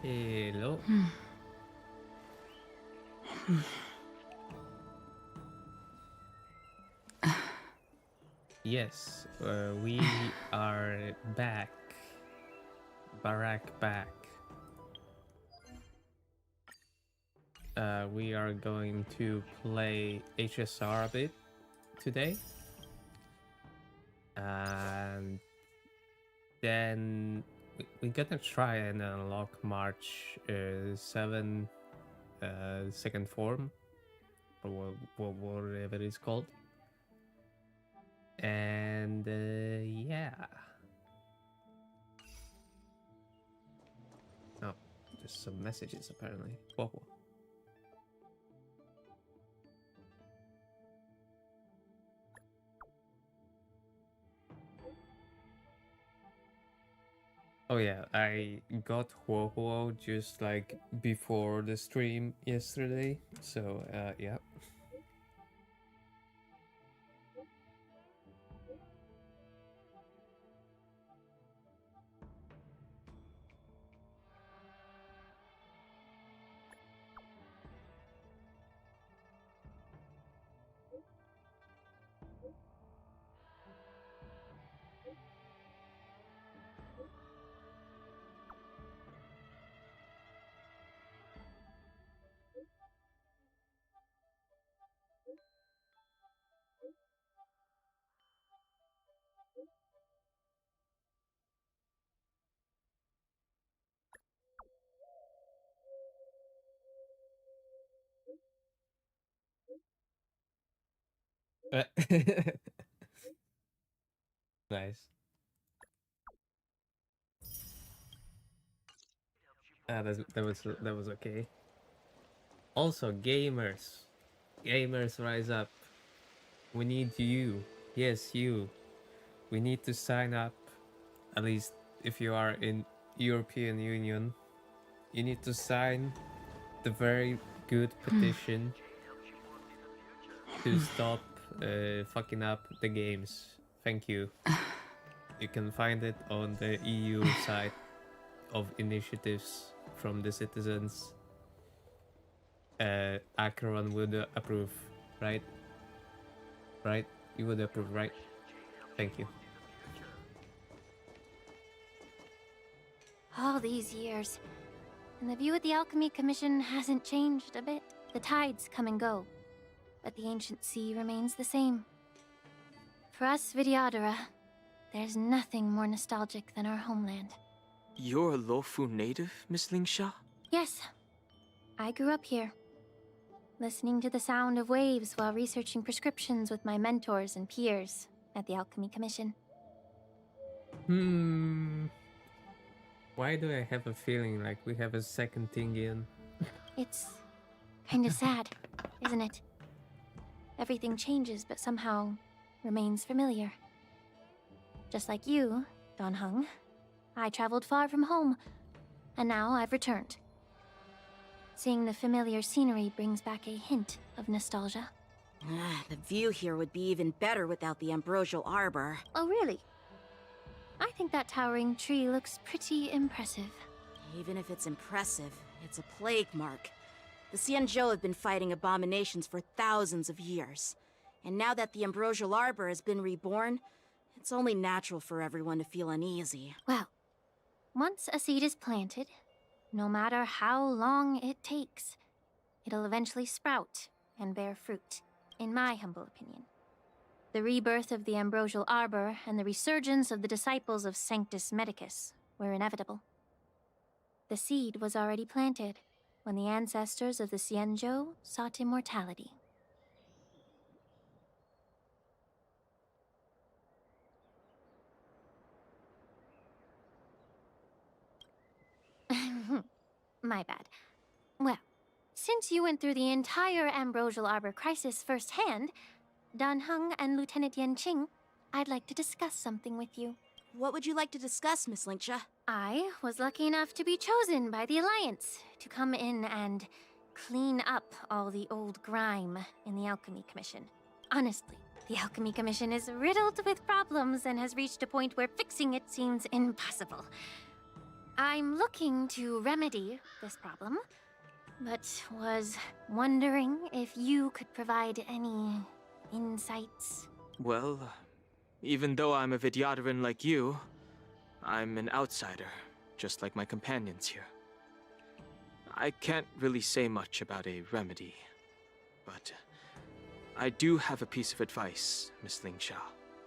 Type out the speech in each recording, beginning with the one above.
Hello. Yes, we are back. Barack back. We are going to play HSR a bit today. And then we're gonna try and unlock March 7 second form, or whatever it's called. And yeah. Oh, there's some messages apparently. Whoa. Oh yeah, I got WoWo just like before the stream yesterday. So yeah. Uh, nice. That was okay. Also, gamers, rise up. We need you. Yes, you. We need to sign up. At least if you are in European Union, you need to sign the very good petition to stop fucking up the games. Thank you. You can find it on the EU site of initiatives from the citizens. Acheron would approve, right? Right? You would approve, right? Thank you. All these years, and the view of the Alchemy Commission hasn't changed a bit. The tides come and go, but the ancient sea remains the same. For us Vidyadhara, there's nothing more nostalgic than our homeland. You're a Lofu native, Miss Lingsha? Yes, I grew up here, listening to the sound of waves while researching prescriptions with my mentors and peers at the Alchemy Commission. Why do I have a feeling like we have a second thing in? It's kind of sad, isn't it? Everything changes, but somehow remains familiar. Just like you, Don Hung, I traveled far from home, and now I've returned. Seeing the familiar scenery brings back a hint of nostalgia. The view here would be even better without the ambrosial arbor. Oh, really? I think that towering tree looks pretty impressive. Even if it's impressive, it's a plague mark. The Xianzhou have been fighting abominations for thousands of years. And now that the ambrosial arbor has been reborn, it's only natural for everyone to feel uneasy. Well, once a seed is planted, no matter how long it takes, it'll eventually sprout and bear fruit, in my humble opinion. The rebirth of the ambrosial arbor and the resurgence of the disciples of Sanctus Medicus were inevitable. The seed was already planted when the ancestors of the Xianzhou sought immortality. My bad. Well, since you went through the entire ambrosial arbor crisis firsthand, Dan Heng and Lieutenant Yan Qing, I'd like to discuss something with you. What would you like to discuss, Miss Lingsha? I was lucky enough to be chosen by the Alliance to come in and clean up all the old grime in the Alchemy Commission. Honestly, the Alchemy Commission is riddled with problems and has reached a point where fixing it seems impossible. I'm looking to remedy this problem, but was wondering if you could provide any insights. Well, even though I'm a Vidyadharan like you, I'm an outsider, just like my companions here. I can't really say much about a remedy, but I do have a piece of advice, Miss Lingsha.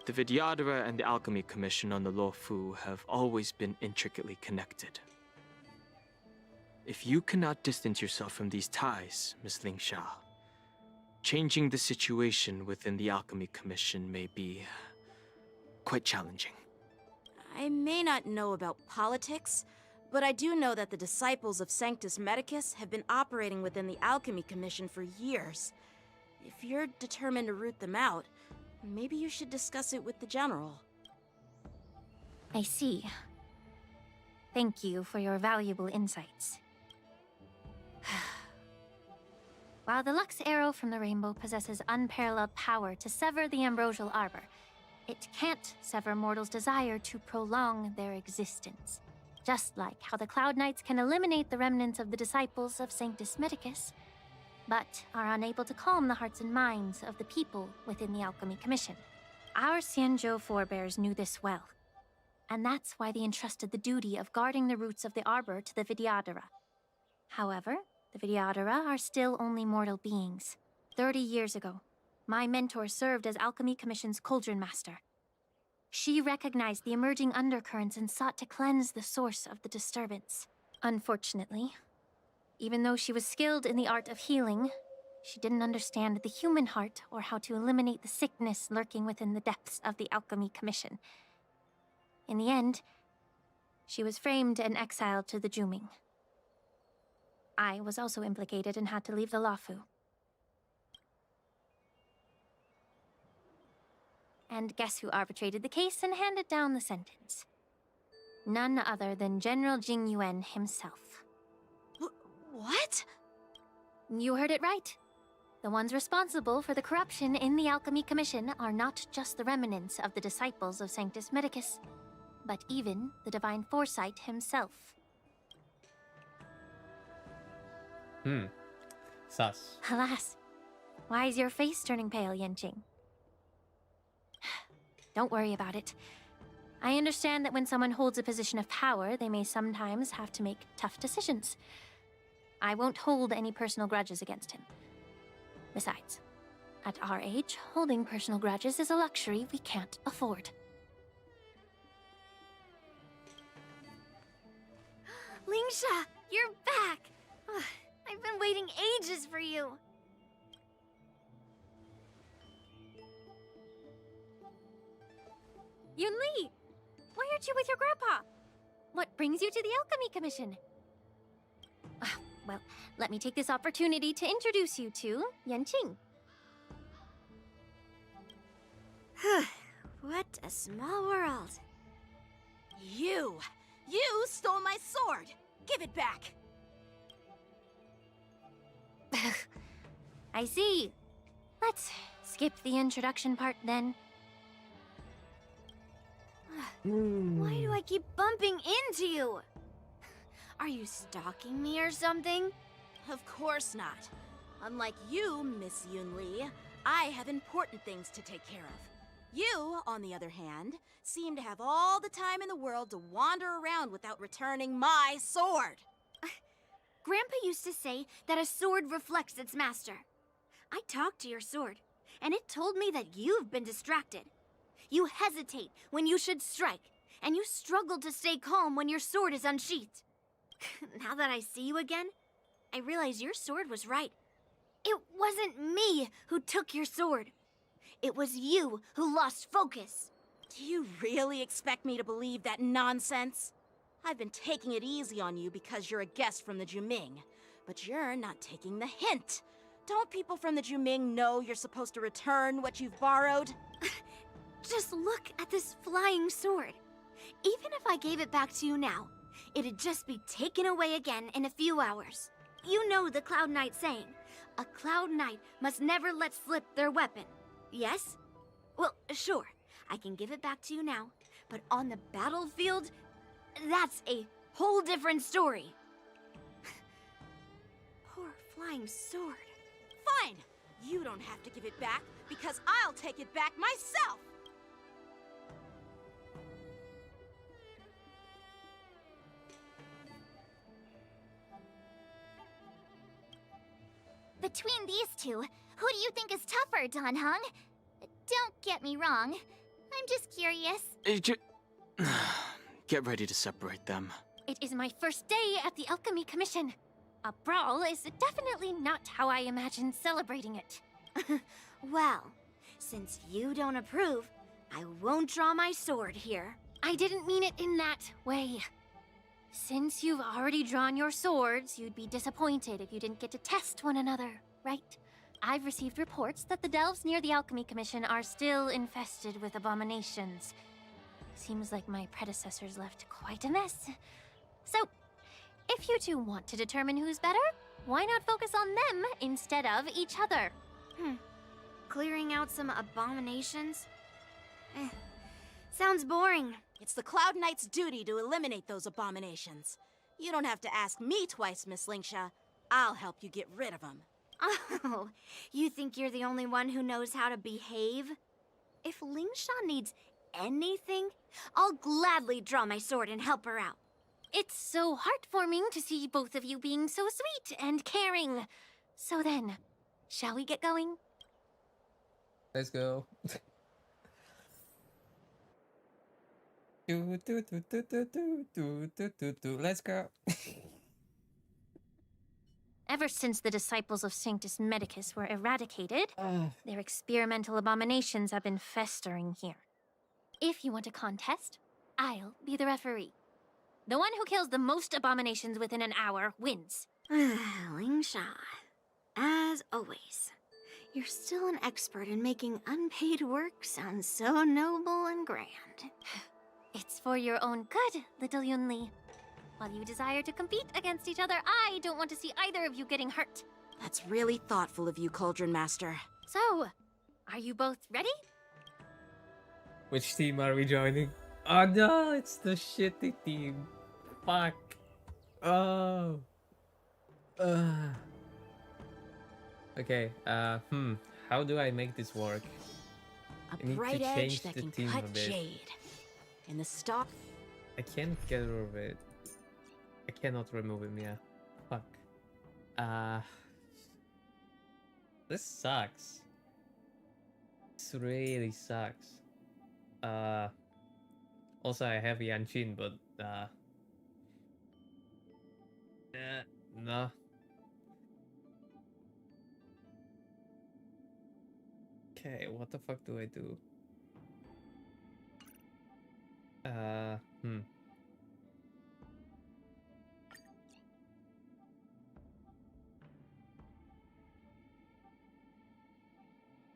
The Vidyadhara and the Alchemy Commission on the Luofu have always been intricately connected. If you cannot distance yourself from these ties, Miss Lingsha, changing the situation within the Alchemy Commission may be quite challenging. I may not know about politics, but I do know that the disciples of Sanctus Medicus have been operating within the Alchemy Commission for years. If you're determined to root them out, maybe you should discuss it with the General. I see. Thank you for your valuable insights. While the Lux Arrow from the Rainbow possesses unparalleled power to sever the Ambrosial Arbor, it can't sever mortals' desire to prolong their existence. Just like how the Cloud Knights can eliminate the remnants of the disciples of Sanctus Medicus, but are unable to calm the hearts and minds of the people within the Alchemy Commission. Our Xianzhou forebears knew this well, and that's why they entrusted the duty of guarding the roots of the Arbor to the Vidyadhara. However, the Vidyadhara are still only mortal beings. 30 years ago, my mentor served as Alchemy Commission's Cauldron Master. She recognized the emerging undercurrents and sought to cleanse the source of the disturbance. Unfortunately, even though she was skilled in the art of healing, she didn't understand the human heart or how to eliminate the sickness lurking within the depths of the Alchemy Commission. In the end, she was framed and exiled to the Juming. I was also implicated and had to leave the Luofu. And guess who arbitrated the case and handed down the sentence? None other than General Jing Yuan himself. What? You heard it right. The ones responsible for the corruption in the Alchemy Commission are not just the remnants of the disciples of Sanctus Medicus, but even the Divine Foresight himself. Sus. Alas, why is your face turning pale, Yanqing? Don't worry about it. I understand that when someone holds a position of power, they may sometimes have to make tough decisions. I won't hold any personal grudges against him. Besides, at our age, holding personal grudges is a luxury we can't afford. Lingsha, you're back! I've been waiting ages for you. Yunli! Why aren't you with your grandpa? What brings you to the Alchemy Commission? Well, let me take this opportunity to introduce you to Yanqing. What a small world. You stole my sword! Give it back! I see. Let's skip the introduction part then. Why do I keep bumping into you? Are you stalking me or something? Of course not. Unlike you, Miss Yunli, I have important things to take care of. You, on the other hand, seem to have all the time in the world to wander around without returning my sword. Grandpa used to say that a sword reflects its master. I talked to your sword, and it told me that you've been distracted. You hesitate when you should strike, and you struggle to stay calm when your sword is unsheathed. Now that I see you again, I realize your sword was right. It wasn't me who took your sword. It was you who lost focus. Do you really expect me to believe that nonsense? I've been taking it easy on you because you're a guest from the Juming, but you're not taking the hint. Don't people from the Juming know you're supposed to return what you've borrowed? Just look at this flying sword. Even if I gave it back to you now, it'd just be taken away again in a few hours. You know the Cloud Knight saying, a Cloud Knight must never let slip their weapon. Yes? Well, sure, I can give it back to you now, but on the battlefield, that's a whole different story. Poor flying sword. Fine! You don't have to give it back, because I'll take it back myself! Between these two, who do you think is tougher, Dan Heng? Don't get me wrong. I'm just curious. Get ready to separate them. It is my first day at the Alchemy Commission. A brawl is definitely not how I imagined celebrating it. Well, since you don't approve, I won't draw my sword here. I didn't mean it in that way. Since you've already drawn your swords, you'd be disappointed if you didn't get to test one another, right? I've received reports that the delves near the Alchemy Commission are still infested with abominations. Seems like my predecessors left quite a mess. So, if you two want to determine who's better, why not focus on them instead of each other? Clearing out some abominations? Sounds boring. It's the Cloud Knight's duty to eliminate those abominations. You don't have to ask me twice, Miss Lingsha. I'll help you get rid of them. Oh, you think you're the only one who knows how to behave? If Lingsha needs anything, I'll gladly draw my sword and help her out. It's so heartwarming to see both of you being so sweet and caring. So then, shall we get going? Let's go. Let's go. Ever since the disciples of Sanctus Medicus were eradicated, their experimental abominations have been festering here. If you want a contest, I'll be the referee. The one who kills the most abominations within an hour wins. Lingsha, as always, you're still an expert in making unpaid work sound so noble and grand. It's for your own good, little Yunli. While you desire to compete against each other, I don't want to see either of you getting hurt. That's really thoughtful of you, Cauldron Master. So, are you both ready? Which team are we joining? Oh no, it's the shitty team. Fuck. Oh. Okay, how do I make this work? A I need to bright edge change that the can team a cut bit. jade. In the stock. I can't get rid of it. I cannot remove him, yeah. Fuck. This sucks. This really sucks. Also I have Yanshin, but no. Okay, what the fuck do I do?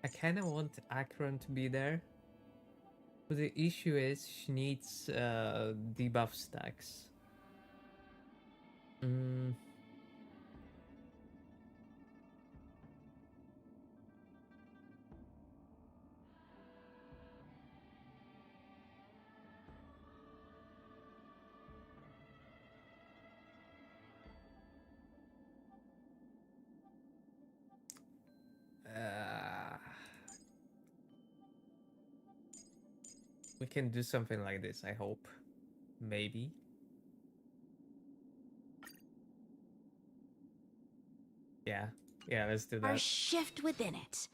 I kinda want Akron to be there. But the issue is she needs debuff stacks. We can do something like this, I hope. Maybe. Yeah, let's do Our that. shift within it.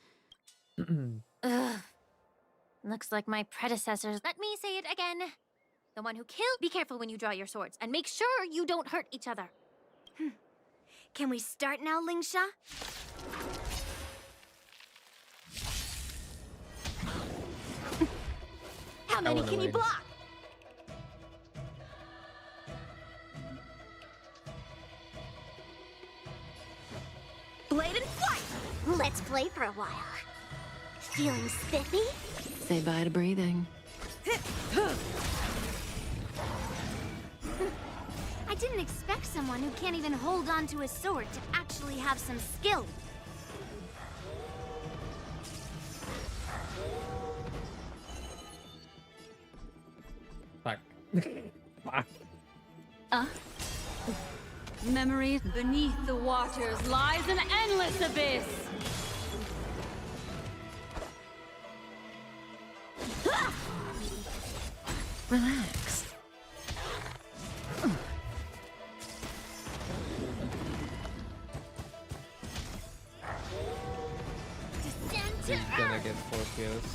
Ugh. Looks like my predecessors. Let me say it again. The one who killed. Be careful when you draw your swords, and make sure you don't hurt each other. Can we start now, Lingsha? How many wanna can you win. block? Blade and flight! Let's play for a while. Feeling spiffy? Say bye to breathing. I didn't expect someone who can't even hold on to a sword to actually have some skill. Fuck. Fuck. memories. Beneath the waters lies an endless abyss. Relax. He's gonna get 4 kills.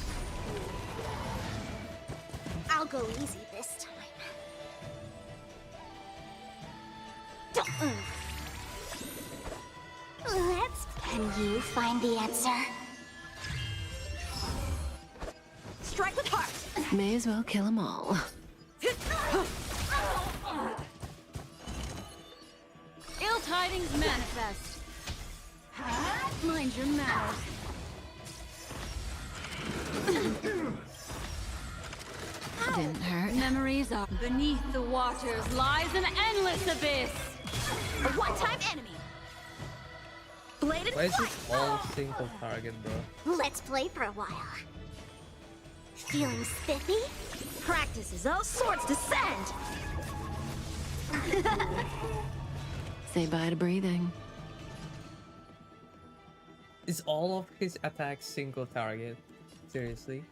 I'll go easy this time. Let's... Can you find the answer? Strike with heart! May as well kill them all. Ill tidings manifest. Mind your manners. Didn't hurt. Memories are beneath the waters lies an endless abyss. A one-time enemy. Bladed Why is flight. this all single target, bro? Let's play for a while. Feeling spiffy? Practice as all swords descend! Say bye to breathing. Is all of his attacks single target? Seriously?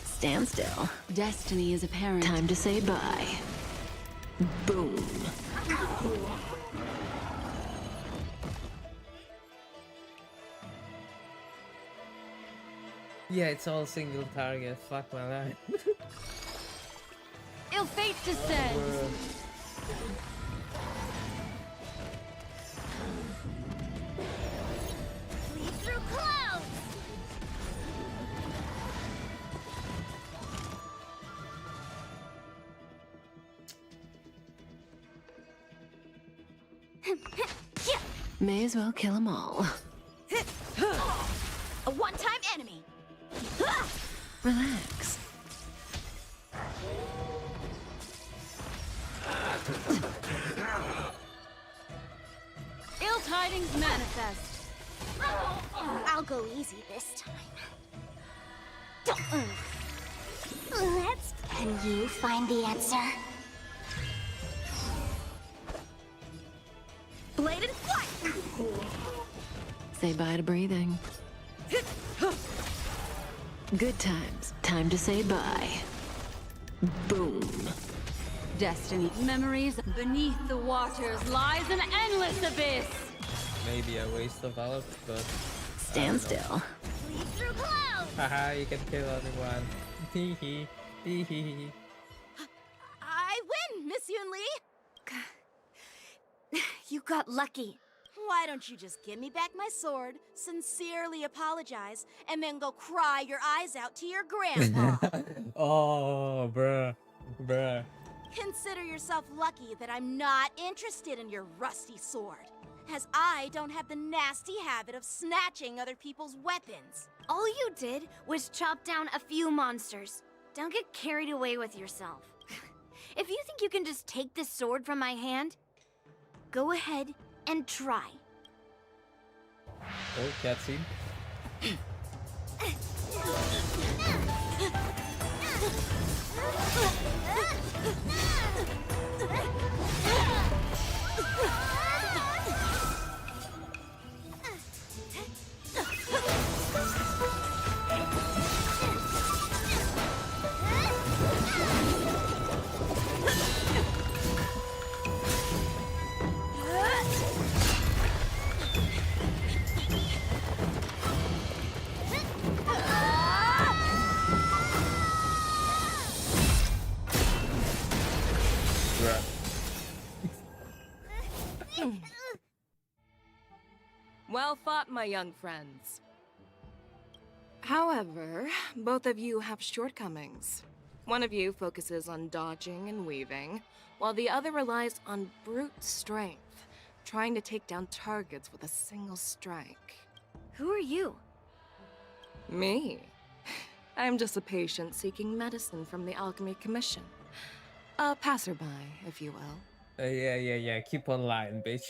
Stand still. Destiny is apparent. Time to say bye. Boom. Yeah, it's all single target. Fuck my life. Ill fate descends. Bro. Lead through clouds. May as well kill them all. A one-time enemy! Relax. Ill tidings manifest. I'll go easy this time. Let's... Can you find the answer? Bladed flight! Say bye to breathing. Good times. Time to say bye. Boom. Destiny. Memories. Beneath the waters lies an endless abyss. Maybe a waste of health, but Stand still. Lead through clouds. haha, you can kill anyone. Hee hee, hee hee. I win, Miss Yunli! You got lucky. Why don't you just give me back my sword, sincerely apologize, and then go cry your eyes out to your grandpa? Oh, bruh, bruh. Consider yourself lucky that I'm not interested in your rusty sword, as I don't have the nasty habit of snatching other people's weapons. All you did was chop down a few monsters. Don't get carried away with yourself. If you think you can just take this sword from my hand, go ahead and try. Oh, cutscene. Well fought, my young friends. However, both of you have shortcomings. One of you focuses on dodging and weaving, while the other relies on brute strength, trying to take down targets with a single strike. Who are you? Me? I'm just a patient seeking medicine from the Alchemy Commission. A passerby, if you will. Yeah. Keep on lying, bitch.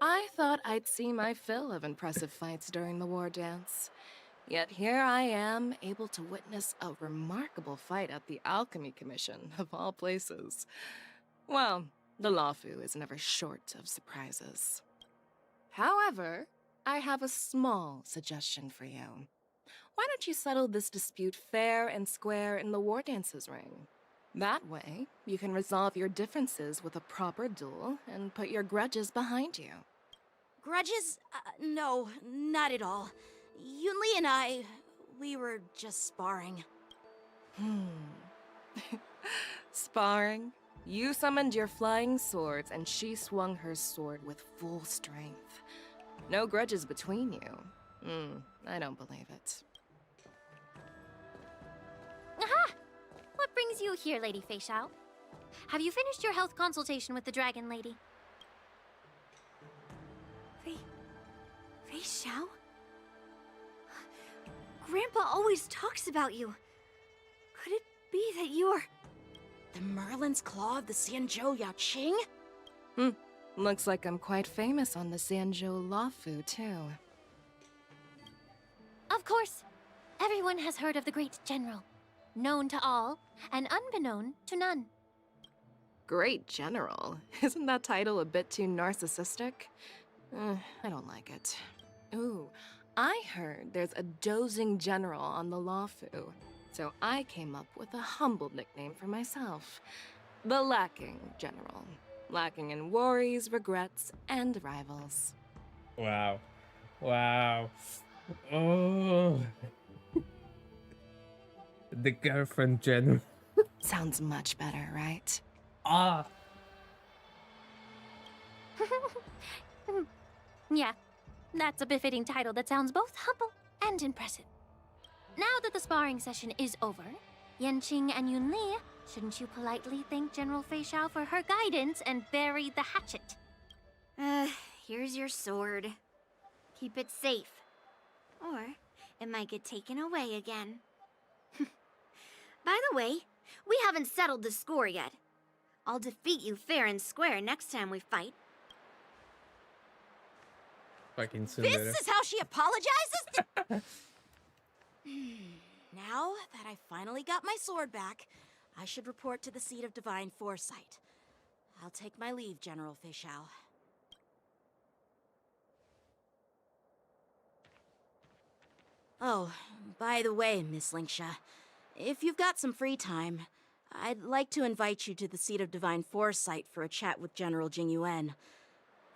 I thought I'd see my fill of impressive fights during the war dance. Yet here I am, able to witness a remarkable fight at the Alchemy Commission, of all places. Well, the Lawfu is never short of surprises. However, I have a small suggestion for you. Why don't you settle this dispute fair and square in the War Dances ring? That way, you can resolve your differences with a proper duel and put your grudges behind you. Grudges? No, not at all. Yunli and we were just sparring. Sparring? You summoned your flying swords and she swung her sword with full strength. No grudges between you. I don't believe it. Aha! What brings you here, Lady Fei Xiao? Have you finished your health consultation with the Dragon Lady? Fei Xiao? Grandpa always talks about you. Could it be that you're... The Merlin's Claw of the Xianzhou Yaoqing? Looks like I'm quite famous on the Xianzhou Lawfu, too. Of course. Everyone has heard of the great general. Known to all, and unbeknown to none. Great General? Isn't that title a bit too narcissistic? I don't like it. Ooh, I heard there's a dozing general on the Lawfu, so I came up with a humble nickname for myself. The Lacking General. Lacking in worries, regrets, and rivals. Wow. Wow. Oh. The girlfriend general. Sounds much better, right? Ah. Yeah, that's a befitting title that sounds both humble and impressive. Now that the sparring session is over, Yanqing and Yunli, shouldn't you politely thank General Fei Xiao for her guidance and bury the hatchet? Here's your sword. Keep it safe. Or it might get taken away again. By the way, we haven't settled the score yet. I'll defeat you fair and square next time we fight. Fucking This Sundara. is how she apologizes? Now that I finally got my sword back, I should report to the seat of divine foresight. I'll take my leave, General Fei Xiao. Oh, by the way, Miss Linksha, if you've got some free time, I'd like to invite you to the seat of divine foresight for a chat with General Jingyuan.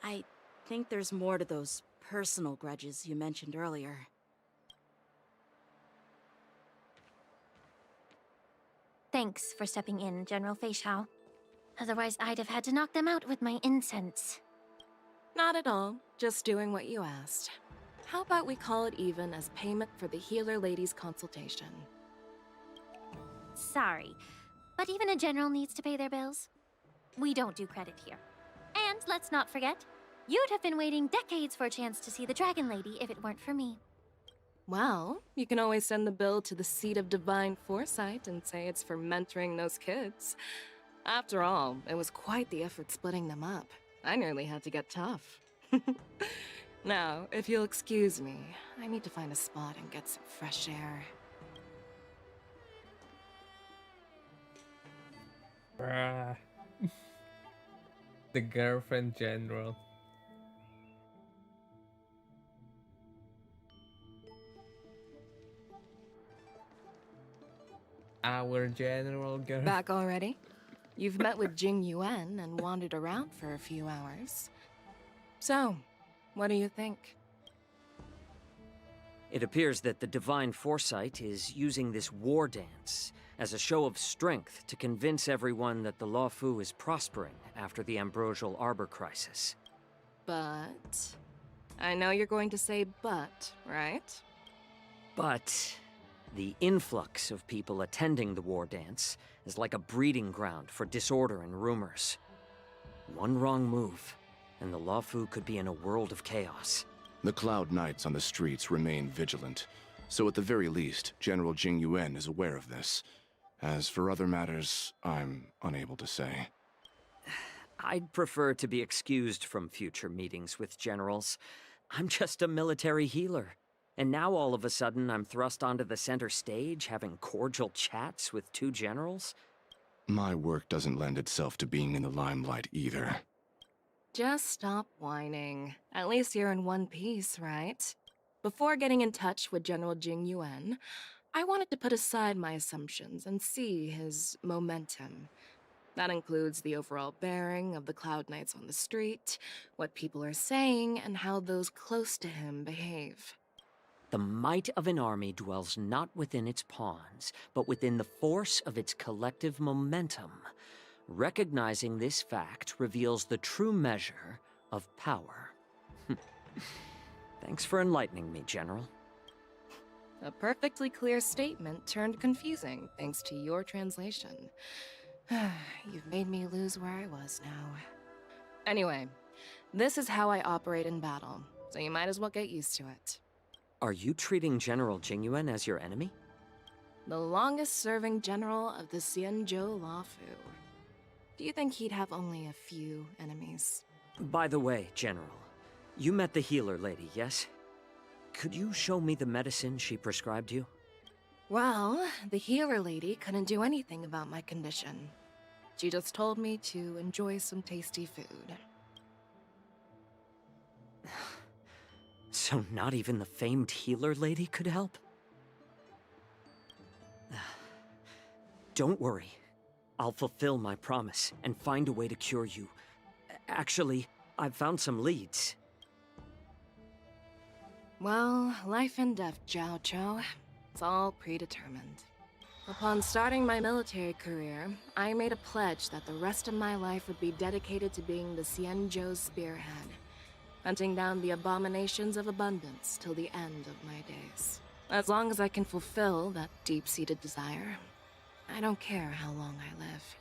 I think there's more to those personal grudges you mentioned earlier. Thanks for stepping in, General Fei Xiao. Otherwise, I'd have had to knock them out with my incense. Not at all. Just doing what you asked. How about we call it even as payment for the healer lady's consultation? Sorry, but even a general needs to pay their bills. We don't do credit here. And let's not forget, you'd have been waiting decades for a chance to see the Dragon Lady if it weren't for me. Well, you can always send the bill to the seat of divine foresight and say it's for mentoring those kids. After all, it was quite the effort splitting them up. I nearly had to get tough. Now, if you'll excuse me, I need to find a spot and get some fresh air. Bruh. The girlfriend general. Our general girl. Back already? You've met with Jing Yuan and wandered around for a few hours. So, what do you think? It appears that the Divine Foresight is using this war dance as a show of strength to convince everyone that the Lawfu is prospering after the Ambrosial Arbor crisis. But... I know you're going to say but, right? But the influx of people attending the war dance is like a breeding ground for disorder and rumors. One wrong move, and the Lawfu could be in a world of chaos. The Cloud Knights on the streets remain vigilant, so at the very least, General Jing Yuan is aware of this. As for other matters, I'm unable to say. I'd prefer to be excused from future meetings with generals. I'm just a military healer. And now all of a sudden I'm thrust onto the center stage having cordial chats with two generals? My work doesn't lend itself to being in the limelight either. Just stop whining. At least you're in one piece, right? Before getting in touch with General Jing Yuan, I wanted to put aside my assumptions and see his momentum. That includes the overall bearing of the Cloud Knights on the street, what people are saying, and how those close to him behave. The might of an army dwells not within its pawns, but within the force of its collective momentum. Recognizing this fact reveals the true measure of power. Thanks for enlightening me, General. A perfectly clear statement turned confusing thanks to your translation. You've made me lose where I was now. Anyway, this is how I operate in battle, so you might as well get used to it. Are you treating General Jingyuan as your enemy? The longest-serving general of the Xianzhou Luofu. Do you think he'd have only a few enemies? By the way, General, you met the healer lady, yes? Could you show me the medicine she prescribed you? Well, the healer lady couldn't do anything about my condition. She just told me to enjoy some tasty food. So not even the famed healer lady could help? Don't worry. I'll fulfill my promise and find a way to cure you. Actually, I've found some leads. Well, life and death, Zhao Chou. It's all predetermined. Upon starting my military career, I made a pledge that the rest of my life would be dedicated to being the Xianzhou spearhead, hunting down the abominations of abundance till the end of my days. As long as I can fulfill that deep-seated desire, I don't care how long I live.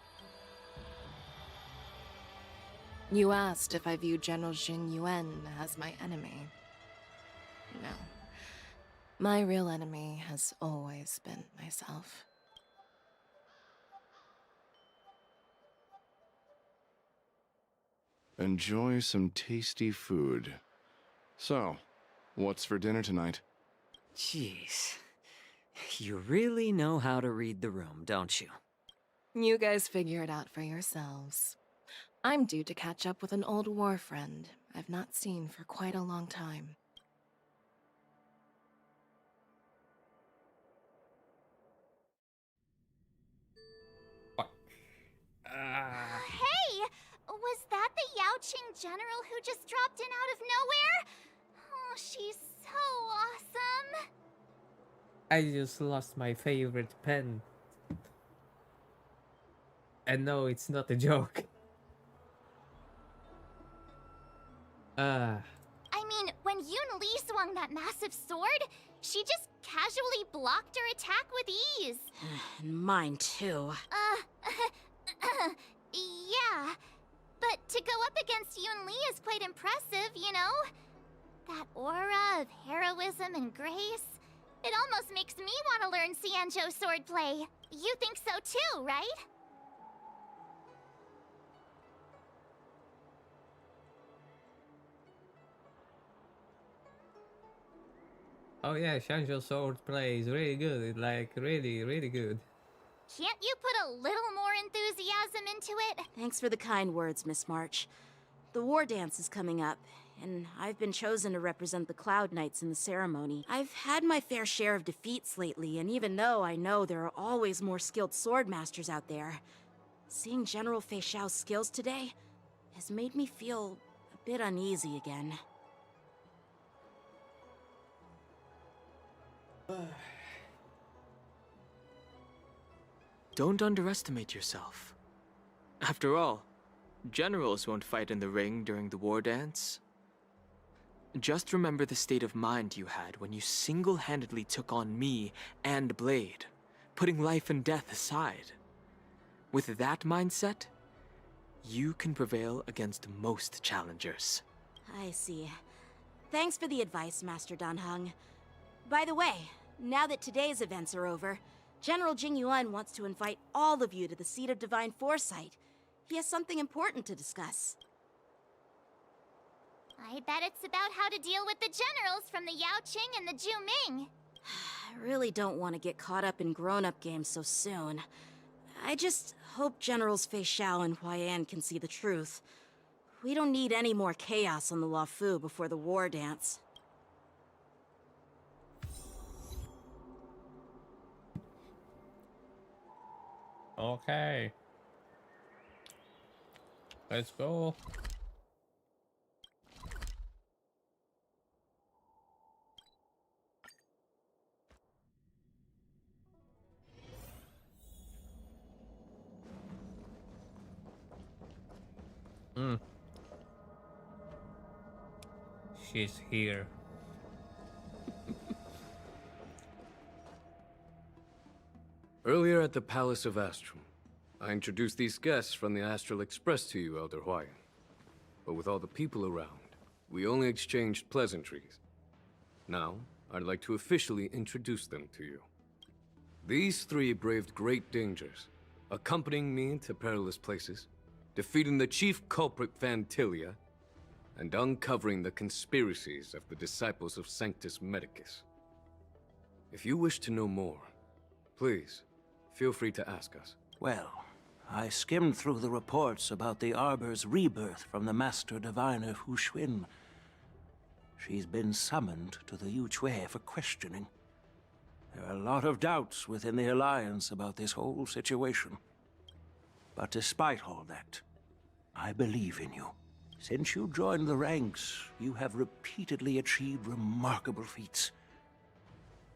You asked if I view General Jing Yuan as my enemy. No. My real enemy has always been myself. Enjoy some tasty food. So, what's for dinner tonight? Jeez. You really know how to read the room, don't you? You guys figure it out for yourselves. I'm due to catch up with an old war friend I've not seen for quite a long time. Fuck. Hey! Was that the Yaoqing general who just dropped in out of nowhere? Oh, she's so awesome! I just lost my favorite pen. And no, it's not a joke. I mean, when Yun Li swung that massive sword, she just casually blocked her attack with ease. And mine too. Yeah. But to go up against Yun Li is quite impressive, you know? That aura of heroism and grace. It almost makes me want to learn Xianzhou swordplay. You think so too, right? Oh yeah, Xianzhou swordplay is really good. Like, really, really good. Can't you put a little more enthusiasm into it? Thanks for the kind words, Miss March. The war dance is coming up, and I've been chosen to represent the Cloud Knights in the ceremony. I've had my fair share of defeats lately, and even though I know there are always more skilled sword masters out there, seeing General Fei Xiao's skills today has made me feel a bit uneasy again. Don't underestimate yourself. After all, generals won't fight in the ring during the war dance. Just remember the state of mind you had when you single-handedly took on me and Blade, putting life and death aside. With that mindset, you can prevail against most challengers. I see. Thanks for the advice, Master Dan Heng. By the way, now that today's events are over, General Jing Yuan wants to invite all of you to the Seat of Divine Foresight. He has something important to discuss. I bet it's about how to deal with the generals from the Yaoqing and the Juming. I really don't want to get caught up in grown-up games so soon. I just hope Generals Fei Xiao and Huaiyan can see the truth. We don't need any more chaos on the Luofu before the war dance. Okay. Let's go. She's here. Earlier at the Palace of Astrum, I introduced these guests from the Astral Express to you, Elder Huayan. But with all the people around, we only exchanged pleasantries. Now, I'd like to officially introduce them to you. These three braved great dangers, accompanying me into perilous places, defeating the chief culprit Vantilia, and uncovering the conspiracies of the disciples of Sanctus Medicus. If you wish to know more, please, feel free to ask us. Well, I skimmed through the reports about the Arbor's rebirth from the Master Diviner Hu Xuan. She's been summoned to the Yuchui for questioning. There are a lot of doubts within the Alliance about this whole situation. But despite all that, I believe in you. Since you joined the ranks, you have repeatedly achieved remarkable feats.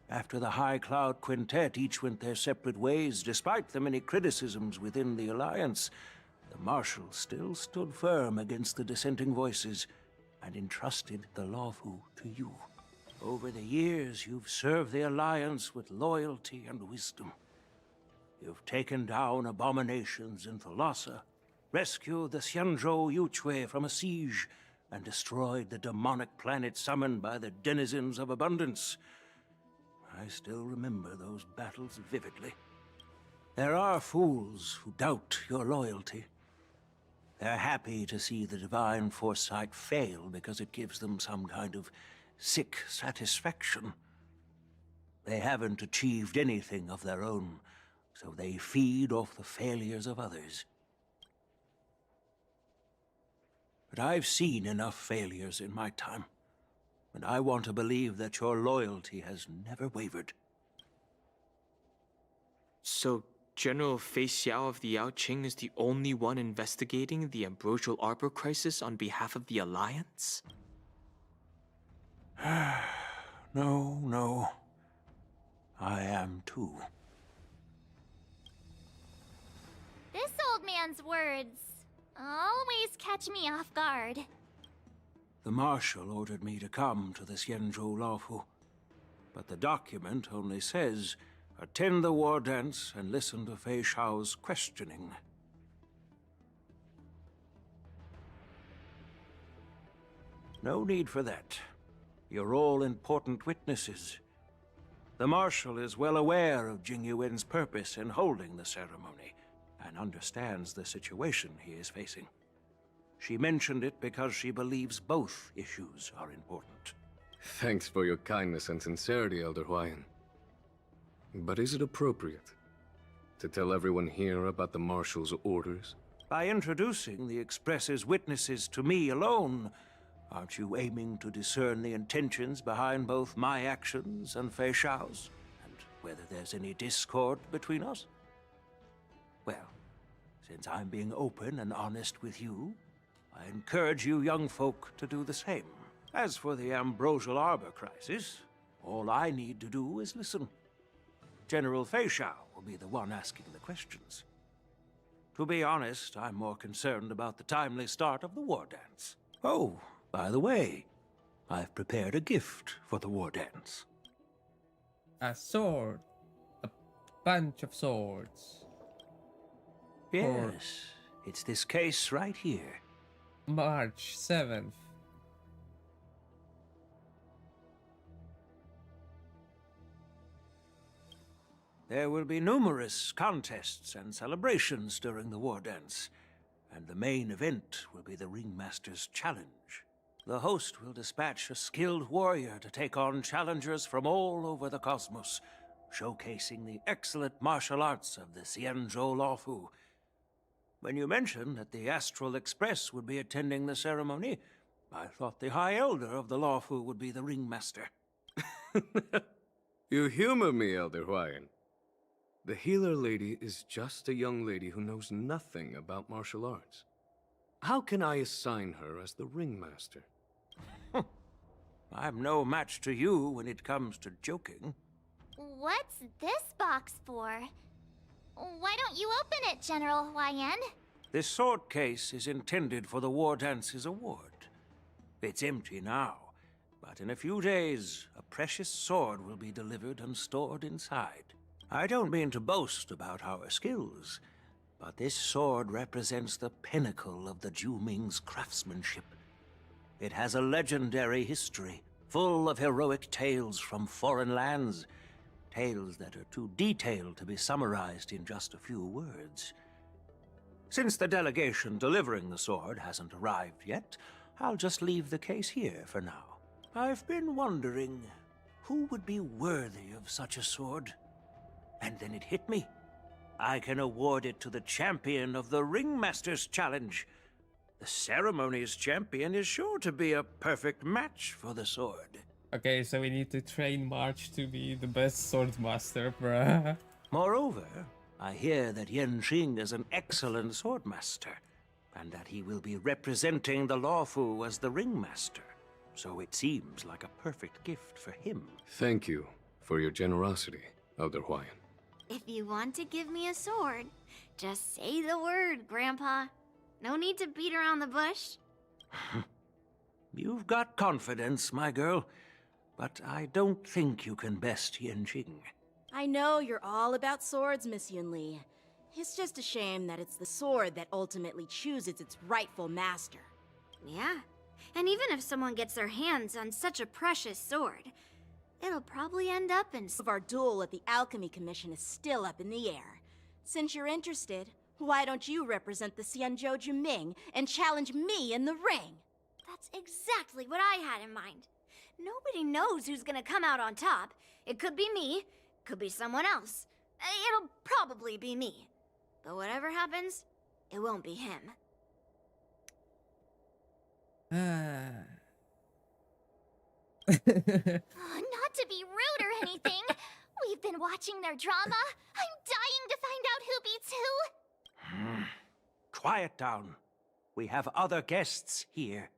After the High Cloud Quintet each went their separate ways, despite the many criticisms within the Alliance, the Marshal still stood firm against the dissenting voices and entrusted the Luofu to you. Over the years, you've served the Alliance with loyalty and wisdom. You've taken down abominations in Thalassa, rescued the Xianzhou Yuchui from a siege, and destroyed the demonic planet summoned by the denizens of abundance. I still remember those battles vividly. There are fools who doubt your loyalty. They're happy to see the divine foresight fail because it gives them some kind of sick satisfaction. They haven't achieved anything of their own, so they feed off the failures of others. But I've seen enough failures in my time, and I want to believe that your loyalty has never wavered. So, General Fei Xiao of the Yaoqing is the only one investigating the Ambrosial Arbor crisis on behalf of the Alliance? No. I am too. This old man's words always catch me off guard. The Marshal ordered me to come to the Xianzhou Luofu, but the document only says, attend the war dance and listen to Fei Xiao's questioning. No need for that. You're all important witnesses. The Marshal is well aware of Jing Yuan's purpose in holding the ceremony, and understands the situation he is facing. She mentioned it because she believes both issues are important. Thanks for your kindness and sincerity, Elder Huayan. But is it appropriate to tell everyone here about the Marshal's orders? By introducing the Express's witnesses to me alone, aren't you aiming to discern the intentions behind both my actions and Fei Xiao's? And whether there's any discord between us? Well, since I'm being open and honest with you, I encourage you young folk to do the same. As for the Ambrosial Arbor crisis, all I need to do is listen. General Fei Xiao will be the one asking the questions. To be honest, I'm more concerned about the timely start of the war dance. Oh, by the way, I've prepared a gift for the war dance. A sword. A bunch of swords. Yes, it's this case right here. March 7th. There will be numerous contests and celebrations during the war dance, and the main event will be the Ringmaster's Challenge. the host will dispatch a skilled warrior to take on challengers from all over the cosmos, showcasing the excellent martial arts of the Xianzhou Luofu. When you mentioned that the Astral Express would be attending the ceremony, I thought the High Elder of the Luofu would be the ringmaster. You humor me, Elder Huayan. The healer lady is just a young lady who knows nothing about martial arts. How can I assign her as the ringmaster? I'm no match to you when it comes to joking. What's this box for? Why don't you open it, General Huayan? This sword case is intended for the War Dance's award. It's empty now, but in a few days, a precious sword will be delivered and stored inside. I don't mean to boast about our skills, but this sword represents the pinnacle of the Zhuming's craftsmanship. It has a legendary history, full of heroic tales from foreign lands, tales that are too detailed to be summarized in just a few words. Since the delegation delivering the sword hasn't arrived yet, I'll just leave the case here for now. I've been wondering, who would be worthy of such a sword? And then it hit me. I can award it to the champion of the Ringmaster's Challenge. The ceremony's champion is sure to be a perfect match for the sword. Okay, so we need to train March to be the best swordmaster, bruh. Moreover, I hear that Yanqing is an excellent swordmaster, and that he will be representing the Luofu as the ringmaster. So it seems like a perfect gift for him. Thank you for your generosity, Elder Huayan. If you want to give me a sword, just say the word, Grandpa. No need to beat around the bush. You've got confidence, my girl, but I don't think you can best Yanqing. I know you're all about swords, Miss Yunli. It's just a shame that it's the sword that ultimately chooses its rightful master. Yeah, and even if someone gets their hands on such a precious sword, it'll probably end up in... Of our duel at the Alchemy Commission is still up in the air. Since you're interested, why don't you represent the Xianzhou Juming and challenge me in the ring? That's exactly what I had in mind. Nobody knows who's gonna come out on top. It could be me, could be someone else. It'll probably be me. But whatever happens, it won't be him. Not to be rude or anything. We've been watching their drama. I'm dying to find out who beats who. Quiet down. We have other guests here.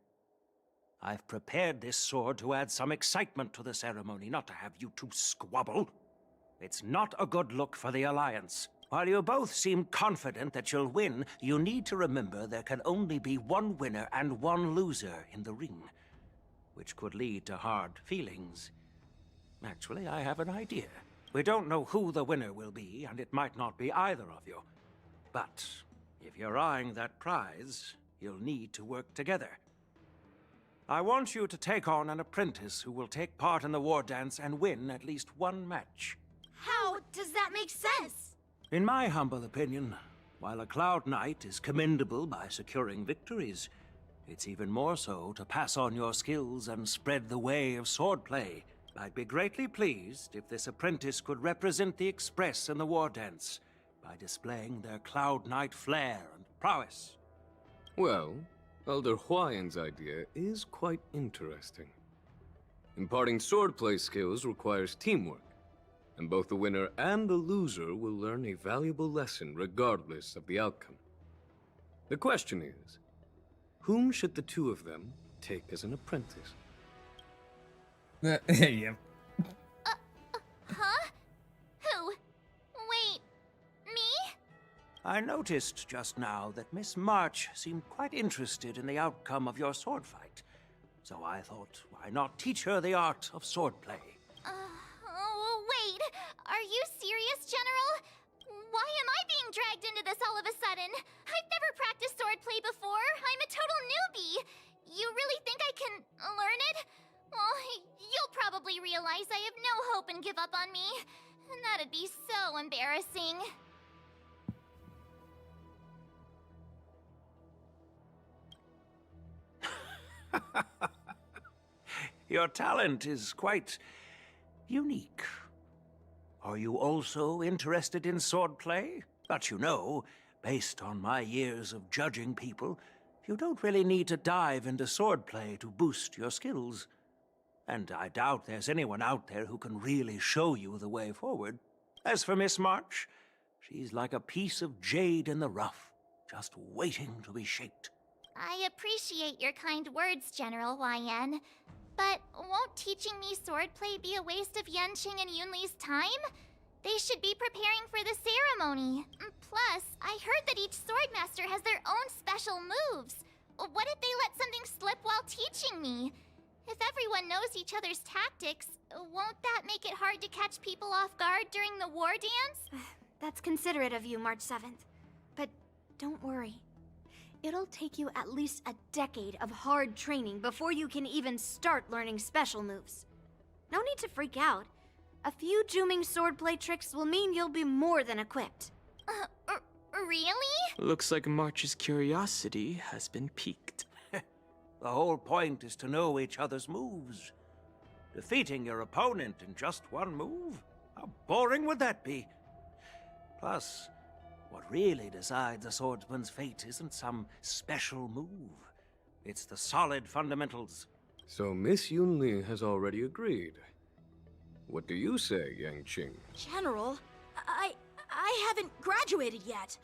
I've prepared this sword to add some excitement to the ceremony, not to have you two squabble. It's not a good look for the Alliance. While you both seem confident that you'll win, you need to remember there can only be one winner and one loser in the ring, which could lead to hard feelings. Actually, I have an idea. We don't know who the winner will be, and it might not be either of you. But if you're eyeing that prize, you'll need to work together. I want you to take on an apprentice who will take part in the war dance and win at least one match. How does that make sense? In my humble opinion, while a Cloud Knight is commendable by securing victories, it's even more so to pass on your skills and spread the way of swordplay. I'd be greatly pleased if this apprentice could represent the Express in the war dance by displaying their Cloud Knight flair and prowess. Well, Elder Huayan's idea is quite interesting. Imparting swordplay skills requires teamwork, and both the winner and the loser will learn a valuable lesson regardless of the outcome. The question is, whom should the two of them take as an apprentice? Yeah. Huh? Who? Wait, me? I noticed just now that Miss March seemed quite interested in the outcome of your sword fight. So I thought, why not teach her the art of swordplay? Wait. Are you serious, General? Why am I being dragged into this all of a sudden? I've never practiced swordplay before. I'm a total newbie. You really think I can learn it? Well, you'll probably realize I have no hope and give up on me. And that'd be so embarrassing. Your talent is quite unique. Are you also interested in swordplay? But you know, based on my years of judging people, you don't really need to dive into swordplay to boost your skills. And I doubt there's anyone out there who can really show you the way forward. As for Miss March, she's like a piece of jade in the rough, just waiting to be shaped. I appreciate your kind words, General YN. But won't teaching me swordplay be a waste of Yanqing and Yunli's time? They should be preparing for the ceremony. Plus, I heard that each swordmaster has their own special moves. What if they let something slip while teaching me? If everyone knows each other's tactics, won't that make it hard to catch people off guard during the war dance? That's considerate of you, March 7th. But don't worry. It'll take you at least a decade of hard training before you can even start learning special moves. No need to freak out. A few Juming swordplay tricks will mean you'll be more than equipped. Really? Looks like March's curiosity has been piqued. The whole point is to know each other's moves. Defeating your opponent in just one move? How boring would that be? Plus, what really decides a swordsman's fate isn't some special move. It's the solid fundamentals. So Miss Yunli has already agreed. What do you say, Yanqing? General, I haven't graduated yet.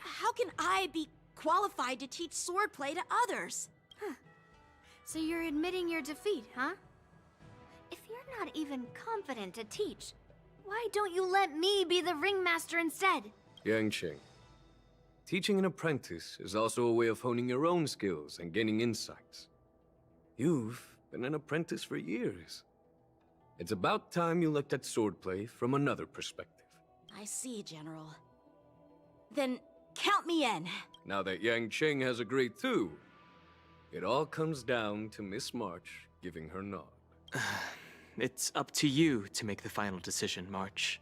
How can I be qualified to teach swordplay to others? So you're admitting your defeat, huh? If you're not even confident to teach, why don't you let me be the ringmaster instead? Yanqing, teaching an apprentice is also a way of honing your own skills and gaining insights. You've been an apprentice for years. It's about time you looked at swordplay from another perspective. I see, General. Then count me in. Now that Yanqing has agreed too, it all comes down to Miss March giving her nod. It's up to you to make the final decision, March.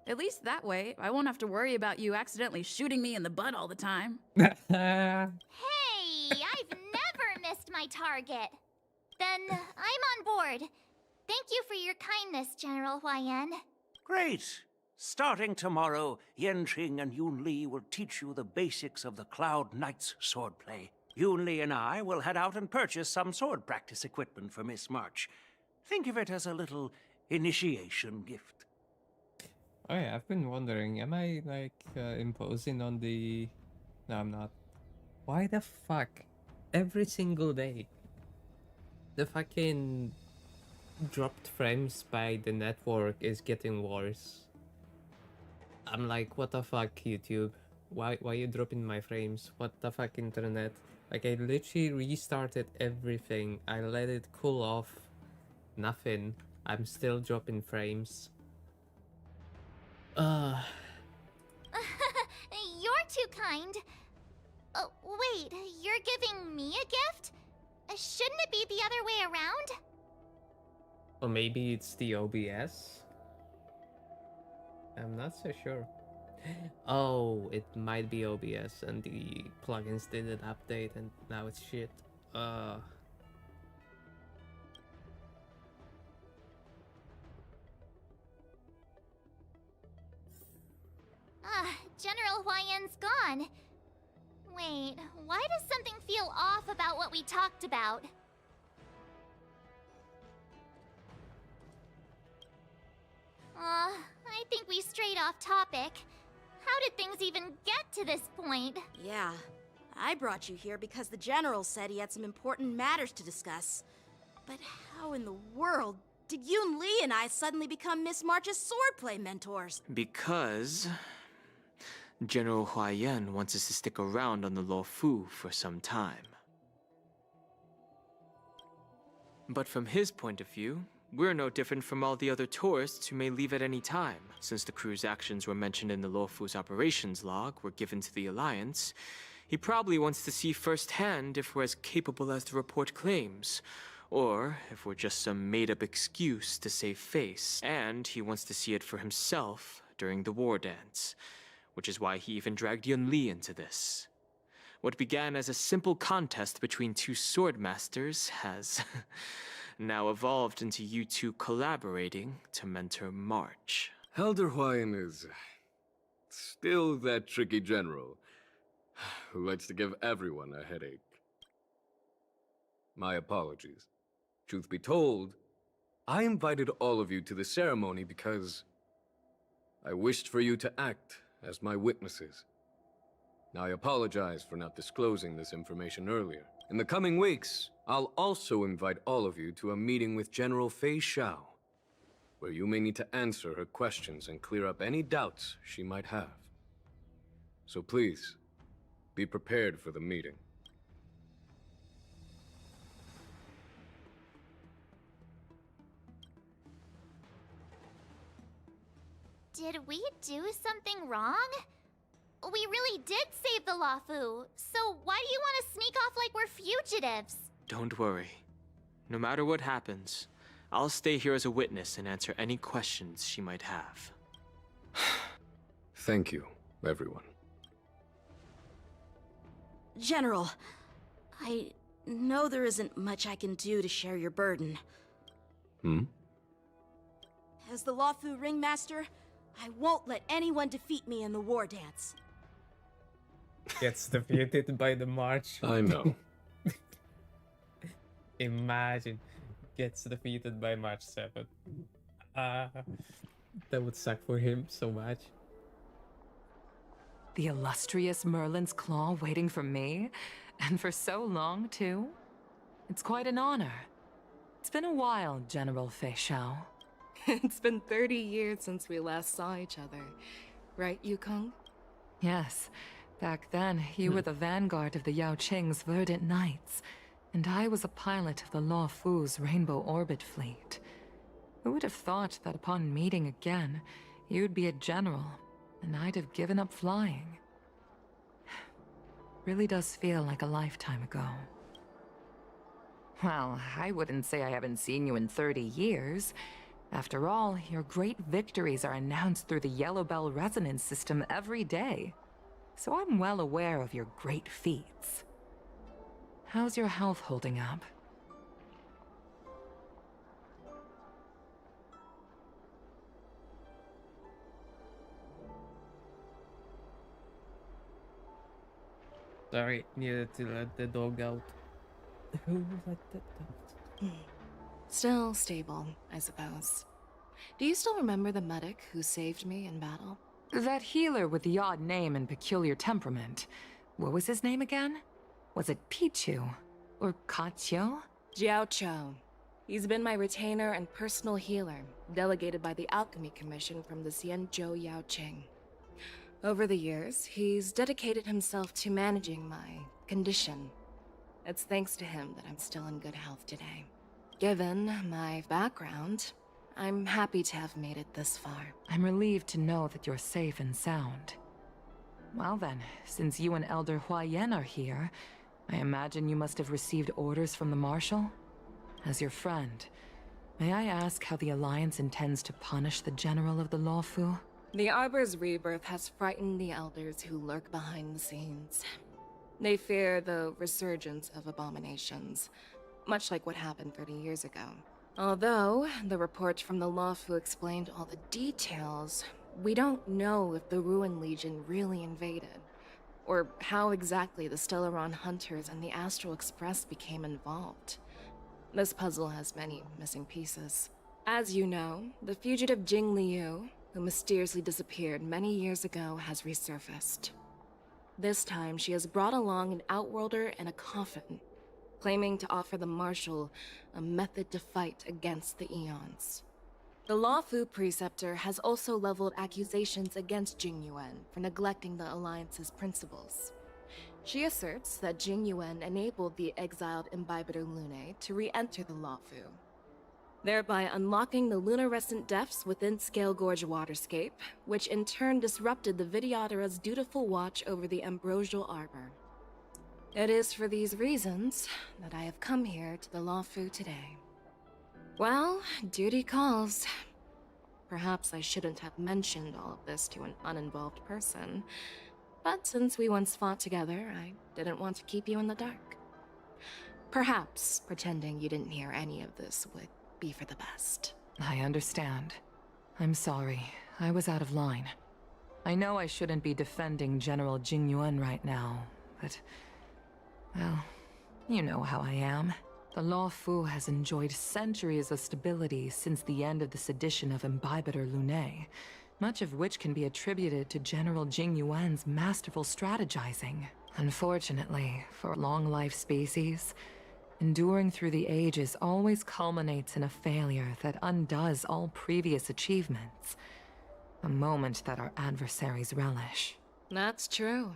At least that way, I won't have to worry about you accidentally shooting me in the butt all the time. Hey, I've never missed my target. Then I'm on board. Thank you for your kindness, General YN. Great! Starting tomorrow, Yanqing and Yunli will teach you the basics of the Cloud Knight's swordplay. Yunli and I will head out and purchase some sword practice equipment for Miss March. Think of it as a little initiation gift. Oh yeah, I've been wondering, am I like imposing on the... No, I'm not. Why the fuck? Every single day, the fucking dropped frames by the network is getting worse. I'm like, what the fuck, YouTube? Why you dropping my frames? What the fuck, internet? Like, I literally restarted everything. I let it cool off. Nothing. I'm still dropping frames. You're too kind. Oh, wait, you're giving me a gift? Shouldn't it be the other way around? Or maybe it's the OBS? I'm not so sure. Oh, it might be OBS and the plugins didn't update and now it's shit. General YN's gone. Wait, why does something feel off about what we talked about? I think we strayed off topic. How did things even get to this point? Yeah, I brought you here because the General said he had some important matters to discuss. But how in the world did Yun Li and I suddenly become Miss March's swordplay mentors? Because General Huaiyan wants us to stick around on the Luofu for some time. But from his point of view, we're no different from all the other tourists who may leave at any time. Since the crew's actions were mentioned in the Luofu's operations log were given to the Alliance, he probably wants to see firsthand if we're as capable as the report claims, or if we're just some made-up excuse to save face. And he wants to see it for himself during the war dance, which is why he even dragged Yun Li into this. What began as a simple contest between two sword masters has now evolved into you two collaborating to mentor March. Elder Huayan is still that tricky general who likes to give everyone a headache. My apologies. Truth be told, I invited all of you to the ceremony because I wished for you to act as my witnesses. I apologize for not disclosing this information earlier. In the coming weeks, I'll also invite all of you to a meeting with General Fei Xiao, where you may need to answer her questions and clear up any doubts she might have. So please, be prepared for the meeting. Did we do something wrong? We really did save the Luofu, so why do you want to sneak off like we're fugitives? Don't worry. No matter what happens, I'll stay here as a witness and answer any questions she might have. Thank you, everyone. General, I know there isn't much I can do to share your burden. As the Luofu Ringmaster, I won't let anyone defeat me in the war dance. Gets defeated by the March. I know. Imagine. Gets defeated by March 7. That would suck for him so much. The illustrious Merlin's claw waiting for me? And for so long, too? It's quite an honor. It's been a while, General Fei Xiao. It's been 30 years since we last saw each other. Right, Yukong? Yes. Back then, you were the vanguard of the Yao Qing's Verdant Knights, and I was a pilot of the Luofu's Rainbow Orbit Fleet. Who would have thought that upon meeting again, you'd be a general, and I'd have given up flying? Really does feel like a lifetime ago. Well, I wouldn't say I haven't seen you in 30 years. After all, your great victories are announced through the Yellow Bell resonance system every day. So I'm well aware of your great feats. How's your health holding up? Sorry, needed to let the dog out. Who let the dog? Still stable, I suppose. Do you still remember the medic who saved me in battle? That healer with the odd name and peculiar temperament. What was his name again? Was it Pichu? Or Kachio? Jiao Cho. He's been my retainer and personal healer, delegated by the Alchemy Commission from the Xianzhou Yao Qing. Over the years, he's dedicated himself to managing my condition. It's thanks to him that I'm still in good health today. Given my background, I'm happy to have made it this far. I'm relieved to know that you're safe and sound. Well then, since you and Elder Huayan are here, I imagine you must have received orders from the Marshal? As your friend, may I ask how the Alliance intends to punish the General of the Luofu? The Arbor's rebirth has frightened the elders who lurk behind the scenes. They fear the resurgence of abominations, much like what happened 30 years ago. Although the reports from the Luofu explained all the details, we don't know if the Ruin Legion really invaded, or how exactly the Stellaron Hunters and the Astral Express became involved. This puzzle has many missing pieces. As you know, the fugitive Jing Liu, who mysteriously disappeared many years ago, has resurfaced. This time, she has brought along an Outworlder and a coffin, claiming to offer the Marshal a method to fight against the Eons. The Luofu Preceptor has also leveled accusations against Jing Yuan for neglecting the Alliance's principles. She asserts that Jing Yuan enabled the exiled Imbibitor Lunae to re-enter the Luofu, thereby unlocking the lunarescent depths within Scale Gorge Waterscape, which in turn disrupted the Vidyadhara's dutiful watch over the Ambrosial Arbor. It is for these reasons that I have come here to the Luofu today. Well, duty calls. Perhaps I shouldn't have mentioned all of this to an uninvolved person. But since we once fought together, I didn't want to keep you in the dark. Perhaps pretending you didn't hear any of this would be for the best. I understand. I'm sorry. I was out of line. I know I shouldn't be defending General Jingyuan right now, but... well, you know how I am. The Law Fu has enjoyed centuries of stability since the end of the sedition of Imbibitor Lunae, much of which can be attributed to General Jingyuan's masterful strategizing. Unfortunately, for a long-life species, enduring through the ages always culminates in a failure that undoes all previous achievements. A moment that our adversaries relish. That's true.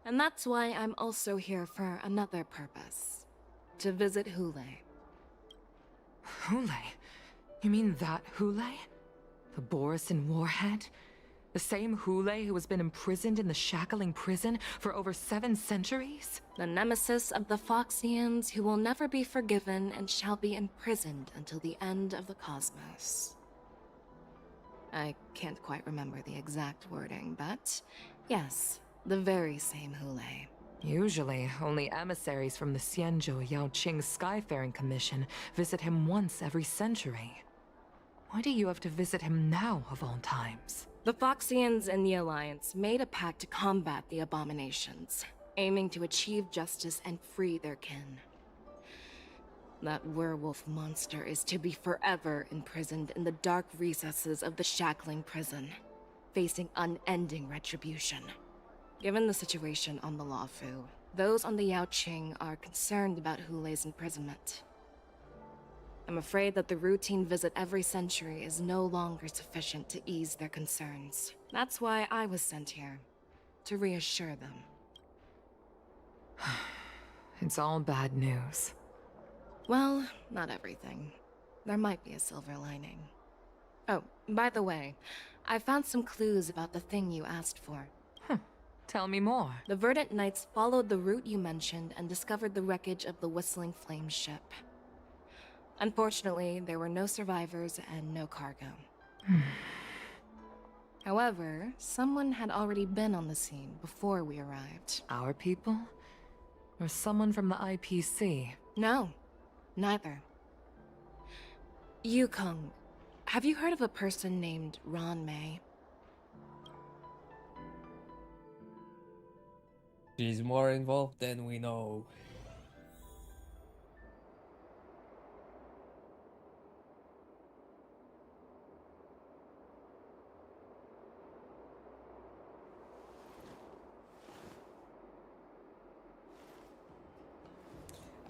And that's why I'm also here for another purpose. To visit Hule. Hule? You mean that Hule? The Borisin warhead? The same Hule who has been imprisoned in the Shackling prison for over 7 centuries? The nemesis of the Foxians who will never be forgiven and shall be imprisoned until the end of the cosmos. I can't quite remember the exact wording, but yes, the very same Hule. Usually, only emissaries from the Xianzhou Yaoqing Skyfaring Commission visit him once every century. Why do you have to visit him now, of all times? The Foxians and the Alliance made a pact to combat the abominations, aiming to achieve justice and free their kin. That werewolf monster is to be forever imprisoned in the dark recesses of the Shackling prison, facing unending retribution. Given the situation on the Law Fu, those on the Yaoqing are concerned about Hule's imprisonment. I'm afraid that the routine visit every century is no longer sufficient to ease their concerns. That's why I was sent here, to reassure them. It's all bad news. Well, not everything. There might be a silver lining. Oh, by the way, I found some clues about the thing you asked for. Tell me more. The Verdant Knights followed the route you mentioned and discovered the wreckage of the Whistling Flame ship. Unfortunately, there were no survivors and no cargo. However, someone had already been on the scene before we arrived. Our people? Or someone from the IPC? No, neither. Yukong, have you heard of a person named Ron May? She's more involved than we know.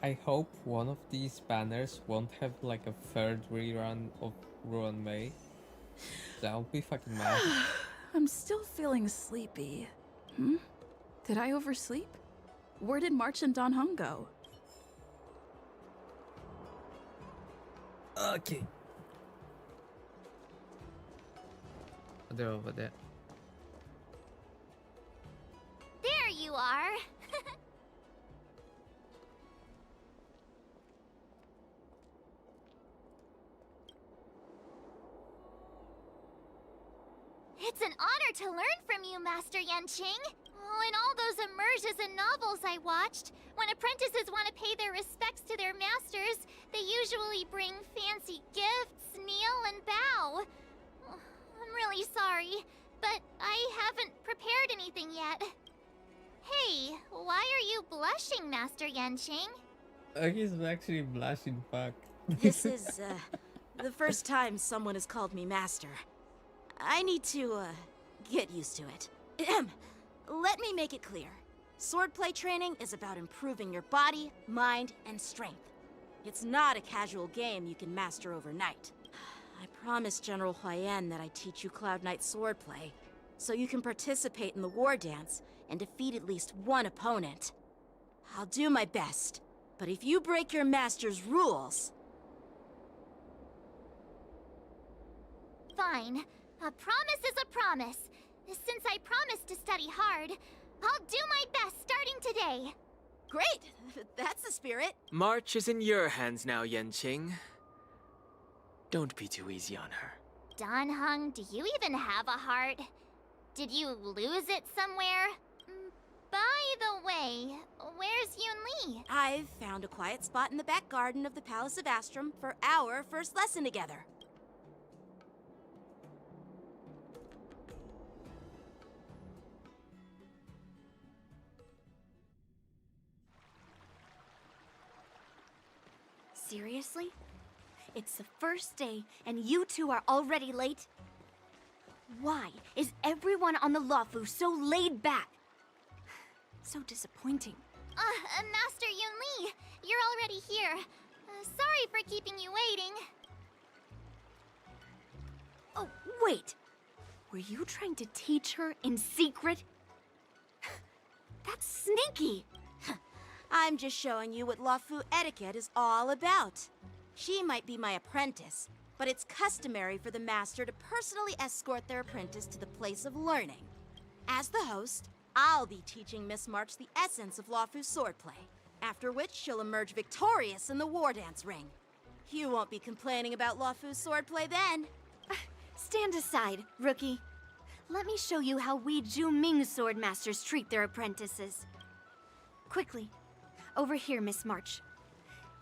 I hope one of these banners won't have like a third rerun of Ruan May. That would be fucking mad. I'm still feeling sleepy. Did I oversleep? Where did March and Don Hung go? Okay. They're over there. There you are. It's an honor to learn from you, Master Yanqing. Oh, in all those immersions and novels I watched, when apprentices want to pay their respects to their masters, they usually bring fancy gifts, kneel, and bow. Oh, I'm really sorry, but I haven't prepared anything yet. Hey, why are you blushing, Master Yanqing? He's actually blushing, fuck. This is, the first time someone has called me master. I need to, get used to it. Let me make it clear. Swordplay training is about improving your body, mind, and strength. It's not a casual game you can master overnight. I promised General Huayan that I'd teach you Cloud Knight swordplay, so you can participate in the war dance and defeat at least one opponent. I'll do my best, but if you break your master's rules... Fine. A promise is a promise. Since I promised to study hard, I'll do my best starting today. Great! That's the spirit. March is in your hands now, Yanqing. Don't be too easy on her. Danheng, do you even have a heart? Did you lose it somewhere? By the way, where's Yun Li? I've found a quiet spot in the back garden of the Palace of Astrum for our first lesson together. Seriously? It's the first day and you two are already late? Why is everyone on the Luofu so laid back? So disappointing. Master Yun Li, you're already here. Sorry for keeping you waiting. Oh, wait. Were you trying to teach her in secret? That's sneaky. I'm just showing you what Luofu etiquette is all about. She might be my apprentice, but it's customary for the master to personally escort their apprentice to the place of learning. As the host, I'll be teaching Miss March the essence of Luofu's swordplay, after which she'll emerge victorious in the war dance ring. You won't be complaining about Luofu's swordplay then. Stand aside, rookie. Let me show you how we Ju-Ming sword masters treat their apprentices. Quickly, over here, Miss March.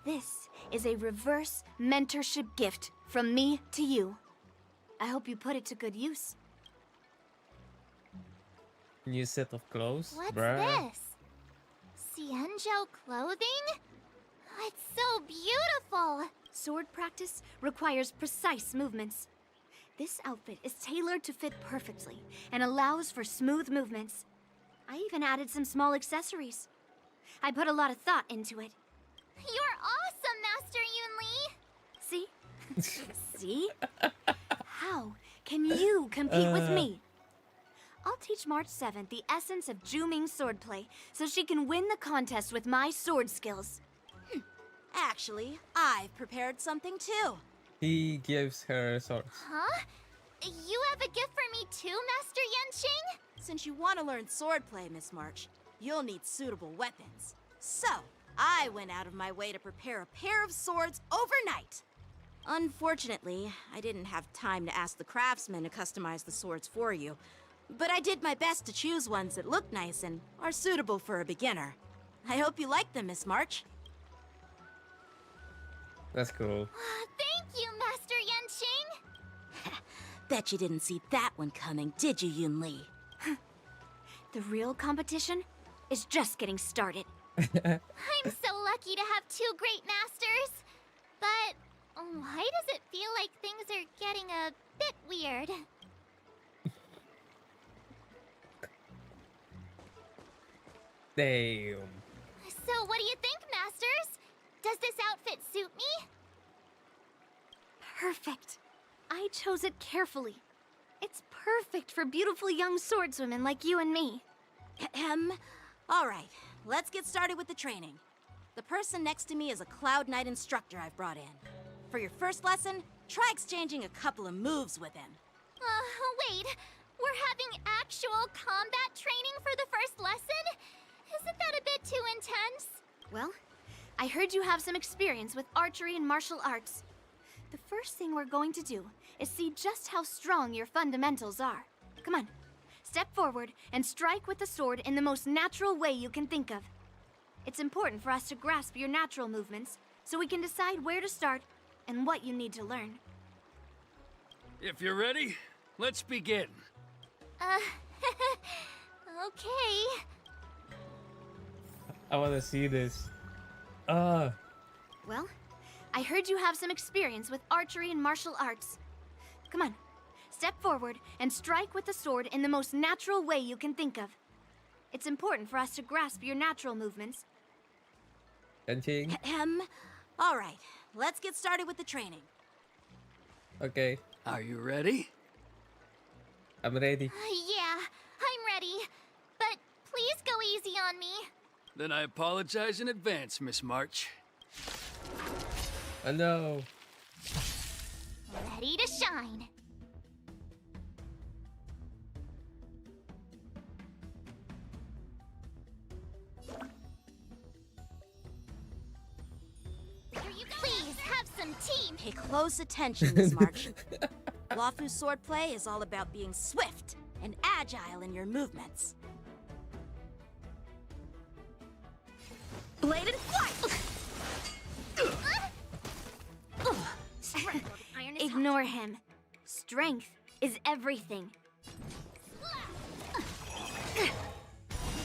This is a reverse mentorship gift from me to you. I hope you put it to good use. New set of clothes, What's bruh. this? Xianzhou clothing? It's so beautiful! Sword practice requires precise movements. This outfit is tailored to fit perfectly and allows for smooth movements. I even added some small accessories. I put a lot of thought into it. You're awesome, Master Yun Li! See? See? How can you compete with me? I'll teach March 7th the essence of Ju-Ming swordplay so she can win the contest with my sword skills. Actually, I've prepared something too. He gives her swords. Huh? You have a gift for me too, Master Yanqing? Since you want to learn swordplay, Miss March, you'll need suitable weapons. So, I went out of my way to prepare a pair of swords overnight. Unfortunately, I didn't have time to ask the craftsman to customize the swords for you, but I did my best to choose ones that look nice and are suitable for a beginner. I hope you like them, Miss March. That's cool. Thank you, Master Yanqing! Bet you didn't see that one coming, did you, Yun Li? The real competition is just getting started. I'm so lucky to have two great masters. But why does it feel like things are getting a bit weird? Damn. So what do you think, masters? Does this outfit suit me? Perfect. I chose it carefully. It's perfect for beautiful young swordswomen like you and me. All right, let's get started with the training. The person next to me is a Cloud Knight instructor I've brought in. For your first lesson, try exchanging a couple of moves with him. Wait. We're having actual combat training for the first lesson? Isn't that a bit too intense? Well, I heard you have some experience with archery and martial arts. The first thing we're going to do is see just how strong your fundamentals are. Come on, step forward and strike with the sword in the most natural way you can think of. It's important for us to grasp your natural movements so we can decide where to start and what you need to learn. If you're ready, let's begin. Okay. I want to see this. Well, I heard you have some experience with archery and martial arts. Come on, step forward and strike with the sword in the most natural way you can think of. It's important for us to grasp your natural movements. Yanqing. All right, let's get started with the training. Okay. Are you ready? I'm ready. Yeah, I'm ready. But please go easy on me. Then I apologize in advance, Miss March. Oh no. Ready to shine. Please have some tea. Pay close attention, Miss March. Wafu swordplay is all about being swift and agile in your movements. Blade and flight! Strength of the iron is Ignore him. Strength is everything.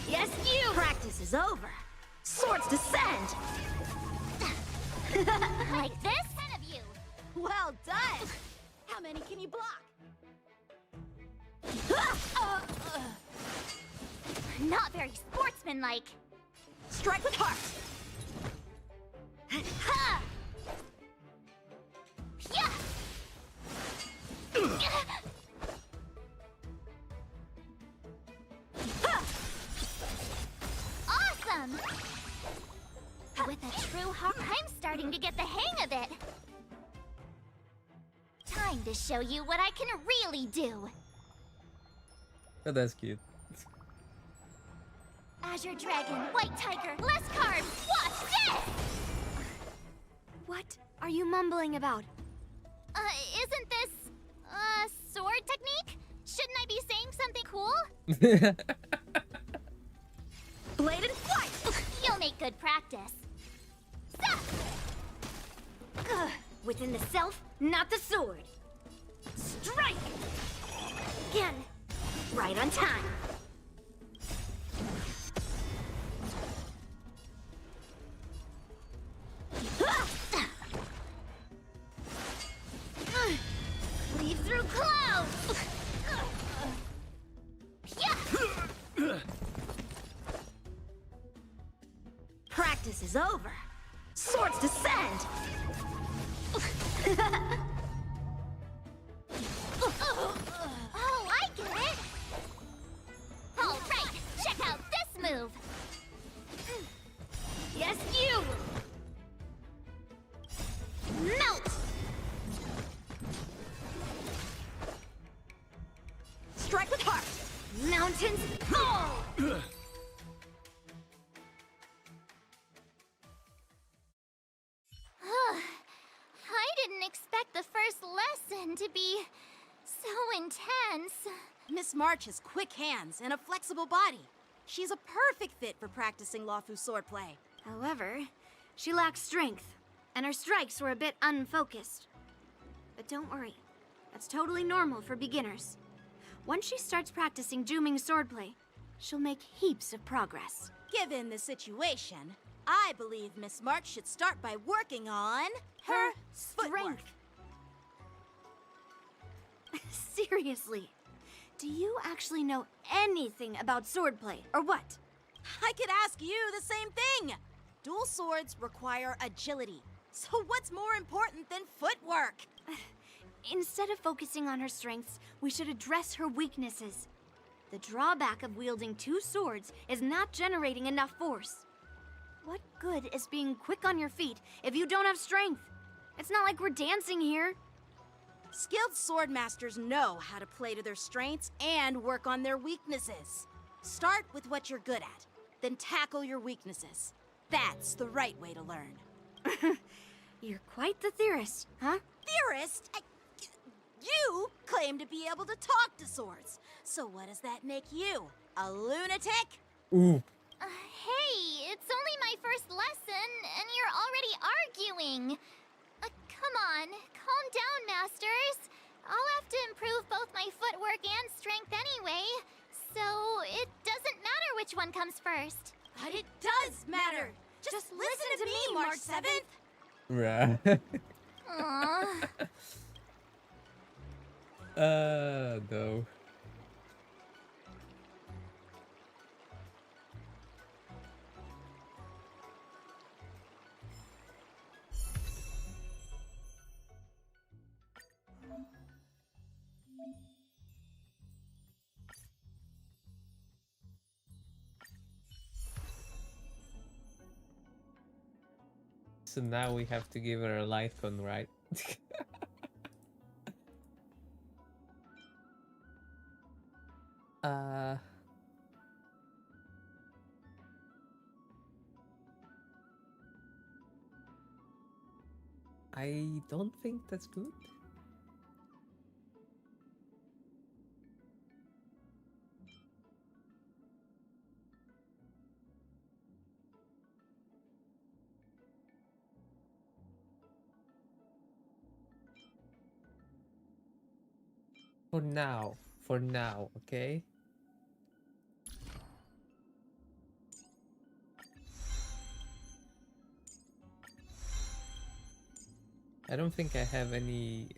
Yes, you! Practice is over. Swords descend! Like this? 10 of you! Well done! How many can you block? Not very sportsmanlike. Strike with heart! Ha! Yeah! Awesome! With a true heart, I'm starting to get the hang of it. Time to show you what I can really do. Oh, that's cute. Azure Dragon, White Tiger, less cards, watch this! What are you mumbling about? Isn't this, sword technique? Shouldn't I be saying something cool? Blade and flight! You'll make good practice. Stop! Within the self, not the sword. Strike! Again. Right on time. Leave through clouds! Practice is over. Swords descend! Oh, I get it! Alright, check out this move! Yes, you! Melt! Strike with heart! Mountains fall! I didn't expect the first lesson to be so intense. Miss March has quick hands and a flexible body. She's a perfect fit for practicing Lawfu swordplay. However, she lacks strength, and her strikes were a bit unfocused. But don't worry, that's totally normal for beginners. Once she starts practicing Juming swordplay, she'll make heaps of progress. Given the situation, I believe Miss March should start by working on her footwork. Seriously, do you actually know anything about swordplay, or what? I could ask you the same thing! Dual swords require agility, so what's more important than footwork? Instead of focusing on her strengths, we should address her weaknesses. The drawback of wielding two swords is not generating enough force. What good is being quick on your feet if you don't have strength? It's not like we're dancing here. Skilled sword masters know how to play to their strengths and work on their weaknesses. Start with what you're good at, then tackle your weaknesses. That's the right way to learn. You're quite the theorist, huh? Theorist? You claim to be able to talk to swords. So what does that make you? A lunatic? Ooh. Hey, it's only my first lesson, and you're already arguing. Come on, calm down, masters. I'll have to improve both my footwork and strength anyway, so it doesn't matter which one comes first. But it does matter. Just listen to me, March 7th. Right. Aww. No. So now we have to give her a light cone, right? I don't think that's good. For now, okay? I don't think I have any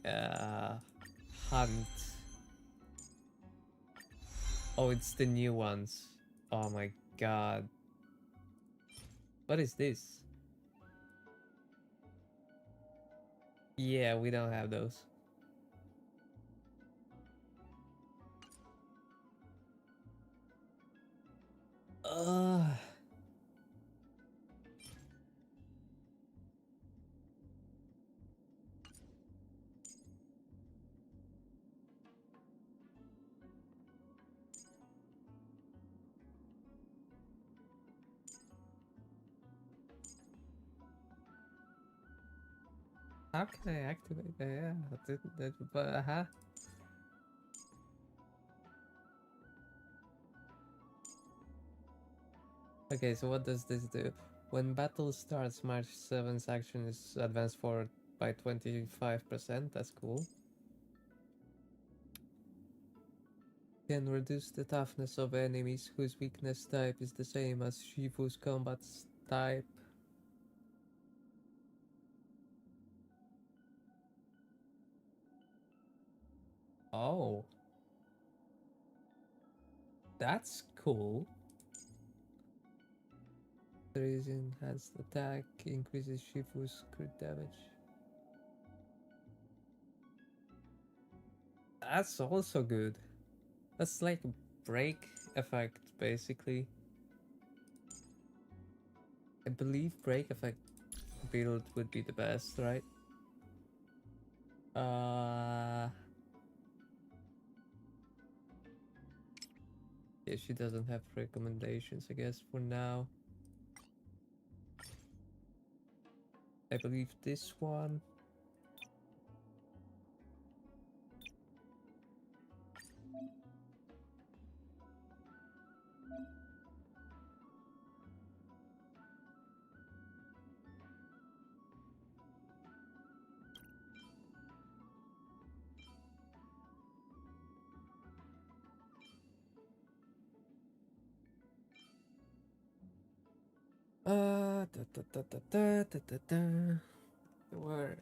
hunt. Oh, it's the new ones. Oh my god. What is this? Yeah, we don't have those. Ugh. How can I activate that? Yeah, but Okay, so what does this do? When battle starts, March 7's action is advanced forward by 25%. That's cool. Can reduce the toughness of enemies whose weakness type is the same as Shifu's combat type. Oh. That's cool. There is enhanced attack, increases Shifu's crit damage. That's also good. That's like a break effect, basically. I believe break effect build would be the best, right? Yeah, she doesn't have recommendations, I guess, for now. I believe this one. Where?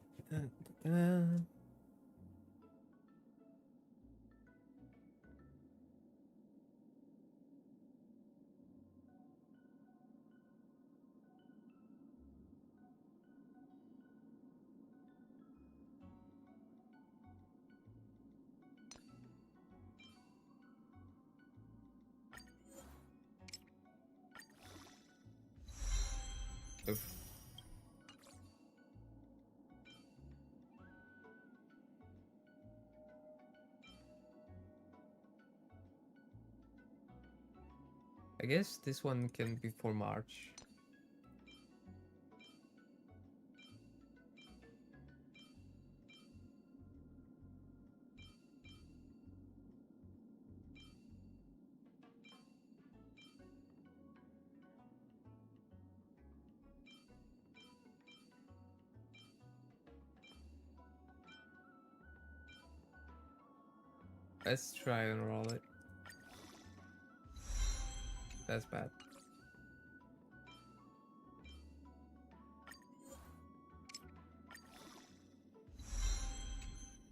Oof. I guess this one can be for March. Let's try and roll it. That's bad.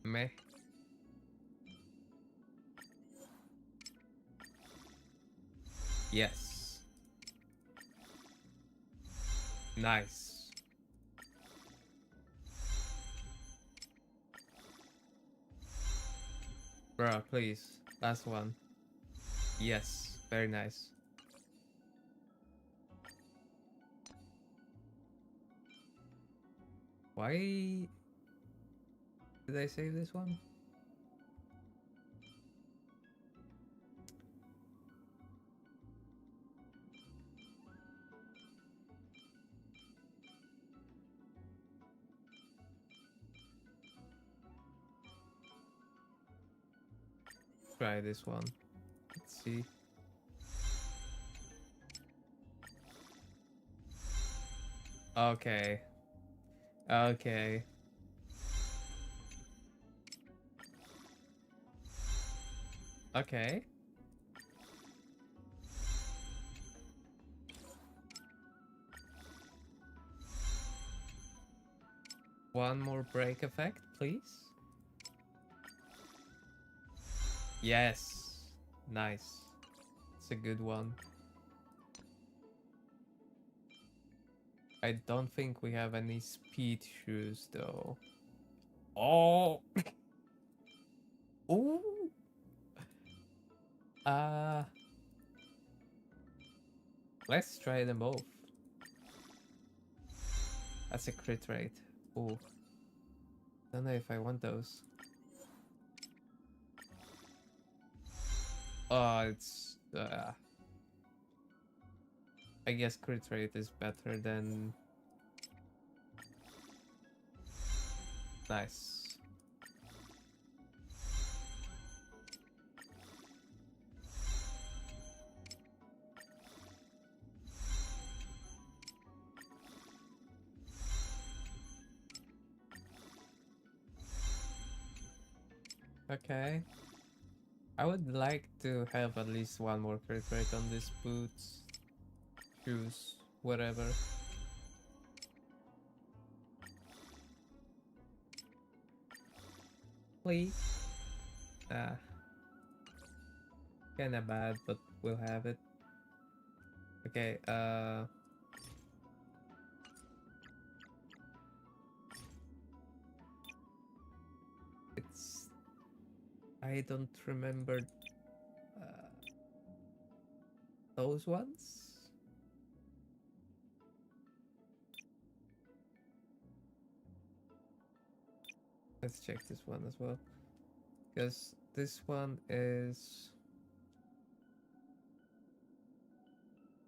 Meh. Yes. Nice. Bro, please. Last one. Yes. Very nice. Why did I save this one? Try this one. Let's see. Okay. Okay. Okay. One more break effect, please. Yes. Nice. It's a good one. I don't think we have any speed shoes though. Oh. Ooh. Let's try them both. That's a crit rate. Ooh. Don't know if I want those. Oh, it's I guess crit rate is better than... Nice. Okay. I would like to have at least one more crit rate on these boots, shoes, whatever. Please. Kinda bad, but we'll have it. Okay, it's... I don't remember those ones. Let's check this one as well, because this one is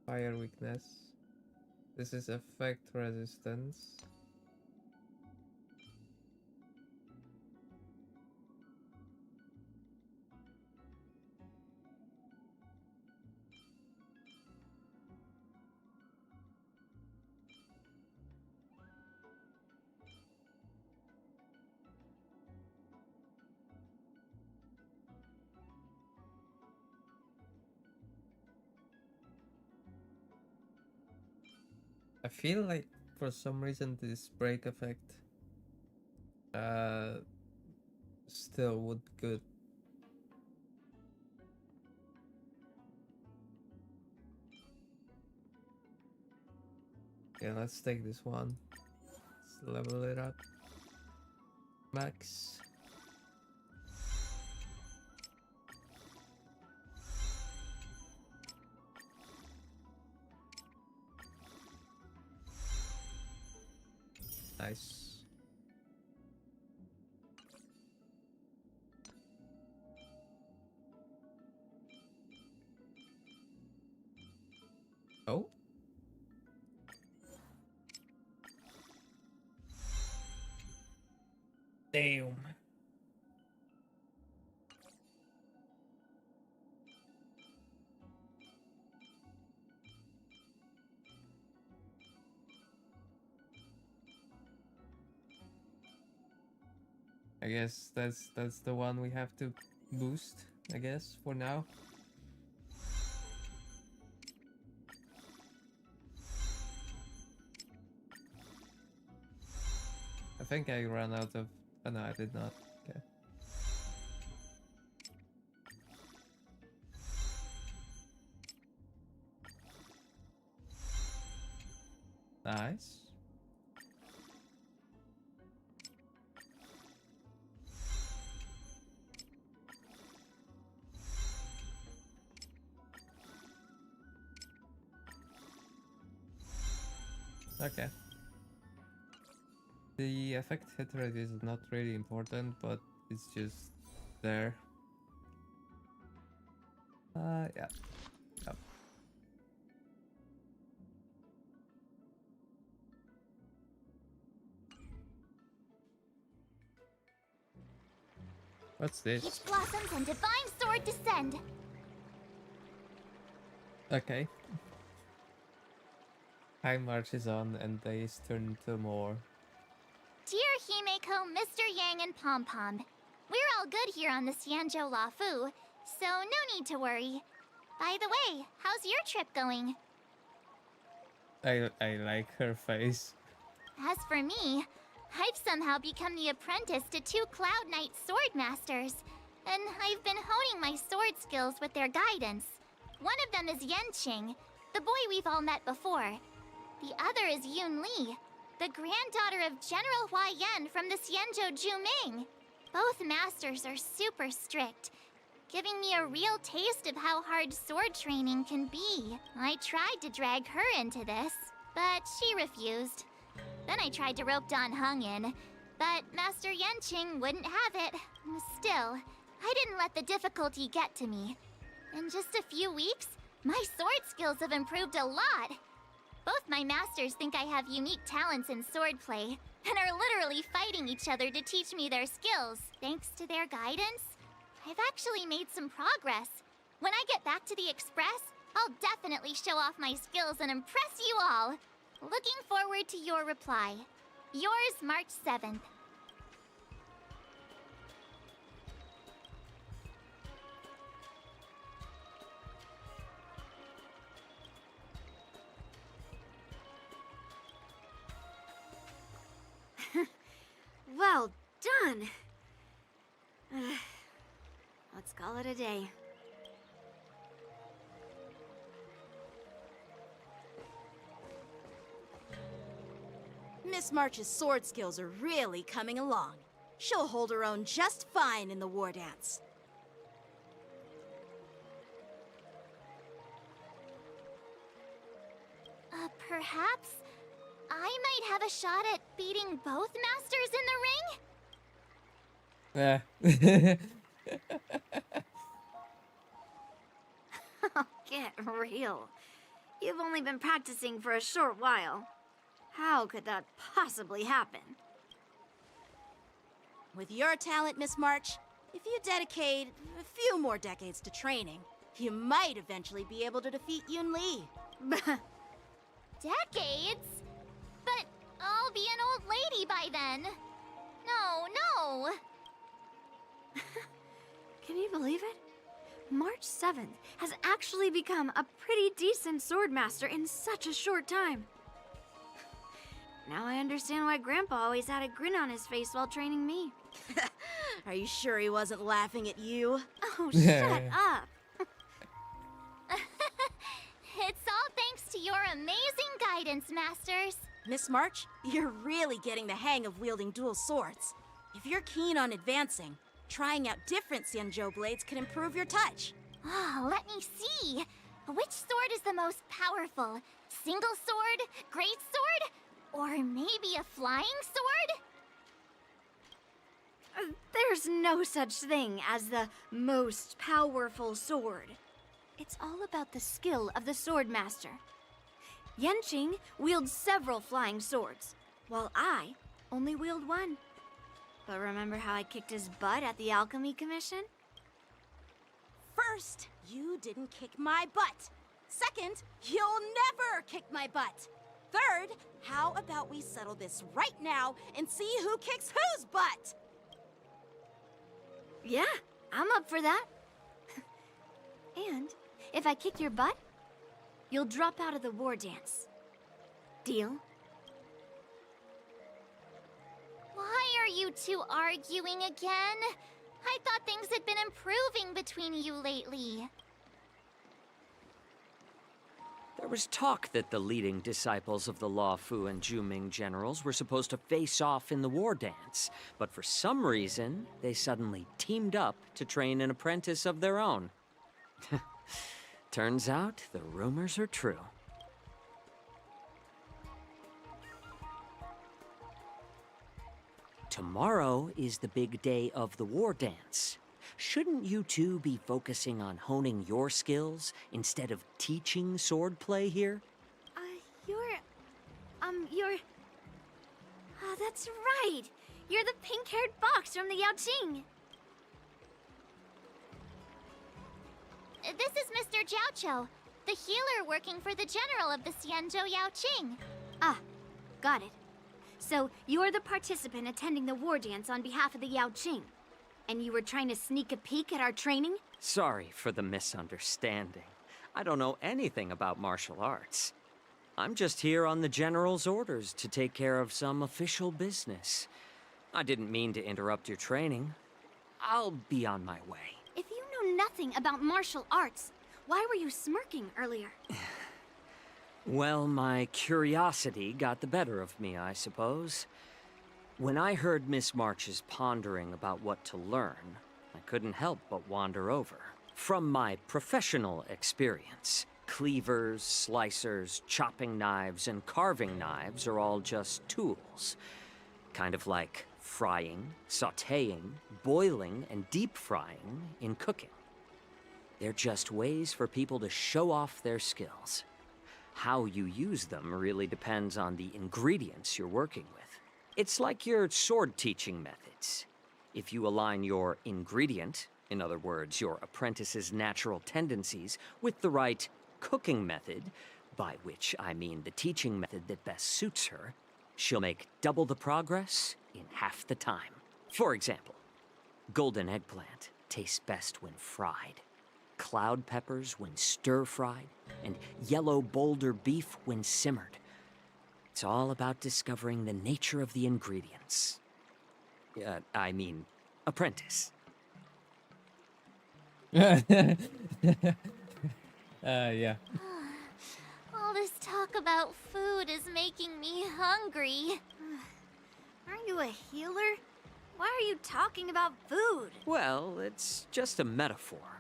fire weakness. This is effect resistance. I feel like for some reason this break effect still would good. Yeah, let's take this one. Let's level it up. Max. Nice. Oh. Damn. I guess that's the one we have to boost, I guess, for now. I think I ran out of... Oh no, I did not. Okay. Nice. Okay. The effect hit rate is not really important, but it's just there. Yeah. Yep. What's this? Peach blossoms and divine sword descend. Okay. Time marches on and days turn to more. Dear Himeko, Mr. Yang, and Pom Pom, we're all good here on the Xianzhou Lafu, so no need to worry. By the way, how's your trip going? I like her face. As for me, I've somehow become the apprentice to 2 Cloud Knight sword masters, and I've been honing my sword skills with their guidance. One of them is Yanqing, the boy we've all met before. The other is Yun Li, the granddaughter of General Hua Yan from the Xianzhou Juming. Both masters are super strict, giving me a real taste of how hard sword training can be. I tried to drag her into this, but she refused. Then I tried to rope Don Hung in, but Master Yanqing wouldn't have it. Still, I didn't let the difficulty get to me. In just a few weeks, my sword skills have improved a lot. Both my masters think I have unique talents in swordplay, and are literally fighting each other to teach me their skills. Thanks to their guidance, I've actually made some progress. When I get back to the Express, I'll definitely show off my skills and impress you all. Looking forward to your reply. Yours, March 7th. Well done. Let's call it a day. Miss March's sword skills are really coming along. She'll hold her own just fine in the war dance. Perhaps I might have a shot at beating both masters in the ring? Get real. You've only been practicing for a short while. How could that possibly happen? With your talent, Miss March, if you dedicate a few more decades to training, you might eventually be able to defeat Yun Li. Decades? But I'll be an old lady by then. No. Can you believe it? March 7th has actually become a pretty decent swordmaster in such a short time. Now I understand why Grandpa always had a grin on his face while training me. Are you sure he wasn't laughing at you? Oh, shut up! It's all thanks to your amazing guidance, masters. Miss March, you're really getting the hang of wielding dual swords. If you're keen on advancing, trying out different Xianzhou blades can improve your touch. Oh, let me see. Which sword is the most powerful? Single sword? Great sword? Or maybe a flying sword? There's no such thing as the most powerful sword. It's all about the skill of the swordmaster. Yanqing wields several flying swords, while I only wield one. But remember how I kicked his butt at the Alchemy Commission? First, you didn't kick my butt. Second, you'll never kick my butt. Third, how about we settle this right now and see who kicks whose butt? Yeah, I'm up for that. And if I kick your butt, you'll drop out of the war dance. Deal? Why are you two arguing again? I thought things had been improving between you lately. There was talk that the leading disciples of the Law Fu and Juming generals were supposed to face off in the war dance, but for some reason, they suddenly teamed up to train an apprentice of their own. Turns out, the rumors are true. Tomorrow is the big day of the war dance. Shouldn't you two be focusing on honing your skills instead of teaching swordplay here? That's right. You're the pink-haired fox from the Yaoqing. This is Mr. Jiaoqiu, the healer working for the general of the Xianzhou Yaoqing. Ah, got it. So, you're the participant attending the war dance on behalf of the Yaoqing. And you were trying to sneak a peek at our training? Sorry for the misunderstanding. I don't know anything about martial arts. I'm just here on the General's orders to take care of some official business. I didn't mean to interrupt your training. I'll be on my way. If you know nothing about martial arts, why were you smirking earlier? Well, my curiosity got the better of me, I suppose. When I heard Miss March's pondering about what to learn, I couldn't help but wander over. From my professional experience, cleavers, slicers, chopping knives, and carving knives are all just tools. Kind of like frying, sautéing, boiling, and deep frying in cooking. They're just ways for people to show off their skills. How you use them really depends on the ingredients you're working with. It's like your sword teaching methods. If you align your ingredient, in other words, your apprentice's natural tendencies, with the right cooking method, by which I mean the teaching method that best suits her, she'll make double the progress in half the time. For example, golden eggplant tastes best when fried, cloud peppers when stir-fried, and yellow boulder beef when simmered. It's all about discovering the nature of the ingredients. Apprentice. Yeah. All this talk about food is making me hungry. Aren't you a healer? Why are you talking about food? Well, it's just a metaphor.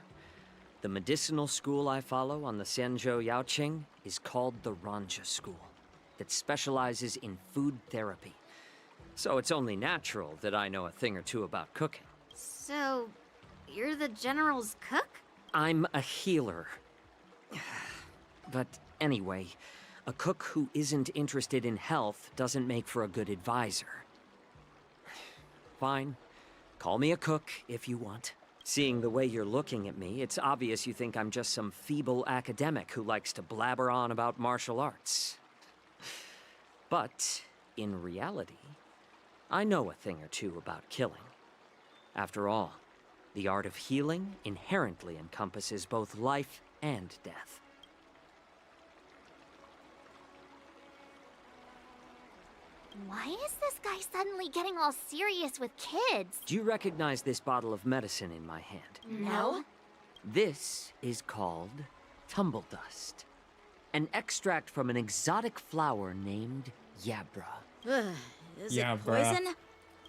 The medicinal school I follow on the Xianzhou Yaoqing is called the Ranja School, that specializes in food therapy. So it's only natural that I know a thing or two about cooking. So, you're the General's cook? I'm a healer. But anyway, a cook who isn't interested in health doesn't make for a good advisor. Fine. Call me a cook if you want. Seeing the way you're looking at me, it's obvious you think I'm just some feeble academic who likes to blabber on about martial arts. But, in reality, I know a thing or two about killing. After all, the art of healing inherently encompasses both life and death. Why is this guy suddenly getting all serious with kids? Do you recognize this bottle of medicine in my hand? No. This is called tumble dust, an extract from an exotic flower named Yabra. Is Yeah, it poison?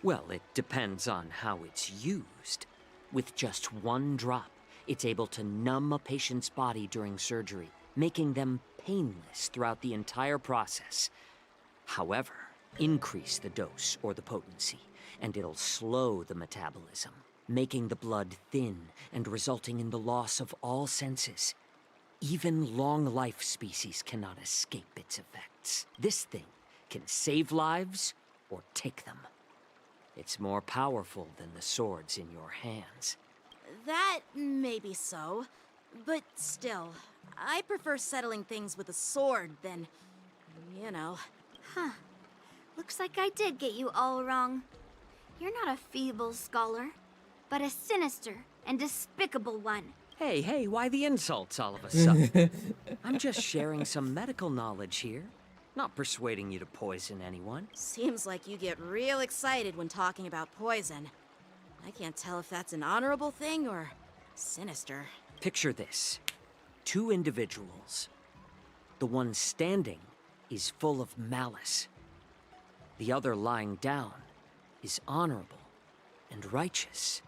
Well, it depends on how it's used. With just one drop, it's able to numb a patient's body during surgery, making them painless throughout the entire process. However, increase the dose or the potency, and it'll slow the metabolism, making the blood thin and resulting in the loss of all senses. Even long-life species cannot escape its effects. This thing can save lives or take them. It's more powerful than the swords in your hands. That may be so, but still, I prefer settling things with a sword than, you know. Huh. Looks like I did get you all wrong. You're not a feeble scholar, but a sinister and despicable one. Hey, why the insults all of a sudden? I'm just sharing some medical knowledge here, not persuading you to poison anyone. Seems like you get real excited when talking about poison. I can't tell if that's an honorable thing or sinister. Picture this. 2 individuals. The one standing is full of malice. The other lying down is honorable and righteous.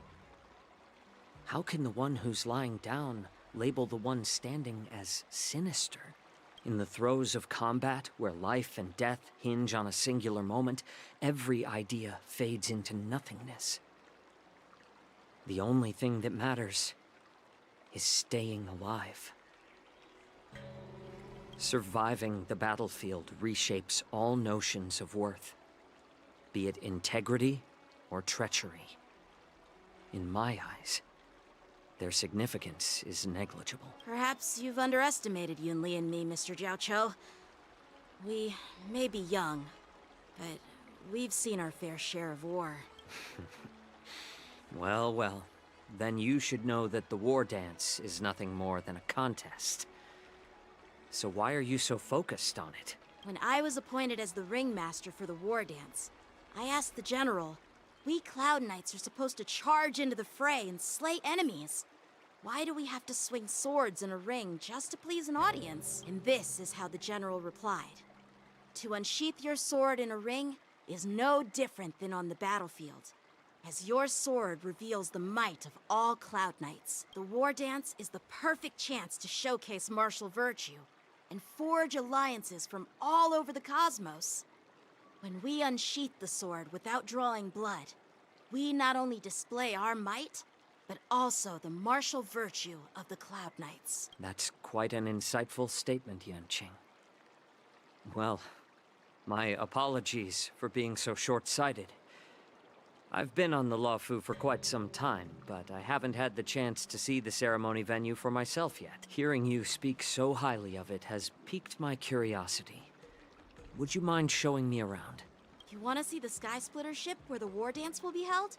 How can the one who's lying down label the one standing as sinister? In the throes of combat, where life and death hinge on a singular moment, every idea fades into nothingness. The only thing that matters is staying alive. Surviving the battlefield reshapes all notions of worth, be it integrity or treachery. In my eyes, their significance is negligible. Perhaps you've underestimated Yunli and me, Mr. Jiaoqiu. We may be young, but we've seen our fair share of war. Well, well. Then you should know that the war dance is nothing more than a contest. So why are you so focused on it? When I was appointed as the ringmaster for the war dance, I asked the general, we Cloud Knights are supposed to charge into the fray and slay enemies. Why do we have to swing swords in a ring just to please an audience? And this is how the general replied. To unsheath your sword in a ring is no different than on the battlefield, as your sword reveals the might of all Cloud Knights. The war dance is the perfect chance to showcase martial virtue and forge alliances from all over the cosmos. When we unsheath the sword without drawing blood, we not only display our might, but also the martial virtue of the Cloud Knights. That's quite an insightful statement, Yanqing. Well, my apologies for being so short-sighted. I've been on the Luofu for quite some time, but I haven't had the chance to see the ceremony venue for myself yet. Hearing you speak so highly of it has piqued my curiosity. Would you mind showing me around? You want to see the Sky Splitter ship where the war dance will be held?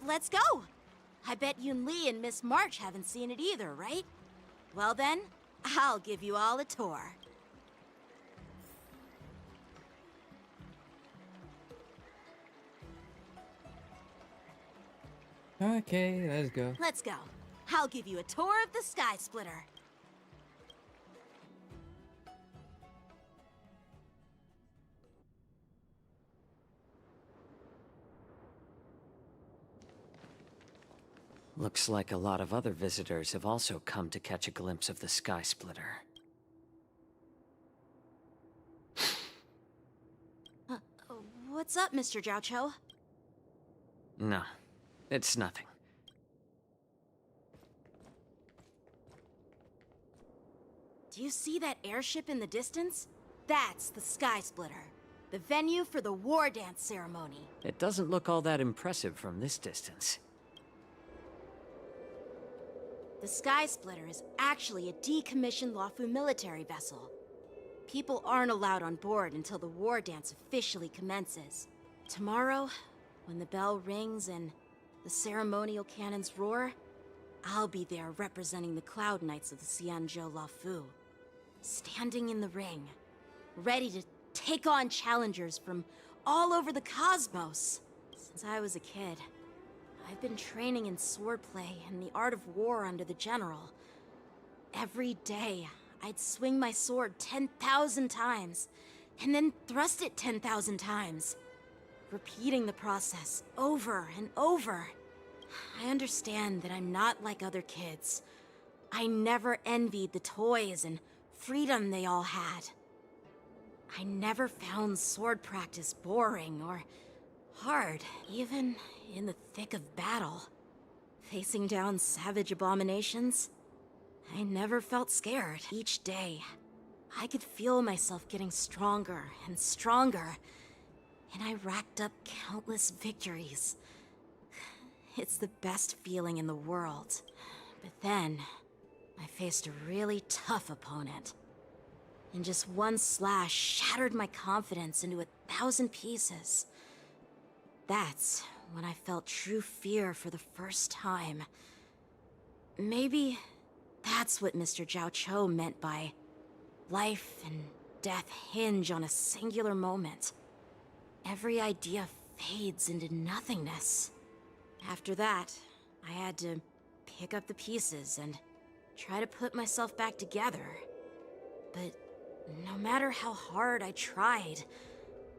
Let's go! I bet Yun Li and Miss March haven't seen it either, right? Well then, I'll give you all a tour. Okay, let's go. Let's go. I'll give you a tour of the Sky Splitter. Looks like a lot of other visitors have also come to catch a glimpse of the Sky Splitter. What's up, Mr. Jiaoqiu? No, it's nothing. Do you see that airship in the distance? That's the Sky Splitter, the venue for the war dance ceremony. It doesn't look all that impressive from this distance. The Sky Splitter is actually a decommissioned Luofu military vessel. People aren't allowed on board until the war dance officially commences. Tomorrow, when the bell rings and the ceremonial cannons roar, I'll be there representing the Cloud Knights of the Xianzhou Luofu, standing in the ring, ready to take on challengers from all over the cosmos. Since I was a kid, I've been training in swordplay and the art of war under the general. Every day, I'd swing my sword 10,000 times, and then thrust it 10,000 times, repeating the process over and over. I understand that I'm not like other kids. I never envied the toys and freedom they all had. I never found sword practice boring or hard, even in the thick of battle. Facing down savage abominations, I never felt scared. Each day, I could feel myself getting stronger and stronger, and I racked up countless victories. It's the best feeling in the world. But then, I faced a really tough opponent. And just one slash shattered my confidence into 1,000 pieces. That's when I felt true fear for the first time. Maybe that's what Mr. Jiaoqiu meant by life and death hinge on a singular moment. Every idea fades into nothingness. After that, I had to pick up the pieces and try to put myself back together. But no matter how hard I tried,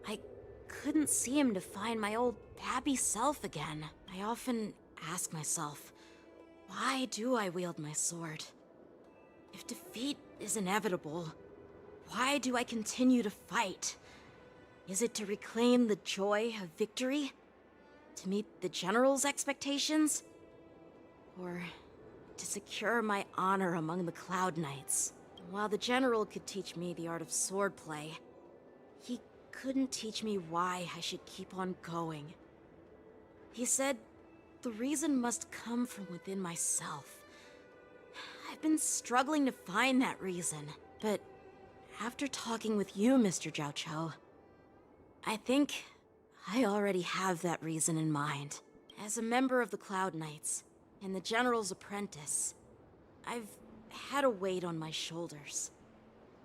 I couldn't seem to find my old happy self again. I often ask myself, why do I wield my sword? If defeat is inevitable, why do I continue to fight? Is it to reclaim the joy of victory? To meet the general's expectations? Or to secure my honor among the Cloud Knights? While the general could teach me the art of swordplay, he couldn't teach me why I should keep on going. He said the reason must come from within myself. I've been struggling to find that reason, but after talking with you, Mr. Jiaoqiu, I think I already have that reason in mind. As a member of the Cloud Knights and the General's apprentice, I've had a weight on my shoulders.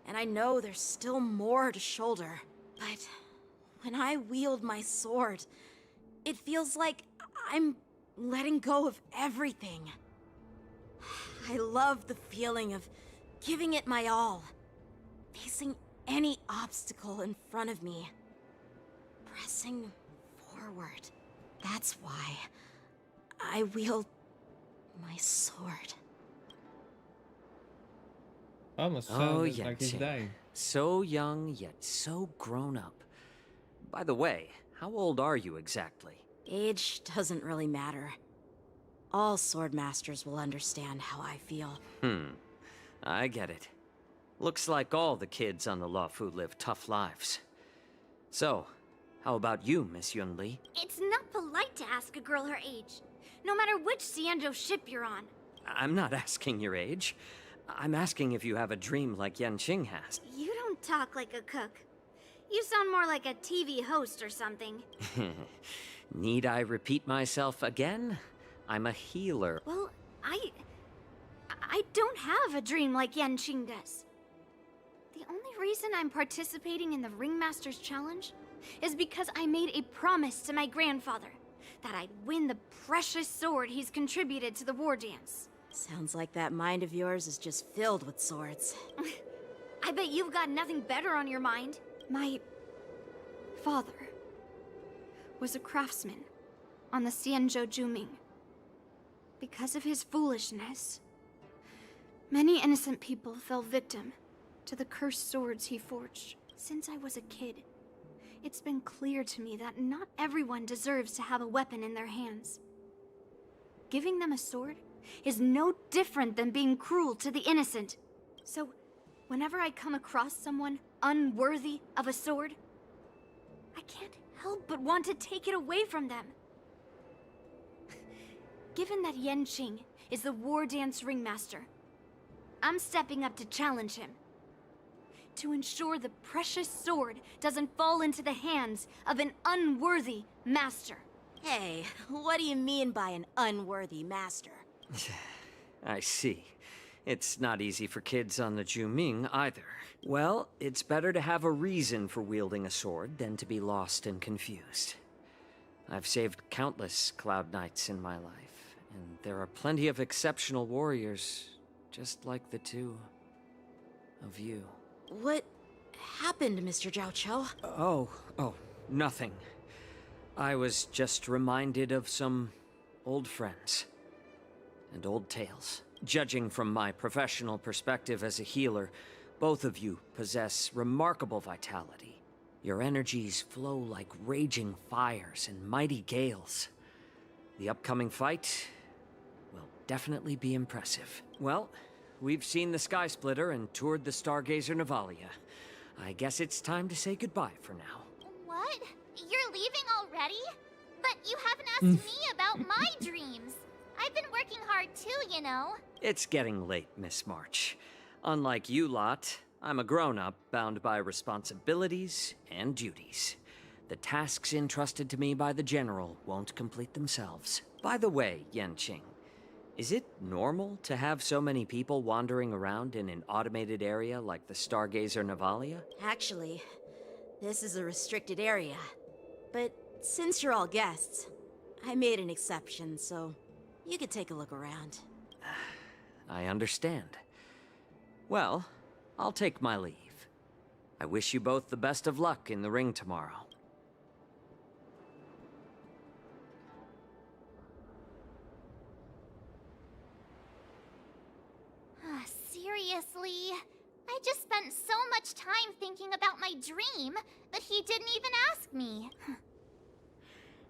And I know there's still more to shoulder. But when I wield my sword, it feels like I'm letting go of everything. I love the feeling of giving it my all, facing any obstacle in front of me, pressing forward. That's why I wield my sword. Almost Oh, sounded like he's Yenching. dying. So young, yet so grown up. By the way, how old are you exactly? Age doesn't really matter. All sword masters will understand how I feel. I get it. Looks like all the kids on the Luofu live tough lives. So, how about you, Miss Yunli? It's not polite to ask a girl her age, no matter which Xianzhou ship you're on. I'm not asking your age. I'm asking if you have a dream like Yenching has. You don't talk like a cook. You sound more like a TV host or something. Need I repeat myself again? I'm a healer. Well, I don't have a dream like Yenching does. The only reason I'm participating in the Ringmaster's Challenge is because I made a promise to my grandfather that I'd win the precious sword he's contributed to the war dance. Sounds like that mind of yours is just filled with swords. I bet you've got nothing better on your mind. My father was a craftsman on the Xianzhou Juming. Because of his foolishness, many innocent people fell victim to the cursed swords he forged. Since I was a kid, it's been clear to me that not everyone deserves to have a weapon in their hands. Giving them a sword is no different than being cruel to the innocent. So, whenever I come across someone unworthy of a sword, I can't help but want to take it away from them. Given that Yenching is the war dance ringmaster, I'm stepping up to challenge him. To ensure the precious sword doesn't fall into the hands of an unworthy master. Hey, what do you mean by an unworthy master? I see. It's not easy for kids on the Juming either. Well, it's better to have a reason for wielding a sword than to be lost and confused. I've saved countless Cloud Knights in my life, and there are plenty of exceptional warriors, just like the two of you. What happened, Mr. Zhao Cho? Oh, nothing. I was just reminded of some old friends and old tales. Judging from my professional perspective as a healer, both of you possess remarkable vitality. Your energies flow like raging fires and mighty gales. The upcoming fight will definitely be impressive. Well, we've seen the Sky Splitter and toured the Stargazer Navalia. I guess it's time to say goodbye for now. What? You're leaving already? But you haven't asked me about my dreams. I've been working hard too, you know. It's getting late, Miss March. Unlike you lot, I'm a grown-up bound by responsibilities and duties. The tasks entrusted to me by the General won't complete themselves. By the way, Yenching, is it normal to have so many people wandering around in an automated area like the Stargazer Navalia? Actually, this is a restricted area. But since you're all guests, I made an exception, so you could take a look around. I understand. Well, I'll take my leave. I wish you both the best of luck in the ring tomorrow. Seriously? I just spent so much time thinking about my dream, but he didn't even ask me.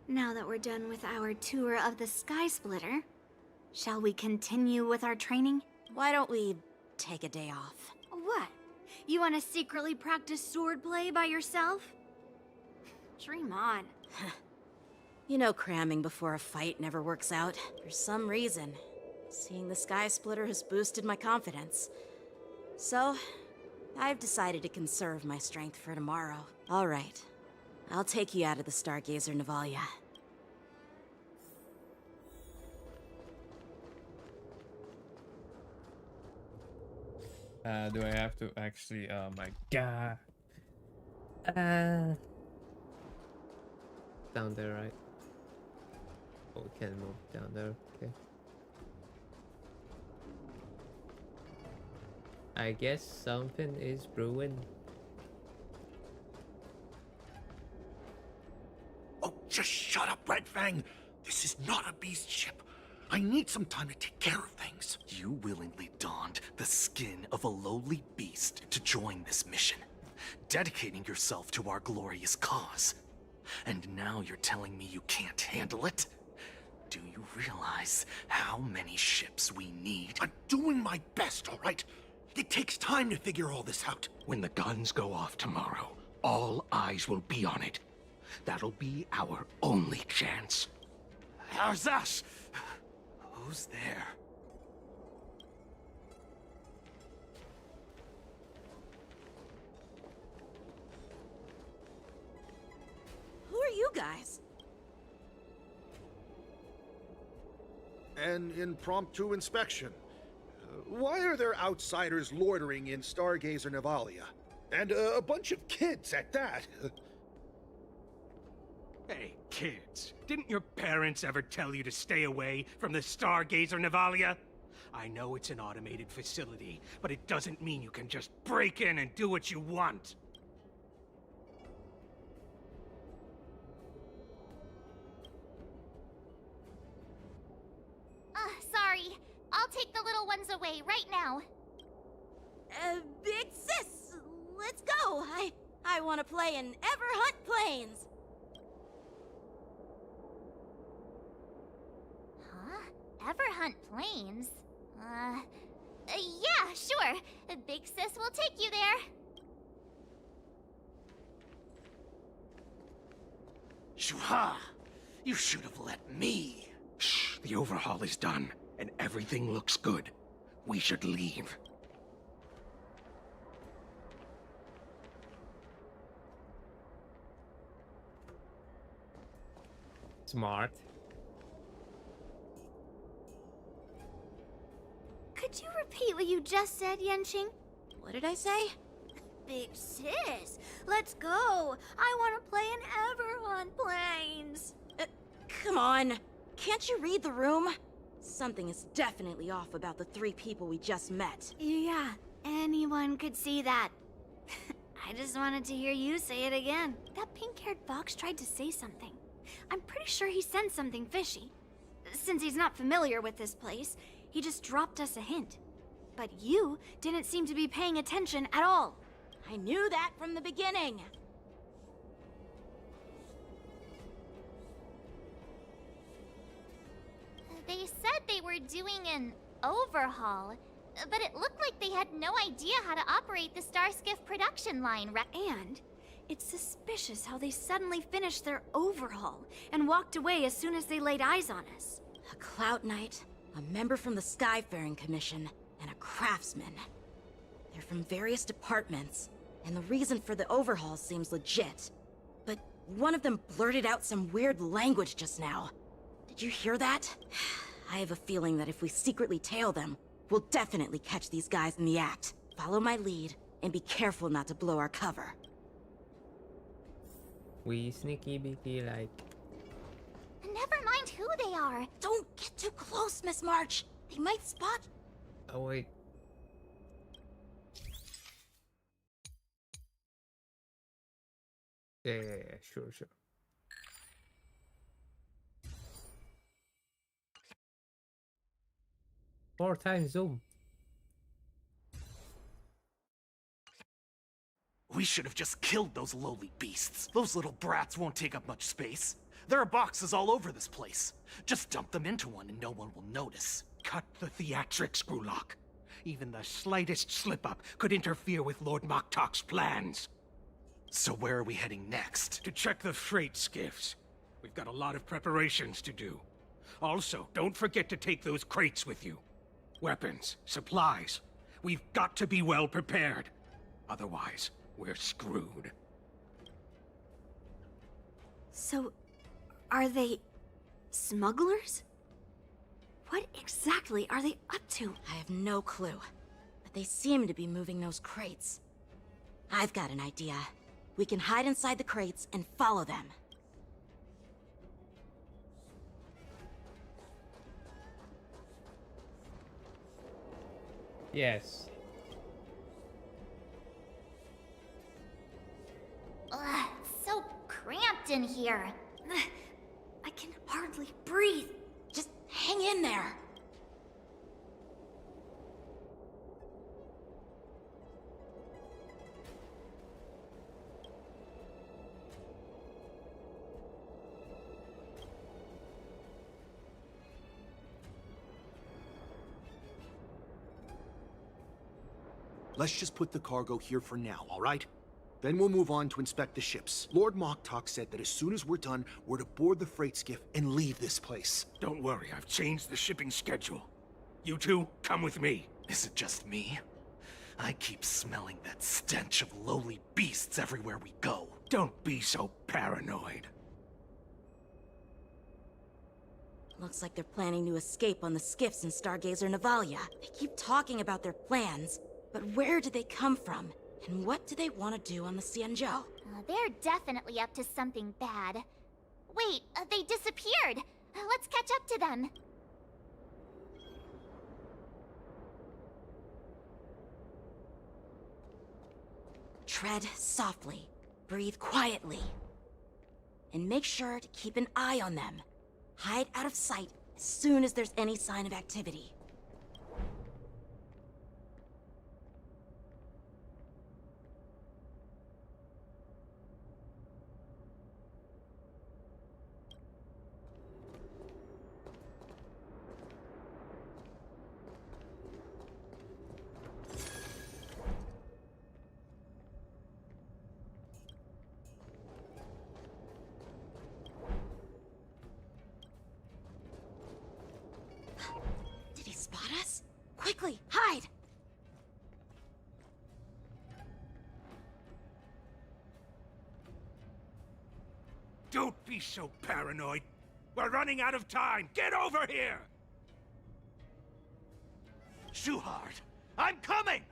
Now that we're done with our tour of the Sky Splitter, shall we continue with our training? Why don't we take a day off? What? You want to secretly practice swordplay by yourself? Dream on. You know cramming before a fight never works out. For some reason, seeing the Sky Splitter has boosted my confidence. So, I've decided to conserve my strength for tomorrow. All right. I'll take you out of the Stargazer Navalia. Do I have to actually? Oh my god. Down there, right? Oh, we can move down there. Okay. I guess something is brewing. Oh, just shut up, Red Fang. This is not a beast ship. I need some time to take care of things. You willingly donned the skin of a lowly beast to join this mission, dedicating yourself to our glorious cause. And now you're telling me you can't handle it? Do you realize how many ships we need? I'm doing my best, all right? It takes time to figure all this out. When the guns go off tomorrow, all eyes will be on it. That'll be our only chance. How's that? Who's there? Who are you guys? An impromptu inspection. Why are there outsiders loitering in Stargazer Navalia? And a bunch of kids at that. Hey, kids, didn't your parents ever tell you to stay away from the Stargazer Navalia? I know it's an automated facility, but it doesn't mean you can just break in and do what you want. Sorry. I'll take the little ones away right now. Big sis, let's go. I want to play in Everhunt Plains. Huh? Everhunt Plains? Yeah, sure. Big sis will take you there. Shuha! You should have let me. Shh, the overhaul is done, and everything looks good. We should leave. Smart. Could you repeat what you just said, Yanqing? What did I say? Big sis, let's go. I want to play in Everhunt Plains. Come on. Can't you read the room? Something is definitely off about the 3 people we just met. Yeah, anyone could see that. I just wanted to hear you say it again. That pink-haired fox tried to say something. I'm pretty sure he sensed something fishy. Since he's not familiar with this place, he just dropped us a hint. But you didn't seem to be paying attention at all. I knew that from the beginning. They said they were doing an overhaul, but it looked like they had no idea how to operate the Starskiff production line. And it's suspicious how they suddenly finished their overhaul and walked away as soon as they laid eyes on us. A Clout Knight, a member from the Skyfaring Commission, and a craftsman. They're from various departments, and the reason for the overhaul seems legit. But one of them blurted out some weird language just now. Did you hear that? I have a feeling that if we secretly tail them, we'll definitely catch these guys in the act. Follow my lead, and be careful not to blow our cover. We sneaky beaky like. Never mind who they are. Don't get too close, Miss March. They might spot. Oh wait. Yeah, sure. 4 times zoom. We should have just killed those lowly beasts. Those little brats won't take up much space. There are boxes all over this place. Just dump them into one and no one will notice. Cut the theatrics, Grulock. Even the slightest slip-up could interfere with Lord Moktok's plans. So where are we heading next? To check the freight skiffs. We've got a lot of preparations to do. Also, don't forget to take those crates with you. Weapons, supplies. We've got to be well prepared. Otherwise, we're screwed. So, are they smugglers? What exactly are they up to? I have no clue. but they seem to be moving those crates. I've got an idea. We can hide inside the crates and follow them. Yes. Ugh, so cramped in here. Ugh, I can hardly breathe. Just hang in there. Let's just put the cargo here for now, all right? Then we'll move on to inspect the ships. Lord Moktok said that as soon as we're done, we're to board the freight skiff and leave this place. Don't worry, I've changed the shipping schedule. You two, come with me. Is it just me? I keep smelling that stench of lowly beasts everywhere we go. Don't be so paranoid. Looks like they're planning to escape on the skiffs in Stargazer Navalia. They keep talking about their plans, but where do they come from? And what do they want to do on the Xianzhou? They're definitely up to something bad. Wait, they disappeared. Let's catch up to them. Tread softly, breathe quietly, and make sure to keep an eye on them. Hide out of sight as soon as there's any sign of activity. Did he spot us? Quickly, hide! Don't be so paranoid. We're running out of time. Get over here! Shuhard, I'm coming!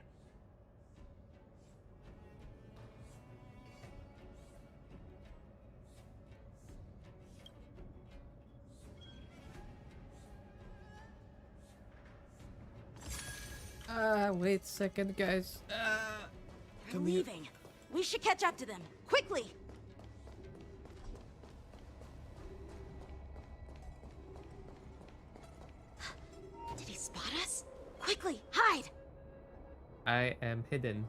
Wait a second, guys. They're leaving. We should catch up to them. Quickly! Did he spot us? Quickly, hide! I am hidden.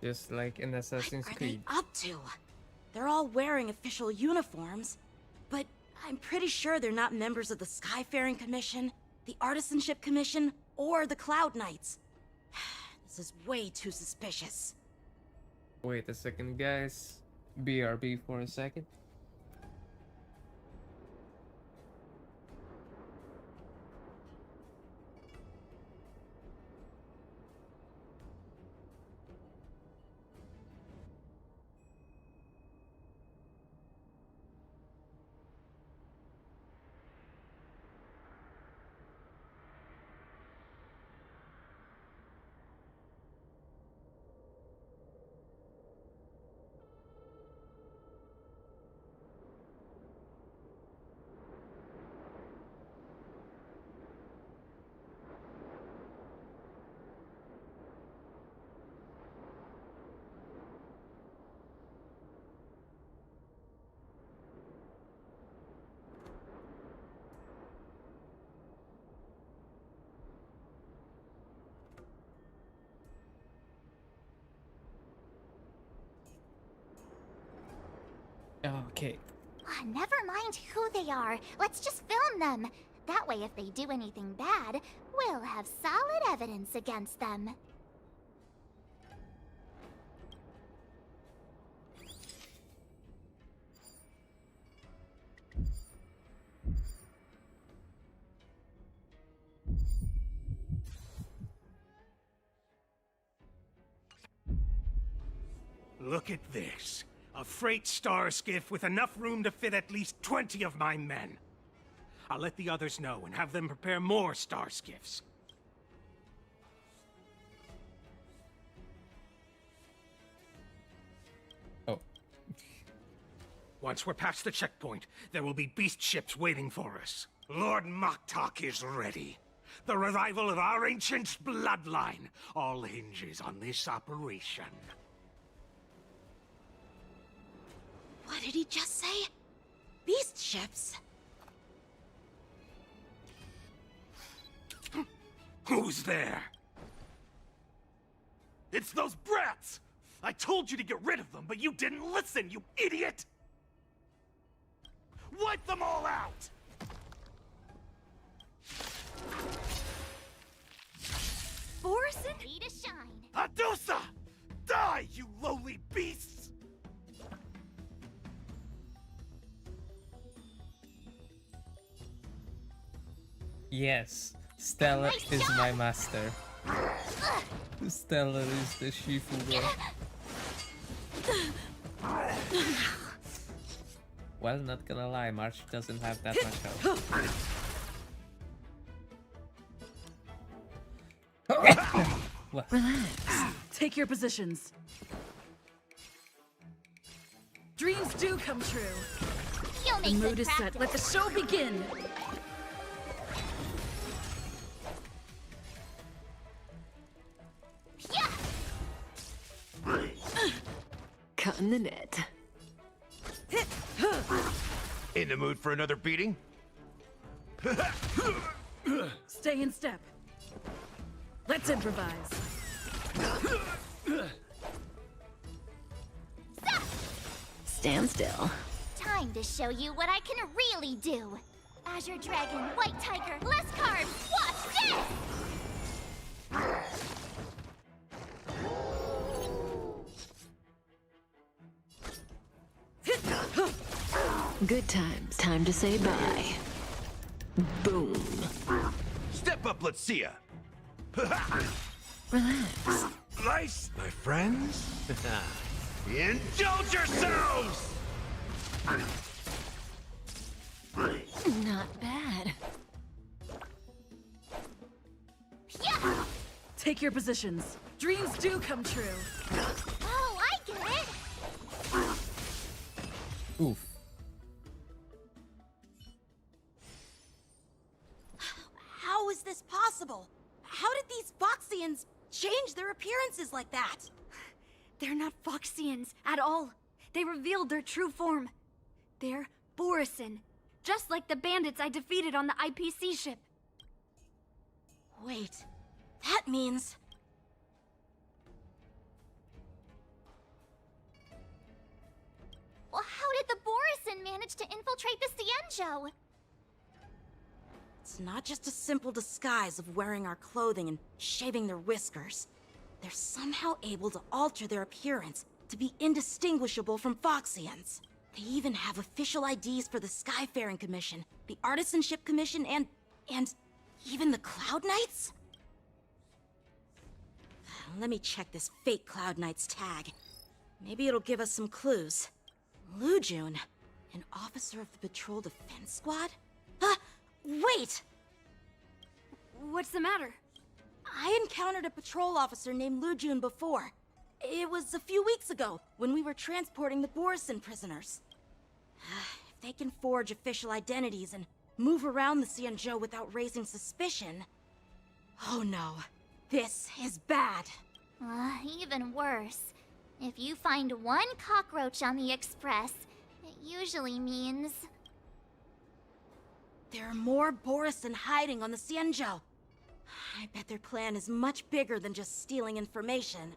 Just like in Assassin's What are Creed. they up to? They're all wearing official uniforms, but I'm pretty sure they're not members of the Skyfaring Commission, the Artisanship Commission, or the Cloud Knights. This is way too suspicious. Wait a second, guys. BRB for a second. Okay. Never mind who they are. Let's just film them. That way, if they do anything bad, we'll have solid evidence against them. Look at this. A freight star skiff with enough room to fit at least 20 of my men. I'll let the others know and have them prepare more star skiffs. Oh. Once we're past the checkpoint, there will be beast ships waiting for us. Lord Moktok is ready. The revival of our ancient bloodline all hinges on this operation. What did he just say? Beast ships? Who's there? It's those brats! I told you to get rid of them, but you didn't listen, you idiot! Wipe them all out! Borson? Ready to shine. Adusa! Die, you lowly beasts! Yes, Stella is my master. Stella is the Shifu. Well, not gonna lie, March doesn't have that much health. Relax. Take your positions. Dreams do come true. You'll The make mood good is set. practice. Let the show begin. Cutting the net. In the mood for another beating? Stay in step. Let's improvise. Stand still. Time to show you what I can really do. Azure Dragon, White Tiger, less carbs. Watch this! Good times. Time to say bye. Boom. Step up, let's see ya. Relax. Nice, my friends. Indulge yourselves! Not bad. Take your positions. Dreams do come true. Oh, I get it! Oof. How is this possible? How did these Foxians change their appearances like that? They're not Foxians at all. They revealed their true form. They're Borison, just like the bandits I defeated on the IPC ship. Wait, that means... Well, how did the Borison manage to infiltrate the Xianzhou? It's not just a simple disguise of wearing our clothing and shaving their whiskers. They're somehow able to alter their appearance to be indistinguishable from Foxians. They even have official IDs for the Skyfaring Commission, the Artisanship Commission, and even the Cloud Knights? Let me check this fake Cloud Knight's tag. Maybe it'll give us some clues. Lujun, an officer of the Patrol Defense Squad? Wait! What's the matter? I encountered a patrol officer named Lujun before. It was a few weeks ago, when we were transporting the Borison prisoners. If they can forge official identities and move around the Xianzhou without raising suspicion... Oh no, this is bad. Even worse. If you find one cockroach on the Express, it usually means... There are more Borison hiding on the Xianzhou. I bet their plan is much bigger than just stealing information.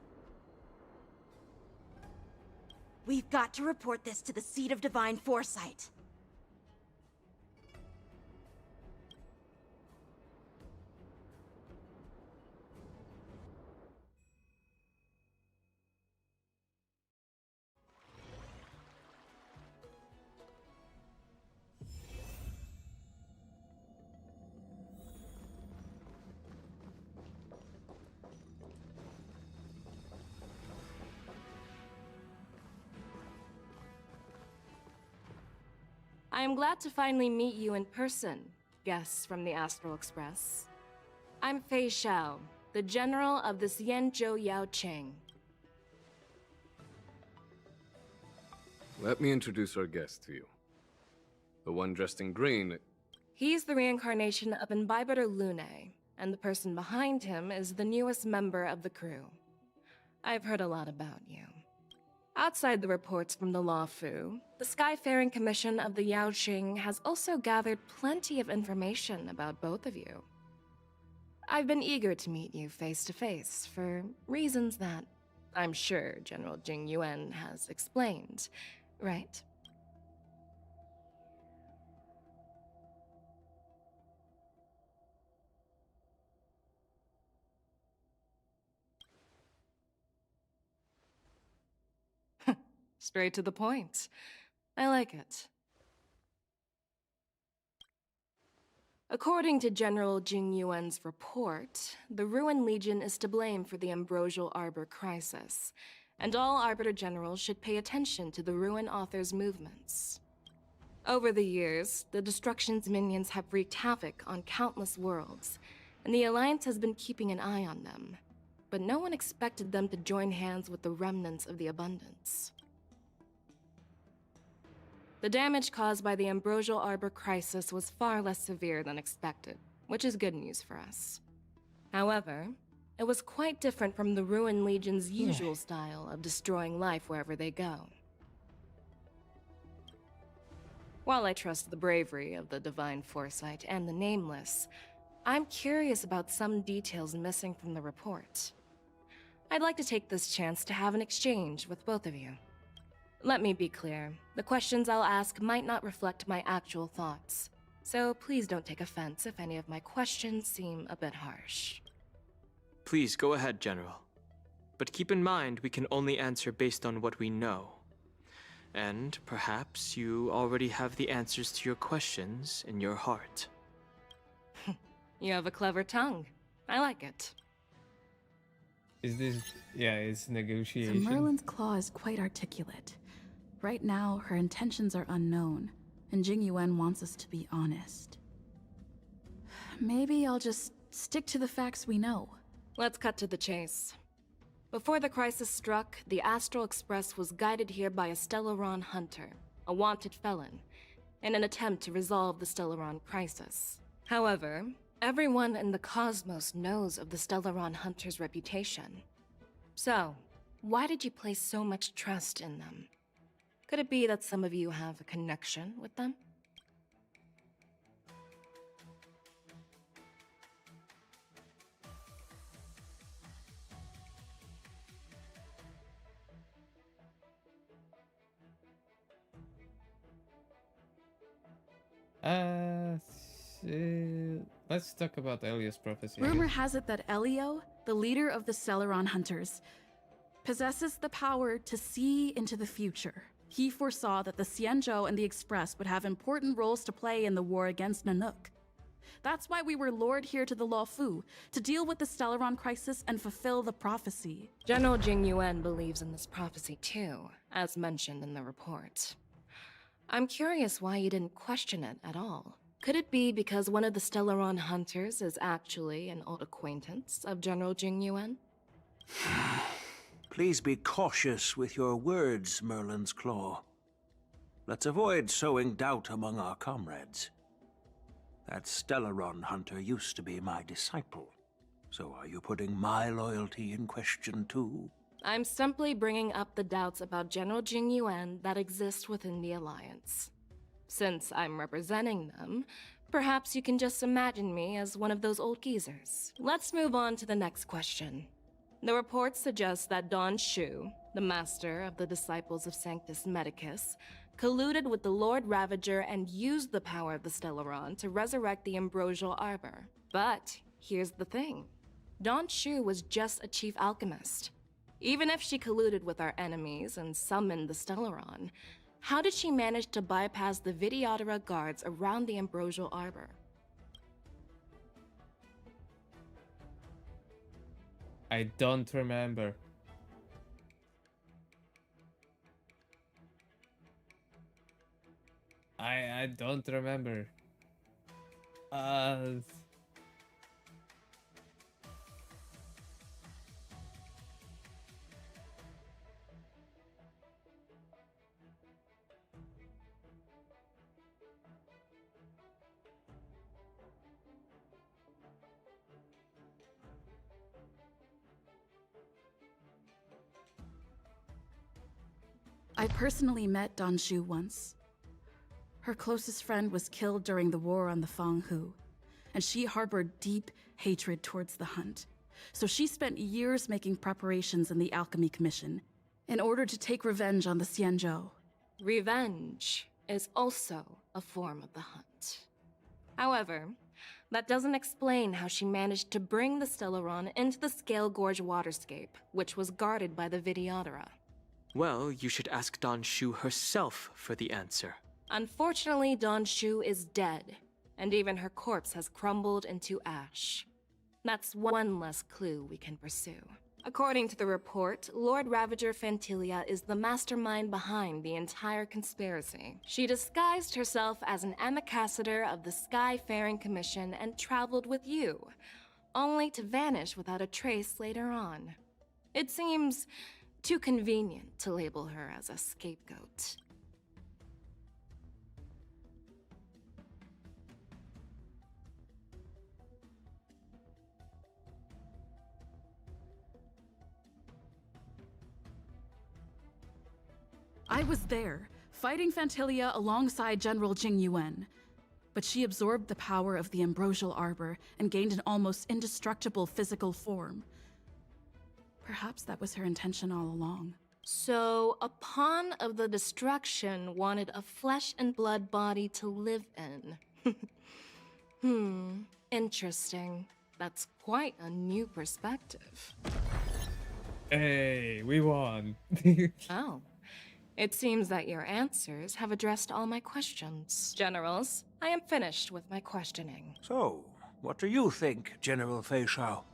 We've got to report this to the Seat of Divine Foresight. I am glad to finally meet you in person, guests from the Astral Express. I'm Fei Xiao, the General of the Xianzhou Yaoqing. Let me introduce our guest to you. The one dressed in green. He's the reincarnation of Imbibitor Lune, and the person behind him is the newest member of the crew. I've heard a lot about you. Outside the reports from the Law Fu, the Skyfaring Commission of the Yaoqing has also gathered plenty of information about both of you. I've been eager to meet you face to face for reasons that I'm sure General Jing Yuan has explained, right? Straight to the point. I like it. According to General Jing Yuan's report, the Ruin Legion is to blame for the Ambrosial Arbor crisis, and all Arbiter Generals should pay attention to the Ruin Author's movements. Over the years, the Destruction's minions have wreaked havoc on countless worlds, and the Alliance has been keeping an eye on them. But no one expected them to join hands with the remnants of the Abundance. The damage caused by the Ambrosial Arbor crisis was far less severe than expected, which is good news for us. However, it was quite different from the Ruin Legion's usual style of destroying life wherever they go. While I trust the bravery of the Divine Foresight and the Nameless, I'm curious about some details missing from the report. I'd like to take this chance to have an exchange with both of you. Let me be clear, the questions I'll ask might not reflect my actual thoughts, so please don't take offense if any of my questions seem a bit harsh. Please go ahead, General. But keep in mind we can only answer based on what we know. And perhaps you already have the answers to your questions in your heart. You have a clever tongue. I like it. Is this... yeah, it's So negotiation. Merlin's claw is quite articulate. Right now, her intentions are unknown, and Jing Yuan wants us to be honest. Maybe I'll just stick to the facts we know. Let's cut to the chase. Before the crisis struck, the Astral Express was guided here by a Stellaron hunter, a wanted felon, in an attempt to resolve the Stellaron crisis. However, everyone in the cosmos knows of the Stellaron hunter's reputation. So, why did you place so much trust in them? Could it be that some of you have a connection with them? Let's talk about Elia's prophecy. Rumor has it that Elio, the leader of the Stellaron Hunters, possesses the power to see into the future. He foresaw that the Xianzhou and the Express would have important roles to play in the war against Nanook. That's why we were lured here to the Law Fu, to deal with the Stellaron crisis and fulfill the prophecy. General Jing Yuan believes in this prophecy too, as mentioned in the report. I'm curious why you didn't question it at all. Could it be because one of the Stellaron hunters is actually an old acquaintance of General Jing Yuan? Please be cautious with your words, Merlin's Claw. Let's avoid sowing doubt among our comrades. That Stellaron hunter used to be my disciple. So are you putting my loyalty in question too? I'm simply bringing up the doubts about General Jing Yuan that exist within the Alliance. Since I'm representing them, perhaps you can just imagine me as one of those old geezers. Let's move on to the next question. The report suggests that Don Shu, the master of the Disciples of Sanctus Medicus, colluded with the Lord Ravager and used the power of the Stellaron to resurrect the Ambrosial Arbor. But here's the thing. Don Shu was just a chief alchemist. Even if she colluded with our enemies and summoned the Stellaron, how did she manage to bypass the Videodora guards around the Ambrosial Arbor? I don't remember. I don't remember. Uh, I personally met Dan Shu once. Her closest friend was killed during the war on the Fanghu, and she harbored deep hatred towards the Hunt. So she spent years making preparations in the Alchemy Commission in order to take revenge on the Xianzhou. Revenge is also a form of the Hunt. However, that doesn't explain how she managed to bring the Stellaron into the Scale Gorge waterscape, which was guarded by the Videodora. Well, you should ask Don Shu herself for the answer. Unfortunately, Don Shu is dead, and even her corpse has crumbled into ash. That's one less clue we can pursue. According to the report, Lord Ravager Fantilia is the mastermind behind the entire conspiracy. She disguised herself as an ambassador of the Skyfaring Commission and traveled with you, only to vanish without a trace later on. It seems too convenient to label her as a scapegoat. I was there, fighting Fantilia alongside General Jing Yuan. But she absorbed the power of the Ambrosial Arbor and gained an almost indestructible physical form. Perhaps that was her intention all along. So, a pawn of the destruction wanted a flesh and blood body to live in. Interesting. That's quite a new perspective. hey, we won. Oh. It seems that your answers have addressed all my questions. Generals, I am finished with my questioning. So, what do you think, General Fei Shao?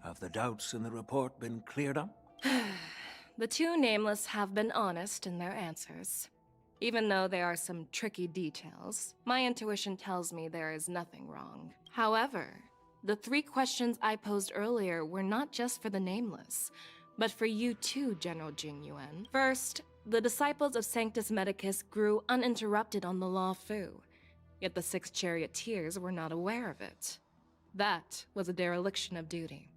Have the doubts in the report been cleared up? The two nameless have been honest in their answers. Even though there are some tricky details, my intuition tells me there is nothing wrong. However, the 3 questions I posed earlier were not just for the nameless, but for you too, General Jing Yuan. First, the disciples of Sanctus Medicus grew uninterrupted on the Law Fu, yet the 6 charioteers were not aware of it. That was a dereliction of duty.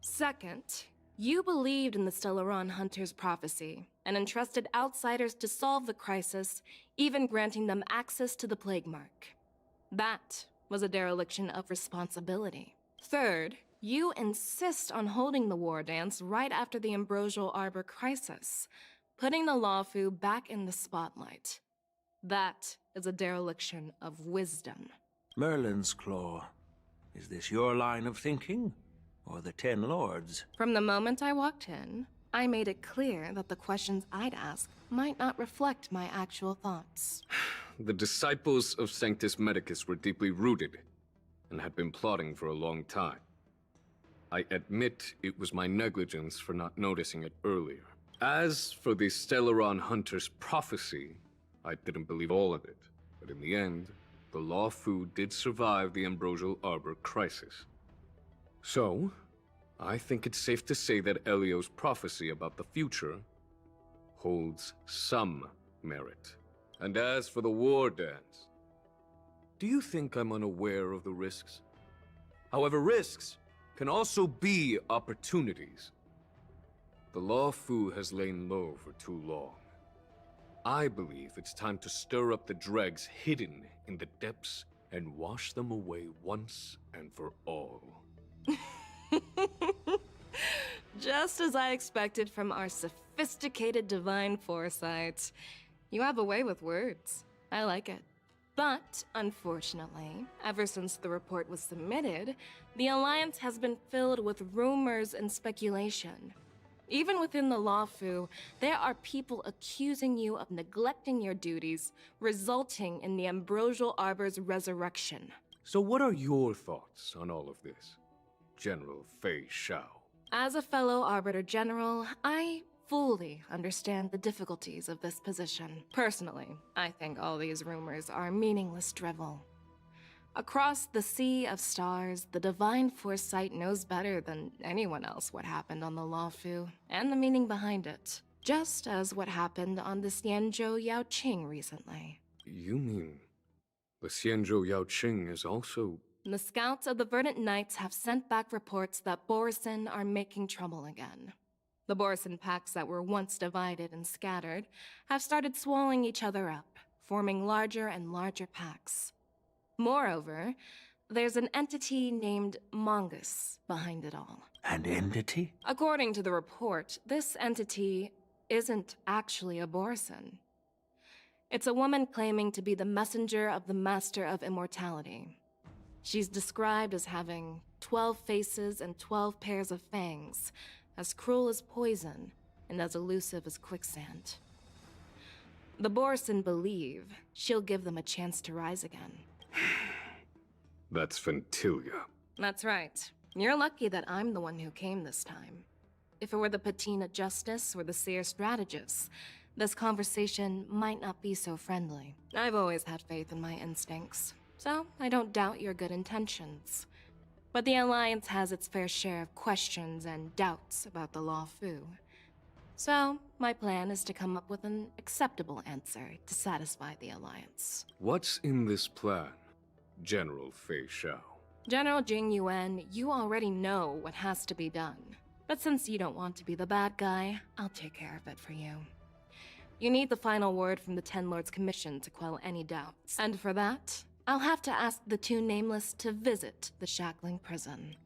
Second, you believed in the Stellaron Hunter's prophecy and entrusted outsiders to solve the crisis, even granting them access to the Plague Mark. That was a dereliction of responsibility. Third, you insist on holding the war dance right after the Ambrosial Arbor crisis, putting the Lawfu back in the spotlight. That is a dereliction of wisdom. Merlin's Claw. Is this your line of thinking? Or the 10 Lords? From the moment I walked in, I made it clear that the questions I'd ask might not reflect my actual thoughts. The disciples of Sanctus Medicus were deeply rooted and had been plotting for a long time. I admit it was my negligence for not noticing it earlier. As for the Stellaron Hunter's prophecy, I didn't believe all of it. But in the end, the Law Fu did survive the Ambrosial Arbor crisis. So, I think it's safe to say that Elio's prophecy about the future holds some merit. And as for the war dance, do you think I'm unaware of the risks? However, risks can also be opportunities. The Law Fu has lain low for too long. I believe it's time to stir up the dregs hidden in the depths and wash them away once and for all. Just as I expected from our sophisticated divine foresight. You have a way with words. I like it. But, unfortunately, ever since the report was submitted, the Alliance has been filled with rumors and speculation. Even within the Law Fu, there are people accusing you of neglecting your duties, resulting in the Ambrosial Arbor's resurrection. So what are your thoughts on all of this, General Fei Shao? As a fellow Arbiter General, I fully understand the difficulties of this position. Personally, I think all these rumors are meaningless drivel. Across the sea of stars, the divine foresight knows better than anyone else what happened on the Luofu and the meaning behind it. Just as what happened on the Xianzhou Yaoqing recently. You mean the Xianzhou Yaoqing is also... The scouts of the Verdant Knights have sent back reports that Borisin are making trouble again. The Borisin packs that were once divided and scattered have started swallowing each other up, forming larger and larger packs. Moreover, there's an entity named Mongus behind it all. An entity? According to the report, this entity isn't actually a Borisin. It's a woman claiming to be the messenger of the Master of Immortality. She's described as having 12 faces and 12 pairs of fangs, as cruel as poison, and as elusive as quicksand. The Borisin believe she'll give them a chance to rise again. That's Ventilia. That's right. You're lucky that I'm the one who came this time. If it were the Patina Justice or the Seer Strategist, this conversation might not be so friendly. I've always had faith in my instincts, so I don't doubt your good intentions. But the Alliance has its fair share of questions and doubts about the Luofu. So, my plan is to come up with an acceptable answer to satisfy the Alliance. What's in this plan, General Fei Xiao? General Jing Yuan, you already know what has to be done. But since you don't want to be the bad guy, I'll take care of it for you. You need the final word from the Ten Lords Commission to quell any doubts. And for that, I'll have to ask the two Nameless to visit the Shackling Prison.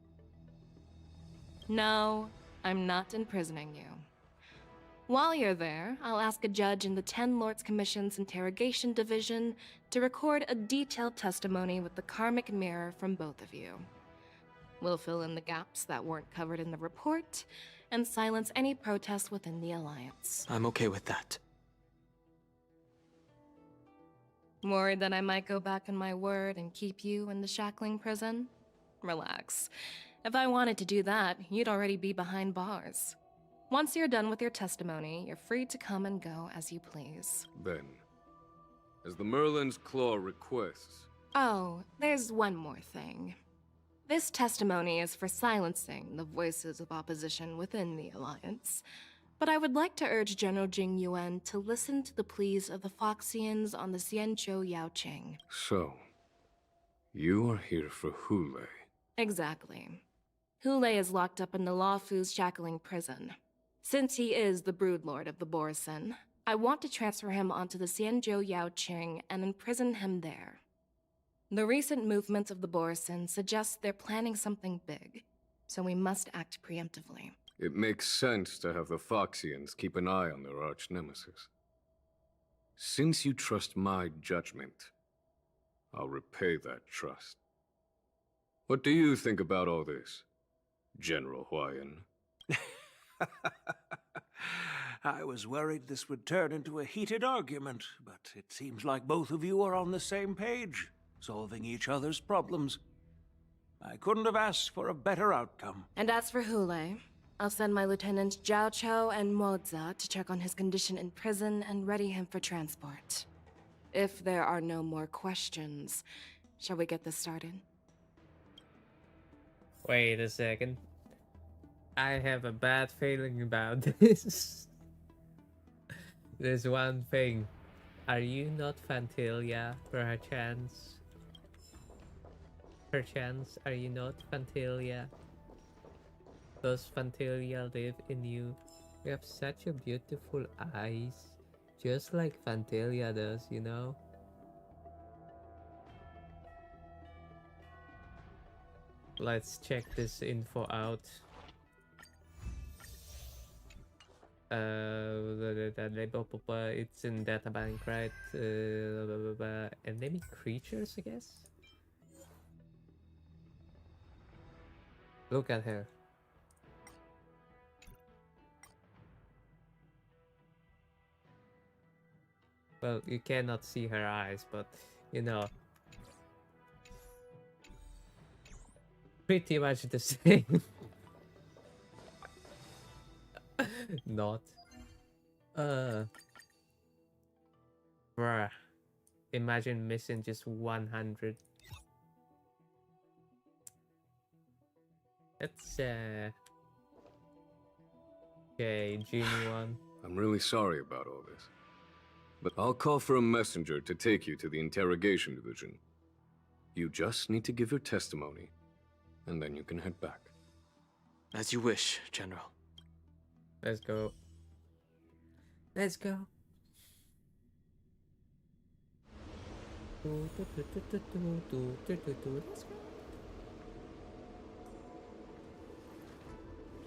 No, I'm not imprisoning you. While you're there, I'll ask a judge in the Ten Lords Commission's Interrogation Division to record a detailed testimony with the karmic mirror from both of you. We'll fill in the gaps that weren't covered in the report, and silence any protests within the Alliance. I'm okay with that. Worried that I might go back on my word and keep you in the Shackling Prison? Relax. If I wanted to do that, you'd already be behind bars. Once you're done with your testimony, you're free to come and go as you please. Then, as the Merlin's Claw requests... Oh, there's one more thing. This testimony is for silencing the voices of opposition within the Alliance. But I would like to urge General Jing Yuan to listen to the pleas of the Foxians on the Xianzhou Yaoqing. So, you are here for Hule. Exactly. Hule is locked up in the Luofu's Shackling Prison. Since he is the Broodlord of the Borisin, I want to transfer him onto the Xianzhou Yaoqing and imprison him there. The recent movements of the Borisin suggest they're planning something big, so we must act preemptively. It makes sense to have the Foxians keep an eye on their arch-nemesis. Since you trust my judgment, I'll repay that trust. What do you think about all this, General Huayan? I was worried this would turn into a heated argument, but it seems like both of you are on the same page, solving each other's problems. I couldn't have asked for a better outcome. And as for Hule, I'll send my lieutenants Zhao Chou and Moza to check on his condition in prison and ready him for transport. If there are no more questions, shall we get this started? Wait a second. I have a bad feeling about this. There's one thing. Are you not Fantilia, perchance? Perchance, are you not Fantilia? Does Fantilia live in you? You have such a beautiful eyes. Just like Fantilia does, you know? Let's check this info out. It's in databank, right? Endemic creatures, I guess? Look at her. Well, you cannot see her eyes, but you know. Pretty much the same. Not. Bruh. Imagine missing just 100 Let's okay, Genie one. I'm really sorry about all this. But I'll call for a messenger to take you to the interrogation division. You just need to give your testimony, and then you can head back. As you wish, General. Let's go. Let's go.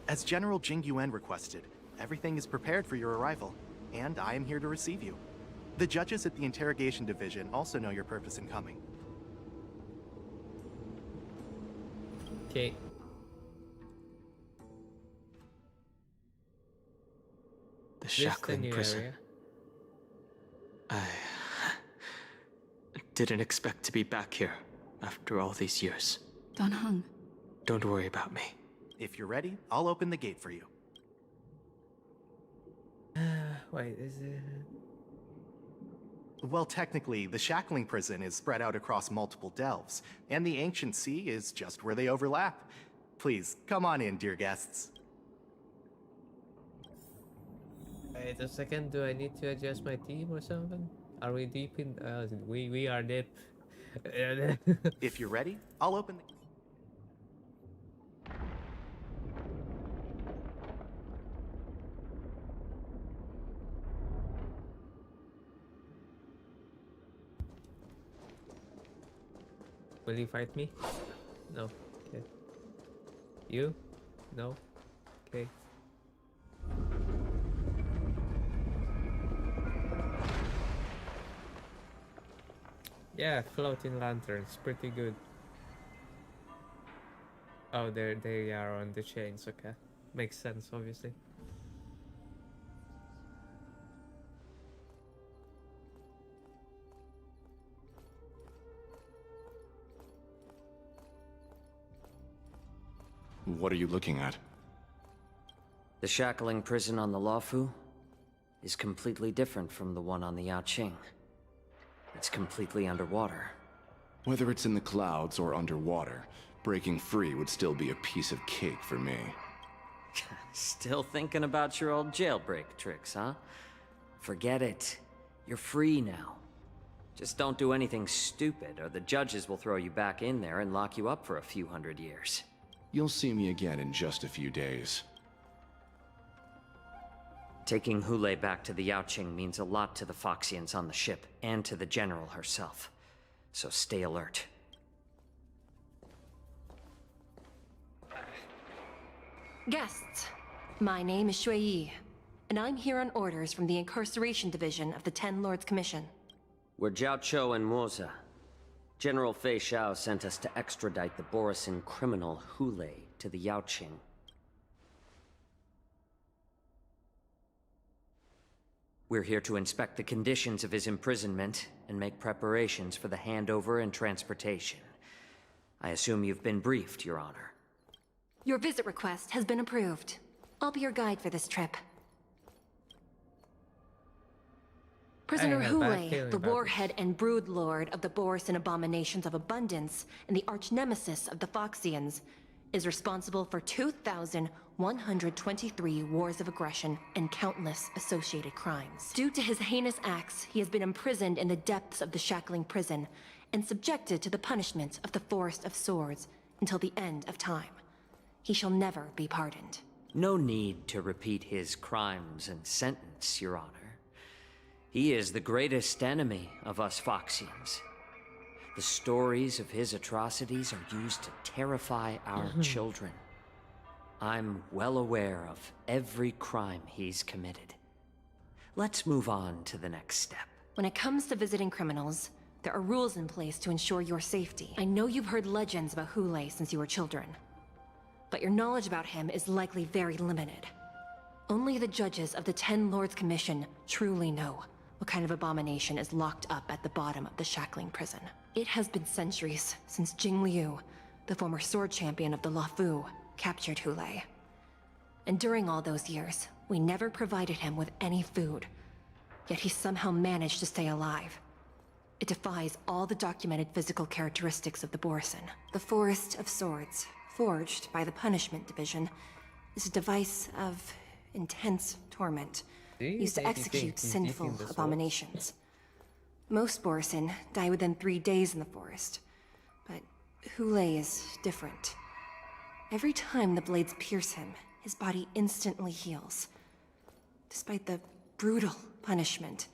As General Jing Yuan requested, everything is prepared for your arrival, and I am here to receive you. The judges at the interrogation division also know your purpose in coming. Okay. The shackling prison. Area. I didn't expect to be back here after all these years. Don Hung. Don't worry about me. If you're ready, I'll open the gate for you. Wait, is it? Well, technically, the shackling prison is spread out across multiple delves, and the ancient sea is just where they overlap. Please, come on in, dear guests. Wait a second, do I need to adjust my team or something? Are we deep in... we are deep. If you're ready, I'll open the... Will you fight me? No. Okay. You? No? Okay. Yeah, floating lanterns, pretty good. Oh, they are on the chains, okay. Makes sense, obviously. What are you looking at? The shackling prison on the Luofu is completely different from the one on the Yaoqing. It's completely underwater. Whether it's in the clouds or underwater, breaking free would still be a piece of cake for me. Still thinking about your old jailbreak tricks, huh? Forget it. You're free now. Just don't do anything stupid, or the judges will throw you back in there and lock you up for a few hundred years. You'll see me again in just a few days. Taking Hule back to the Yaoqing means a lot to the Foxians on the ship, and to the General herself. So stay alert. Guests, my name is Shui Yi, and I'm here on orders from the Incarceration Division of the Ten Lords Commission. We're Jiao Cho and Moza. General Fei Xiao sent us to extradite the Borisin criminal Hule to the Yaoqing. We're here to inspect the conditions of his imprisonment and make preparations for the handover and transportation. I assume you've been briefed, Your Honor. Your visit request has been approved. I'll be your guide for this trip. Prisoner Hule, the warhead and brood lord of the Borisin abominations of abundance and the arch-nemesis of the Foxians, is responsible for 2,123 wars of aggression and countless associated crimes. Due to his heinous acts, he has been imprisoned in the depths of the shackling prison and subjected to the punishment of the Forest of Swords until the end of time. He shall never be pardoned. No need to repeat his crimes and sentence, Your Honor. He is the greatest enemy of us Foxians. The stories of his atrocities are used to terrify our children. I'm well aware of every crime he's committed. Let's move on to the next step. When it comes to visiting criminals, there are rules in place to ensure your safety. I know you've heard legends about Hule since you were children, but your knowledge about him is likely very limited. Only the judges of the Ten Lords Commission truly know what kind of abomination is locked up at the bottom of the shackling prison. It has been centuries since Jing Liu, the former sword champion of the Luofu, captured Hule. And during all those years, we never provided him with any food. Yet he somehow managed to stay alive. It defies all the documented physical characteristics of the Borisin. The Forest of Swords, forged by the Punishment Division, is a device of intense torment, used to execute sinful abominations. Most Borisin die within 3 days in the forest, but Hule is different. Every time the blades pierce him, his body instantly heals. Despite the brutal punishment,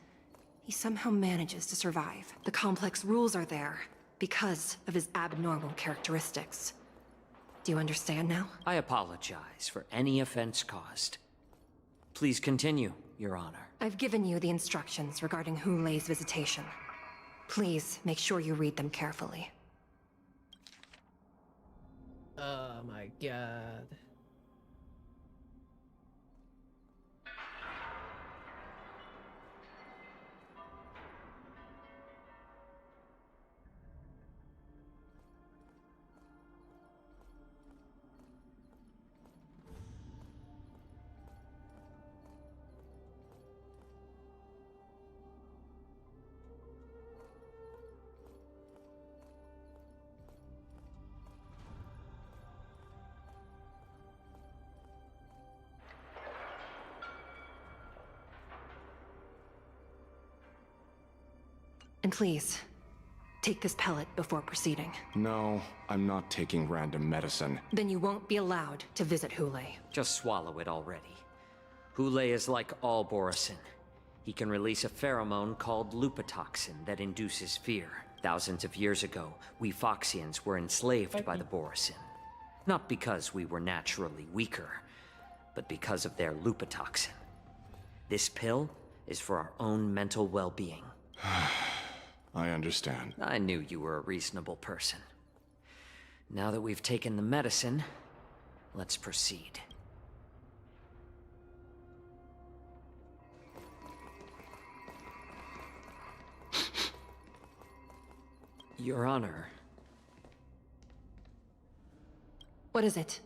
he somehow manages to survive. The complex rules are there because of his abnormal characteristics. Do you understand now? I apologize for any offense caused. Please continue, Your Honor. I've given you the instructions regarding Hule's visitation. Please make sure you read them carefully. Oh my god. And please, take this pellet before proceeding. No, I'm not taking random medicine. Then you won't be allowed to visit Hule. Just swallow it already. Hule is like all Borisin. He can release a pheromone called lupatoxin that induces fear. Thousands of years ago, we Foxians were enslaved by the Borisin. Not because we were naturally weaker, but because of their lupatoxin. This pill is for our own mental well-being. I understand. I knew you were a reasonable person. Now that we've taken the medicine, let's proceed. Your Honor. What is it?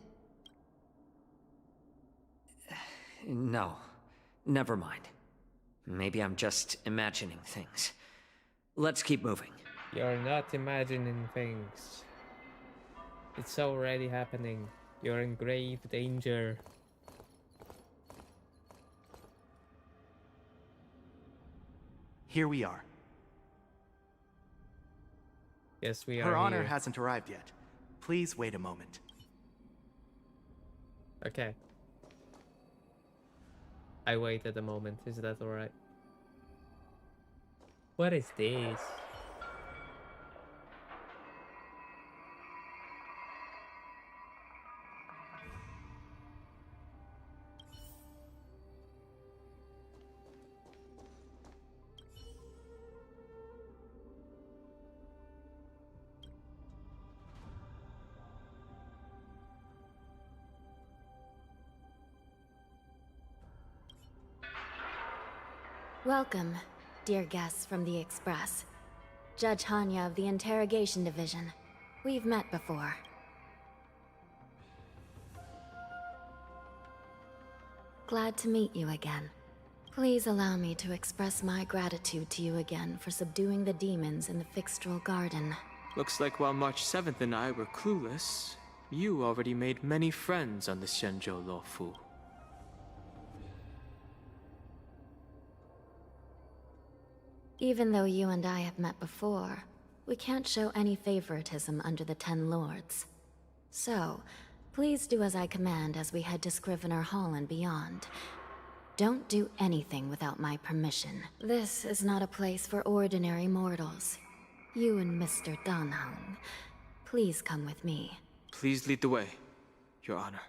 No, never mind. Maybe I'm just imagining things. Let's keep moving. You're not imagining things. It's already happening. You're in grave danger. Here we are. Yes, we are Her Honor here. hasn't arrived yet. Please wait a moment. Okay. I waited a moment. Is that alright? What is this? Welcome, dear guests from the Express. Judge Hanya of the Interrogation Division. We've met before. Glad to meet you again. Please allow me to express my gratitude to you again for subduing the demons in the Fixtral Garden. Looks like while March 7th and I were clueless, you already made many friends on the Xianzhou Luofu. Even though you and I have met before, we can't show any favoritism under the Ten Lords. So, please do as I command as we head to Scrivener Hall and beyond. Don't do anything without my permission. This is not a place for ordinary mortals. You and Mr. Danheng, please come with me. Please lead the way, Your Honor.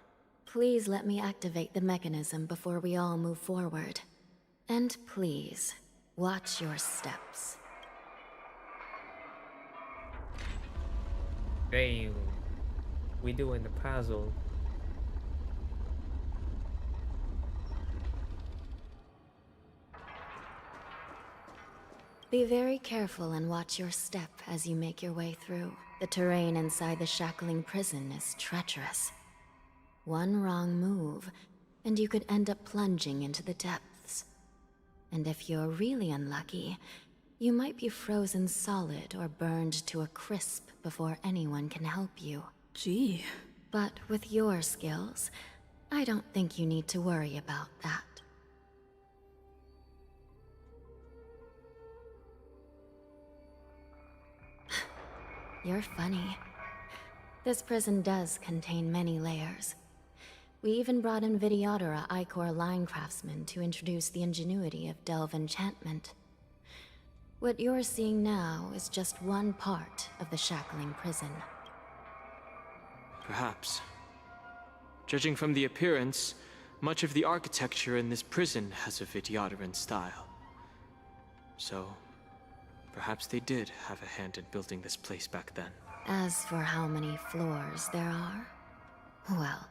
Please let me activate the mechanism before we all move forward. And please, watch your steps. Damn. We doing the puzzle. Be very careful and watch your step as you make your way through. The terrain inside the shackling prison is treacherous. One wrong move, and you could end up plunging into the depths. And if you're really unlucky, you might be frozen solid or burned to a crisp before anyone can help you. Gee, But with your skills, I don't think you need to worry about that. You're funny. This prison does contain many layers. We even brought in Videodora Icor line craftsmen to introduce the ingenuity of Delve enchantment. What you're seeing now is just one part of the shackling prison. Perhaps. Judging from the appearance, much of the architecture in this prison has a Vidyadoran style. So, perhaps they did have a hand in building this place back then. As for how many floors there are, well,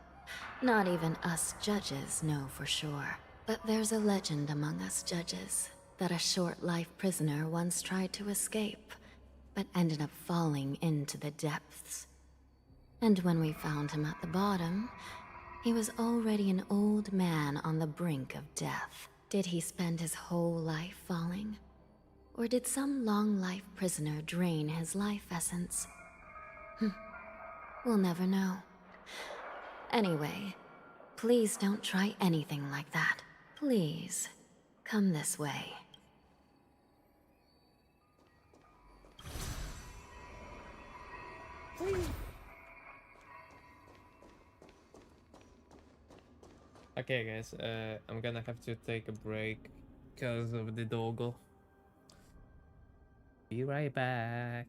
not even us judges know for sure. But there's a legend among us judges that a short-life prisoner once tried to escape, but ended up falling into the depths. And when we found him at the bottom, he was already an old man on the brink of death. Did he spend his whole life falling? Or did some long-life prisoner drain his life essence? We'll never know. Anyway, please don't try anything like that. Please, come this way. Okay, guys, I'm gonna have to take a break because of the doggo. Be right back.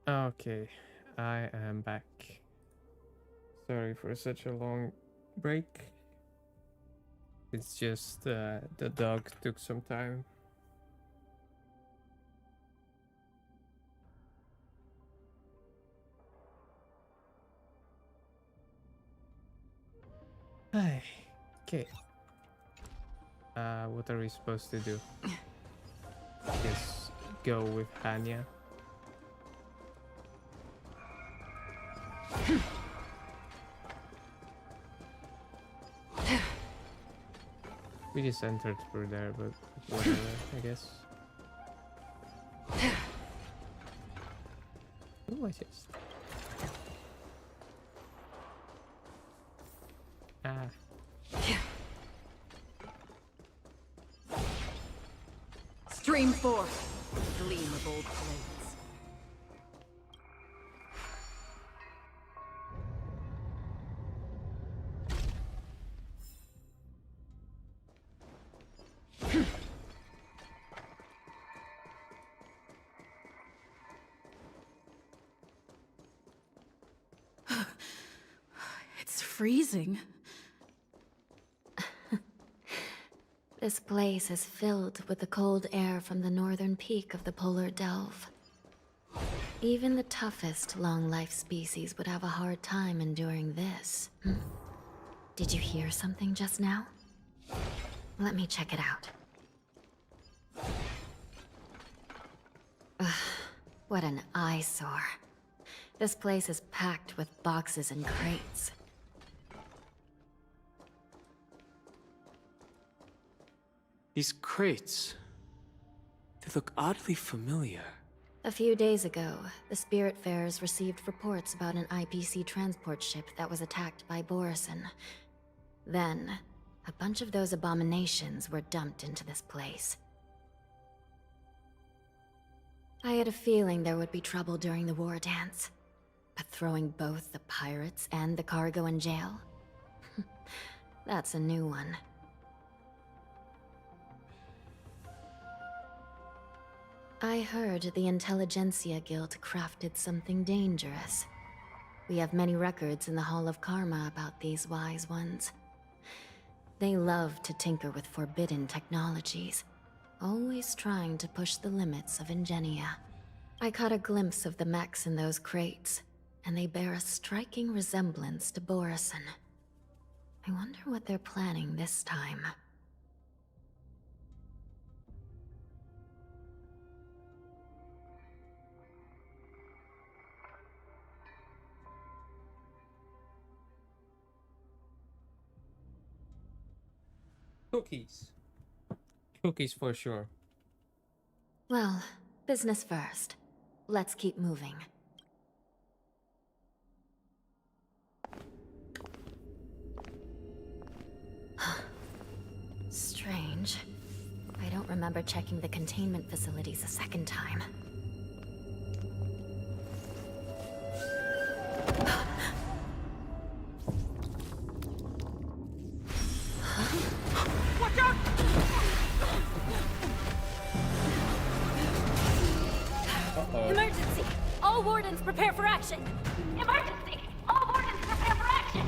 Okay, I am back. Sorry for such a long break. It's just the dog took some time. Okay. What are we supposed to do? Just go with Hanya. We just entered through there, but whatever, I guess. Ooh, I just... Ah. Stream forth, gleam of old blades. It's freezing. This place is filled with the cold air from the northern peak of the polar delve. Even the toughest long-life species would have a hard time enduring this. Did you hear something just now? Let me check it out. Ugh, what an eyesore. This place is packed with boxes and crates. These crates, they look oddly familiar. A few days ago, the Spiritfarers received reports about an IPC transport ship that was attacked by Borison. Then, a bunch of those abominations were dumped into this place. I had a feeling there would be trouble during the war dance, but throwing both the pirates and the cargo in jail? That's a new one. I heard the Intelligentsia Guild crafted something dangerous. We have many records in the Hall of Karma about these wise ones. They love to tinker with forbidden technologies, always trying to push the limits of Ingenia. I caught a glimpse of the mechs in those crates, and they bear a striking resemblance to Borison. I wonder what they're planning this time. Cookies. Cookies for sure. Well, business first. Let's keep moving. Strange. I don't remember checking the containment facilities a second time. Watch out! Emergency! All wardens prepare for action! Emergency! All wardens prepare for action!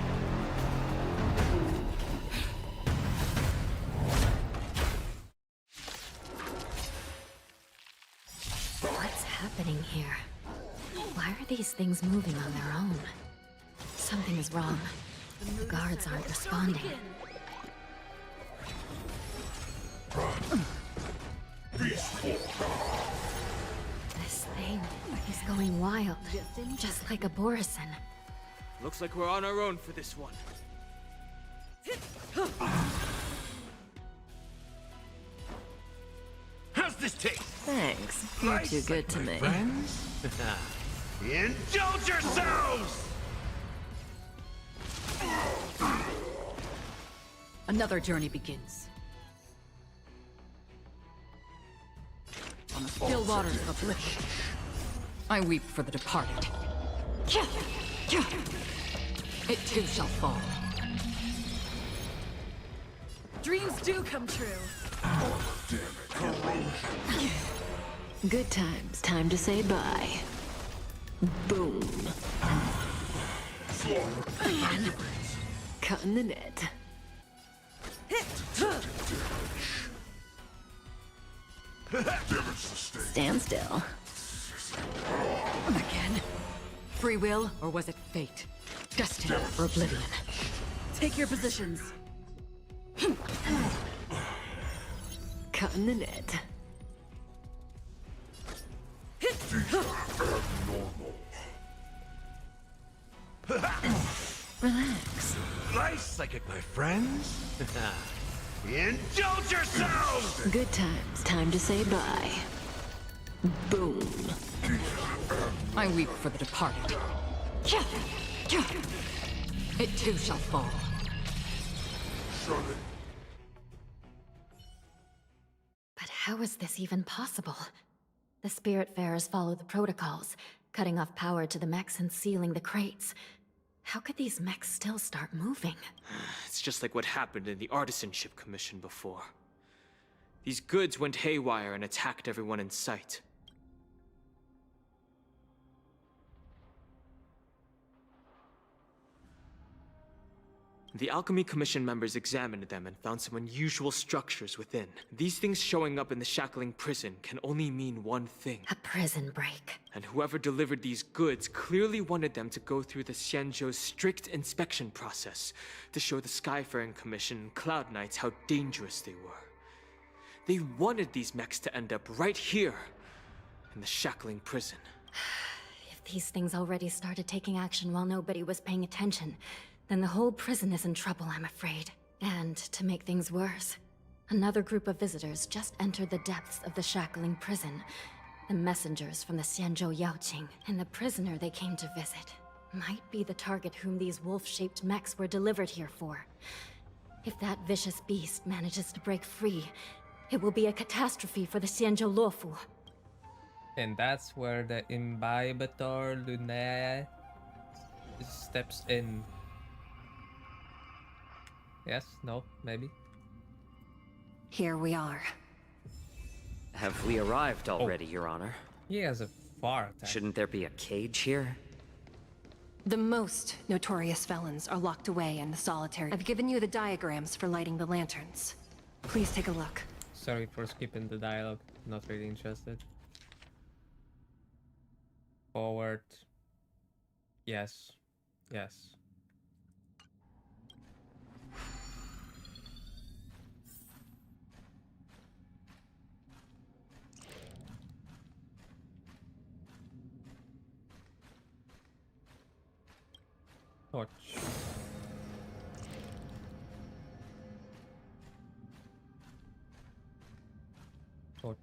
What's happening here? Why are these things moving on their own? Something is wrong. The guards aren't responding. This thing is going wild, just like a Borison. Looks like we're on our own for this one. How's this taste? Thanks. You're too good to me. Friends? Indulge yourselves! Another journey begins. On the still waters of oblivion, I weep for the departed. It too shall fall. Dreams do come true. Oh, damn it. Good times. Time to say bye. Boom. Cutting the net. Stand still. Again? Free will, or was it fate? Destiny or oblivion? Take your positions. Cutting the net. Relax. Nice, I get my friends. Indulge yourselves! Good times. Time to say bye. Boom. I weep for the departed. It too shall fall. But how is this even possible? The Spiritfarers follow the protocols, cutting off power to the mechs and sealing the crates. How could these mechs still start moving? It's just like what happened in the Artisanship Commission before. These goods went haywire and attacked everyone in sight. The Alchemy Commission members examined them and found some unusual structures within. These things showing up in the Shackling prison can only mean one thing. A prison break. And whoever delivered these goods clearly wanted them to go through the Xianzhou's strict inspection process to show the Skyfaring Commission and Cloud Knights how dangerous they were. They wanted these mechs to end up right here, in the Shackling prison. If these things already started taking action while nobody was paying attention, then the whole prison is in trouble, I'm afraid. And to make things worse, another group of visitors just entered the depths of the Shackling prison. The messengers from the Xianzhou Yaoqing, and the prisoner they came to visit might be the target whom these wolf-shaped mechs were delivered here for. If that vicious beast manages to break free, it will be a catastrophe for the Xianzhou Luofu. And that's where the Imbibitor Lunae steps in. Yes? No? Maybe? Here we are. Have we arrived already, Your Honor? He has a far attack. Shouldn't there be a cage here? The most notorious felons are locked away in the solitary. I've given you the diagrams for lighting the lanterns. Please take a look. Sorry for skipping the dialogue. Not really interested. Forward. Yes. Yes. Torch. Torch.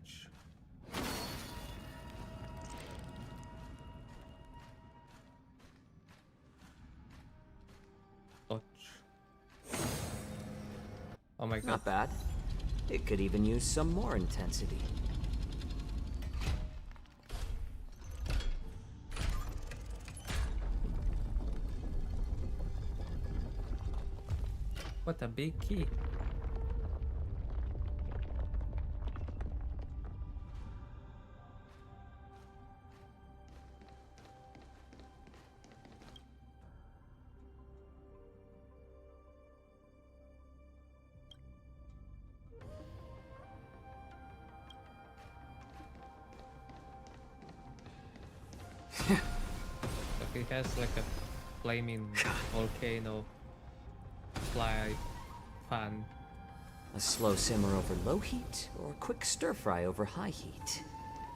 Torch. Oh my god. Not bad. It could even use some more intensity. What a big key. So he has like a flaming volcano fly pan. A slow simmer over low heat, or a quick stir fry over high heat?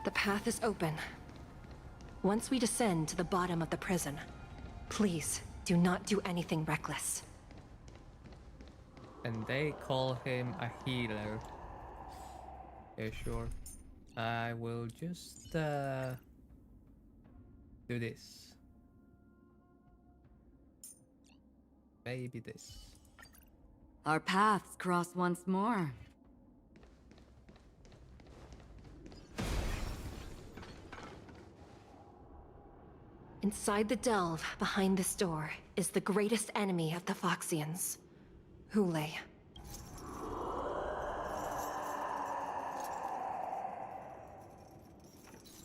The path is open. Once we descend to the bottom of the prison, please do not do anything reckless. And they call him a healer. Yeah, sure. I will just do this. Maybe this. Our paths cross once more. Inside the delve, behind this door, is the greatest enemy of the Foxians, Hule.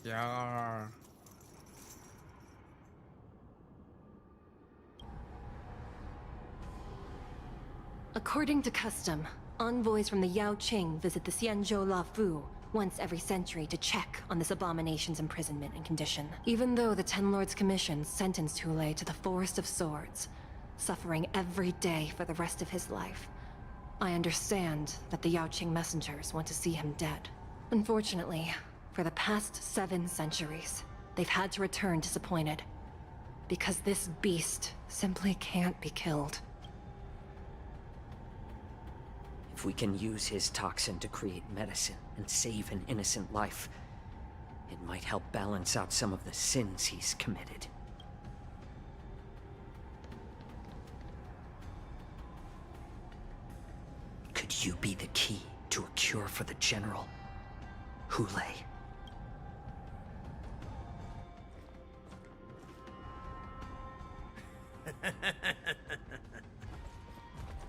Yeah. According to custom, envoys from the Yao Qing visit the Xianzhou La Fu once every century to check on this abomination's imprisonment and condition. Even though the Ten Lords Commission sentenced Hulei to the Forest of Swords, suffering every day for the rest of his life, I understand that the Yao Qing messengers want to see him dead. Unfortunately, for the past 7 centuries, they've had to return disappointed. Because this beast simply can't be killed. If we can use his toxin to create medicine and save an innocent life, it might help balance out some of the sins he's committed. Could you be the key to a cure for the General, Hulei?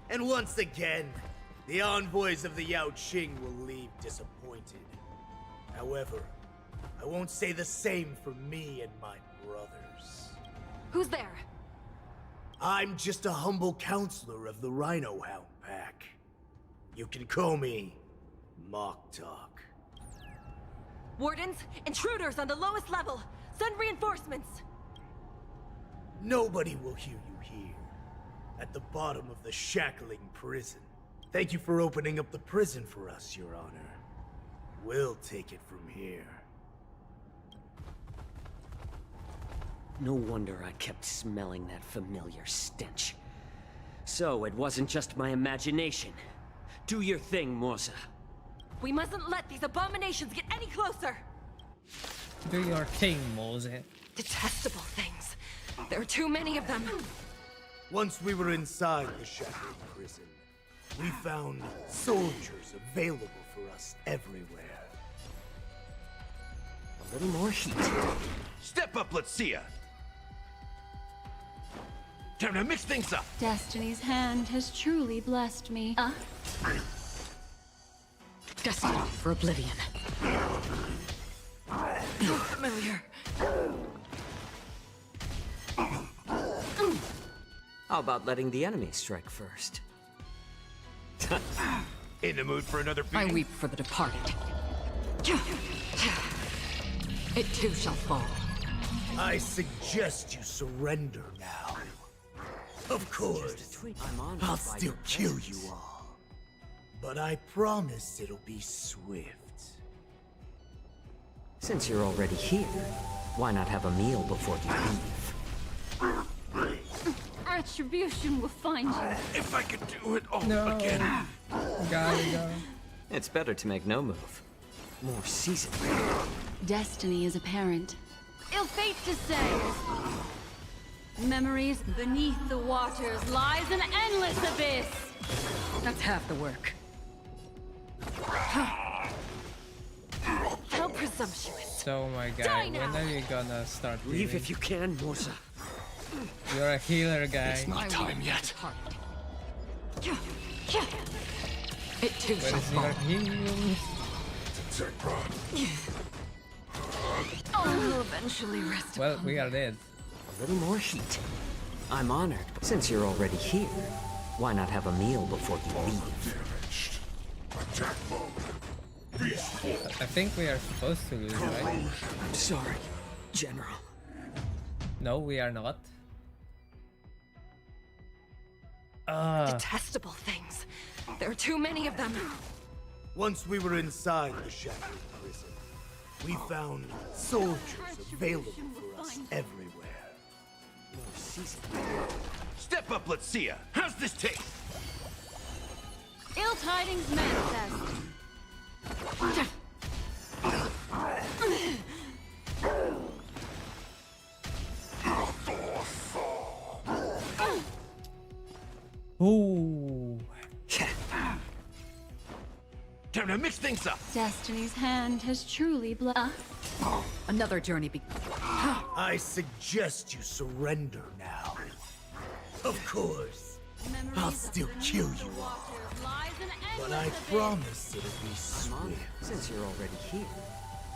And once again, the envoys of the Yao Qing will leave disappointed. However, I won't say the same for me and my brothers. Who's there? I'm just a humble counselor of the Rhino Hound Pack. You can call me Mock Talk. Wardens, intruders on the lowest level! Send reinforcements! Nobody will hear you here. At the bottom of the shackling prison. Thank you for opening up the prison for us, Your Honor. We'll take it from here. No wonder I kept smelling that familiar stench. So it wasn't just my imagination. Do your thing, Morza. We mustn't let these abominations get any closer! Do your thing, Mose. Detestable things. There are too many of them. Once we were inside the shackling prison, we found soldiers available for us everywhere. A little more heat. Step up, let's see ya! Time to mix things up! Destiny's hand has truly blessed me. Destiny for oblivion. So familiar. How about letting the enemy strike first? In the mood for another beat? I weep for the departed. It too shall fall. I suggest you surrender now. Of course, I'll still kill you all. But I promise it'll be swift. Since you're already here, why not have a meal before you leave? Retribution will find you. If I could do it all again. Go. It's better to make no move. More seasoned. Destiny is apparent. Ill fate to say. Memories beneath the waters lies an endless abyss. That's half the work. How presumptuous. So my guy, when are you gonna start Leave healing? if you can, Morza. You're a healer guy. It's not time yet. It too Where shall is your fall. healing? I'll eventually rest. Well, we are dead. A little more heat. I'm honored, but since you're already here, why not have a meal before you leave? I think we are supposed to lose, right? I'm sorry, General. No, we are not. Detestable things. There are too many of them. Once we were inside the shackling prison, we found soldiers available for us everywhere. More seasoned. Step up, let's see ya! How's this taste? Ill tidings manifest. Ooh. Time to mix things up! Destiny's hand has truly blessed. Another journey I suggest you surrender now. Of course, I'll still kill you all. But I promise it'll be swift. Since you're already here,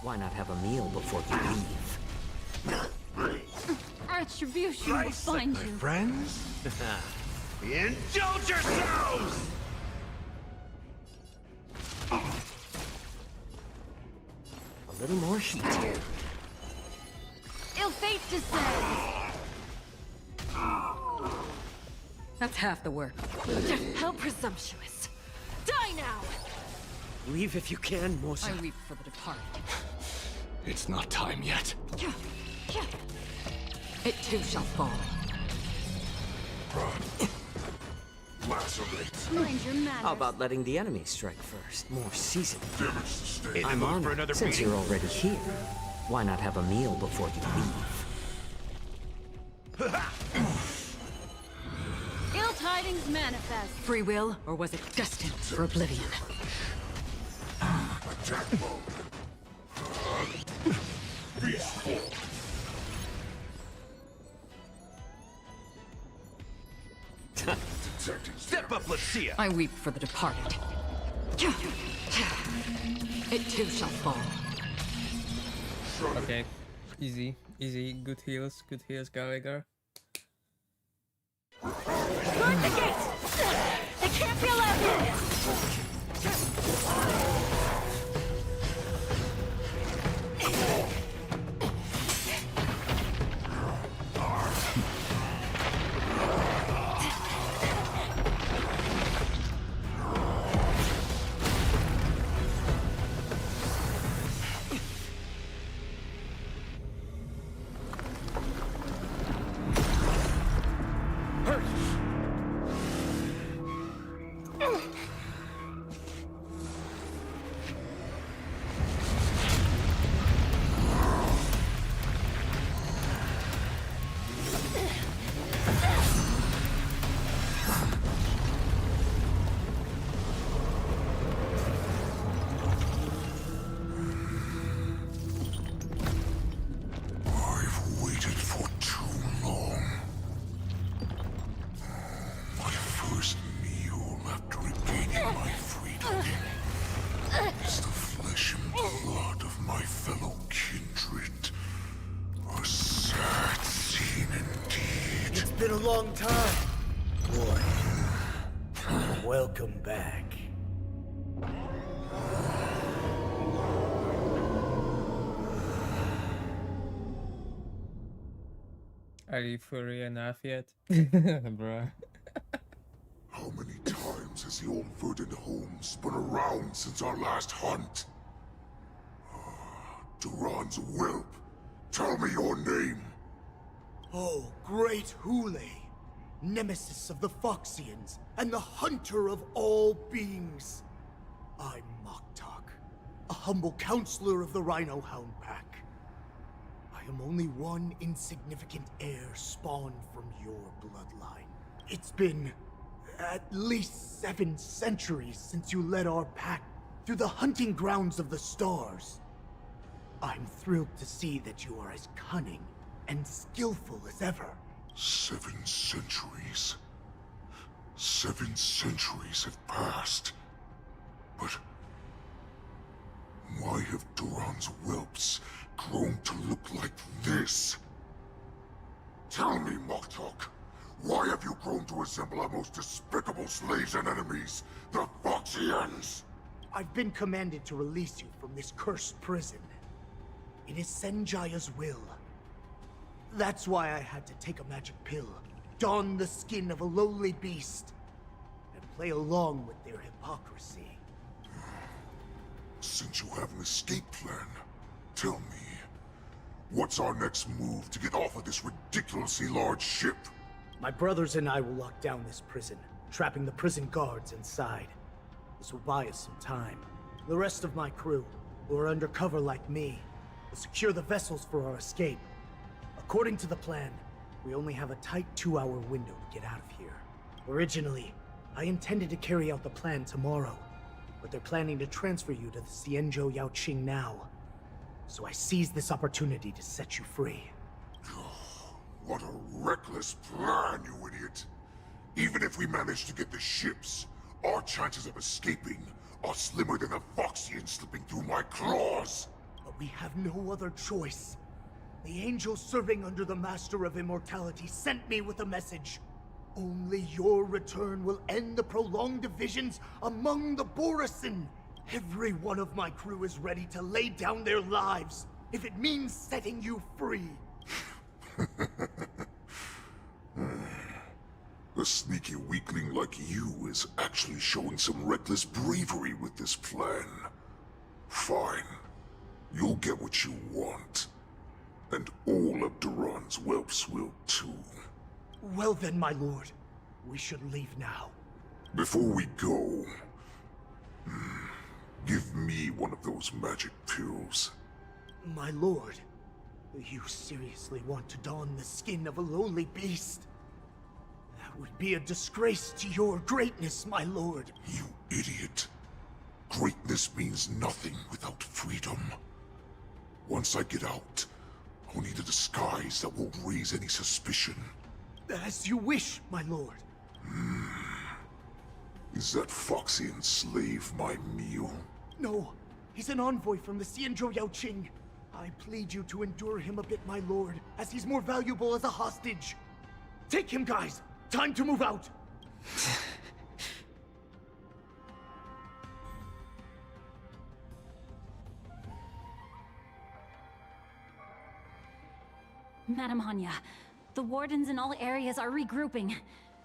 why not have a meal before you leave? Retribution will Rice like find my you. friends? Indulge yourselves! A little more heat here. Ill fate descends! That's half the work. How presumptuous. Die now! Leave if you can, Mosa. I weep for the departed. It's not time yet. It too shall fall. Mind your manners. How about letting the enemy strike first? More seasoned. I'm on for another Since meeting. you're already here, why not have a meal before you leave? Ill tidings manifest. Free will, or was it destined for oblivion? Attack mode. Beast form. Step up, let's see ya. I weep for the departed. It too shall fall. Okay. Easy. Easy. Good heals, Gallagher. Guard the gates! They can't be allowed in! Been a long time, boy. Welcome back. Are you furry enough yet? Bruh. How many times has the old verdant home spun around since our last hunt? Duran's whelp, tell me your name! Oh, great Hule, nemesis of the Foxians, and the hunter of all beings. I'm Moktok, a humble counselor of the Rhino Hound Pack. I am only one insignificant heir spawned from your bloodline. It's been at least 7 centuries since you led our pack through the hunting grounds of the stars. I'm thrilled to see that you are as cunning and skillful as ever. 7 centuries. 7 centuries have passed. But why have Duran's whelps grown to look like this? Tell me, Moktok, why have you grown to resemble our most despicable slaves and enemies, the Foxians? I've been commanded to release you from this cursed prison. It is Senjaya's will. That's why I had to take a magic pill, don the skin of a lowly beast, and play along with their hypocrisy. Since you have an escape plan, tell me, what's our next move to get off of this ridiculously large ship? My brothers and I will lock down this prison, trapping the prison guards inside. This will buy us some time. The rest of my crew, who are undercover like me, will secure the vessels for our escape. According to the plan, we only have a tight 2-hour window to get out of here. Originally, I intended to carry out the plan tomorrow, but they're planning to transfer you to the Xianzhou Yaoqing now. So I seized this opportunity to set you free. What a reckless plan, you idiot! Even if we manage to get the ships, our chances of escaping are slimmer than a Foxian slipping through my claws! But we have no other choice. The angel serving under the Master of Immortality sent me with a message. Only your return will end the prolonged divisions among the Borisin. Every one of my crew is ready to lay down their lives if it means setting you free. A sneaky weakling like you is actually showing some reckless bravery with this plan. Fine. You'll get what you want. And all of Duran's whelps will too. Well then, my lord. We should leave now. Before we go, give me one of those magic pills. My lord, you seriously want to don the skin of a lowly beast? That would be a disgrace to your greatness, my lord. You idiot. Greatness means nothing without freedom. Once I get out, I'll need a disguise that won't raise any suspicion. As you wish, my lord. Is that Foxian slave my meal? No, he's an envoy from the Xianzhou Yaoqing. I plead you to endure him a bit, my lord, as he's more valuable as a hostage. Take him, guys! Time to move out! Madam Hanya, the wardens in all areas are regrouping.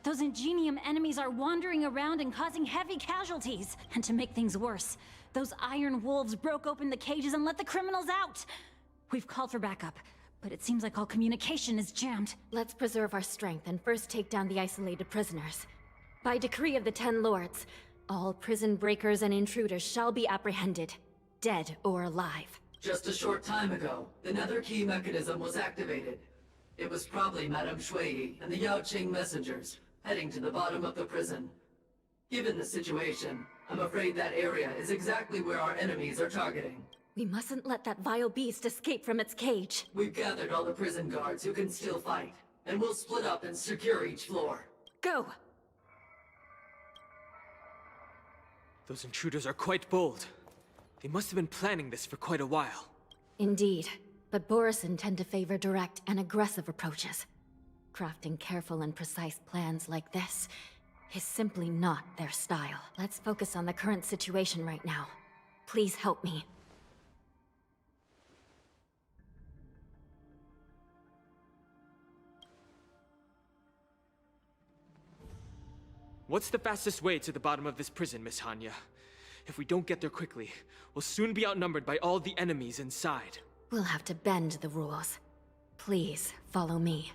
Those Ingenium enemies are wandering around and causing heavy casualties. And to make things worse, those iron wolves broke open the cages and let the criminals out. We've called for backup, but it seems like all communication is jammed. Let's preserve our strength and first take down the isolated prisoners. By decree of the 10 Lords, all prison breakers and intruders shall be apprehended, dead or alive. Just a short time ago, the nether key mechanism was activated. It was probably Madame Shui and the Yaoqing messengers, heading to the bottom of the prison. Given the situation, I'm afraid that area is exactly where our enemies are targeting. We mustn't let that vile beast escape from its cage. We've gathered all the prison guards who can still fight, and we'll split up and secure each floor. Go! Those intruders are quite bold. They must have been planning this for quite a while. Indeed, but Borisin tend to favor direct and aggressive approaches. Crafting careful and precise plans like this is simply not their style. Let's focus on the current situation right now. Please help me. What's the fastest way to the bottom of this prison, Miss Hanya? If we don't get there quickly, we'll soon be outnumbered by all the enemies inside. We'll have to bend the rules. Please, follow me.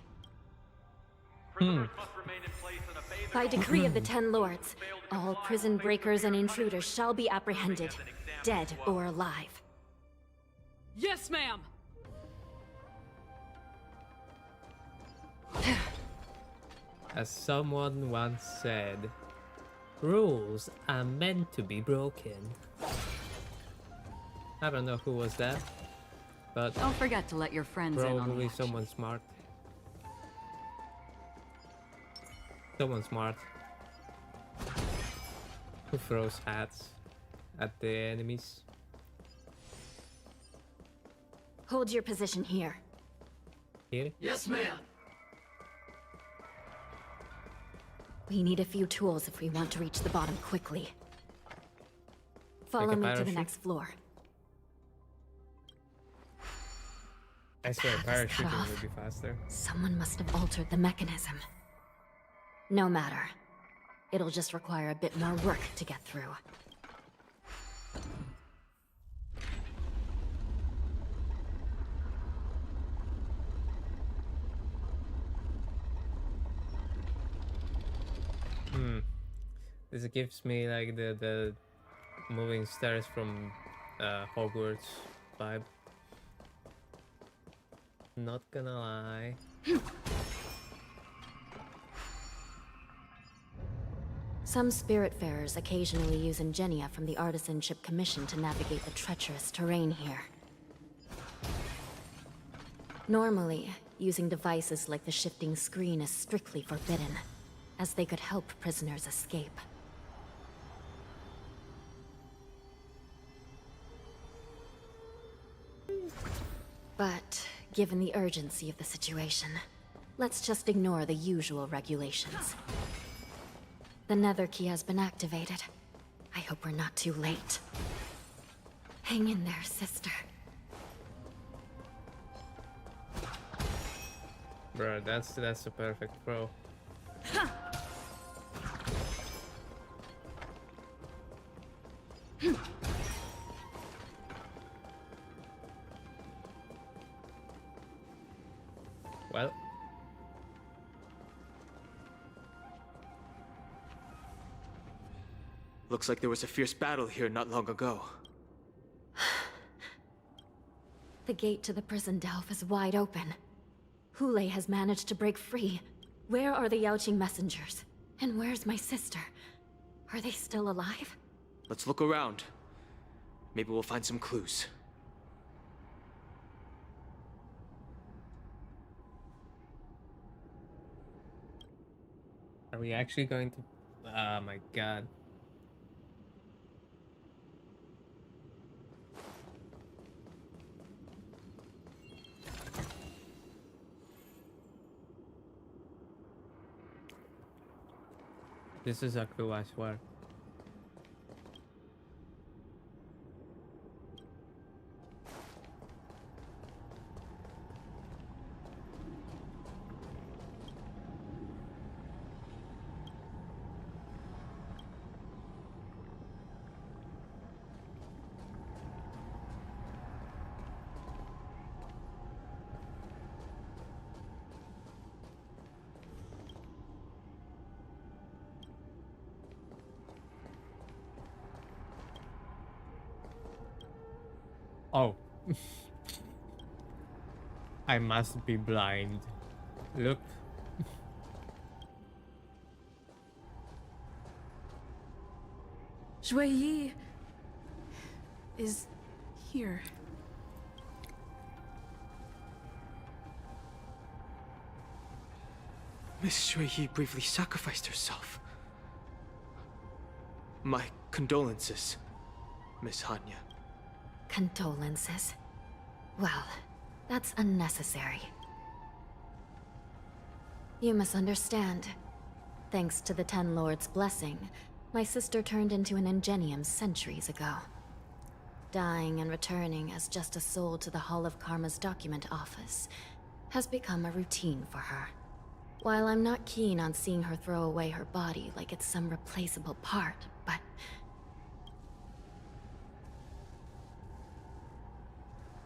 By decree of the 10 Lords, all prison breakers and intruders shall be apprehended, dead or alive. Yes, ma'am! As someone once said, rules are meant to be broken. I don't know who was that, but Don't forget to let your friends in on the probably action. someone smart. Someone smart who throws hats at the enemies. Hold your position here. Here? Yes, ma'am. We need a few tools if we want to reach the bottom quickly. Follow me to the parachute? next floor. I swear path is cut parachuting off. would be faster. Someone must have altered the mechanism. No matter. It'll just require a bit more work to get through. This gives me like the moving stairs from Hogwarts vibe. Not gonna lie. Some Spiritfarers occasionally use Ingenia from the Artisanship Commission to navigate the treacherous terrain here. Normally, using devices like the shifting screen is strictly forbidden, as they could help prisoners escape. But, given the urgency of the situation, Let's just ignore the usual regulations. The Nether Key has been activated. I hope we're not too late. Hang in there, sister. Bro, that's a perfect throw. Well, looks like there was a fierce battle here not long ago. The gate to the prison delve is wide open. Hule has managed to break free. Where are the Yaoqing messengers? And where's my sister? Are they still alive? Let's look around. Maybe we'll find some clues. are we actually going to... Oh my god. This is a clue, I swear. Oh. I must be blind. Look. Shui is here. Miss Shui bravely sacrificed herself. My condolences, Miss Hanya. Condolences. Well, that's unnecessary. You misunderstand. Thanks to the Ten Lords' blessing, my sister turned into an Ingenium centuries ago. Dying and returning as just a soul to the Hall of Karma's document office has become a routine for her. While I'm not keen on seeing her throw away her body like it's some replaceable part, but...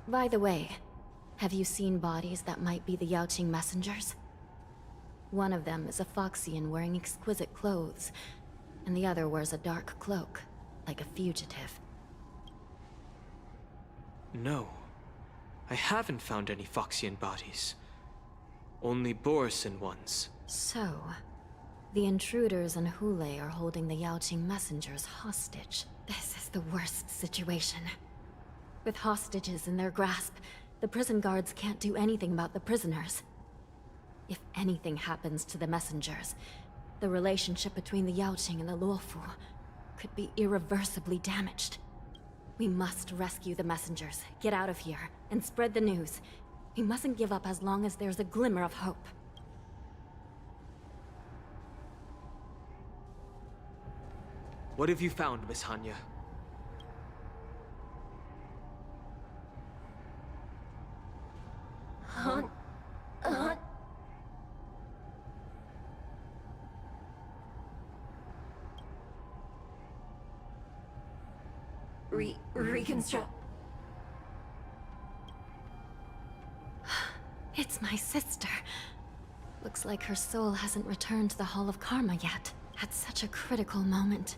By the way, have you seen bodies that might be the Yaoqing messengers? One of them is a Foxian wearing exquisite clothes, and the other wears a dark cloak, like a fugitive. No. I haven't found any Foxian bodies. Only Borisin ones. So, the intruders and Hule are holding the Yaoqing messengers hostage. This is the worst situation. With hostages in their grasp, the prison guards can't do anything about the prisoners. If anything happens to the messengers, the relationship between the Yaoqing and the Luofu could be irreversibly damaged. We must rescue the messengers, get out of here, and spread the news. We mustn't give up as long as there's a glimmer of hope. What have you found, Miss Hanya? Reconstruct. It's my sister. Looks like her soul hasn't returned to the Hall of Karma yet. At such a critical moment,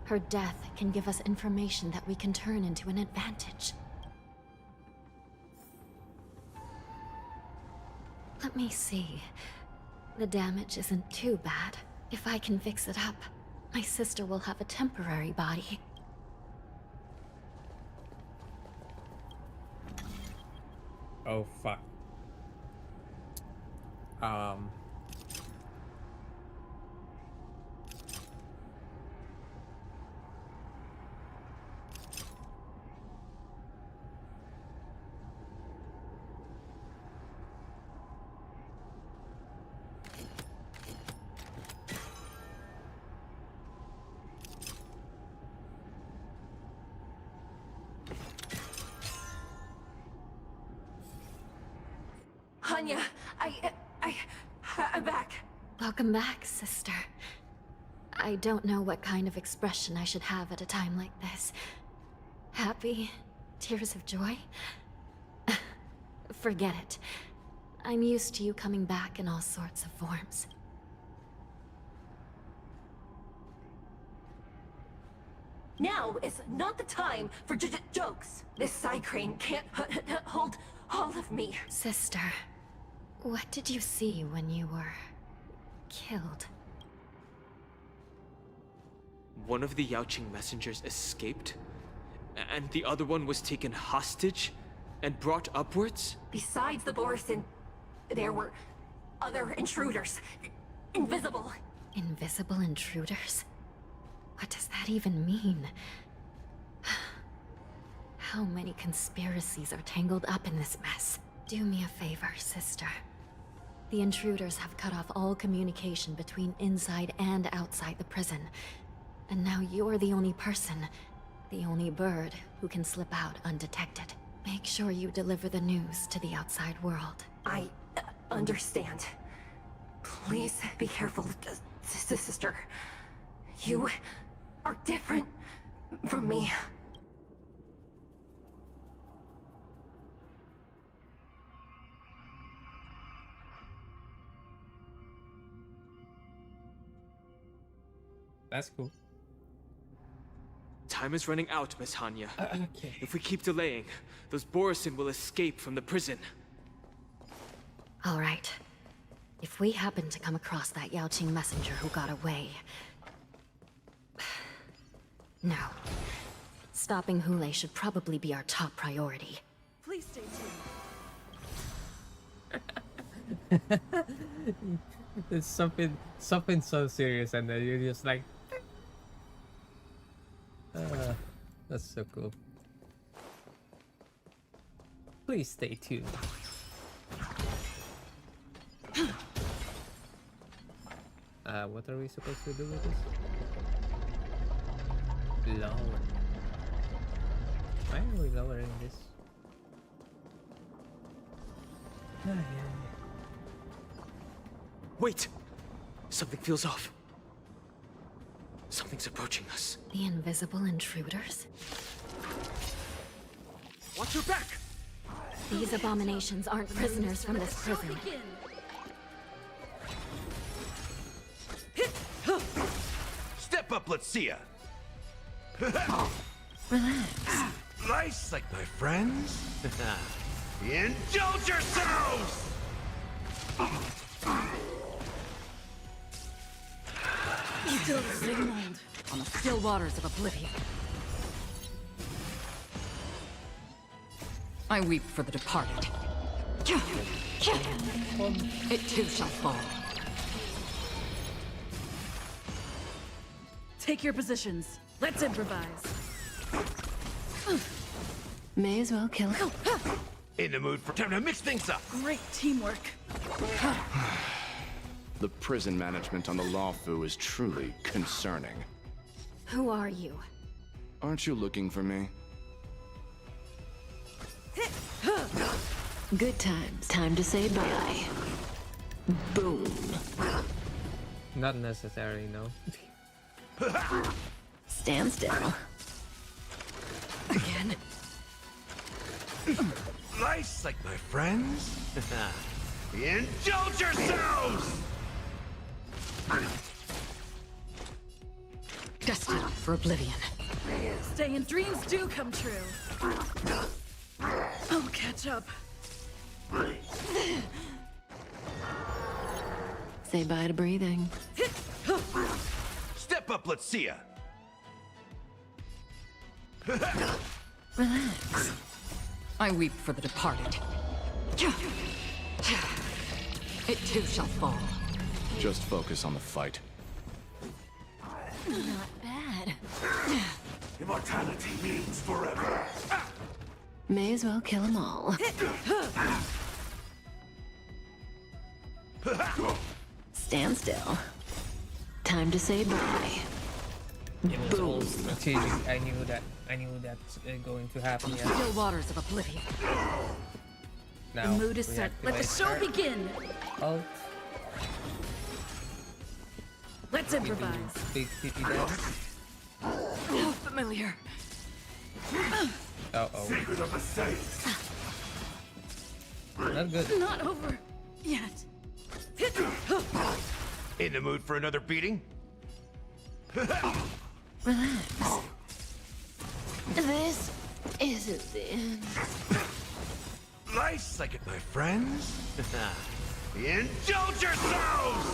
her death can give us information that we can turn into an advantage. Let me see. The damage isn't too bad. If I can fix it up, my sister will have a temporary body. Oh, fuck. Hanya, I'm back. Welcome back, sister. I don't know what kind of expression I should have at a time like this. Happy? Tears of joy? Forget it. I'm used to you coming back in all sorts of forms. Now is not the time for jokes. This side crane can't hold all of me. Sister, what did you see when you were killed? One of the Yaoqing messengers escaped, and the other one was taken hostage and brought upwards? Besides the Borisin, there were other intruders. Invisible. Invisible intruders? What does that even mean? How many conspiracies are tangled up in this mess? Do me a favor, sister. The intruders have cut off all communication between inside and outside the prison. And now you're the only person, the only bird who can slip out undetected. Make sure you deliver the news to the outside world. I understand. Please be careful, sister. You are different from me. That's cool. Time is running out, Miss Hanya. Okay. If we keep delaying, those Borisin will escape from the prison. All right. If we happen to come across that Yaoqing messenger who got away... No. Stopping Hule should probably be our top priority. Please stay tuned. It's something so serious, and then you're just like, that's so cool. Please stay tuned. What are we supposed to do with this? Lower. Why are we lowering this? Wait! Something feels off. Something's approaching us. The invisible intruders? Watch your back! These abominations aren't prisoners from this prison. Step up, let's see ya. Relax. Nice, like my friends. Indulge yourselves! Still signaled on the still waters of oblivion. I weep for the departed. It too shall fall. Take your positions. Let's improvise. May as well kill it. In the mood for time to mix things up. Great teamwork. The prison management on the Lawfu is truly concerning. Who are you? Aren't you looking for me? Good times. Time to say bye. Boom. Not necessary, no. Stand still. Again. Nice, like my friends. Indulge yourselves! Destined for oblivion. Staying dreams do come true. I'll catch up. Say bye to breathing. Step up, let's see ya. Relax. I weep for the departed. It too shall fall. Just focus on the fight. Not bad. Immortality means forever. May as well kill them all. Stand still. Time to say bye. It was all strategic. I knew that's going to happen. Yeah. Still waters of oblivion. Now, The mood is set. Let the reactivate show her begin. ult. Let's improvise. Big PP dance. Oh, familiar. Uh-oh. Secret of the Saints. Not good. Not over yet. In the mood for another beating? Relax. This isn't the end. Nice, like it, my friends. Indulge yourselves!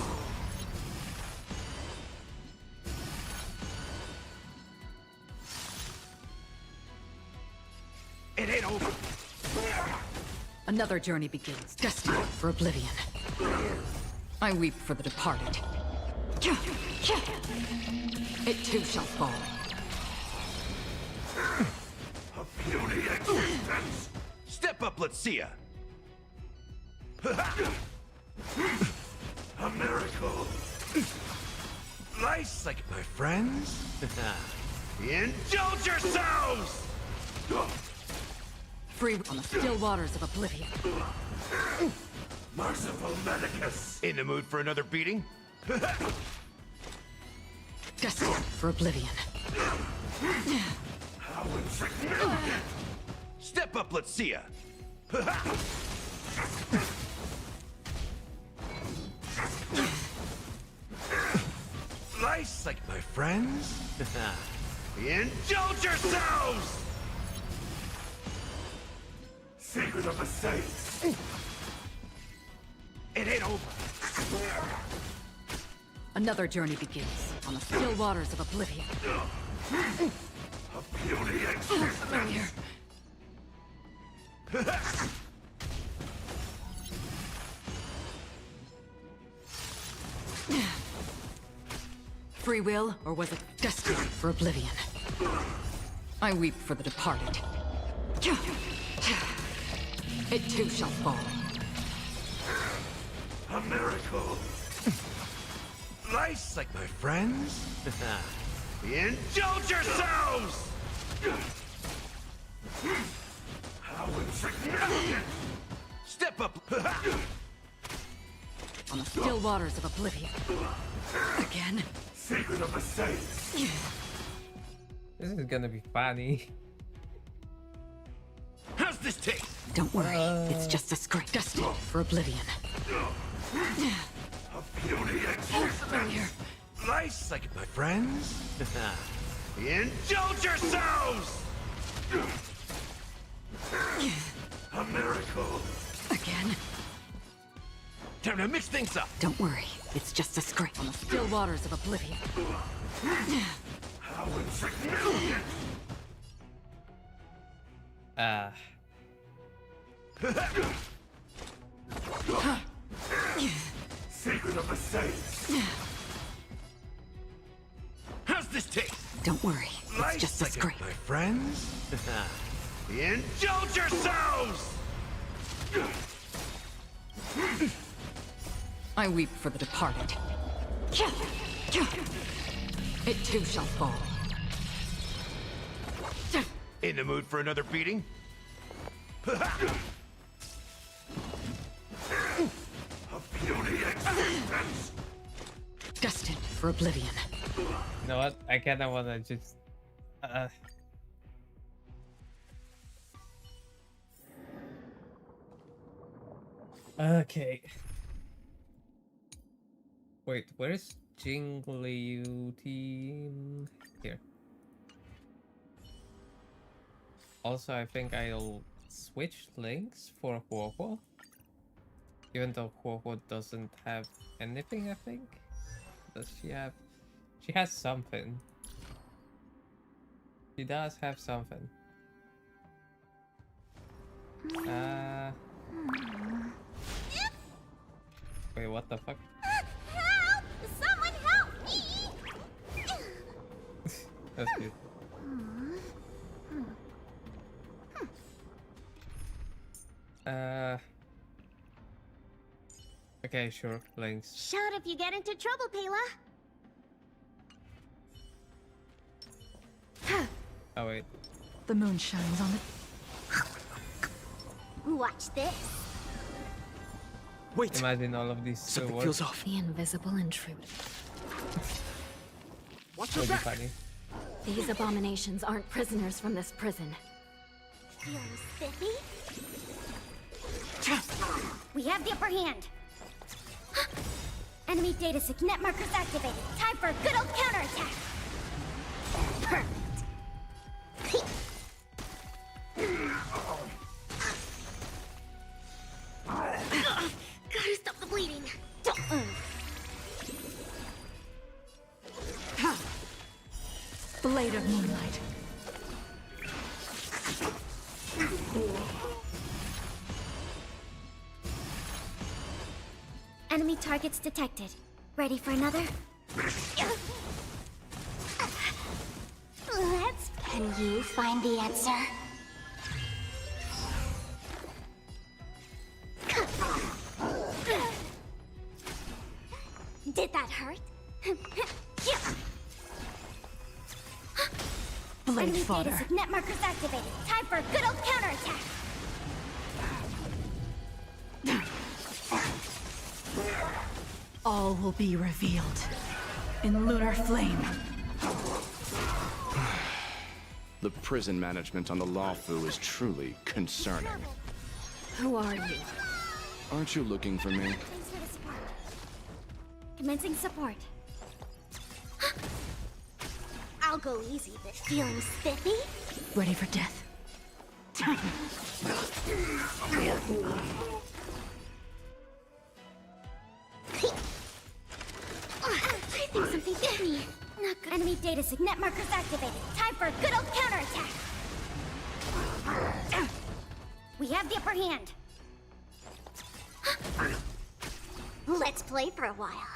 It ain't over. Another journey begins, destined for oblivion. I weep for the departed. It too shall fall. A puny existence. Step up, let's see ya. A miracle. Nice, like it, my friends. Indulge yourselves! Free on the still waters of oblivion. Merciful Medicus. In the mood for another beating? Destined for oblivion. How insignificant! Step up, let's see ya. Nice, like my friends. Indulge yourselves! Secret of the Saints. It ain't over. Another journey begins on the still waters of oblivion. A puny existence. Free will, or was it destined for oblivion? I weep for the departed. It too shall fall. A miracle. Nice, like my friends. Indulge yourselves! How insignificant! Step up! On the still waters of oblivion. Again. Secret of the Saints. This is gonna be funny. How's this taste? Don't worry, it's just a script. Destined for oblivion. A puny existence. Nice, like it, my friends. Indulge yourselves! A miracle. Again. Time to mix things up. Don't worry, it's just a script. On the still waters of oblivion. How insignificant! Secret of the Saints. How's this taste? Don't worry, it's Nice, just a like it, script. my friends. Indulge yourselves! I weep for the departed. It too shall fall. In the mood for another beating? A puny existence. Destined for oblivion. You know what? I kinda wanna just... Okay. Wait, where's Jingliu team? Here. Also, I think I'll switch links for HuWa. Even though HuWa doesn't have anything, I think. Does she have? She has something. She does have something. Wait, what the fuck? Help! Someone help me! That's cute. Okay, sure, links. Shout if you get into trouble, Pela. Oh wait. The moon shines on it. Watch this. Wait! Imagine all of these. Something feels off. The invisible intruder. Watch Would your be back! funny. These abominations aren't prisoners from this prison. Feeling spiffy? We have the upper hand. Enemy data signet markers activated. Time for a good old counterattack. Perfect. Gotta stop the bleeding. Blade of moonlight. Enemy targets detected. Ready for another? Let's... Can you find the answer? Did that hurt? Blade Enemy fodder. data signet markers activated. Time for a good old counterattack. All will be revealed in lunar flame. The prison management on the Lawfu is truly concerning. Who are you? Aren't you looking for me? Thanks for the support. Commencing support. I'll go easy, but feeling spiffy? Ready for death. I think something hit me. Not good. Enemy data signet markers activated. Time for a good old counterattack. We have the upper hand. Let's play for a while.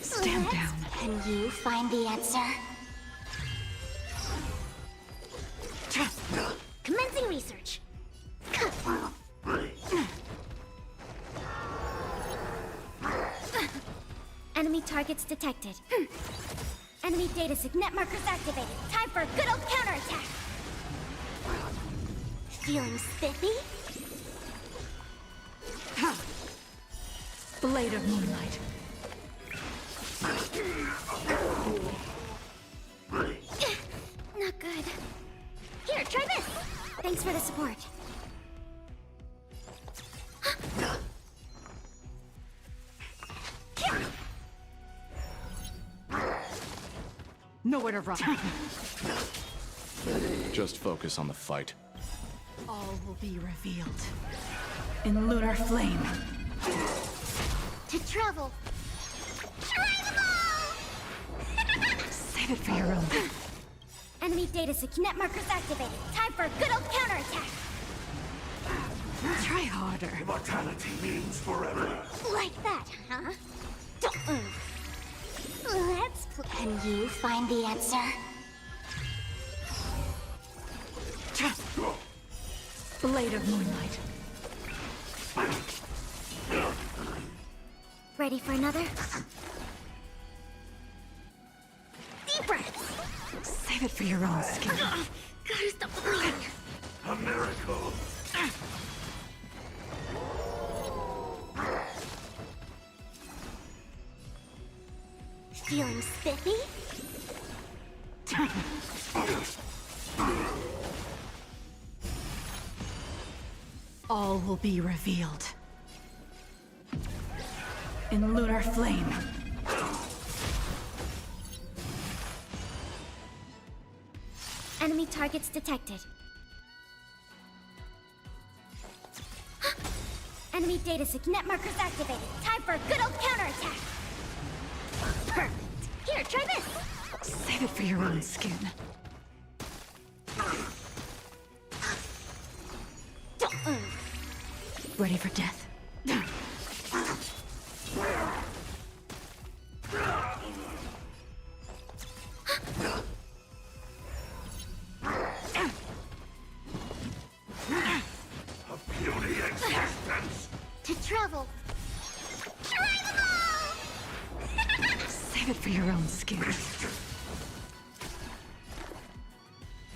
Stand down. Can you find the answer? Commencing research. Enemy targets detected. Enemy data signet markers activated. Time for a good old counterattack. Feeling spiffy? Blade of moonlight. Not good. Here, try this. Thanks for the support. Nowhere to run. Just focus on the fight. All will be revealed in lunar flame. To travel. Try them all! Save it for your own. Enemy data signet markers activated. Time for a good old counterattack. Try harder. Immortality means forever. Like that, huh? Let's play. Can you find the answer? Blade of moonlight. Ready for another? Deep breaths. Save it for your own skin. Gotta stop the bleeding. A miracle. Feeling spiffy? All will be revealed in lunar flame. Enemy targets detected. Enemy data signet markers activated. Time for a good old counterattack. Perfect. Here, try this. Save it for your own skin. Ready for death. A puny existence. To travel. Try them all! Save it for your own skin.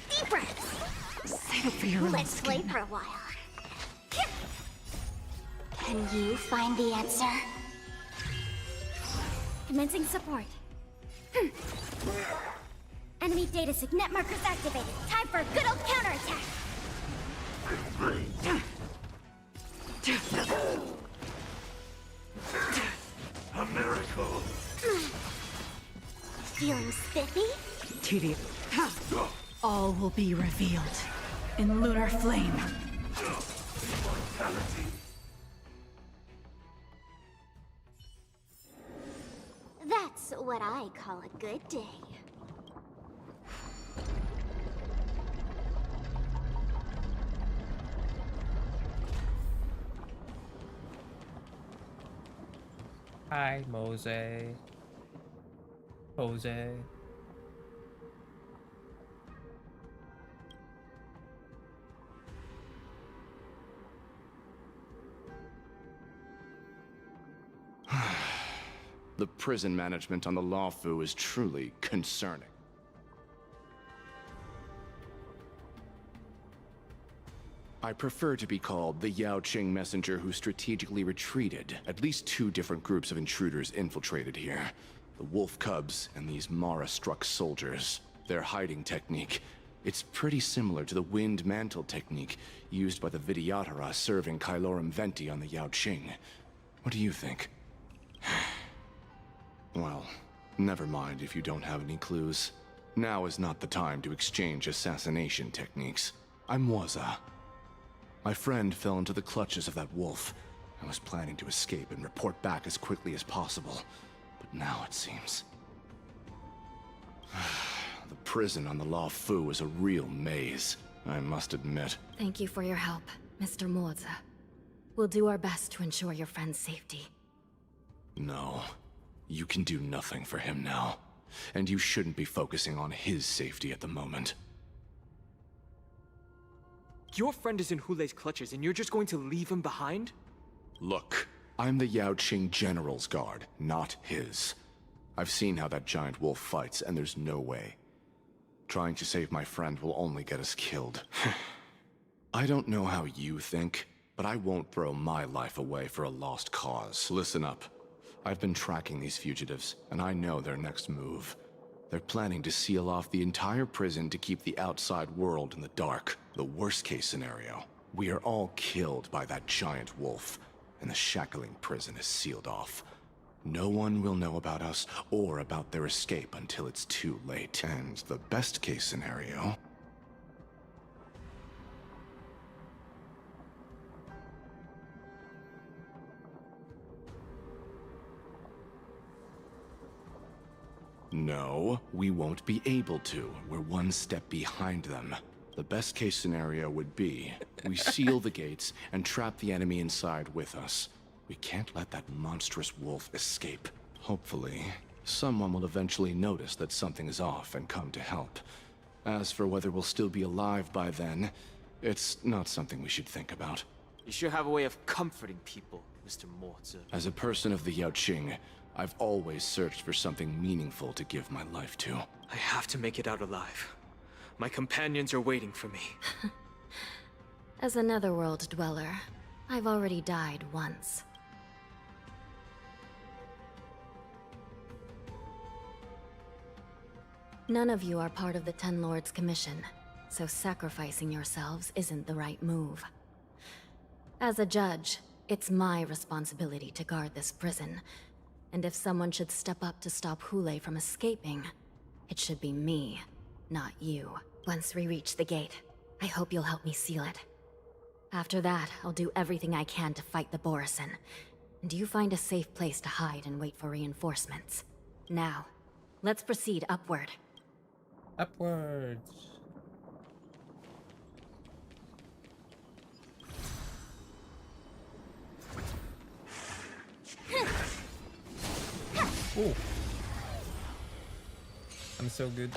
Deep breaths. Save it for your own Let's play skin. for a while. Can you find the answer? Commencing support. Enemy data signet markers activated. Time for a good old counterattack. A miracle. Feeling spiffy? Tedious. All will be revealed in lunar flame. Immortality. That's what I call a good day. Hi, Mose. Jose. The prison management on the Lawfu is truly concerning. I prefer to be called the Yaoqing messenger who strategically retreated. At least 2 different groups of intruders infiltrated here. The wolf cubs and these Mara-struck soldiers. Their hiding technique, it's pretty similar to the wind mantle technique used by the Vidyadhara serving Kailorum Venti on the Yaoqing. What do you think? Well, never mind if you don't have any clues. Now is not the time to exchange assassination techniques. I'm Waza. My friend fell into the clutches of that wolf. I was planning to escape and report back as quickly as possible. But now it seems... The prison on the Lawfu is a real maze, I must admit. Thank you for your help, Mr. Moza. We'll do our best to ensure your friend's safety. No. You can do nothing for him now. And you shouldn't be focusing on his safety at the moment. Your friend is in Hulei's clutches and you're just going to leave him behind? Look, I'm the Yaoqing General's guard, not his. I've seen how that giant wolf fights, and there's no way. Trying to save my friend will only get us killed. I don't know how you think, but I won't throw my life away for a lost cause. Listen up. I've been tracking these fugitives, and I know their next move. They're planning to seal off the entire prison to keep the outside world in the dark. The worst-case scenario, we are all killed by that giant wolf, and the shackling prison is sealed off. No one will know about us or about their escape until it's too late. And the best-case scenario... No, we won't be able to. We're one step behind them. The best case scenario would be, we seal the gates and trap the enemy inside with us. We can't let that monstrous wolf escape. Hopefully, someone will eventually notice that something is off and come to help. As for whether we'll still be alive by then, it's not something we should think about. You sure have a way of comforting people, Mr. Morza. As a person of the Yaoqing, I've always searched for something meaningful to give my life to. I have to make it out alive. My companions are waiting for me. As a netherworld dweller, I've already died once. None of you are part of the Ten Lords' commission, so sacrificing yourselves isn't the right move. As a judge, it's my responsibility to guard this prison, and if someone should step up to stop Hulei from escaping, it should be me, not you. Once we reach the gate, I hope you'll help me seal it. After that, I'll do everything I can to fight the Borisin, and you find a safe place to hide and wait for reinforcements. Now, let's proceed upward. Upwards. Ooh. I'm so good.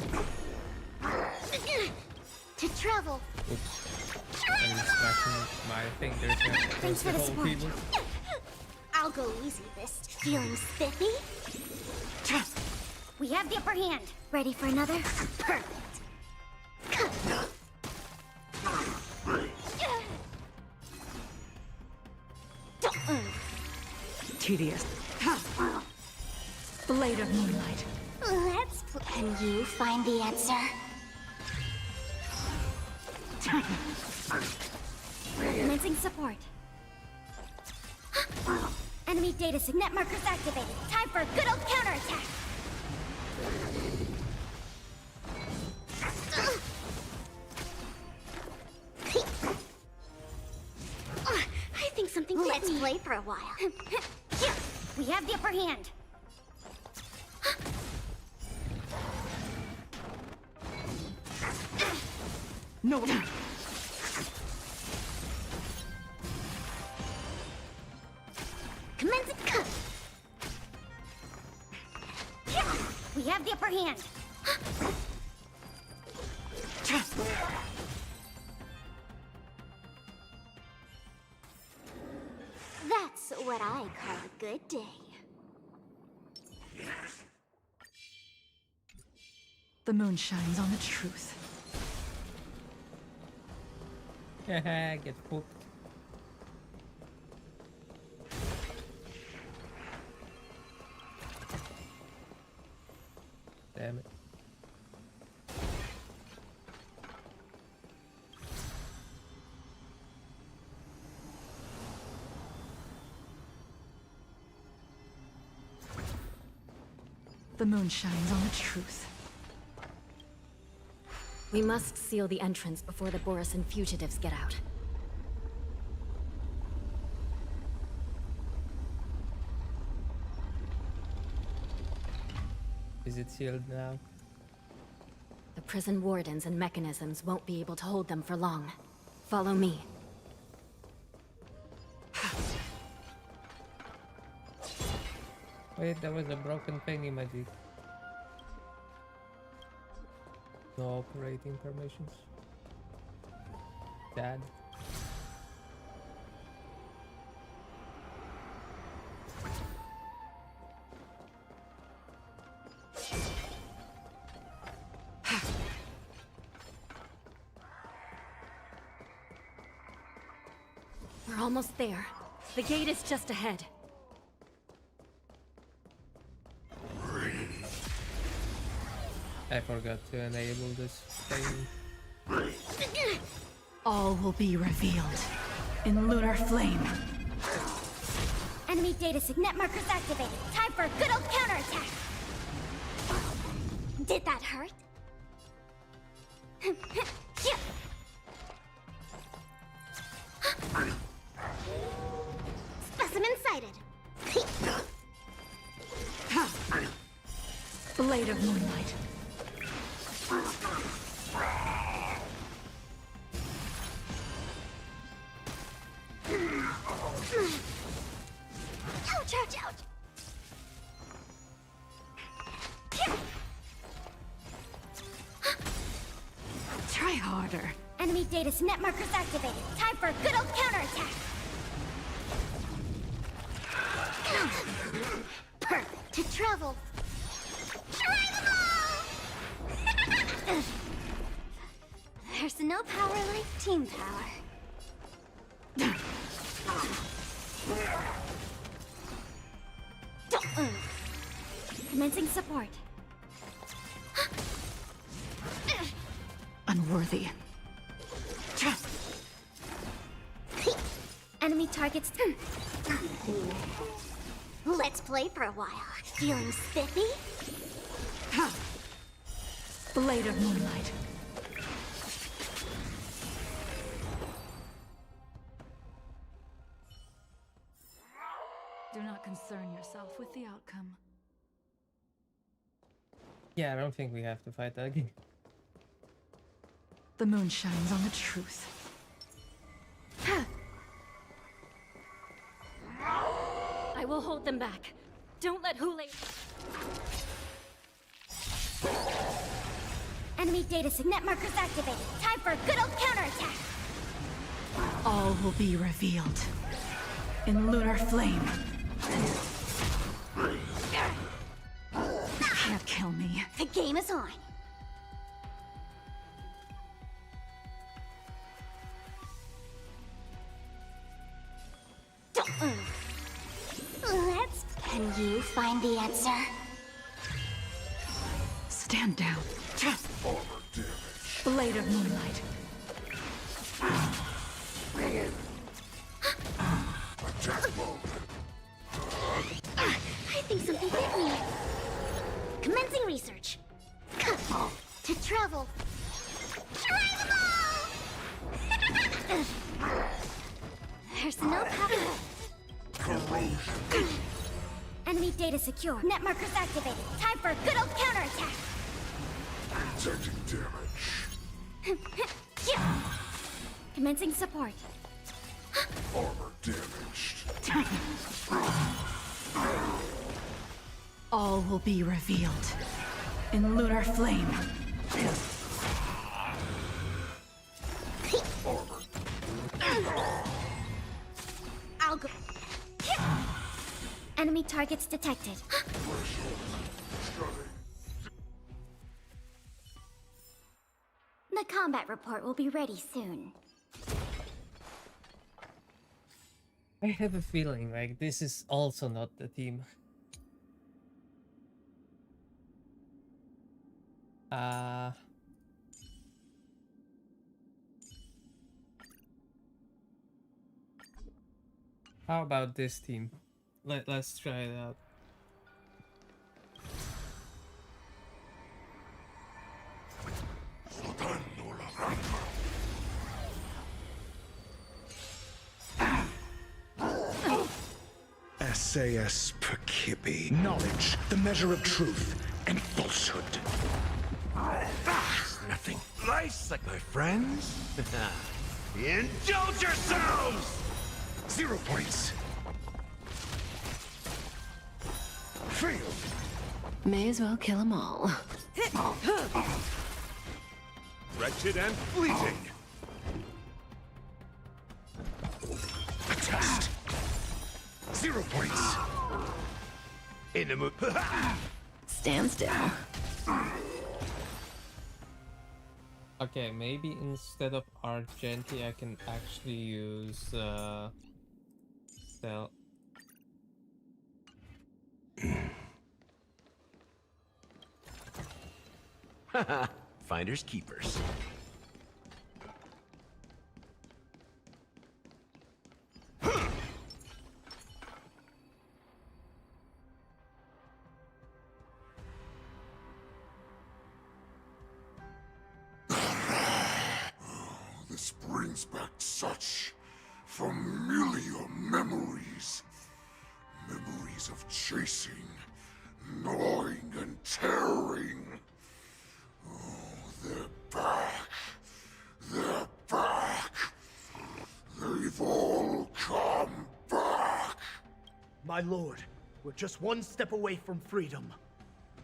To travel. Oops. I'm distracting my fingers. Thanks for the support. People. I'll go easy this. Feeling spiffy? We have the upper hand. Ready for another? Perfect. tedious. Blade of moonlight. Can you find the answer? Commencing support. Enemy data signet markers activated. Time for a good old counterattack. I think something. Let's play for a while. Here, we have the upper hand. No. Commence it. Here, we have the upper hand. That's what I call a good day. The moon shines on the truth. Get hooked. Damn it. The moon shines on the truth. We must seal the entrance before the Borisan fugitives get out. Is it sealed now? The prison wardens and mechanisms won't be able to hold them for long. Follow me. Wait, that was a broken thingy magic. No operating permissions. Dad. We're almost there. The gate is just ahead. I forgot to enable this thing. All will be revealed in lunar flame. Enemy data signet markers activated. Time for a good old counterattack. Did that hurt? Here. Specimen sighted. Blade of moonlight. Ouch, ouch, ouch. Try harder. Enemy data net markers activated. Time for a good old counterattack. Perfect to travel. Try them all! There's no power like team power. Commencing support. Unworthy. Enemy targets. Let's play for a while. Feeling spiffy? Blade of moonlight. Do not concern yourself with the outcome. Yeah, I don't think we have to fight that again. The moon shines on the truth. I will hold them back. Don't let Hule... Enemy data signet markers activated. Time for a good old counterattack. All will be revealed in lunar flame. Can't kill me. The game is on. Let's Can you find the answer? Stand down. Blade of moonlight. Attack mode. I think something hit me. Commencing research. To travel. There's no power. Enemy data secure. Net markers activated. Time for a good old counterattack. Taking damage. Commencing support. Armor damaged. All will be revealed in lunar flame. I'll go. Enemy targets detected. The combat report will be ready soon. I have a feeling like this is also not the team. How about this team? Let's try it out. SAS Perkipi. Knowledge, the measure of truth and falsehood. Nothing nice like my friends. Indulge yourselves! 0 points. Failed. May as well kill them all. Wretched and fleeting. A test. 0 points. In the mood. Stand still. Okay, maybe instead of Argenti, I can actually use Stel. Finders keepers. This brings back such familiar memories. Memories of chasing, gnawing, and tearing. Oh, they're back. They're back. They've all come back. My lord, we're just one step away from freedom.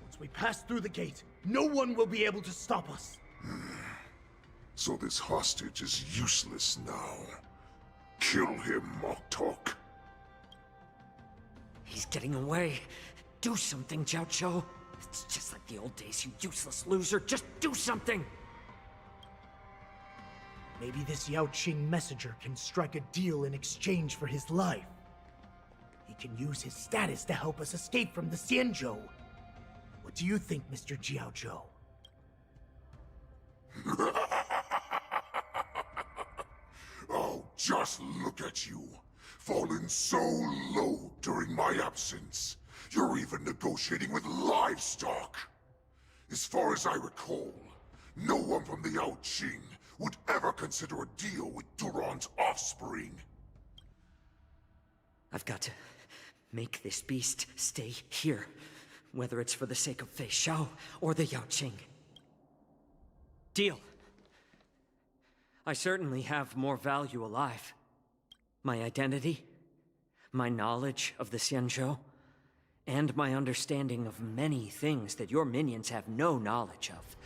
Once we pass through the gate, no one will be able to stop us. So this hostage is useless now. Kill him, Moktok. He's getting away. Do something, Jiao. It's just like the old days, you useless loser. Just do something! Maybe this Yao Qing messenger can strike a deal in exchange for his life. He can use his status to help us escape from the Xianzhou. What do you think, Mr. Jiaozhou? Oh, just look at you. Fallen so low during my absence. You're even negotiating with livestock. As far as I recall, no one from the Yao Qing would ever consider a deal with Duran's offspring. I've got to make this beast stay here, whether it's for the sake of Fei Xiao or the Yao Qing. Deal. I certainly have more value alive. My identity, my knowledge of the Xianzhou, and my understanding of many things that your minions have no knowledge of.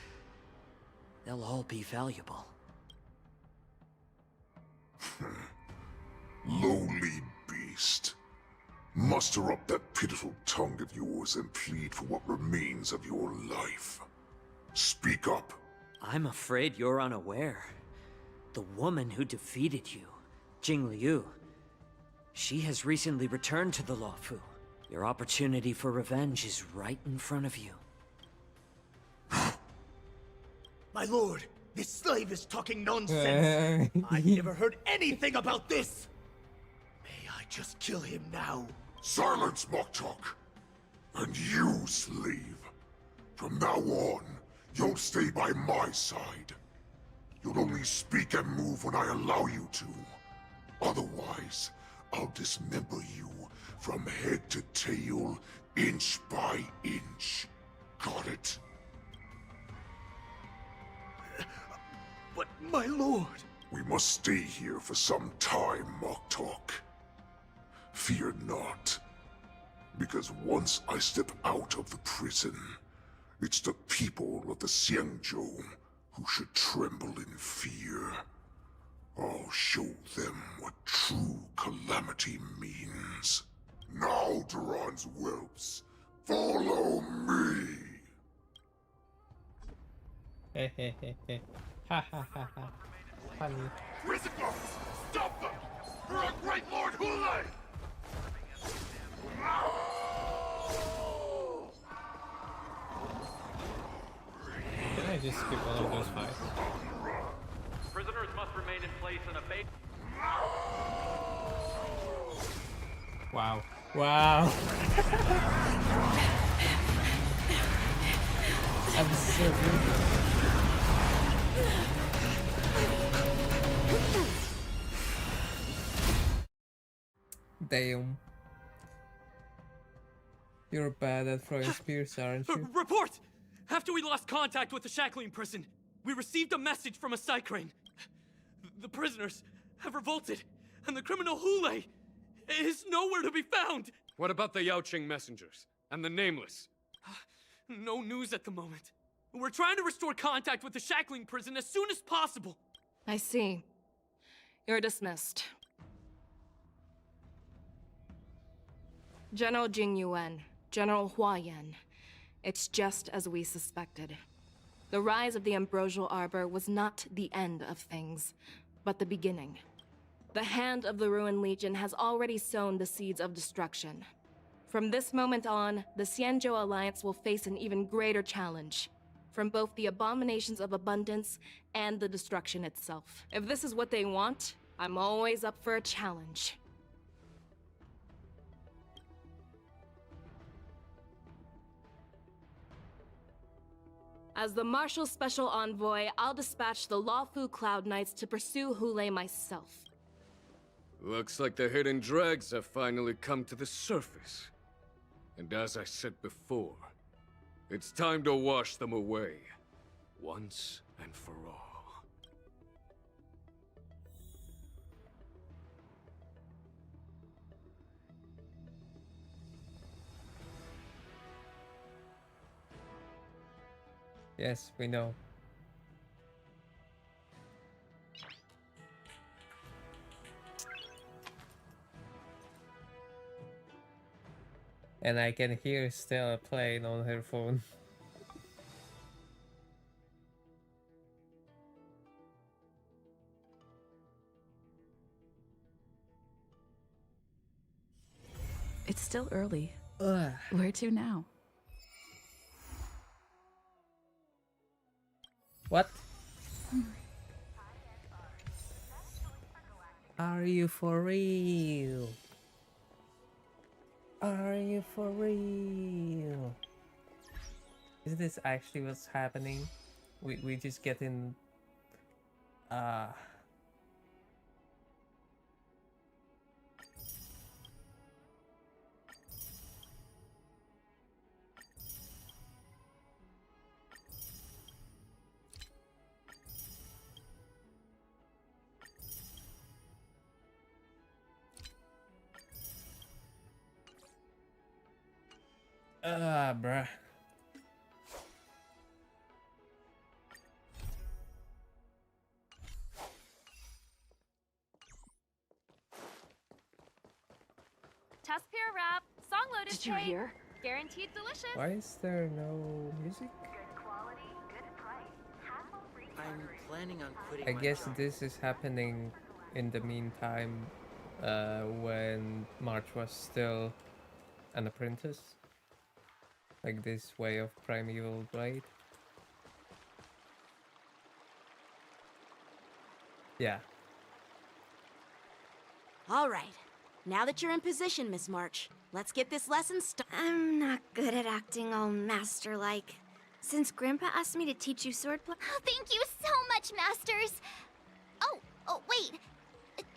They'll all be valuable. Lowly beast. Muster up that pitiful tongue of yours and plead for what remains of your life. Speak up. I'm afraid you're unaware. The woman who defeated you, Jing Liu, she has recently returned to the Luofu. Your opportunity for revenge is right in front of you. My lord, this slave is talking nonsense. I've never heard anything about this. May I just kill him now? Silence, Moktok! And you, slave. From now on, you'll stay by my side. You'll only speak and move when I allow you to. Otherwise, I'll dismember you from head to tail, inch by inch. Got it? But my lord... We must stay here for some time, Moktok. Fear not. Because once I step out of the prison, it's the people of the Xianzhou who should tremble in fear. I'll show them what true calamity means. Now, Duran's whelps, follow me! Hehehehe. Ha ha ha ha. Funny. Prison guards, stop them! For our great Lord Hule! Can I just skip all of those fights? Prisoners must remain in place in a base. Wow. Wow. I'm so good. Damn. You're bad at throwing spears, aren't you? Report! After we lost contact with the Shackling prison, we received a message from a Psycrane. The prisoners have revolted, and the criminal Hule is nowhere to be found! What about the Yaoqing messengers? And the Nameless? No news at the moment. We're trying to restore contact with the Shackling prison as soon as possible. I see. You're dismissed. General Jing Yuan, General Hua Yan. It's just as we suspected. The rise of the Ambrosial Arbor was not the end of things, but the beginning. The hand of the Ruined Legion has already sown the seeds of destruction. From this moment on, the Xianzhou Alliance will face an even greater challenge, from both the abominations of abundance and the destruction itself. If this is what they want, I'm always up for a challenge. As the Marshal's special envoy, I'll dispatch the Lawfu Cloud Knights to pursue Hule myself. Looks like the hidden dregs have finally come to the surface. And as I said before, it's time to wash them away, once and for all. Yes, we know. And I can hear Stella playing on her phone. It's still early. Ugh. Where to now? What? Are you for real? Are you for real? Is this actually what's happening? We just get in bruh. Test peer wrap. Song loaded. Did you hear? Guaranteed delicious. Why is there no music? I'm planning on quitting I my guess job. this is happening in the meantime when March was still an apprentice. Like this way of primeval blade. Yeah. All right. Now that you're in position, Miss March, let's get this lesson started. I'm not good at acting all master-like. Since Grandpa asked me to teach you swordplay... Oh, thank you so much, Masters! Oh, wait.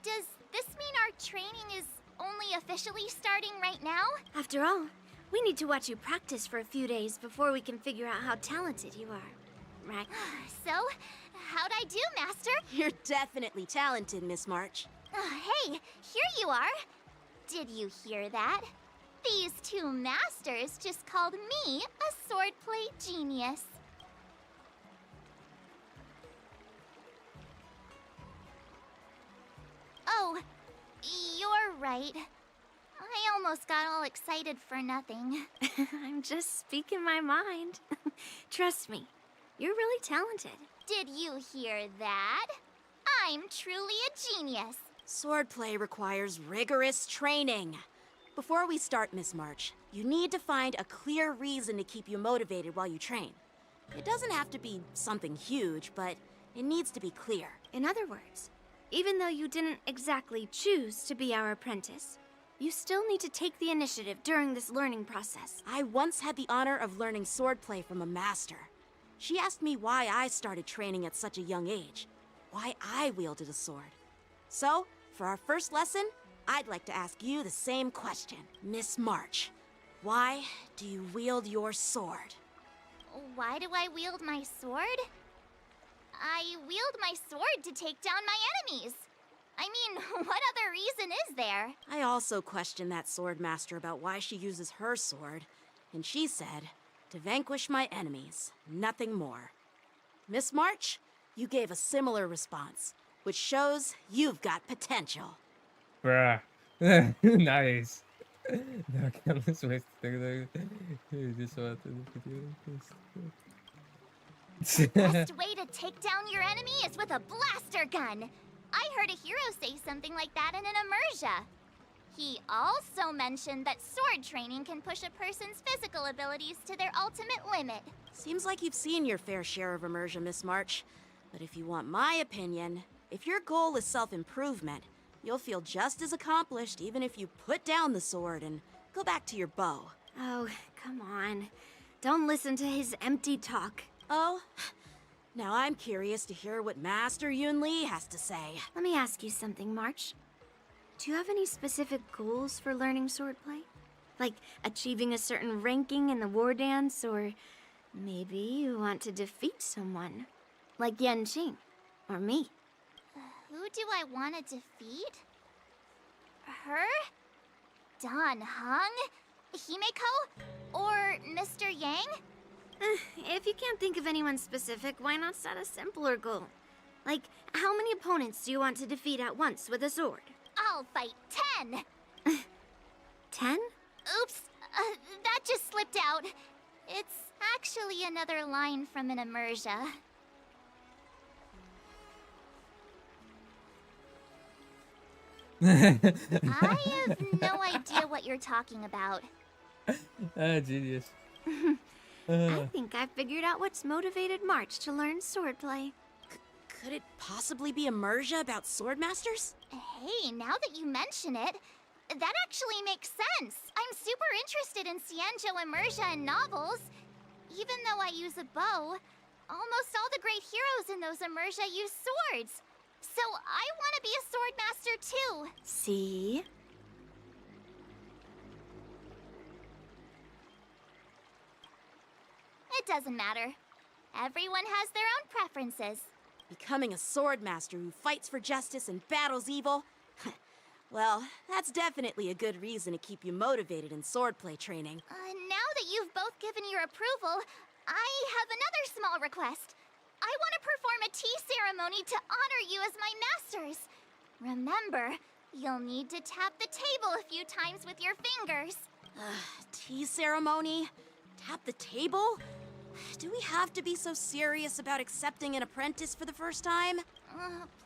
Does this mean our training is only officially starting right now? After all, we need to watch you practice for a few days before we can figure out how talented you are. Right? So, how'd I do, Master? You're definitely talented, Miss March. Hey, here you are. Did you hear that? These two masters just called me a swordplay genius. Oh, you're right. I almost got all excited for nothing. I'm just speaking my mind. Trust me, you're really talented. Did you hear that? I'm truly a genius. Swordplay requires rigorous training. Before we start, Miss March, you need to find a clear reason to keep you motivated while you train. It doesn't have to be something huge, but it needs to be clear. In other words, even though you didn't exactly choose to be our apprentice, you still need to take the initiative during this learning process. I once had the honor of learning swordplay from a master. She asked me why I started training at such a young age, why I wielded a sword. So, for our first lesson, I'd like to ask you the same question. Miss March, why do you wield your sword? Why do I wield my sword? I wield my sword to take down my enemies. I mean, what other reason is there? I also questioned that sword master about why she uses her sword, and she said, to vanquish my enemies, nothing more. Miss March, you gave a similar response, which shows you've got potential. Bruh. Nice. No, countless ways to think you just want The best way to take down your enemy is with a blaster gun. I heard a hero say something like that in an immersia. He also mentioned that sword training can push a person's physical abilities to their ultimate limit. Seems like you've seen your fair share of immersion, Miss March. But if you want my opinion, if your goal is self-improvement, you'll feel just as accomplished even if you put down the sword and go back to your bow. Oh, come on. Don't listen to his empty talk. Oh? Now I'm curious to hear what Master Yunli has to say. Let me ask you something, March. Do you have any specific goals for learning swordplay? Like achieving a certain ranking in the war dance, or maybe you want to defeat someone? Like Yanqing, or me. Who do I want to defeat? Her? Dan Heng? Himeko? Or Mr. Yang? If you can't think of anyone specific, why not set a simpler goal? Like, how many opponents do you want to defeat at once with a sword? I'll fight 10! 10? Oops, that just slipped out. It's actually another line from an immersia. I have no idea what you're talking about. Genius. I think I figured out what's motivated March to learn swordplay. Could it possibly be immersia about swordmasters? Hey, now that you mention it, that actually makes sense. I'm super interested in Xianzhou immersia and novels. Even though I use a bow, almost all the great heroes in those immersia use swords. So I want to be a swordmaster too. See? It doesn't matter. Everyone has their own preferences. Becoming a swordmaster who fights for justice and battles evil? Well, that's definitely a good reason to keep you motivated in swordplay training. Now that you've both given your approval, I have another small request. I want to perform a tea ceremony to honor you as my masters. Remember, you'll need to tap the table a few times with your fingers. Tea ceremony? Tap the table? Do we have to be so serious about accepting an apprentice for the first time?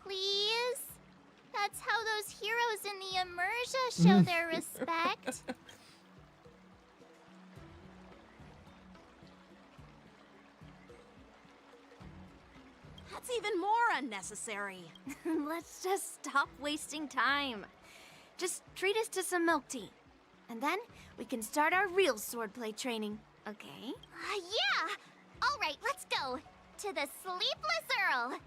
Please? That's how those heroes in the immersia show their respect. That's even more unnecessary. Let's just stop wasting time. Just treat us to some milk tea. And then we can start our real swordplay training, okay? Yeah! Alright, let's go. To the Sleepless Earl.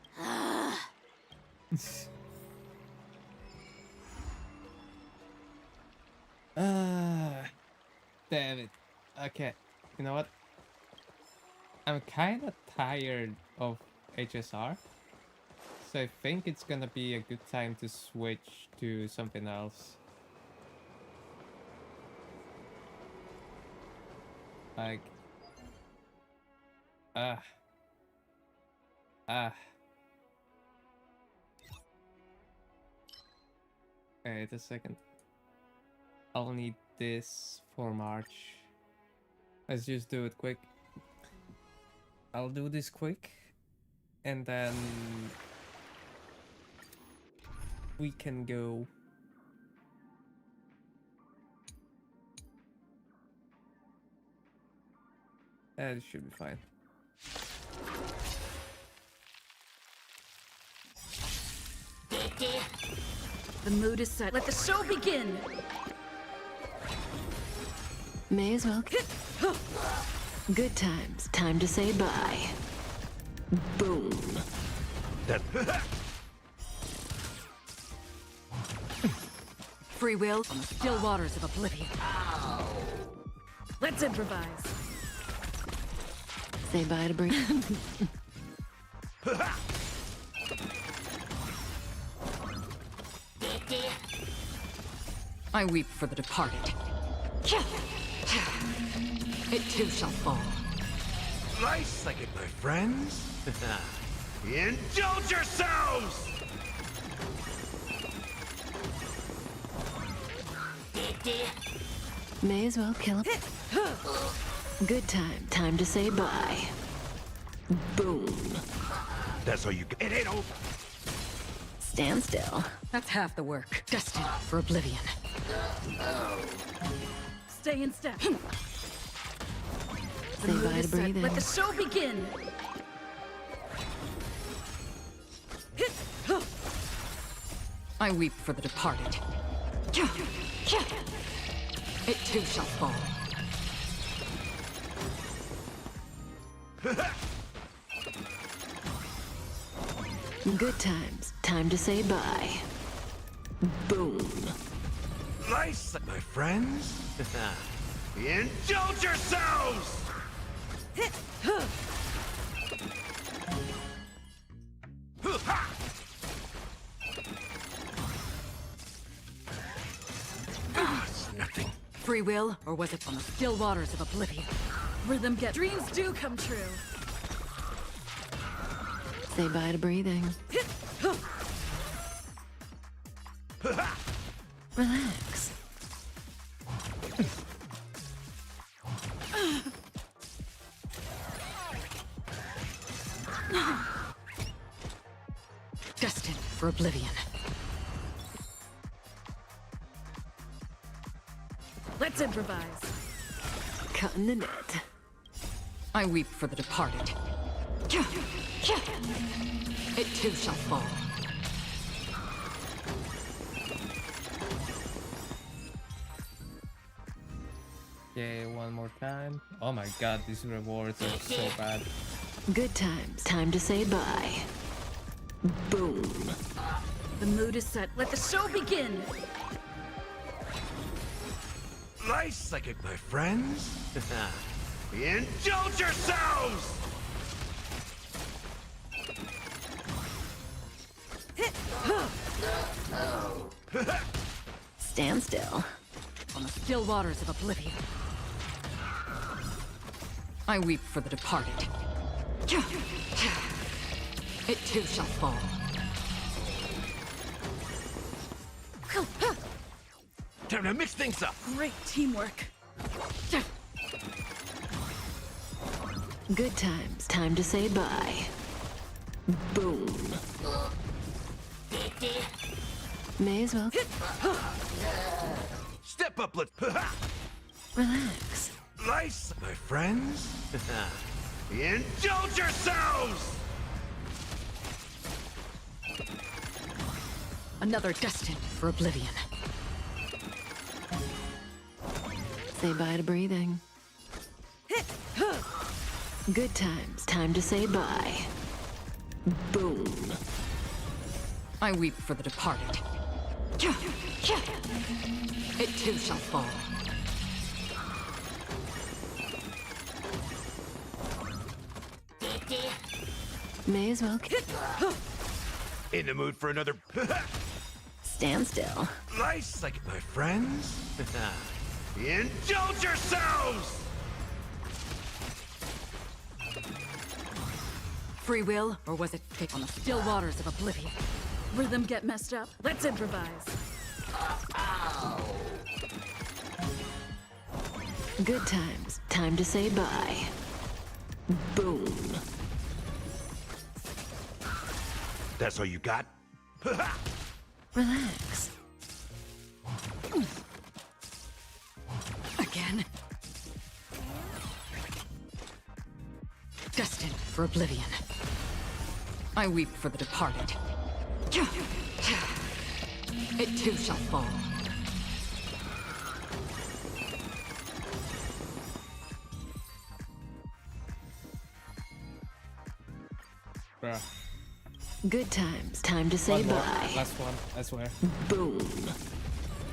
Damn it. Okay, you know what? I'm kind of tired of HSR. So I think it's gonna be a good time to switch to something else. Like... Wait a second. I'll need this for March. Let's just do it quick. I'll do this quick, and then we can go. That should be fine. The mood is set. Let the show begin! May as well. Good times. Time to say bye. Boom. Free will on the still waters of oblivion. Let's improvise. Say bye to Bree. I weep for the departed. It too shall fall. Nice like it, my friends. Indulge yourselves! May as well kill him. Good time. Time to say bye. Boom. That's all you get. It ain't over. Stand still. That's half the work. Destined for oblivion. Stay in step. Say The mood bye to is set. breathing. Let the show begin! I weep for the departed. It too shall fall. Good times. Time to say bye. Boom. Nice, my friends. Indulge yourselves! It's nothing. Free will, or was it on the still waters of oblivion? Rhythm get dreams do come true. Say bye to breathing. Relax. Destined for oblivion. Let's improvise. Cutting the net. I weep for the departed. It too shall fall. Okay, one more time. Oh my god, these rewards are so bad. Good times. Time to say bye. Boom. The mood is set. Let the show begin! Nice like it, my friends. Indulge yourselves! Stand still. On the still waters of oblivion. I weep for the departed. It too shall fall. Time to mix things up. Great teamwork. Good times. Time to say bye. Boom. May as well. Step up, let's... Relax. Nice, my friends. Indulge yourselves! Another destined for oblivion. Say bye to breathing. Good times. Time to say bye. Boom. I weep for the departed. It too shall fall. May as well. In the mood for another Stand still. nice like my friends? Indulge yourselves! Free will, or was it pick on the still waters of oblivion? Rhythm get messed up. Let's improvise. Good times. Time to say bye. Boom. That's all you got? Relax. Again. Destined for oblivion. I weep for the departed. It too shall fall. Bruh. Good times. Time to say One more. bye. Last one, I swear. Boom.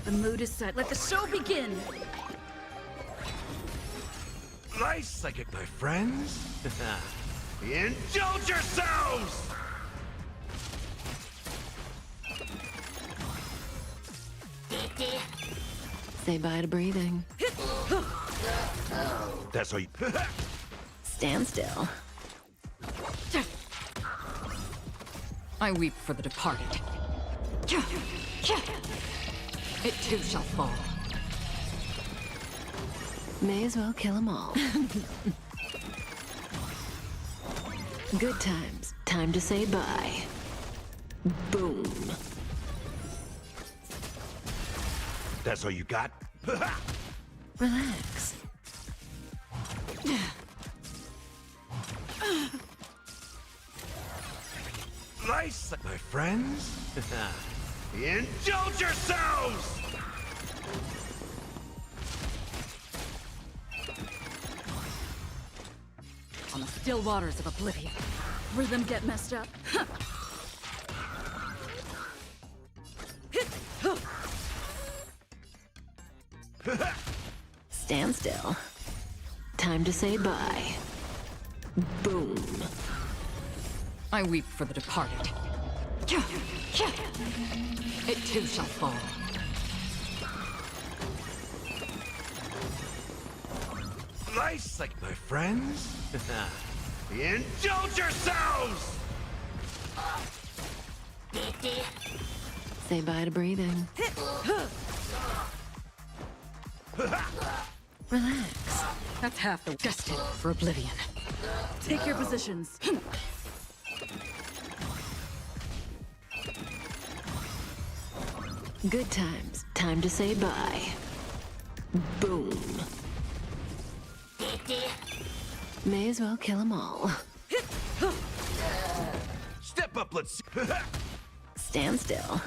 The mood is set. Let the show begin. Nice like it, my friends? Indulge yourselves! Say bye to breathing. That's all you... Stand still. I weep for the departed. It too shall fall. May as well kill them all. Good times. Time to say bye. Boom. That's all you got? Relax. Nice like my friends? Indulge yourselves! On the still waters of oblivion. Rhythm get messed up. Stand still. Time to say bye. Boom. I weep for the departed. It too shall fall. Nice like my friends? Indulge yourselves! Say bye to breathing. Relax. That's half the destined for oblivion. Take your positions. Good times. Time to say bye. Boom. May as well kill them all. Step up, let's see. Stand still.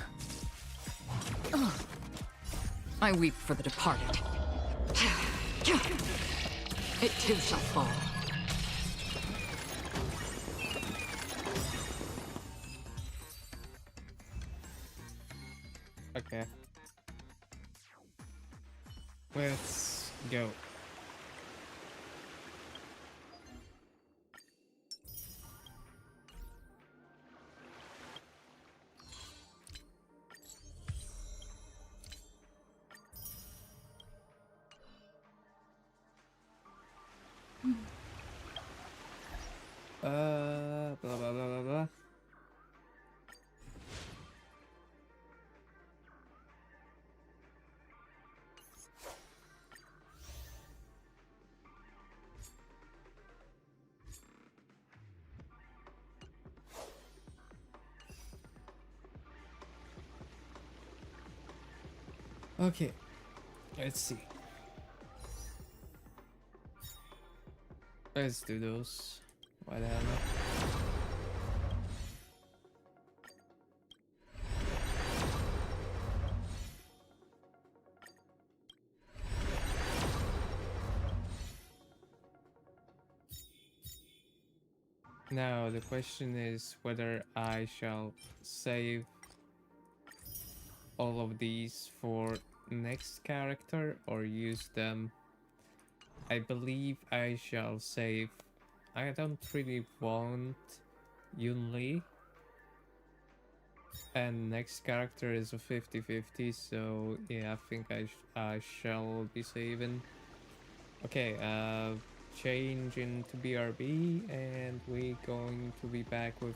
I weep for the departed. It too shall fall. Okay. Let's go. Blah blah blah blah blah. Okay, let's see. Let's do those. Why the hell not? Now the question is whether I shall save all of these for next character or use them. I believe I shall save. I don't really want Yun Li. And next character is a 50-50, so yeah, I think I shall be saving. Okay, change into BRB, and we're going to be back with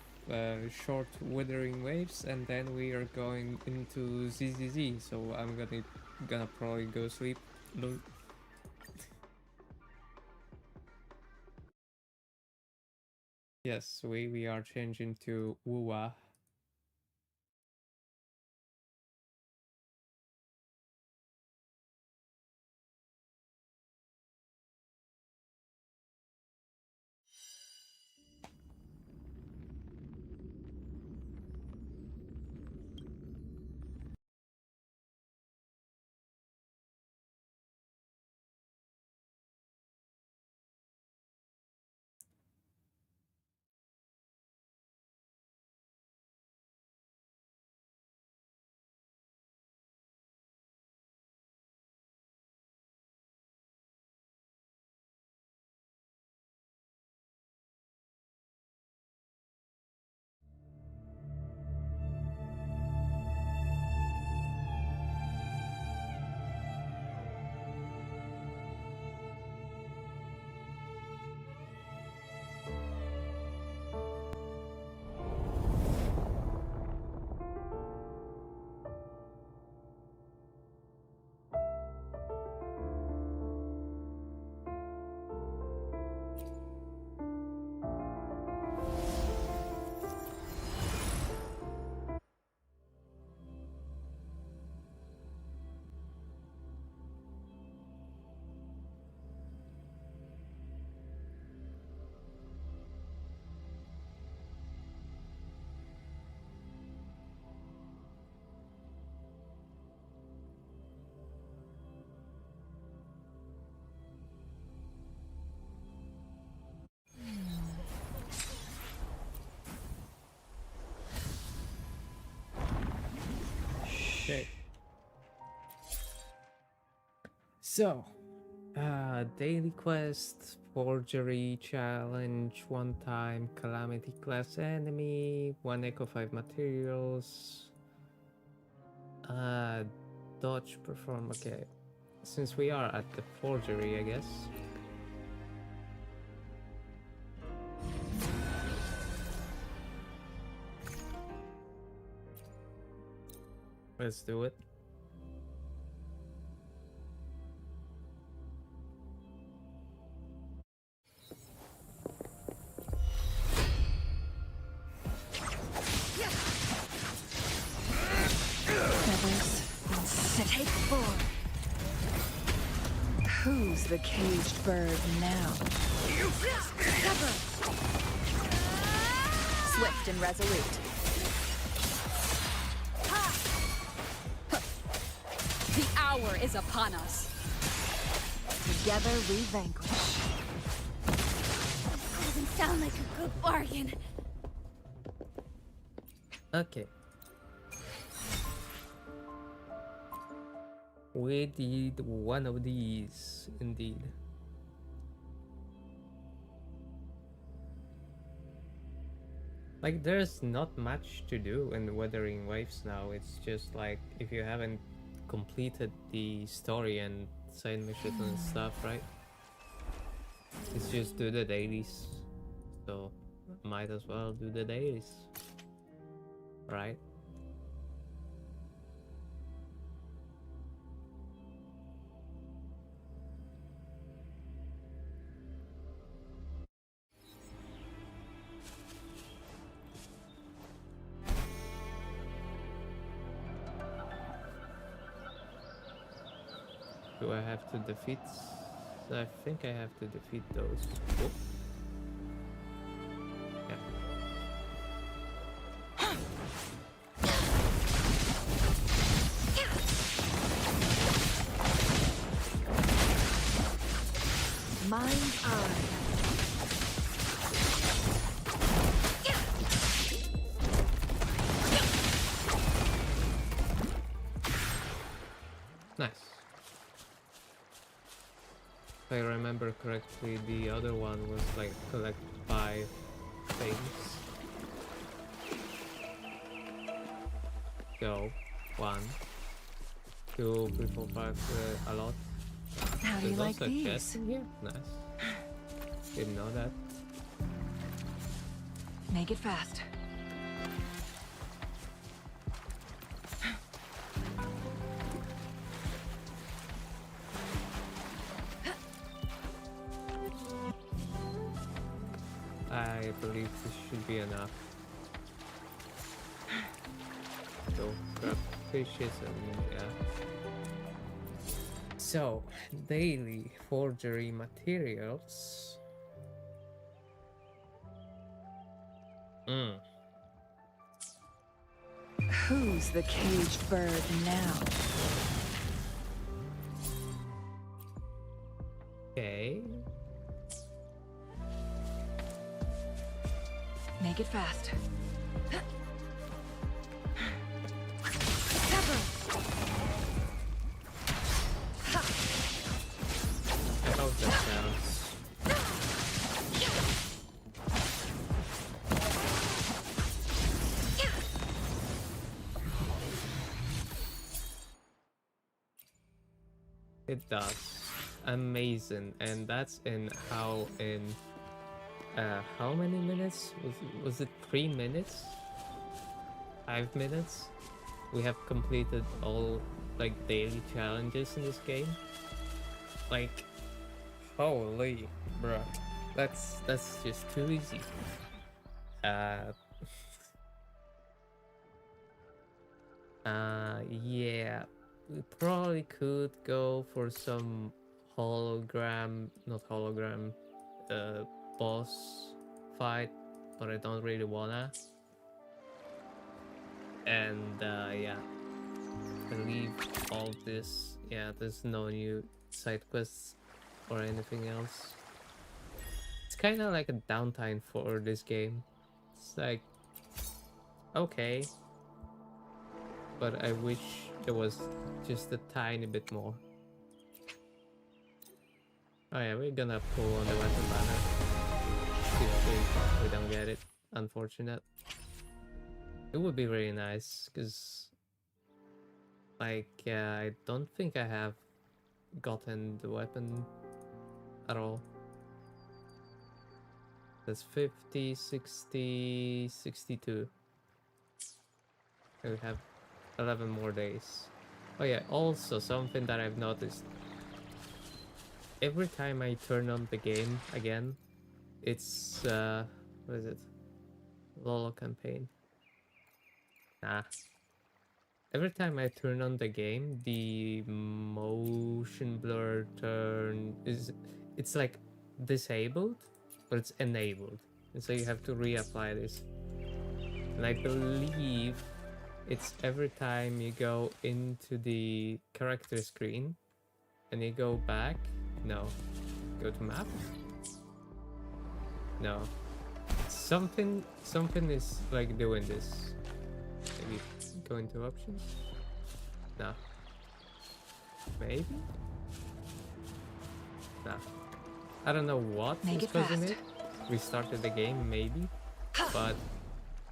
short Wuthering Waves, and then we are going into ZZZ, so I'm gonna probably go sleep. Yes, we are changing to WuWa. Okay. So, daily quest, forgery challenge, one time calamity class enemy, 1 echo 5 materials, dodge perform. Okay, since we are at the forgery, I guess. Let's do it. Take 4. Who's the caged bird now? Cover! Swift and resolute. The hour is upon us. Together we vanquish. Doesn't sound like a good bargain. Okay. We did one of these, indeed. Like, there's not much to do in Wuthering Waves now. It's just like, if you haven't completed the story and side missions and stuff, right? It's just do the dailies. So, might as well do the dailies. Right? Do I have to defeat? I think I have to defeat those. Oh. Yeah. Mind's eye. Nice. If I remember correctly, the other one was like collect 5 things. Go. 1, 2, 3, 4, 5, a lot. How do you like also a these? chest in here? Nice. Didn't know that. Make it fast. I believe this should be enough. So grab fishes and yeah. So daily forgery materials. Who's the caged bird now? Okay. Make it fast. I hope that counts. It does. Amazing. And that's in how many minutes? Was it 3 minutes? 5 minutes? We have completed all like daily challenges in this game. Like, holy bruh. That's just too easy. Yeah. We probably could go for some boss fight, but I don't really wanna. And yeah, I believe all this. Yeah, there's no new side quests or anything else. It's kind of like a downtime for this game. It's like, okay, but I wish there was just a tiny bit more. Oh yeah, we're gonna pull on the weapon banner. If we don't get it. Unfortunate. It would be really nice, because like I don't think I have gotten the weapon at all. That's 50, 60, 62. We have 11 more days. Oh yeah, also something that I've noticed. Every time I turn on the game again, it's what is it? Lolo campaign. Nah. Every time I turn on the game, the motion blur it's like disabled, but it's enabled. And so you have to reapply this. And I believe it's every time you go into the character screen and you go back. No. Go to map? No. Something is like doing this. Maybe go into options? No. Maybe? No. I don't know what is causing it. We started the game, maybe. But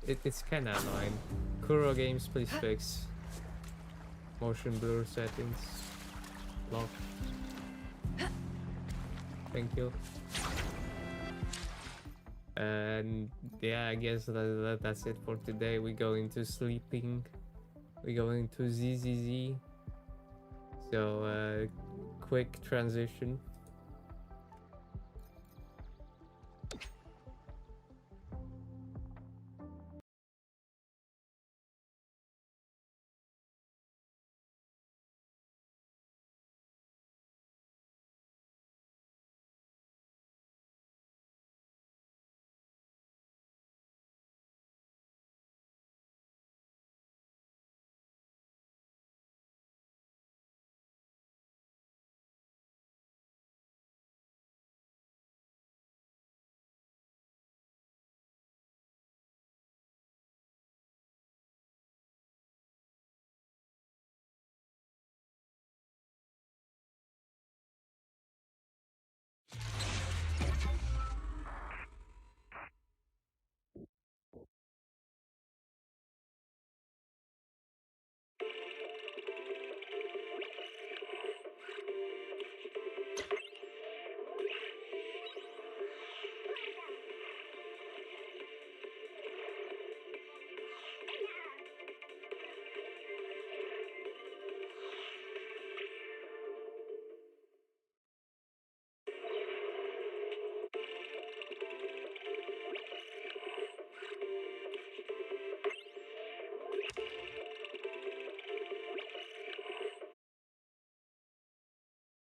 it's kinda annoying. Kuro Games, please fix. Motion blur settings. Lock. Thank you. And yeah, I guess that's it for today. We go into sleeping. We go into ZZZ. So quick transition.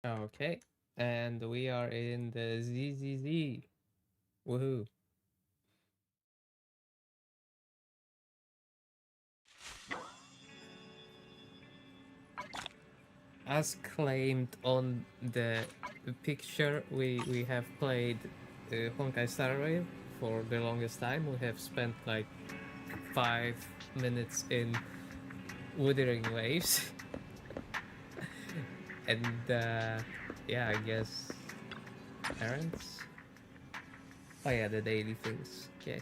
Okay, and we are in the ZZZ. Woohoo! As claimed on the picture, we have played Honkai Star Rail for the longest time. We have spent like 5 minutes in Wuthering Waves. And yeah, I guess errands. Oh yeah, the daily things. Okay.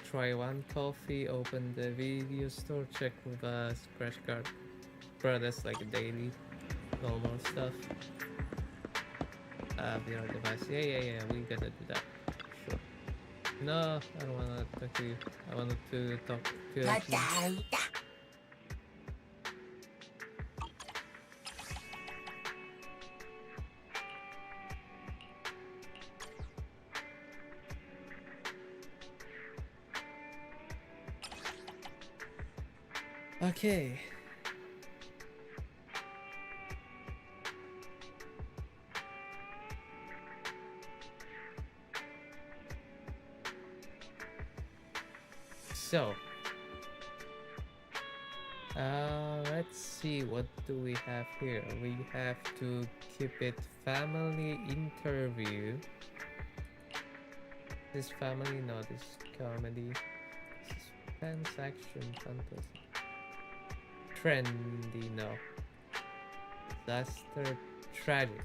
Try one coffee, open the video store, check with a scratch card. Bro, that's like a daily normal stuff. VR device. Yeah, we gotta do that. Sure. No, I don't wanna talk to you. I wanted to talk to you. Okay. So, let's see, what do we have here? We have to keep it family interview. This family, no, this comedy, suspense, action, fantasy, trendy, no, disaster, tragic.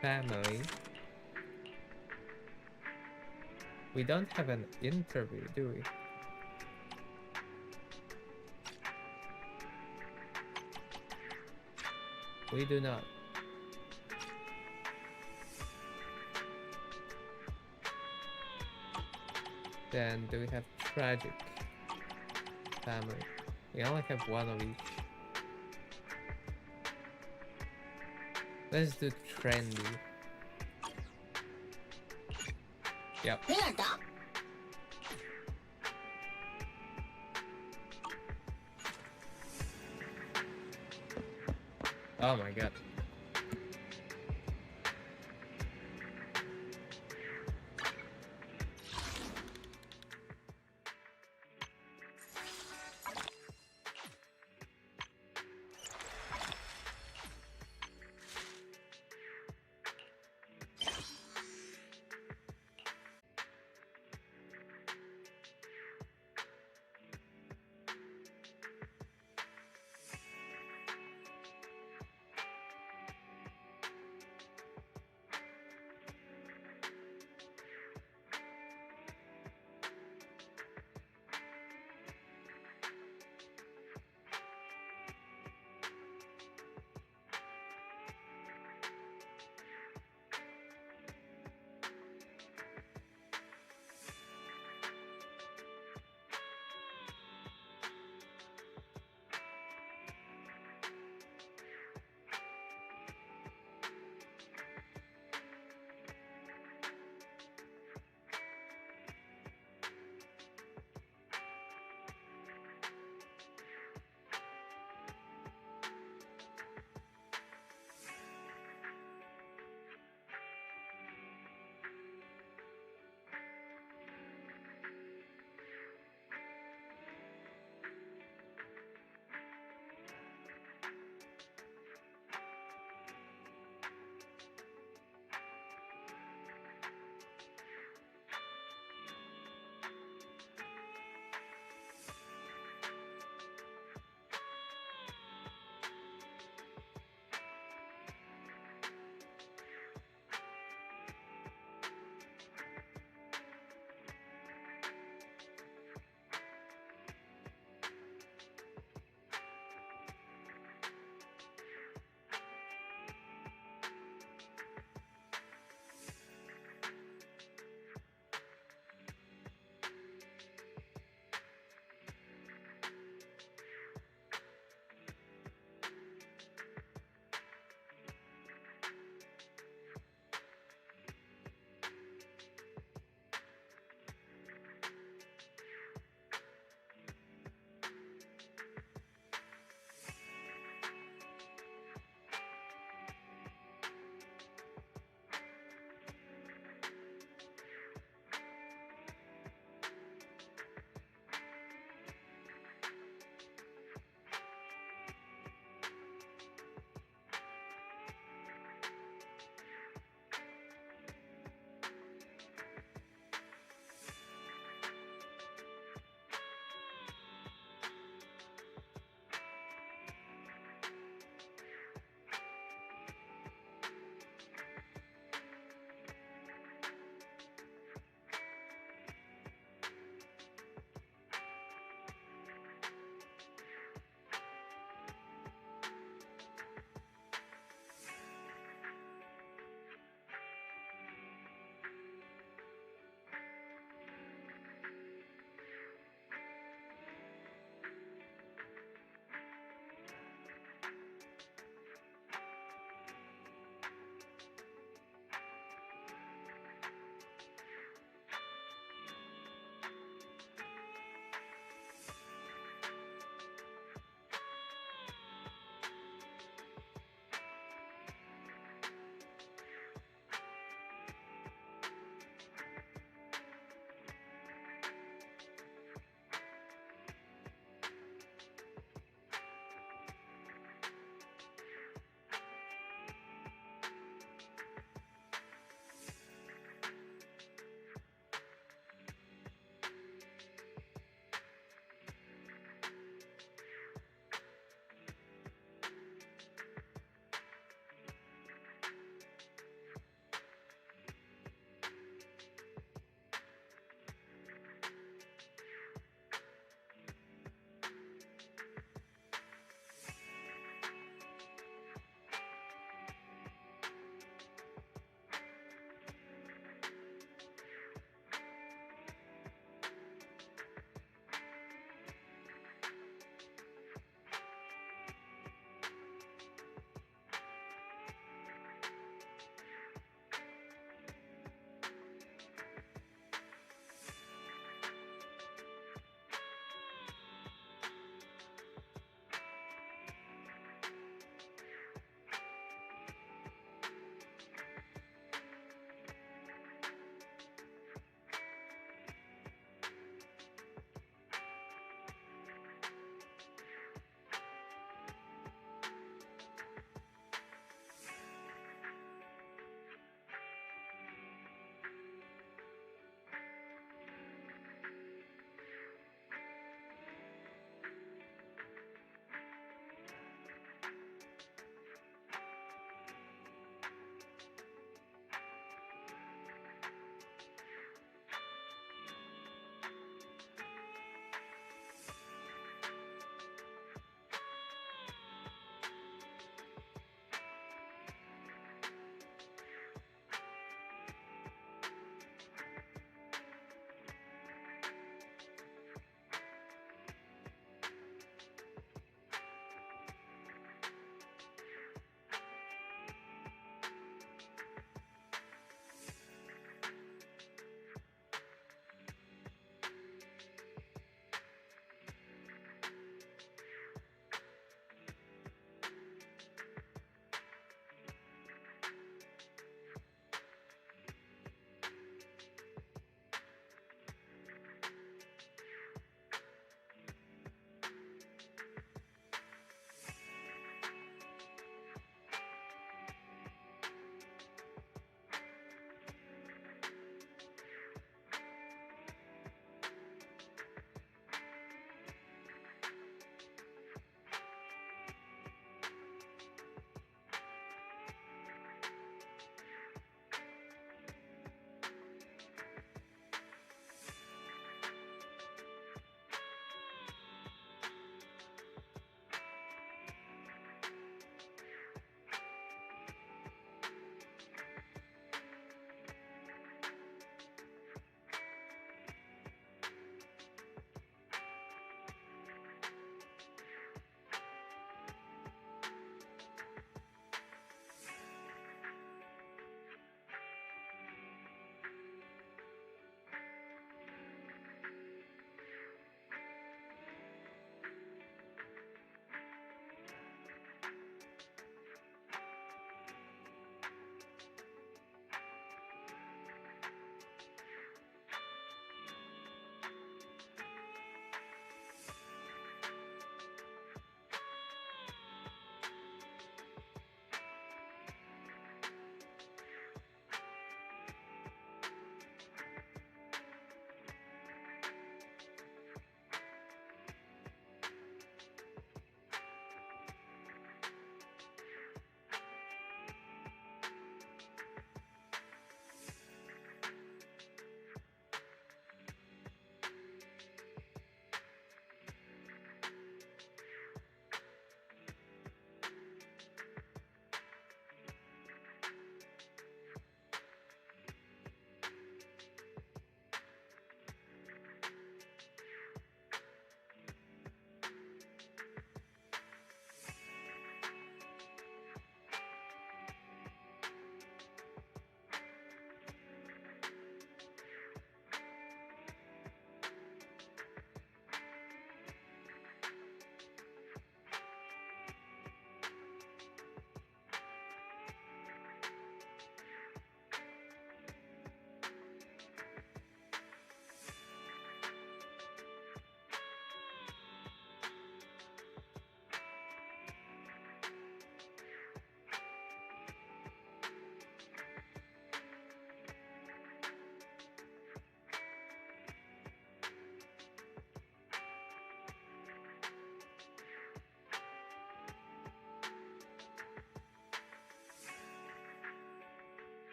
Family. We don't have an interview, do we? We do not. Then do we have tragic family? We only have one of each. Let's do trendy. Yep. Oh my god.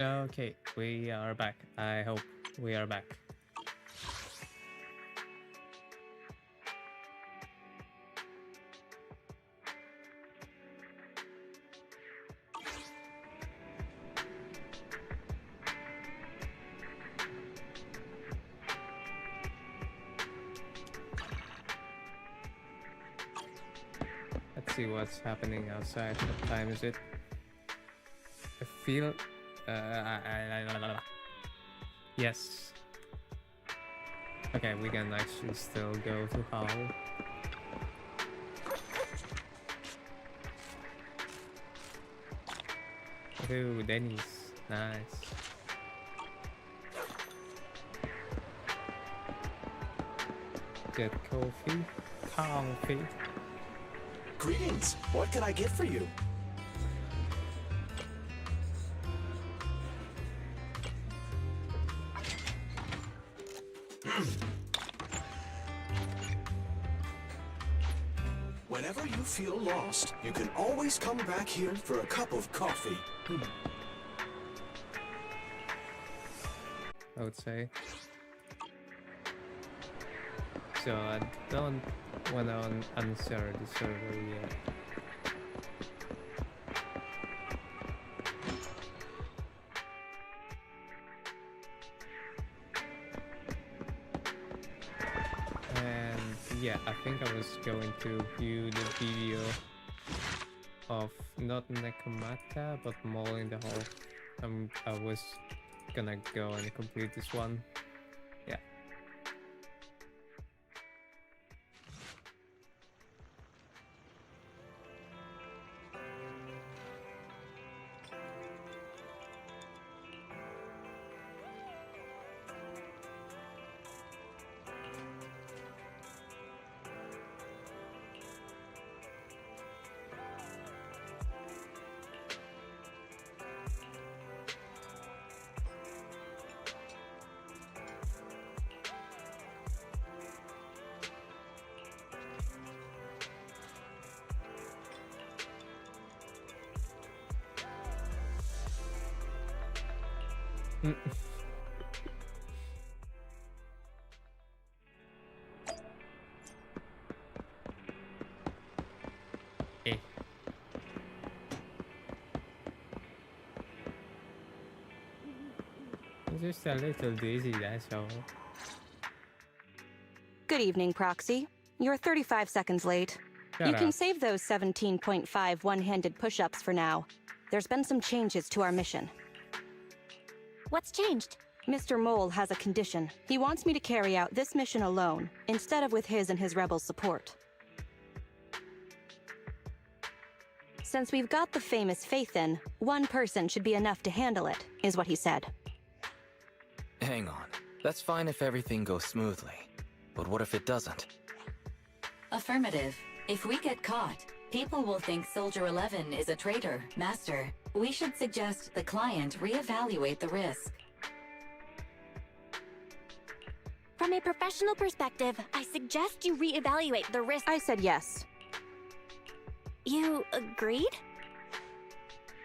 Okay, we are back. I hope we are back. Let's see what's happening outside. What time is it? I feel... Yes. Okay, we can actually still go to Hall. Ooh, Denny's. Nice. Get coffee. Coffee. Greetings. What can I get for you? Whenever you feel lost, you can always come back here for a cup of coffee. I would say. So I don't want to answer the server yet. And yeah, I think I was going to view the video of not Nekomata but Mole in the Hall. I was gonna go and complete this one. Yeah. Eh. I'm just a little dizzy, that's all. Good evening, Proxy. You're 35 seconds late. Shut You can up. save those 17.5 one-handed push-ups for now. There's been some changes to our mission. What's changed? Mr. Mole has a condition. He wants me to carry out this mission alone, instead of with his and his rebel support. Since we've got the famous Faith in, one person should be enough to handle it, is what he said. Hang on. That's fine if everything goes smoothly. But what if it doesn't? Affirmative. If we get caught, people will think Soldier 11 is a traitor, Master. We should suggest the client reevaluate the risk. From a professional perspective, I suggest you reevaluate the risk. I said yes. You agreed?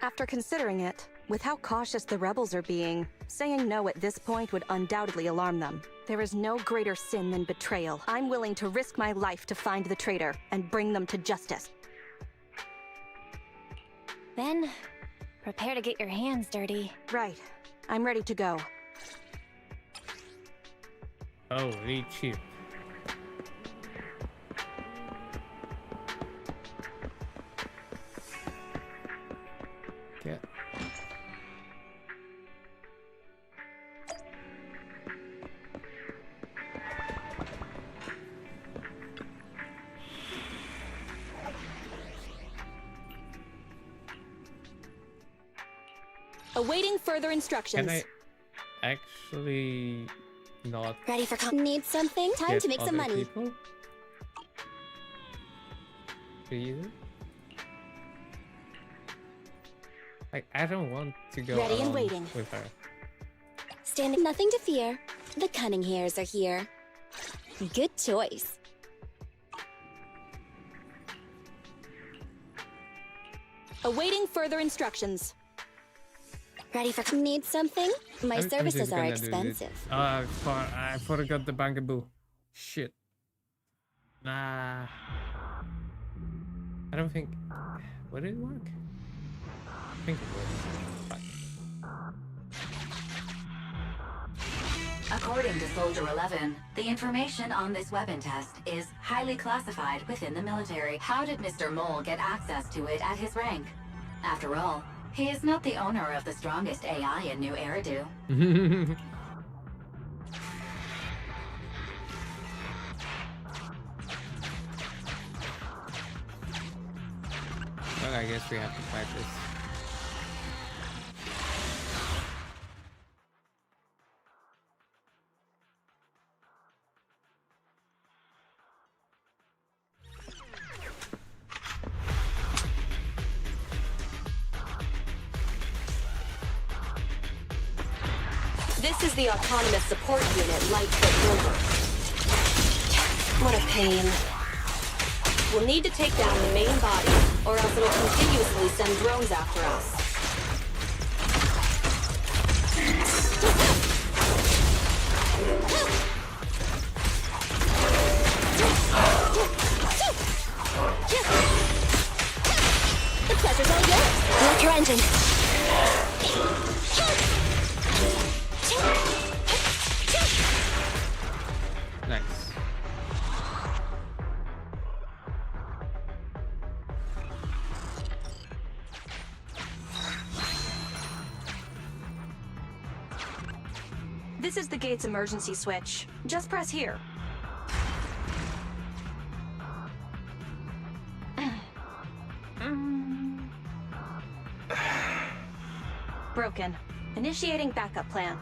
After considering it, with how cautious the rebels are being, saying no at this point would undoubtedly alarm them. There is no greater sin than betrayal. I'm willing to risk my life to find the traitor and bring them to justice. Then, prepare to get your hands dirty. Right. I'm ready to go. Holy shit. Yeah. Awaiting further instructions. Can I actually not Ready for Need something? Time get to make some other money. people? Please? Like, I don't want to go Ready and alone waiting. with her. Standing, nothing to fear. The cunning hairs are here. Good choice. Awaiting further instructions. Ready for... Need something? My I'm just services are gonna do this. expensive. I forgot the bangaboo. Shit. Nah. I don't think... Would it work? I think it would. Fuck. According to Soldier 11, the information on this weapon test is highly classified within the military. How did Mr. Mole get access to it at his rank? After all, he is not the owner of the strongest AI in New Eridu. Well, I guess we have to fight this. This is the autonomous support unit, Lightfoot Rover. What a pain. We'll need to take down the main body, or else it'll continuously send drones after us. The pleasure's all yours. Work your engine. Nice. This is the gate's emergency switch. Just press here. Broken. Initiating backup plan.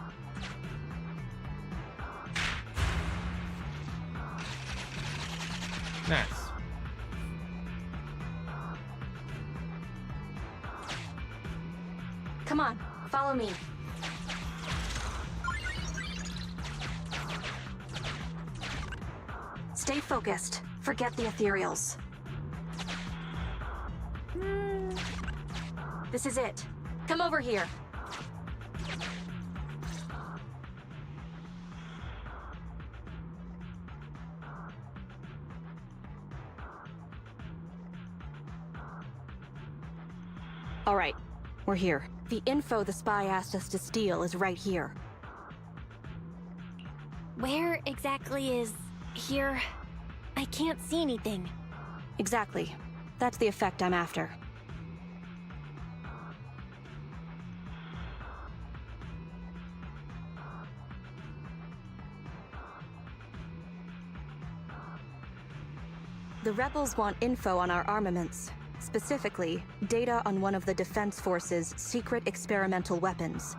Nice. Come on, follow me. Stay focused. Forget the ethereals. This is it. Come over here. All right, we're here. The info the spy asked us to steal is right here. Where exactly is here? I can't see anything. Exactly. That's the effect I'm after. The rebels want info on our armaments. Specifically, data on one of the Defense Force's secret experimental weapons.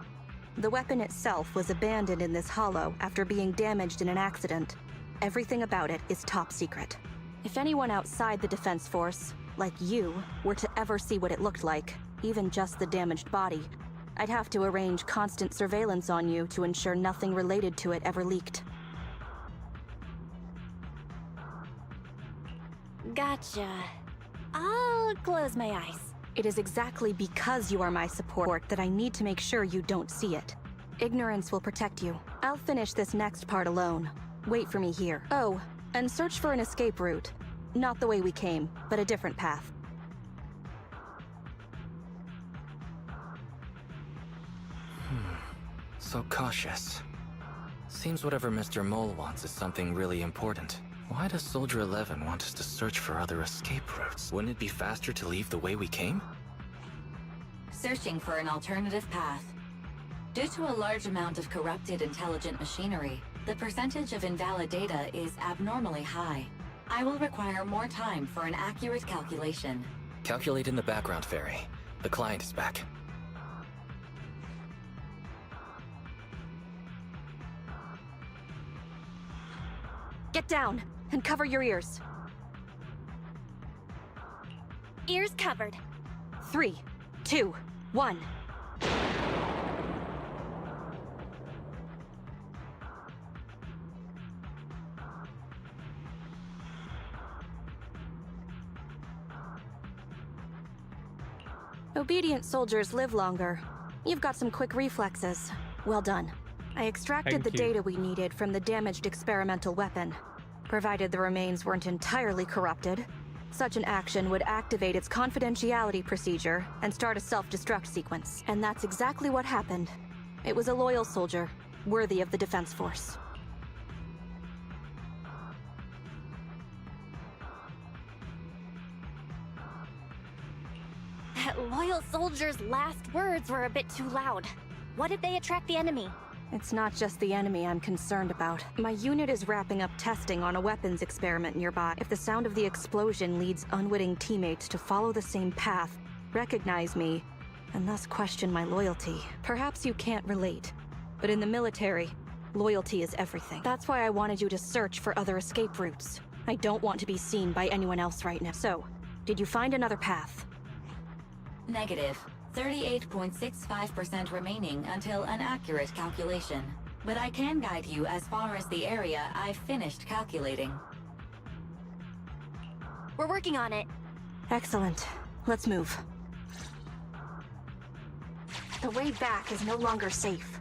The weapon itself was abandoned in this hollow after being damaged in an accident. Everything about it is top secret. If anyone outside the Defense Force, like you, were to ever see what it looked like, even just the damaged body, I'd have to arrange constant surveillance on you to ensure nothing related to it ever leaked. Gotcha. I'll close my eyes. It is exactly because you are my support that I need to make sure you don't see it. Ignorance will protect you. I'll finish this next part alone. Wait for me here. Oh, and search for an escape route. Not the way we came, but a different path. So cautious. Seems whatever Mr. Mole wants is something really important. Why does Soldier 11 want us to search for other escape routes? Wouldn't it be faster to leave the way we came? Searching for an alternative path. Due to a large amount of corrupted intelligent machinery, the percentage of invalid data is abnormally high. I will require more time for an accurate calculation. Calculate in the background, Fairy. The client is back. Get down, and cover your ears. Ears covered. 3, 2, 1. Obedient soldiers live longer, You've got some quick reflexes. Well done. I extracted the data we needed from the damaged experimental weapon. Provided the remains weren't entirely corrupted, such an action would activate its confidentiality procedure and start a self-destruct sequence. And that's exactly what happened. It was a loyal soldier, worthy of the Defense Force. That loyal soldier's last words were a bit too loud. What if they attract the enemy? It's not just the enemy I'm concerned about. My unit is wrapping up testing on a weapons experiment nearby. If the sound of the explosion leads unwitting teammates to follow the same path, recognize me, and thus question my loyalty, perhaps you can't relate. But in the military, loyalty is everything. That's why I wanted you to search for other escape routes. I don't want to be seen by anyone else right now. So, did you find another path? Negative. 38.65% remaining until an accurate calculation. But I can guide you as far as the area I've finished calculating. We're working on it. Excellent. Let's move. The way back is no longer safe.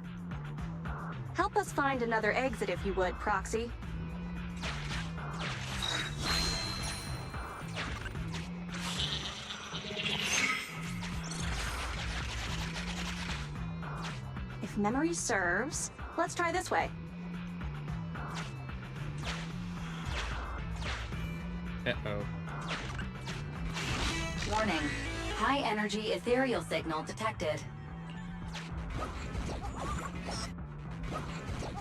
Help us find another exit if you would, Proxy. If memory serves, let's try this way. Uh-oh. Warning. High energy ethereal signal detected.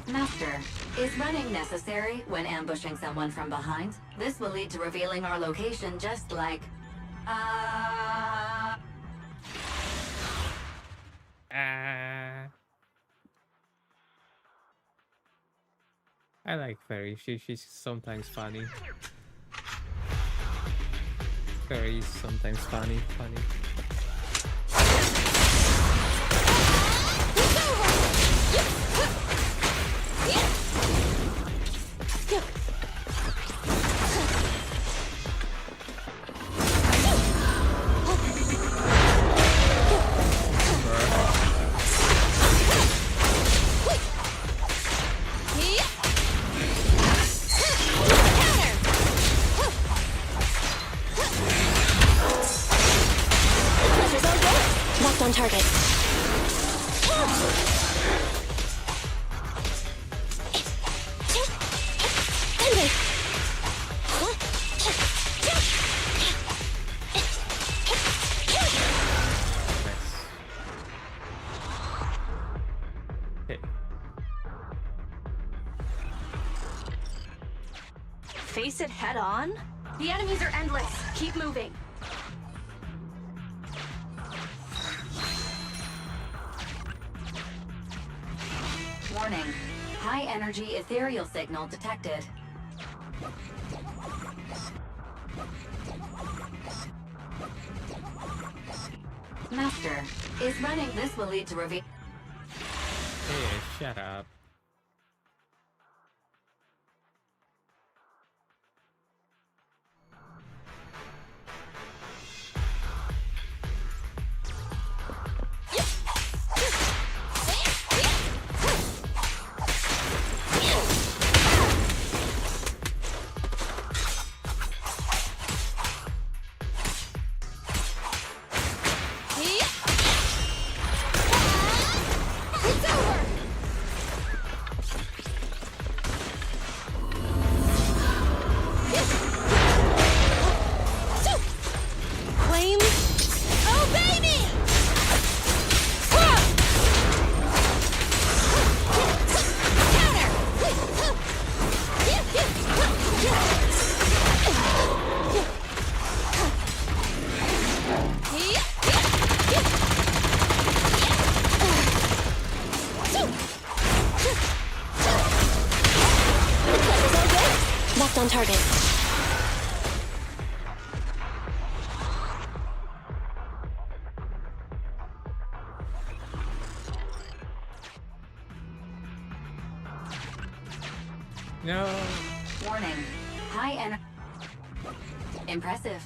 Master, is running necessary when ambushing someone from behind? This will lead to revealing our location just like... I like Fairy. She's sometimes funny. Fairy is sometimes funny. On target. Face it head on? The enemies are endless. Keep moving. Warning. High energy ethereal signal detected. Master, is running this will lead to reveal... Hey, shut up. On target. No. Warning. High energy. Impressive.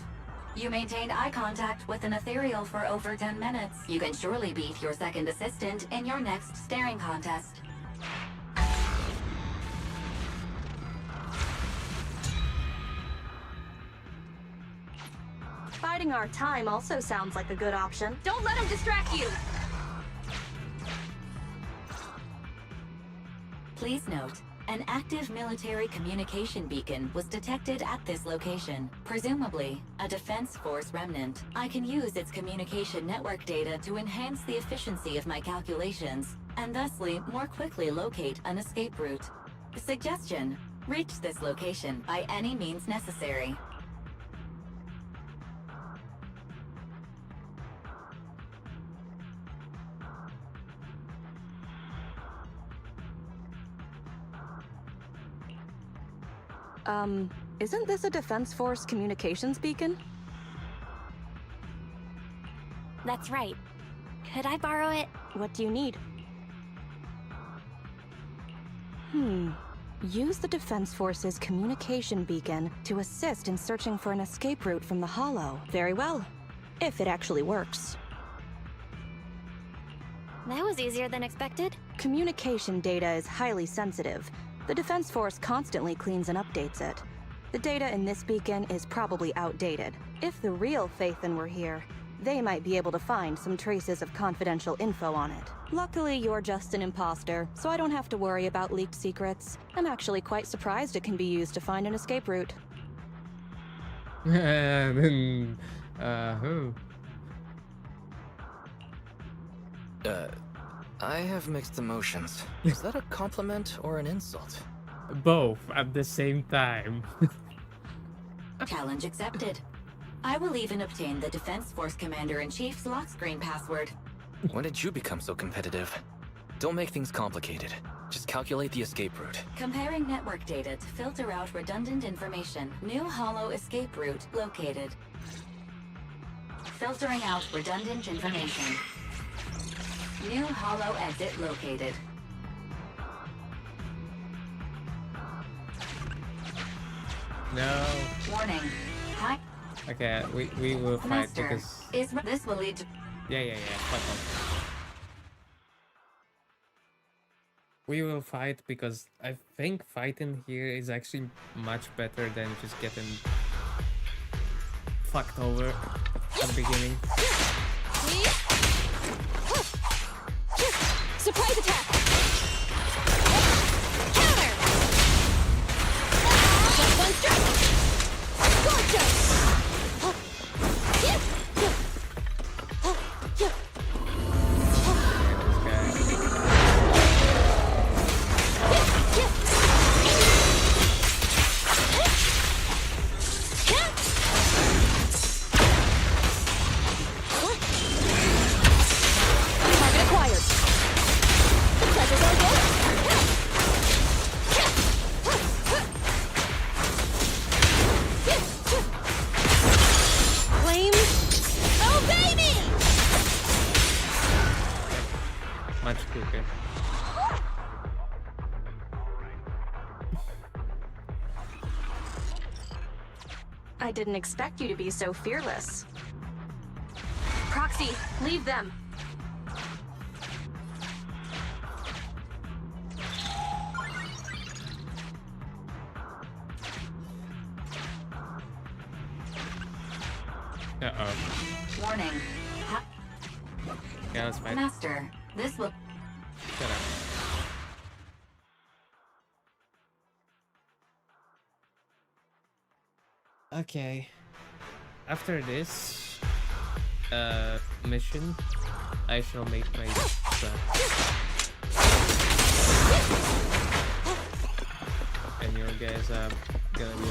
You maintained eye contact with an ethereal for over 10 minutes. You can surely beat your second assistant in your next staring contest. Biding our time also sounds like a good option. Don't let him distract you! Please note, an active military communication beacon was detected at this location. Presumably, a Defense Force remnant. I can use its communication network data to enhance the efficiency of my calculations, and thusly more quickly locate an escape route. Suggestion: reach this location by any means necessary. Isn't this a Defense Force communications beacon? That's right. Could I borrow it? What do you need? Use the Defense Force's communication beacon to assist in searching for an escape route from the Hollow. Very well. If it actually works. That was easier than expected. Communication data is highly sensitive. The Defense Force constantly cleans and updates it. The data in this beacon is probably outdated. If the real Phaethon were here, they might be able to find some traces of confidential info on it. Luckily, you're just an imposter, so I don't have to worry about leaked secrets. I'm actually quite surprised it can be used to find an escape route. Then, who? I have mixed emotions. Is that a compliment or an insult? Both at the same time. Challenge accepted. I will even obtain the Defense Force Commander-in-Chief's lock screen password. When did you become so competitive? Don't make things complicated. Just calculate the escape route. Comparing network data to filter out redundant information. New Hollow escape route located. Filtering out redundant information. New Hollow exit located. No. Warning. Hi. Okay, we will fight Master, because this will lead to... yeah. Fuck off. We will fight because I think fighting here is actually much better than just getting fucked over at the beginning. Surprise attack! Counter! Just one strike! Gorgeous! Target acquired. The pleasure's all yours. Flame, obey me! Much quicker. I didn't expect you to be so fearless. Proxy, leave them. Uh-oh. Warning. Yeah, let's fight. Master, this will... Shut up. Okay. After this mission, I shall make my and you guys are gonna be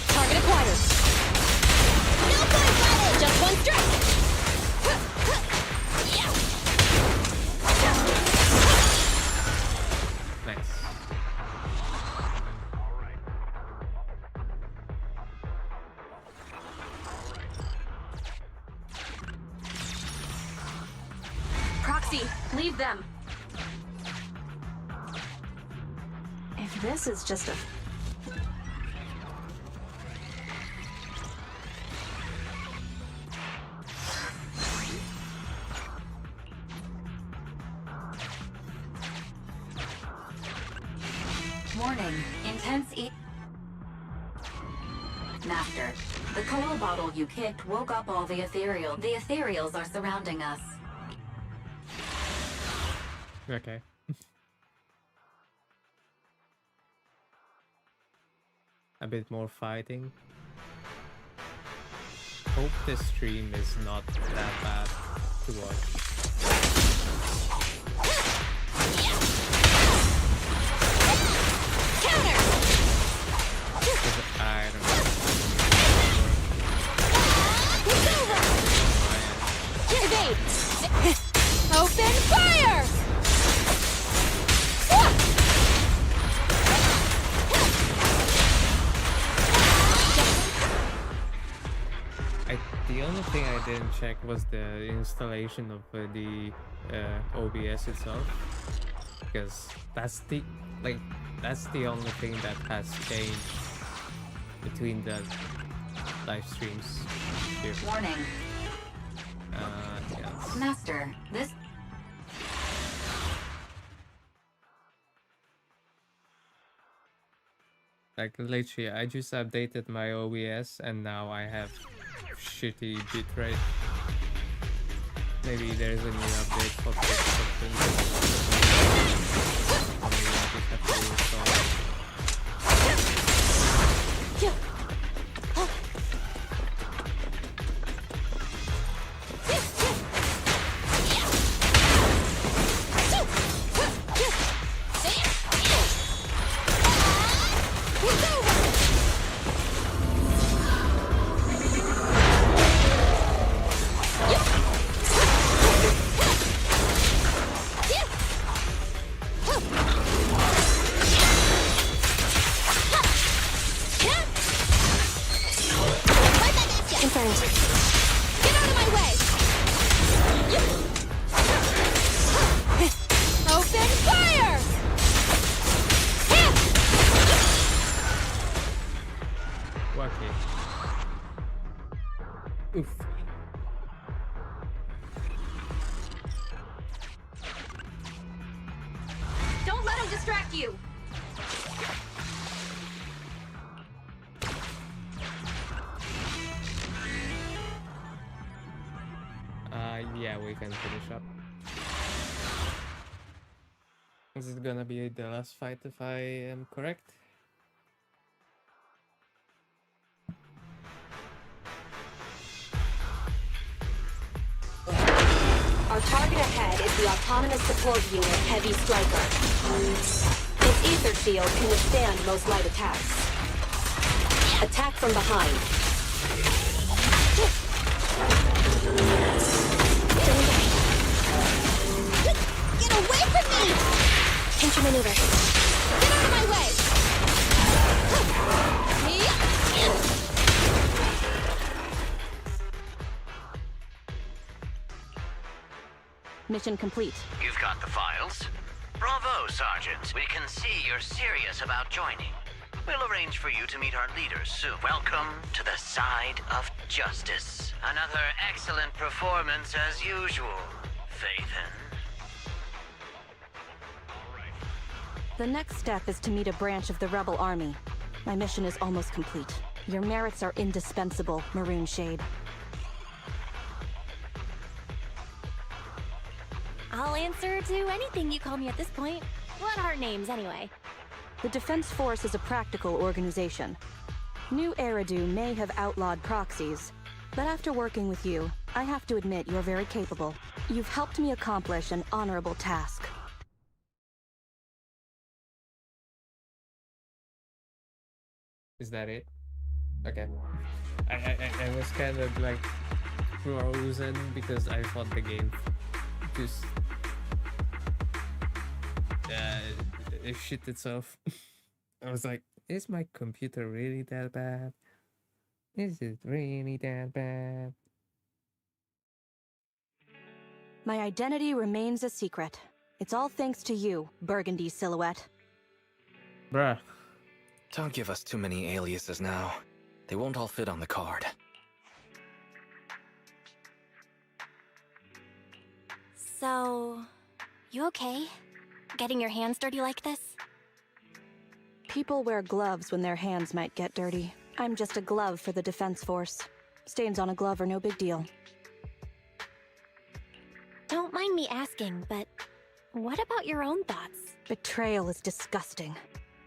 Target acquired. No point battle! Just one strike! Yeah. proxy. Leave them. If this is just a... Warning, intense Master, the cola bottle you kicked woke up all the ethereal. The ethereals are surrounding us. Okay. A bit more fighting. Hope this stream is not that bad to watch. I don't know. Evade! Open fire! The only thing I didn't check was the installation of the OBS itself, because that's the only thing that has changed between the live streams here. Warning. Yes. Master, this... Like literally, I just updated my OBS and now I have shitty bitrate. Maybe there's a new update for something. Or maybe I just have to reinstall it. Don't let him distract you! Yeah, we can finish up. This is gonna be the last fight if I am correct. Our target ahead is the Autonomous Support Unit Heavy Striker. Its ether shield can withstand most light attacks. Attack from behind. Get away from me! Pincher maneuver. Get out of my way! Mission complete. You've got the files? Bravo, Sergeant. We can see you're serious about joining. We'll arrange for you to meet our leaders soon. Welcome to the side of justice. Another excellent performance as usual, Phaethon. The next step is to meet a branch of the Rebel Army. My mission is almost complete. Your merits are indispensable, Maroon Shade. I'll answer to anything you call me at this point. What are names, anyway? The Defense Force is a practical organization. New Eridu may have outlawed proxies, but after working with you, I have to admit you're very capable. You've helped me accomplish an honorable task. Is that it? Okay. I was kind of like frozen because I thought the game just it shit itself. I was like, is my computer really that bad? Is it really that bad? My identity remains a secret. It's all thanks to you, Burgundy Silhouette. Bruh. Don't give us too many aliases now. They won't all fit on the card. So, you okay? Getting your hands dirty like this? People wear gloves when their hands might get dirty. I'm just a glove for the defense force. Stains on a glove are no big deal. Don't mind me asking, but what about your own thoughts? Betrayal is disgusting.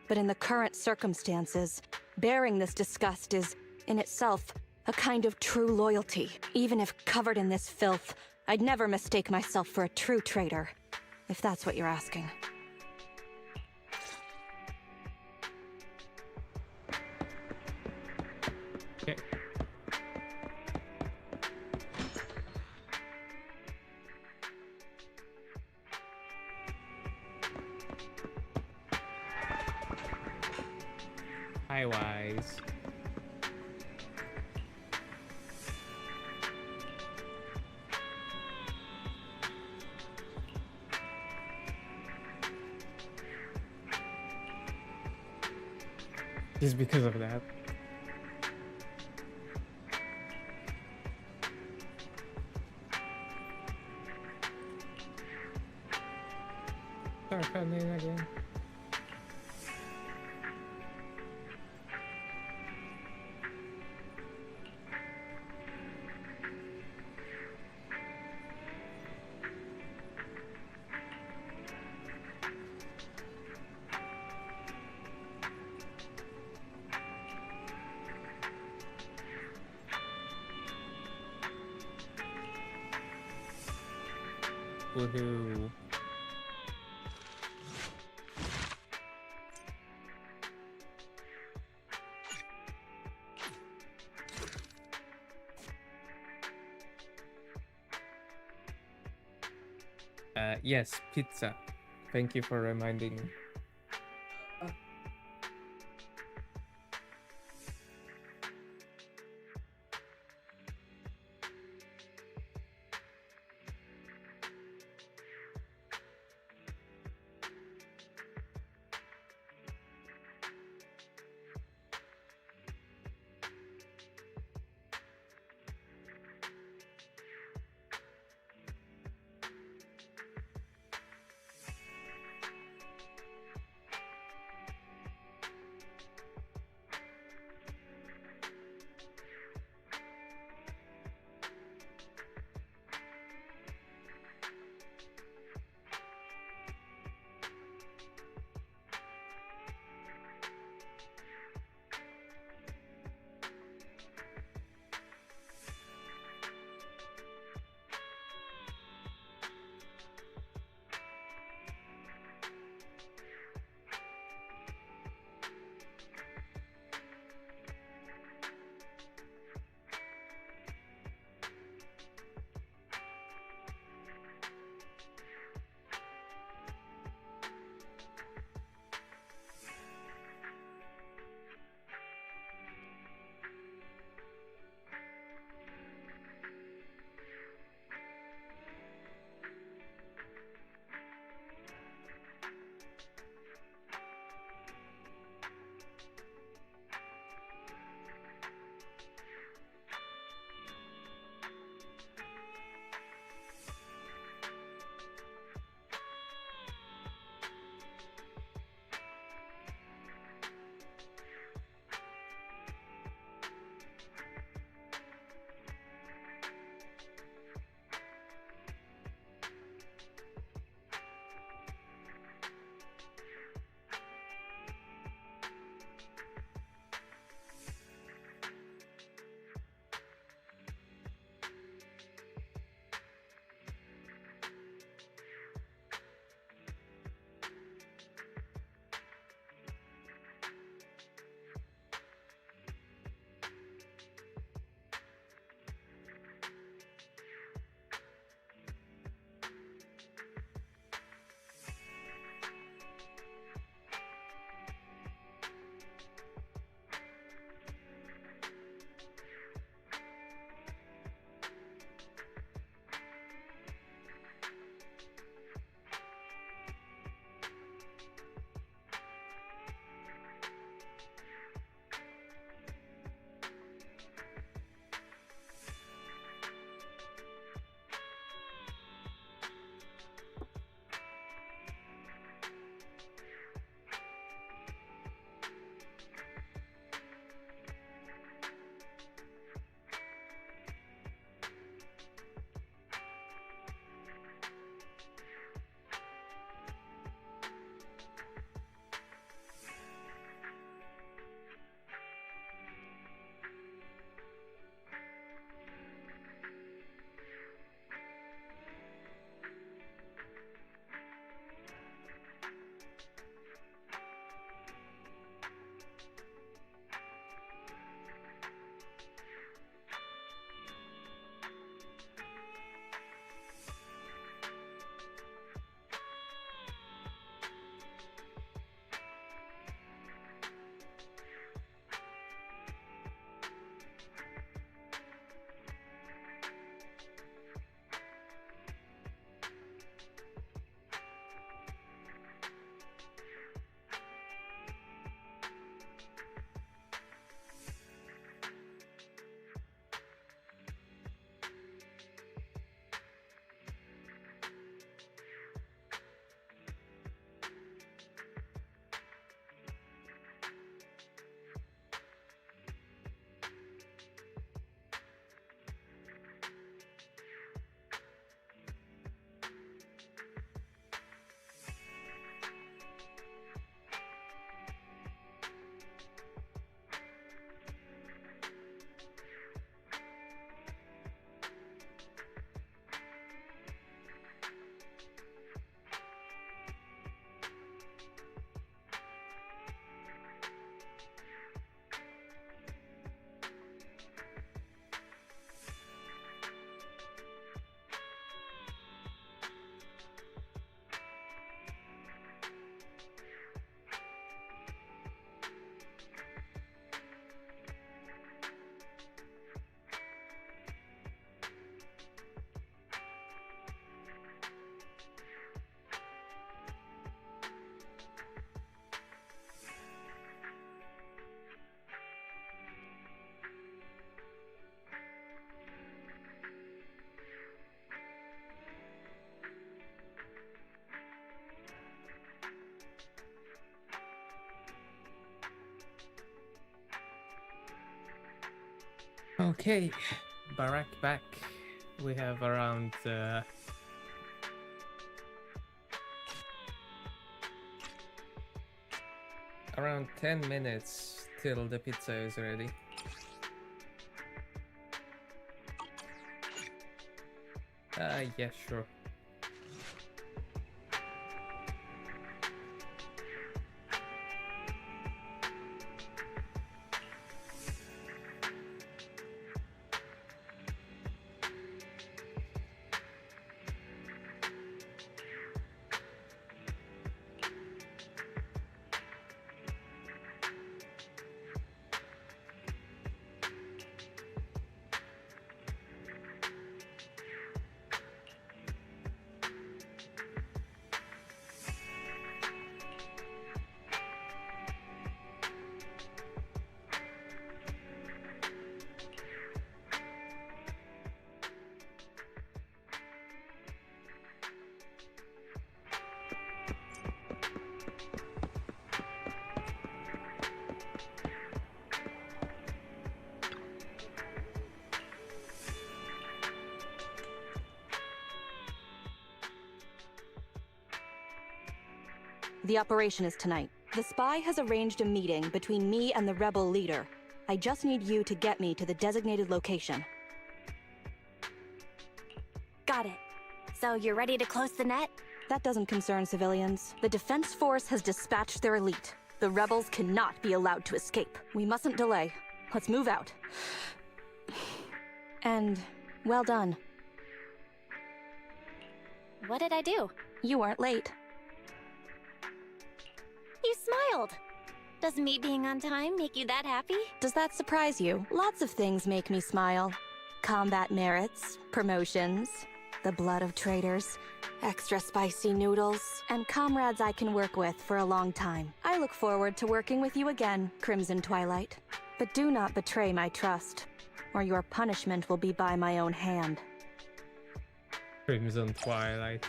But in the current circumstances, bearing this disgust is, in itself, a kind of true loyalty. Even if covered in this filth, I'd never mistake myself for a true traitor, if that's what you're asking. Okay. Hi, Wise. Just because of that. Start coming again. Woohoo. Yes, pizza. Thank you for reminding me. Okay, Barack back. We have around around 10 minutes till the pizza is ready. Yeah, sure. The operation is tonight. The spy has arranged a meeting between me and the rebel leader. I just need you to get me to the designated location. Got it. So you're ready to close the net? That doesn't concern civilians. The Defense Force has dispatched their elite. The rebels cannot be allowed to escape. We mustn't delay. Let's move out. And well done. What did I do? You aren't late. You smiled. Does me being on time make you that happy? Does that surprise you? Lots of things make me smile. Combat merits, promotions, the blood of traitors, extra spicy noodles, and comrades I can work with for a long time. I look forward to working with you again, Crimson Twilight. But do not betray my trust, or your punishment will be by my own hand. Crimson Twilight.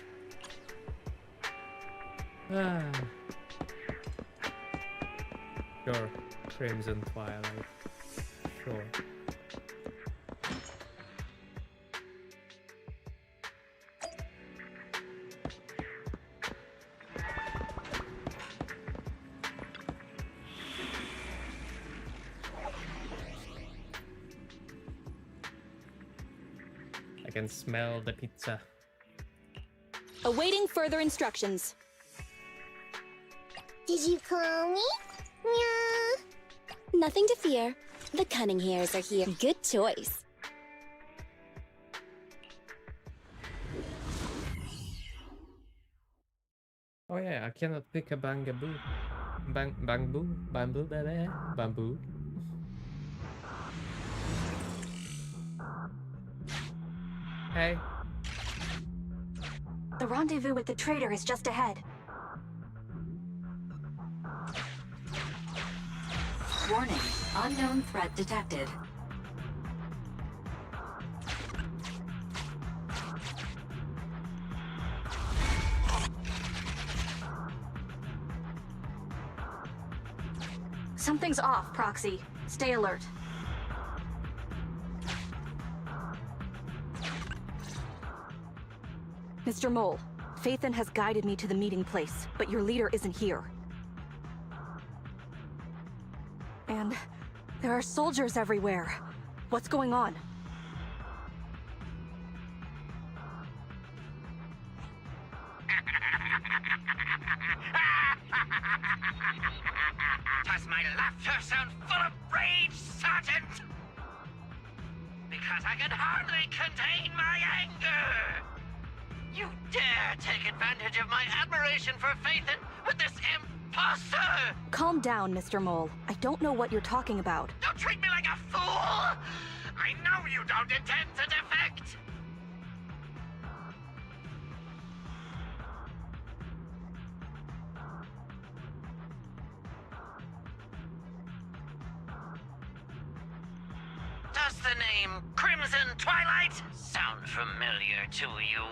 Ah. Sure, Crimson Twilight. Sure. I can smell the pizza. Awaiting further instructions. Did you call me? Yeah. Nothing to fear. The cunning hairs are here. Good choice. Oh yeah, I cannot pick a bangaboo. Bamboo? Bamboo, baby? Bamboo? Hey. The rendezvous with the traitor is just ahead. Warning, unknown threat detected. Something's off, Proxy. Stay alert. Mr. Mole, Phaethon has guided me to the meeting place, but your leader isn't here. And there are soldiers everywhere. What's going on? Does my laughter sound full of rage, Sergeant? Because I can hardly contain my anger! You dare take advantage of my admiration for Phaethon with this imposter! Calm down, Mr. Mole. I don't know what you're talking about. Don't treat me like a fool! I know you don't intend to defect! Does the name Crimson Twilight sound familiar to you?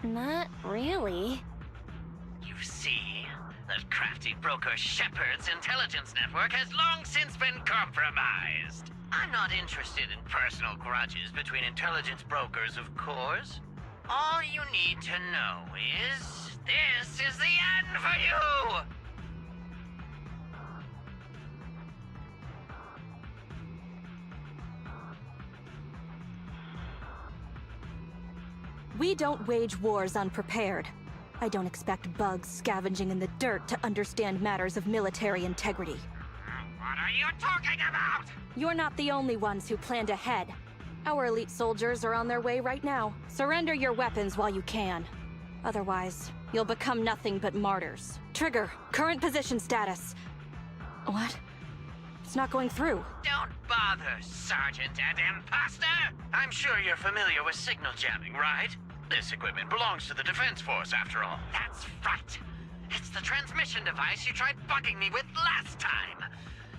Not really. You see, That crafty broker Shepard's intelligence network has long since been compromised. I'm not interested in personal grudges between intelligence brokers, of course. All you need to know is, this is the end for you! We don't wage wars unprepared. I don't expect bugs scavenging in the dirt to understand matters of military integrity. What are you talking about? You're not the only ones who planned ahead. Our elite soldiers are on their way right now. Surrender your weapons while you can. Otherwise, you'll become nothing but martyrs. Trigger, current position status. What? It's not going through. Don't bother, Sergeant and Imposter! I'm sure you're familiar with signal jamming, right? This equipment belongs to the Defense Force, after all. That's right. It's the transmission device you tried bugging me with last time.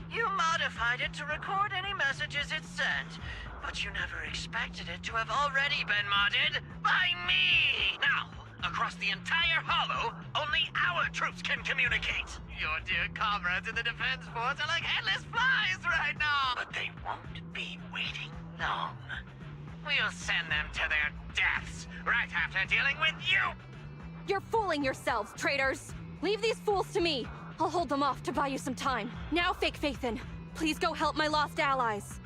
You modified it to record any messages it sent, but you never expected it to have already been modded by me! Now, across the entire Hollow, only our troops can communicate. Your dear comrades in the Defense Force are like headless flies right now! But they won't be waiting long. We'll send them to their deaths, right after dealing with you! You're fooling yourselves, traitors! Leave these fools to me! I'll hold them off to buy you some time. Now, Fake Faithin, please go help my lost allies.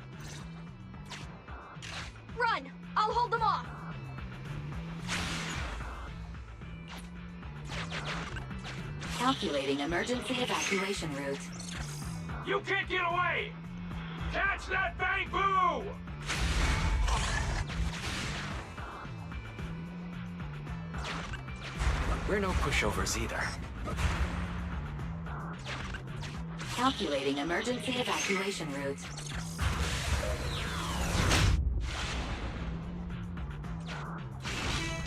Run! I'll hold them off! Calculating emergency evacuation route. You can't get away! Catch that bamboo! We're no pushovers either. Calculating emergency evacuation route.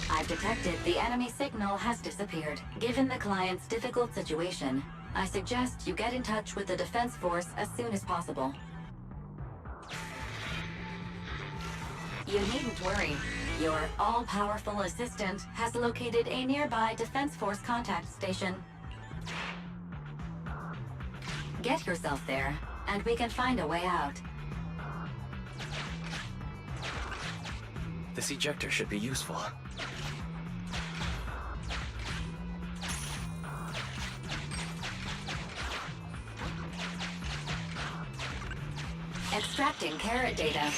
I've detected the enemy signal has disappeared. Given the client's difficult situation, I suggest you get in touch with the Defense Force as soon as possible. You needn't worry. Your all-powerful assistant has located a nearby Defense Force contact station. Get yourself there, and we can find a way out. This ejector should be useful. Extracting carrot data.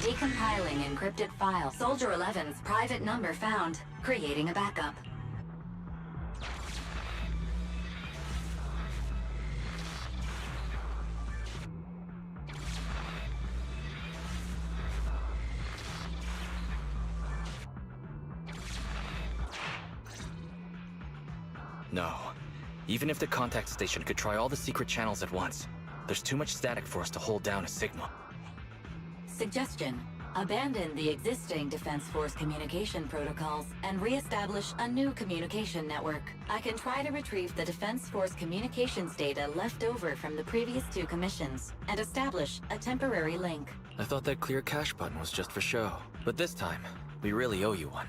Decompiling encrypted file. Soldier 11's private number found. Creating a backup. No. Even if the contact station could try all the secret channels at once, there's too much static for us to hold down a signal. Suggestion. Abandon the existing Defense Force communication protocols and re-establish a new communication network. I can try to retrieve the Defense Force communications data left over from the previous 2 commissions and establish a temporary link. I thought that clear cache button was just for show. But this time, we really owe you one.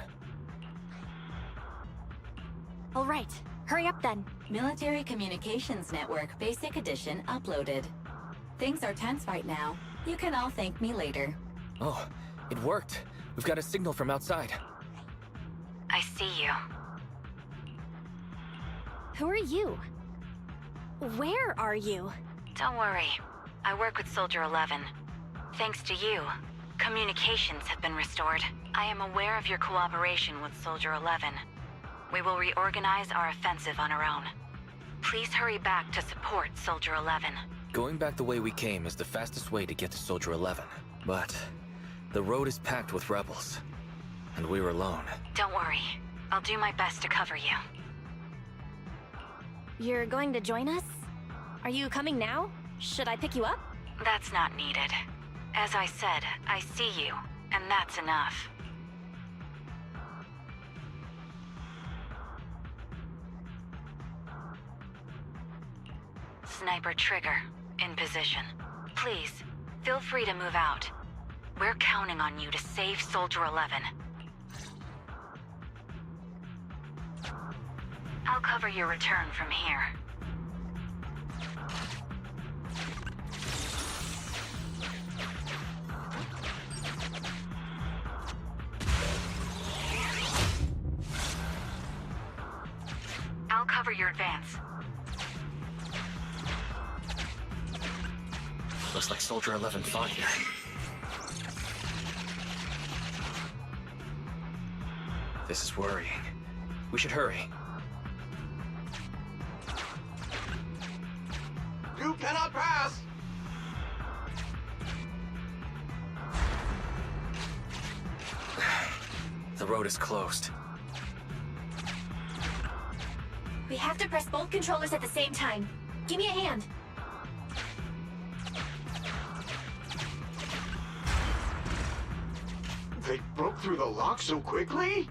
All right, hurry up then. Military Communications Network Basic Edition uploaded. Things are tense right now. You can all thank me later. Oh, it worked. We've got a signal from outside. I see you. Who are you? Where are you? Don't worry. I work with Soldier 11. Thanks to you, communications have been restored. I am aware of your cooperation with Soldier 11. We will reorganize our offensive on our own. Please hurry back to support Soldier 11. Going back the way we came is the fastest way to get to Soldier 11. But the road is packed with rebels. And we're alone. Don't worry. I'll do my best to cover you. You're going to join us? Are you coming now? Should I pick you up? That's not needed. As I said, I see you, and that's enough. Sniper trigger, in position. Please, feel free to move out. We're counting on you to save Soldier 11. I'll cover your return from here. I'll cover your advance. Looks like Soldier 11 fought here. This is worrying. We should hurry. You cannot pass! The road is closed. We have to press both controllers at the same time. Give me a hand. They broke through the lock so quickly?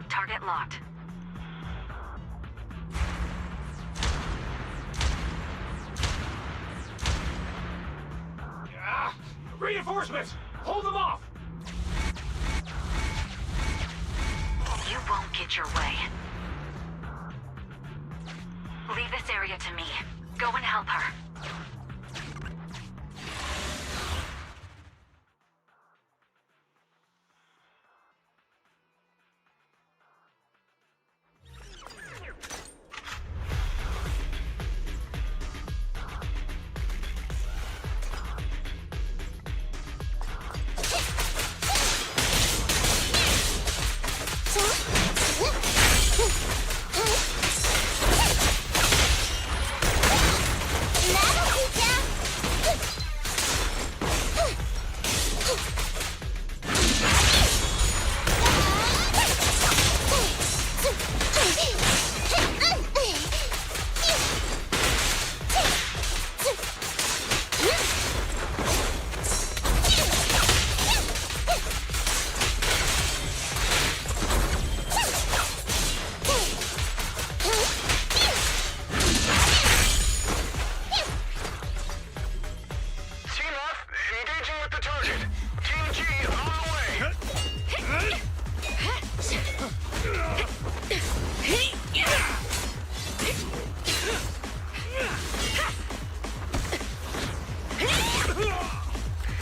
Target locked. Reinforcements! Hold them off! You won't get your way. Leave this area to me. Go and help her.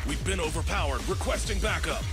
We've been overpowered. Requesting backup.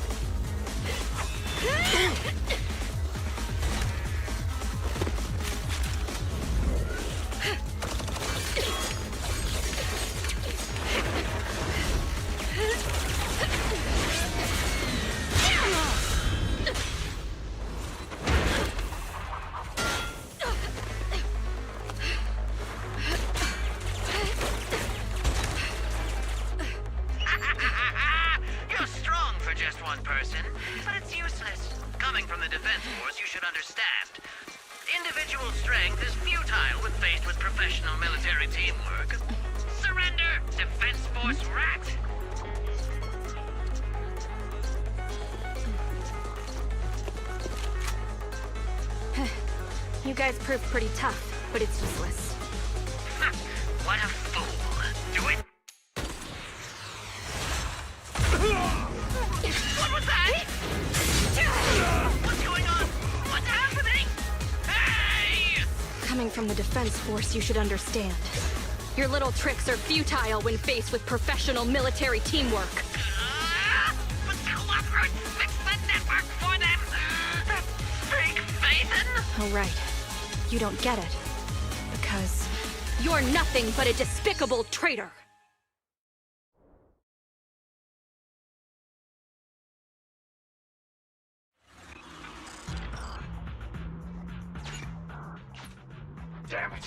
You're strong for just one person, but it's useless. Coming from the Defense Force, you should understand. Individual strength is futile when faced with professional military teamwork. Surrender, Defense Force rat! You guys proved pretty tough, but it's useless. What a fool. Do it! What was that? What's going on? What's happening? Hey! Coming from the Defense Force, you should understand. Your little tricks are futile when faced with professional military teamwork. But Clockroach fixed the network for them! That fake Phaethon? Oh, right. You don't get it. Because you're nothing but a despicable traitor! Damn it!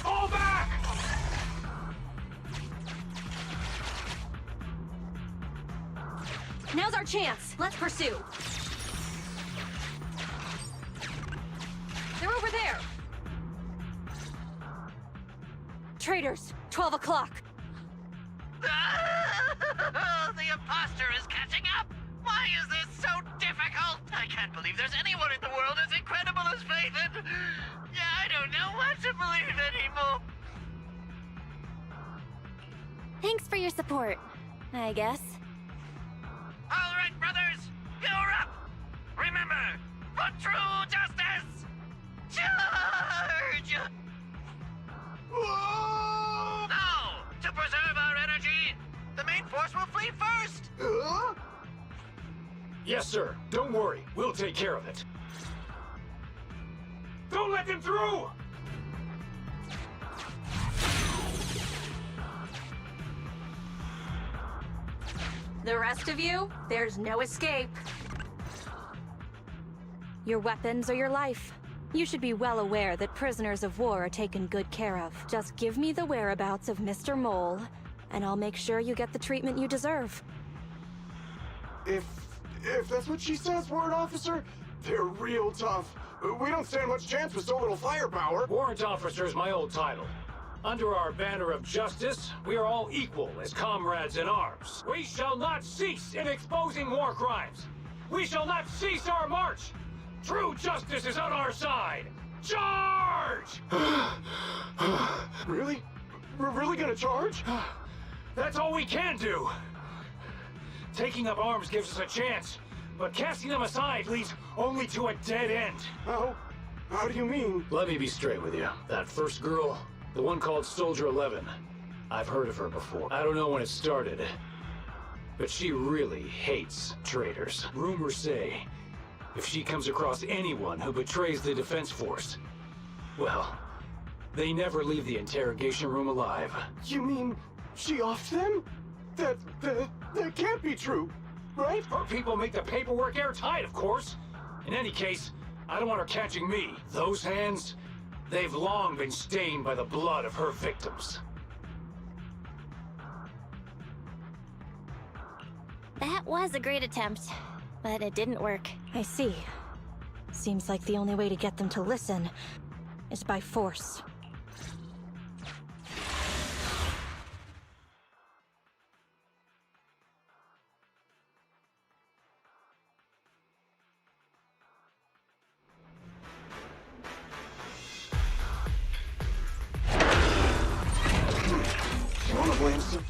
Fall back! Now's our chance. Let's pursue. They're over there. Traitors, 12 o'clock. The imposter is catching up! Why is this so difficult? I can't believe there's anyone in the world as incredible as Faith, and... yeah, I don't know what to believe anymore. Thanks for your support, I guess. All right, brothers, you're up! Remember, for true justice, charge! Now, to preserve our energy, the main force will flee first! Yes, sir. Don't worry. We'll take care of it. Don't let them through! The rest of you, there's no escape. Your weapons or your life. You should be well aware that prisoners of war are taken good care of. Just give me the whereabouts of Mr. Mole, and I'll make sure you get the treatment you deserve. If that's what she says, Warrant Officer, they're real tough. We don't stand much chance with so little firepower. Warrant Officer is my old title. Under our banner of justice, we are all equal as comrades in arms. We shall not cease in exposing war crimes. We shall not cease our march. True justice is on our side. Charge! Really? We're really gonna charge? That's all we can do. Taking up arms gives us a chance, but casting them aside leads only to a dead end. How do you mean? Let me be straight with you. That first girl, the one called Soldier 11, I've heard of her before. I don't know when it started, but she really hates traitors. Rumors say, if she comes across anyone who betrays the Defense Force, well, they never leave the interrogation room alive. You mean she offed them? That can't be true, right? Her people make the paperwork airtight, of course. In any case, I don't want her catching me. Those hands, they've long been stained by the blood of her victims. That was a great attempt, but it didn't work. I see. Seems like the only way to get them to listen is by force. You wanna blame some?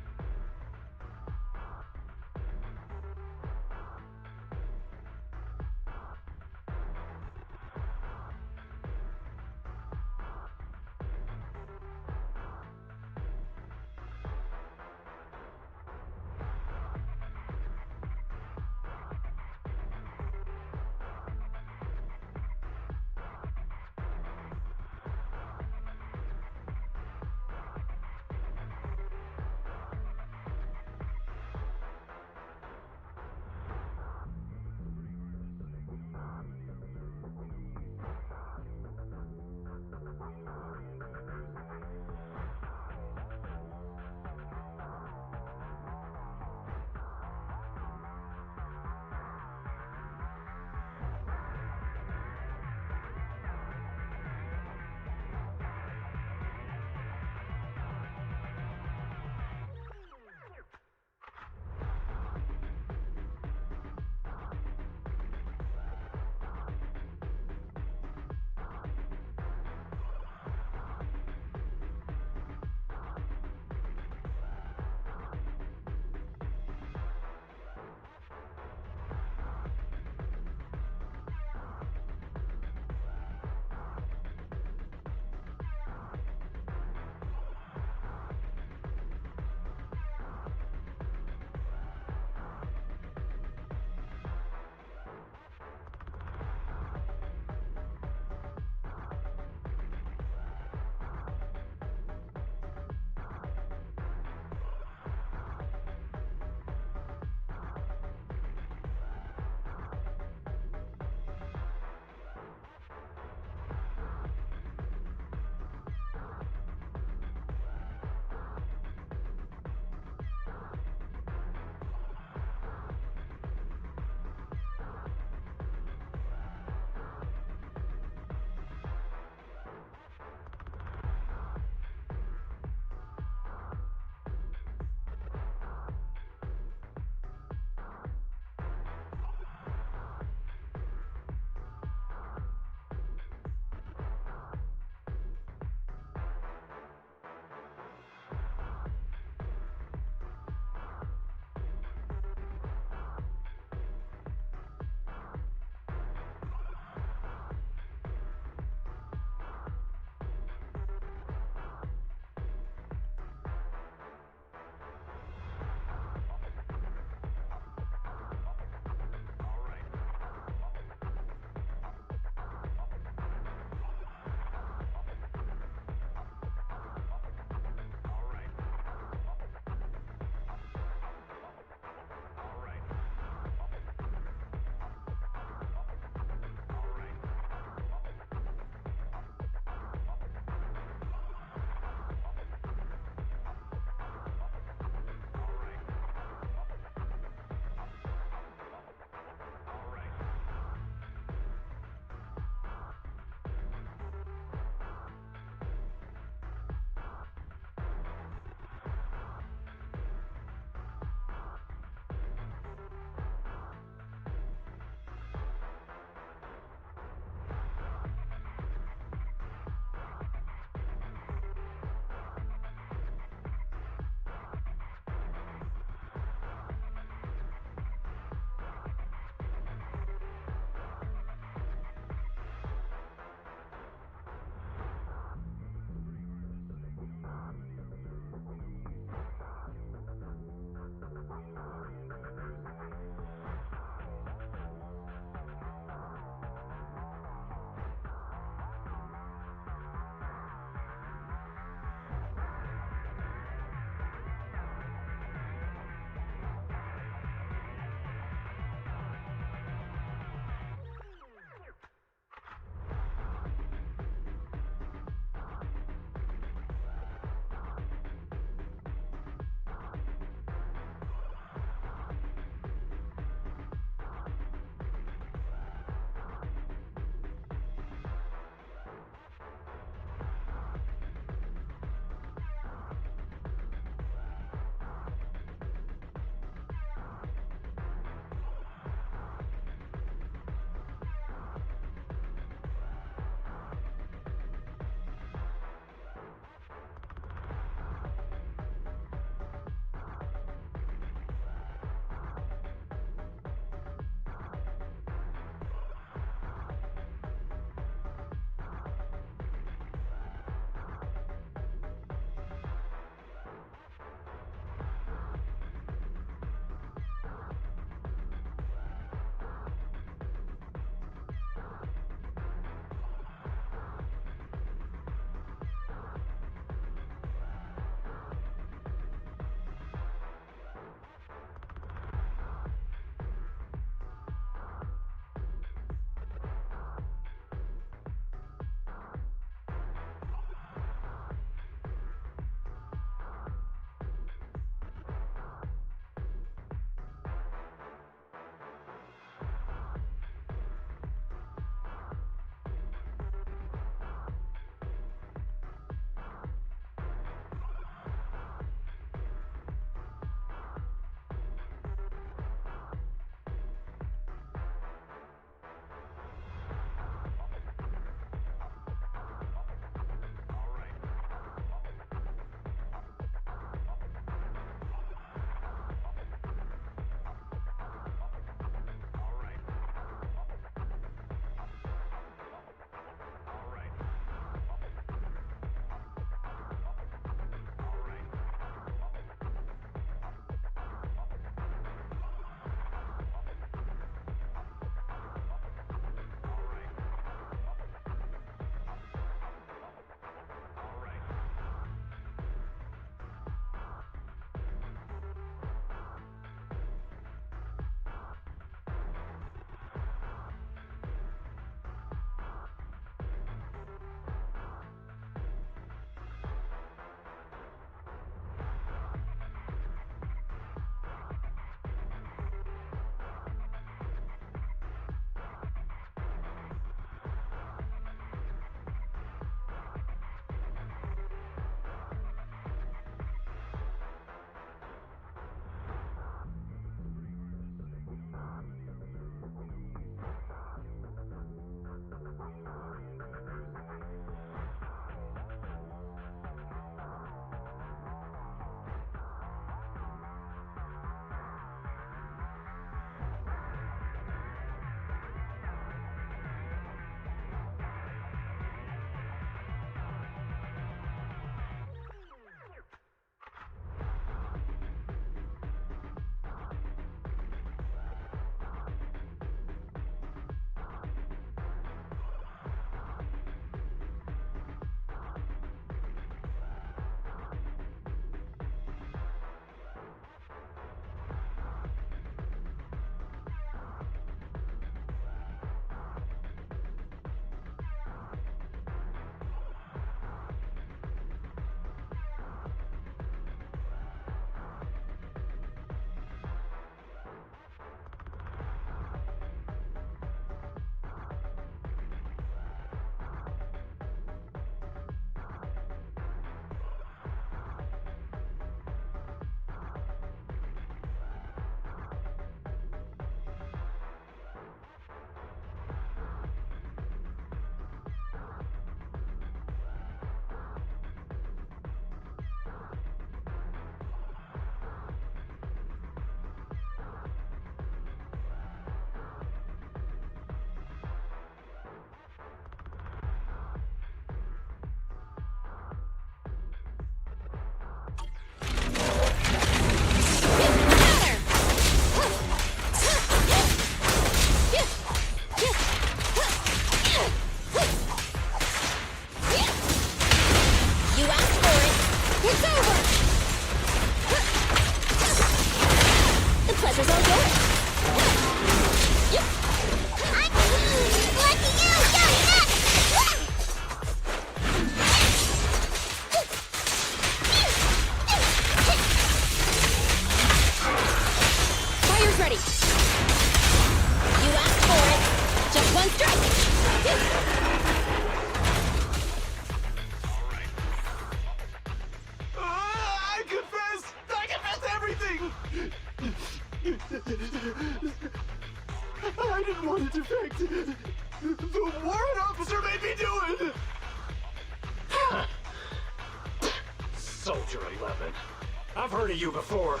heard of you before.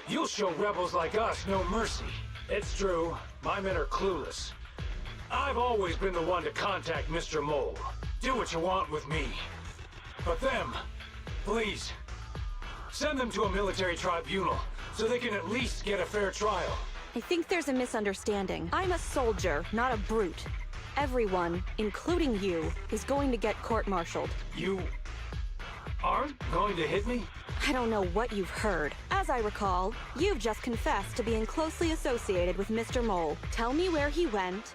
You'll show rebels like us no mercy. It's true, my men are clueless. I've always been the one to contact Mr. Mole. Do what you want with me. But them, please, send them to a military tribunal so they can at least get a fair trial. I think there's a misunderstanding. I'm a soldier, not a brute. Everyone, including you, is going to get court-martialed. You aren't going to hit me? I don't know what you've heard. As I recall, you've just confessed to being closely associated with Mr. Mole. Tell me where he went,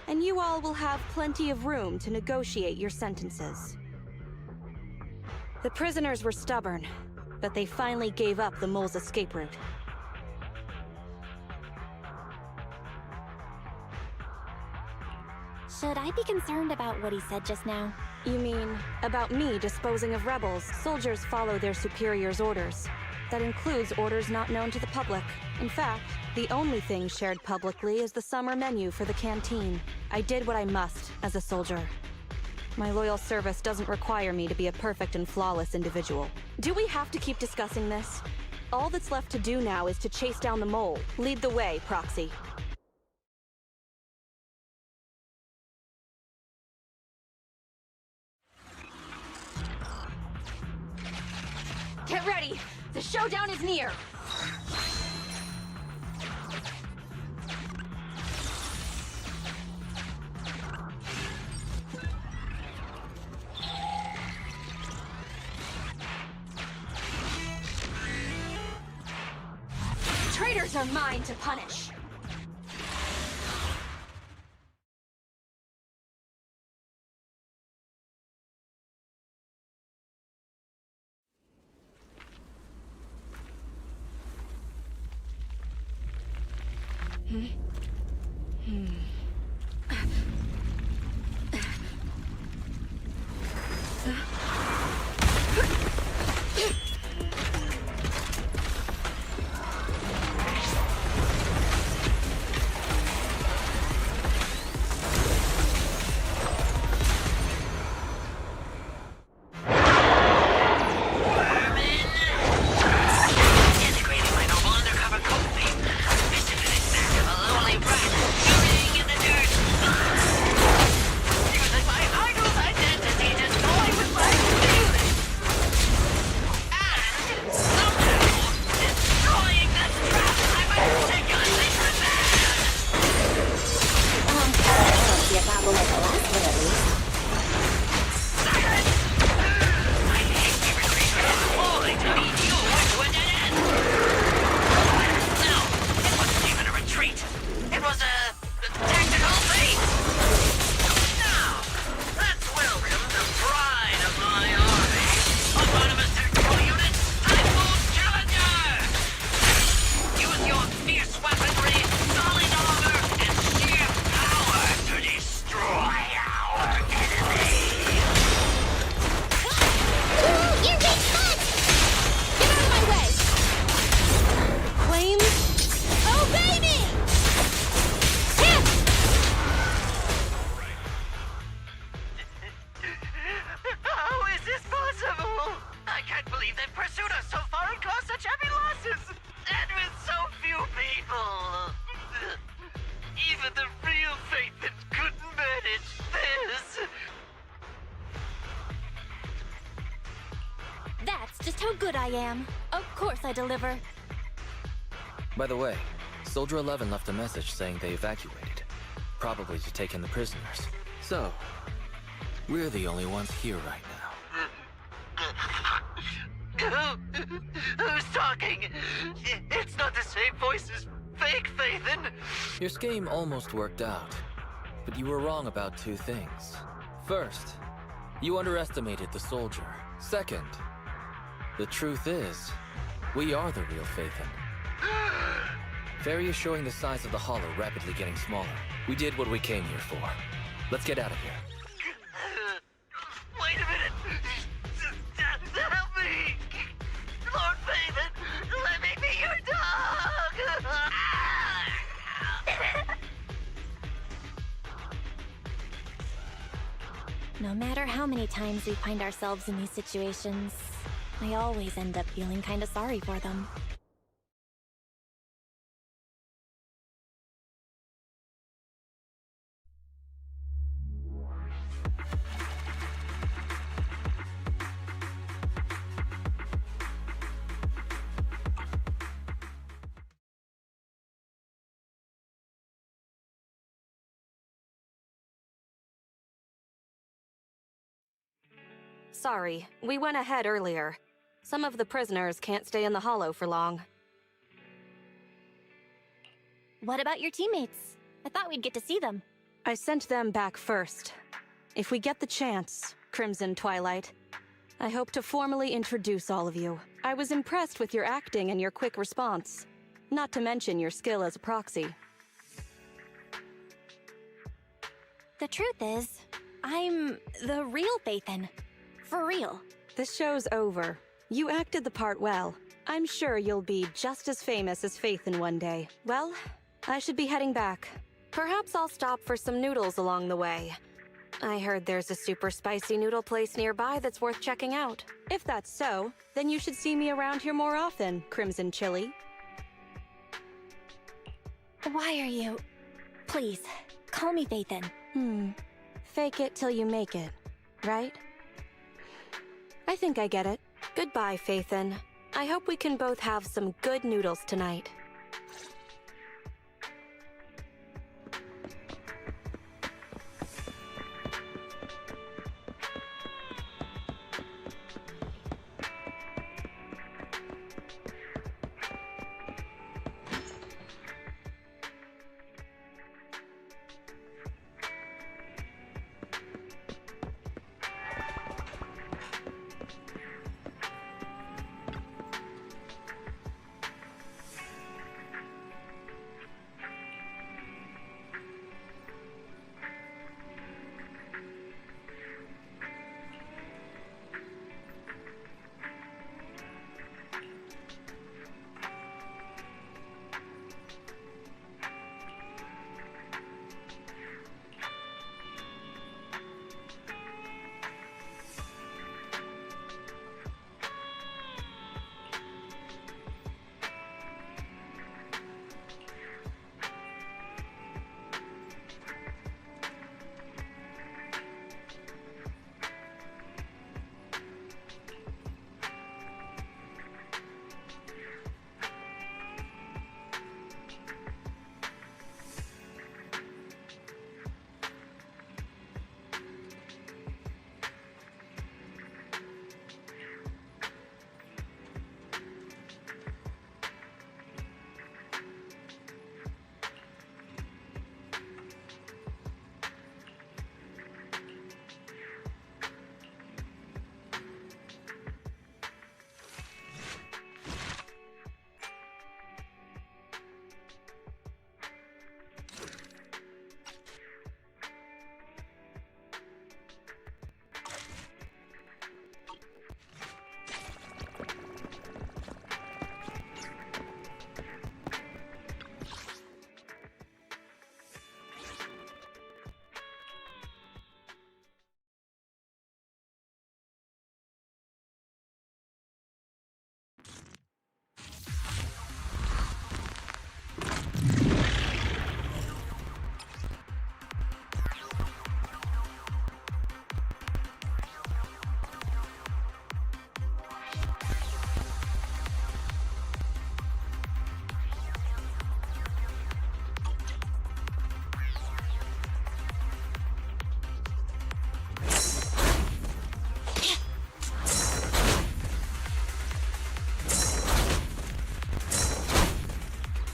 and you all will have plenty of room to negotiate your sentences. The prisoners were stubborn, but they finally gave up the Mole's escape route. Should I be concerned about what he said just now? You mean, about me disposing of rebels? Soldiers follow their superiors' orders. That includes orders not known to the public. In fact, the only thing shared publicly is the summer menu for the canteen. I did what I must as a soldier. My loyal service doesn't require me to be a perfect and flawless individual. Do we have to keep discussing this? All that's left to do now is to chase down the Mole. Lead the way, Proxy. Get ready! The showdown is near! Traitors are mine to punish! I am. Of course I deliver. By the way, Soldier 11 left a message saying they evacuated. Probably to take in the prisoners. So, we're the only ones here right now. Who's talking? It's not the same voice as fake Phaethon. Your scheme almost worked out, but you were wrong about two things. First, you underestimated the soldier. Second, the truth is, we are the real Phaethon. Fairy is showing the size of the hollow rapidly getting smaller. We did what we came here for. Let's get out of here. Wait a minute! Help me! Lord Phaethon, let me be your dog! No matter how many times we find ourselves in these situations, I always end up feeling kinda sorry for them. Sorry, we went ahead earlier. Some of the prisoners can't stay in the Hollow for long. What about your teammates? I thought we'd get to see them. I sent them back first. If we get the chance, Crimson Twilight, I hope to formally introduce all of you. I was impressed with your acting and your quick response. Not to mention your skill as a proxy. The truth is, I'm the real Phaethon. For real. This show's over. You acted the part well. I'm sure you'll be just as famous as Phaethon one day. Well, I should be heading back. Perhaps I'll stop for some noodles along the way. I heard there's a super spicy noodle place nearby that's worth checking out. If that's so, then you should see me around here more often, Crimson Chili. Why are you... Please, call me Phaethon. Fake it till you make it, right? I think I get it. Goodbye, Phaethon. I hope we can both have some good noodles tonight.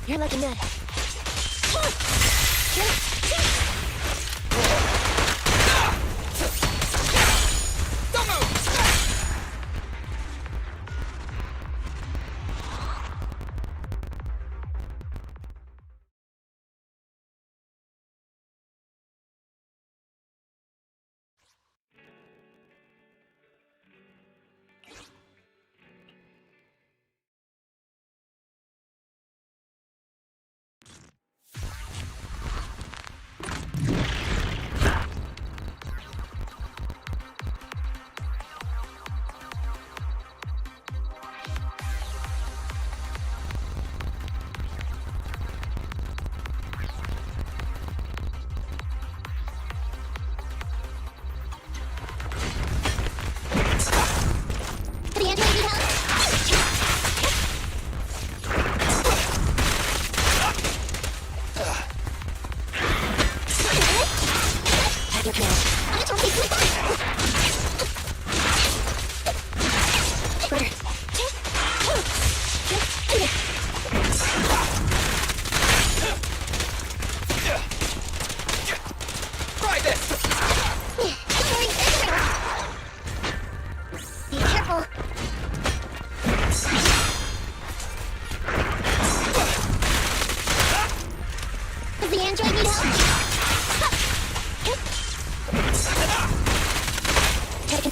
You're like a nut.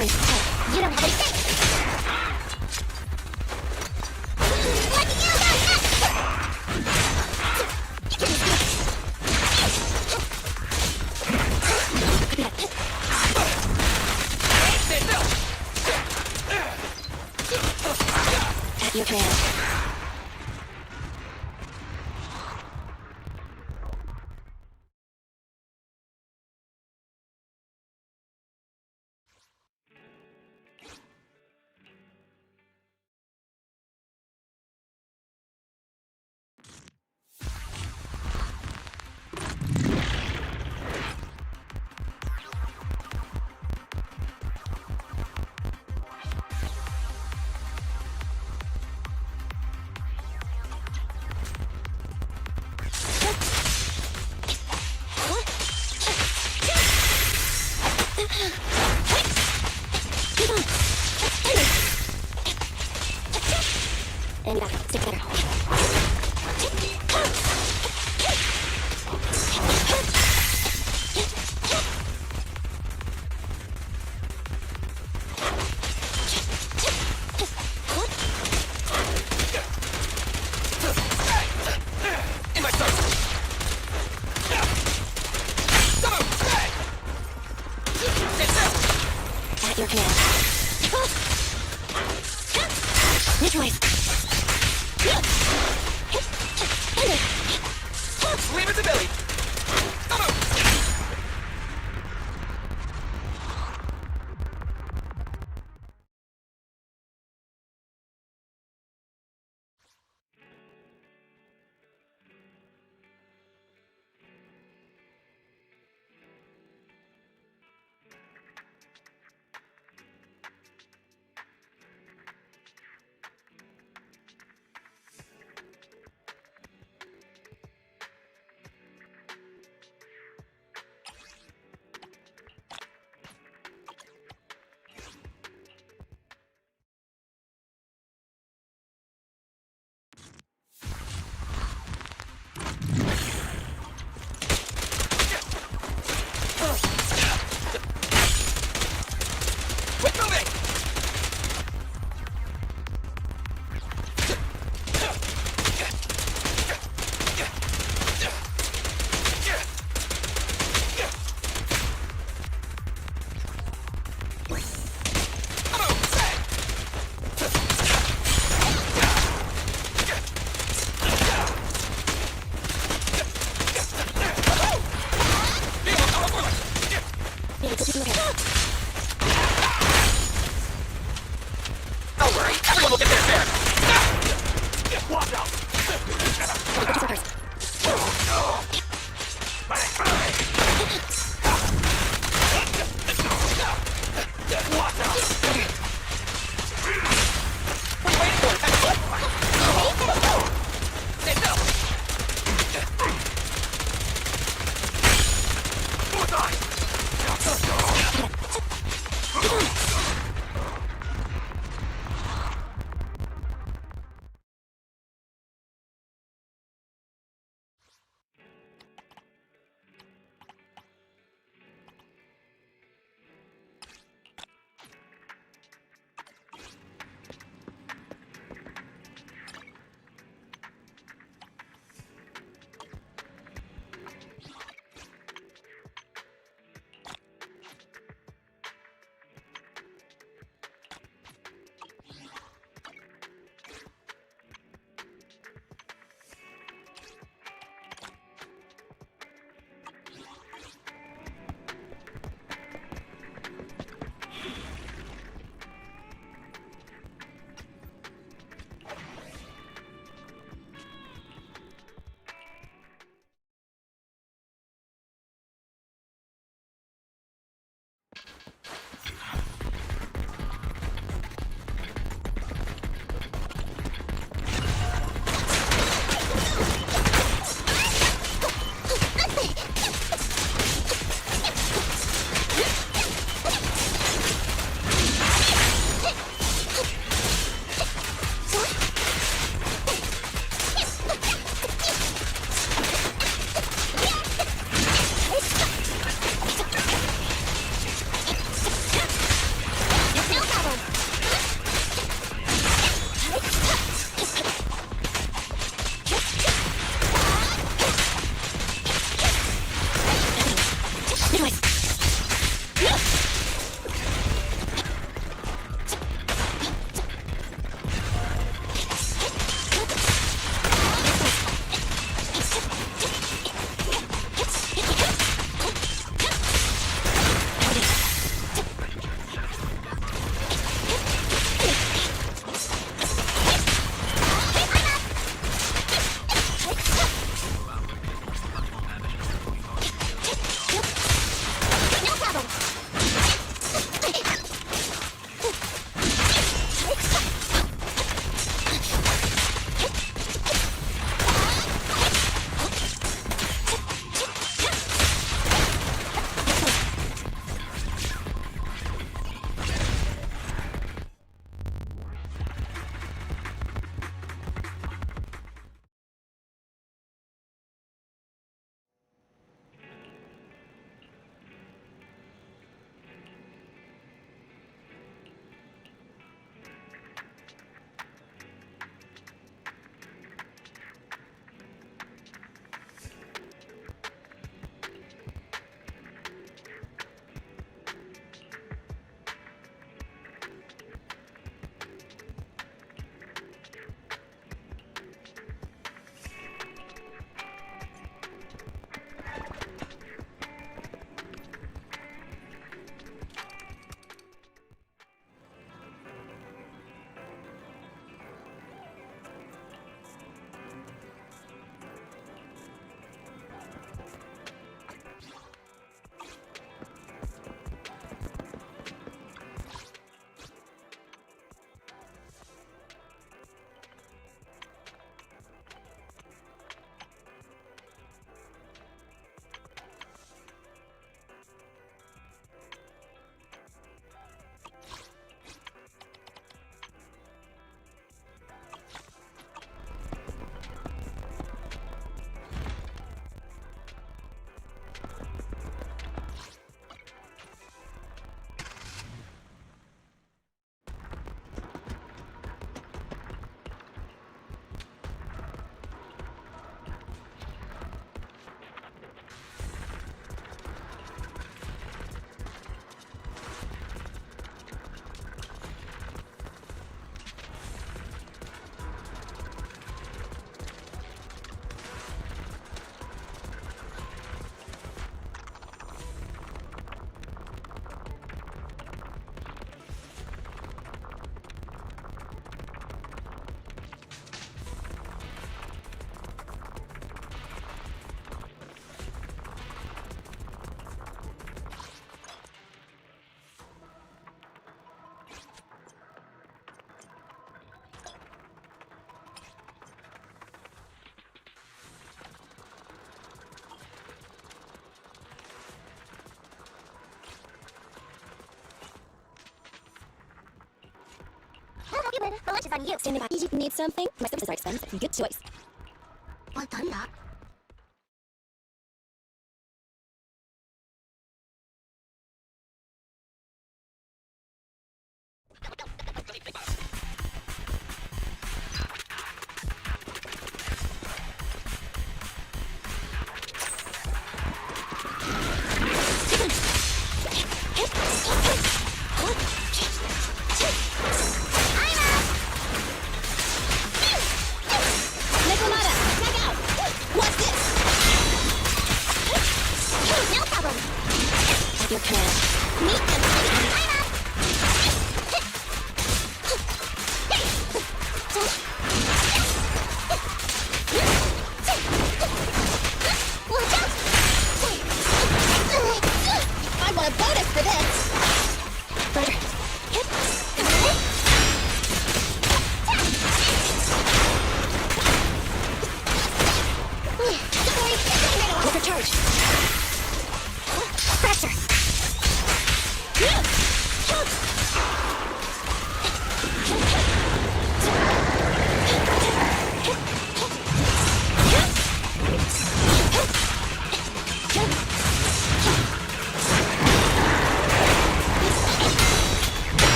Nobody's quiet. You don't have anything. At your command. And back. Stick together. In my sight! At your command. Neutralize. Leave it to Billy! Human, the lunch is on you. Standing by. You need something? My services are expensive. Good choice. Well done, that.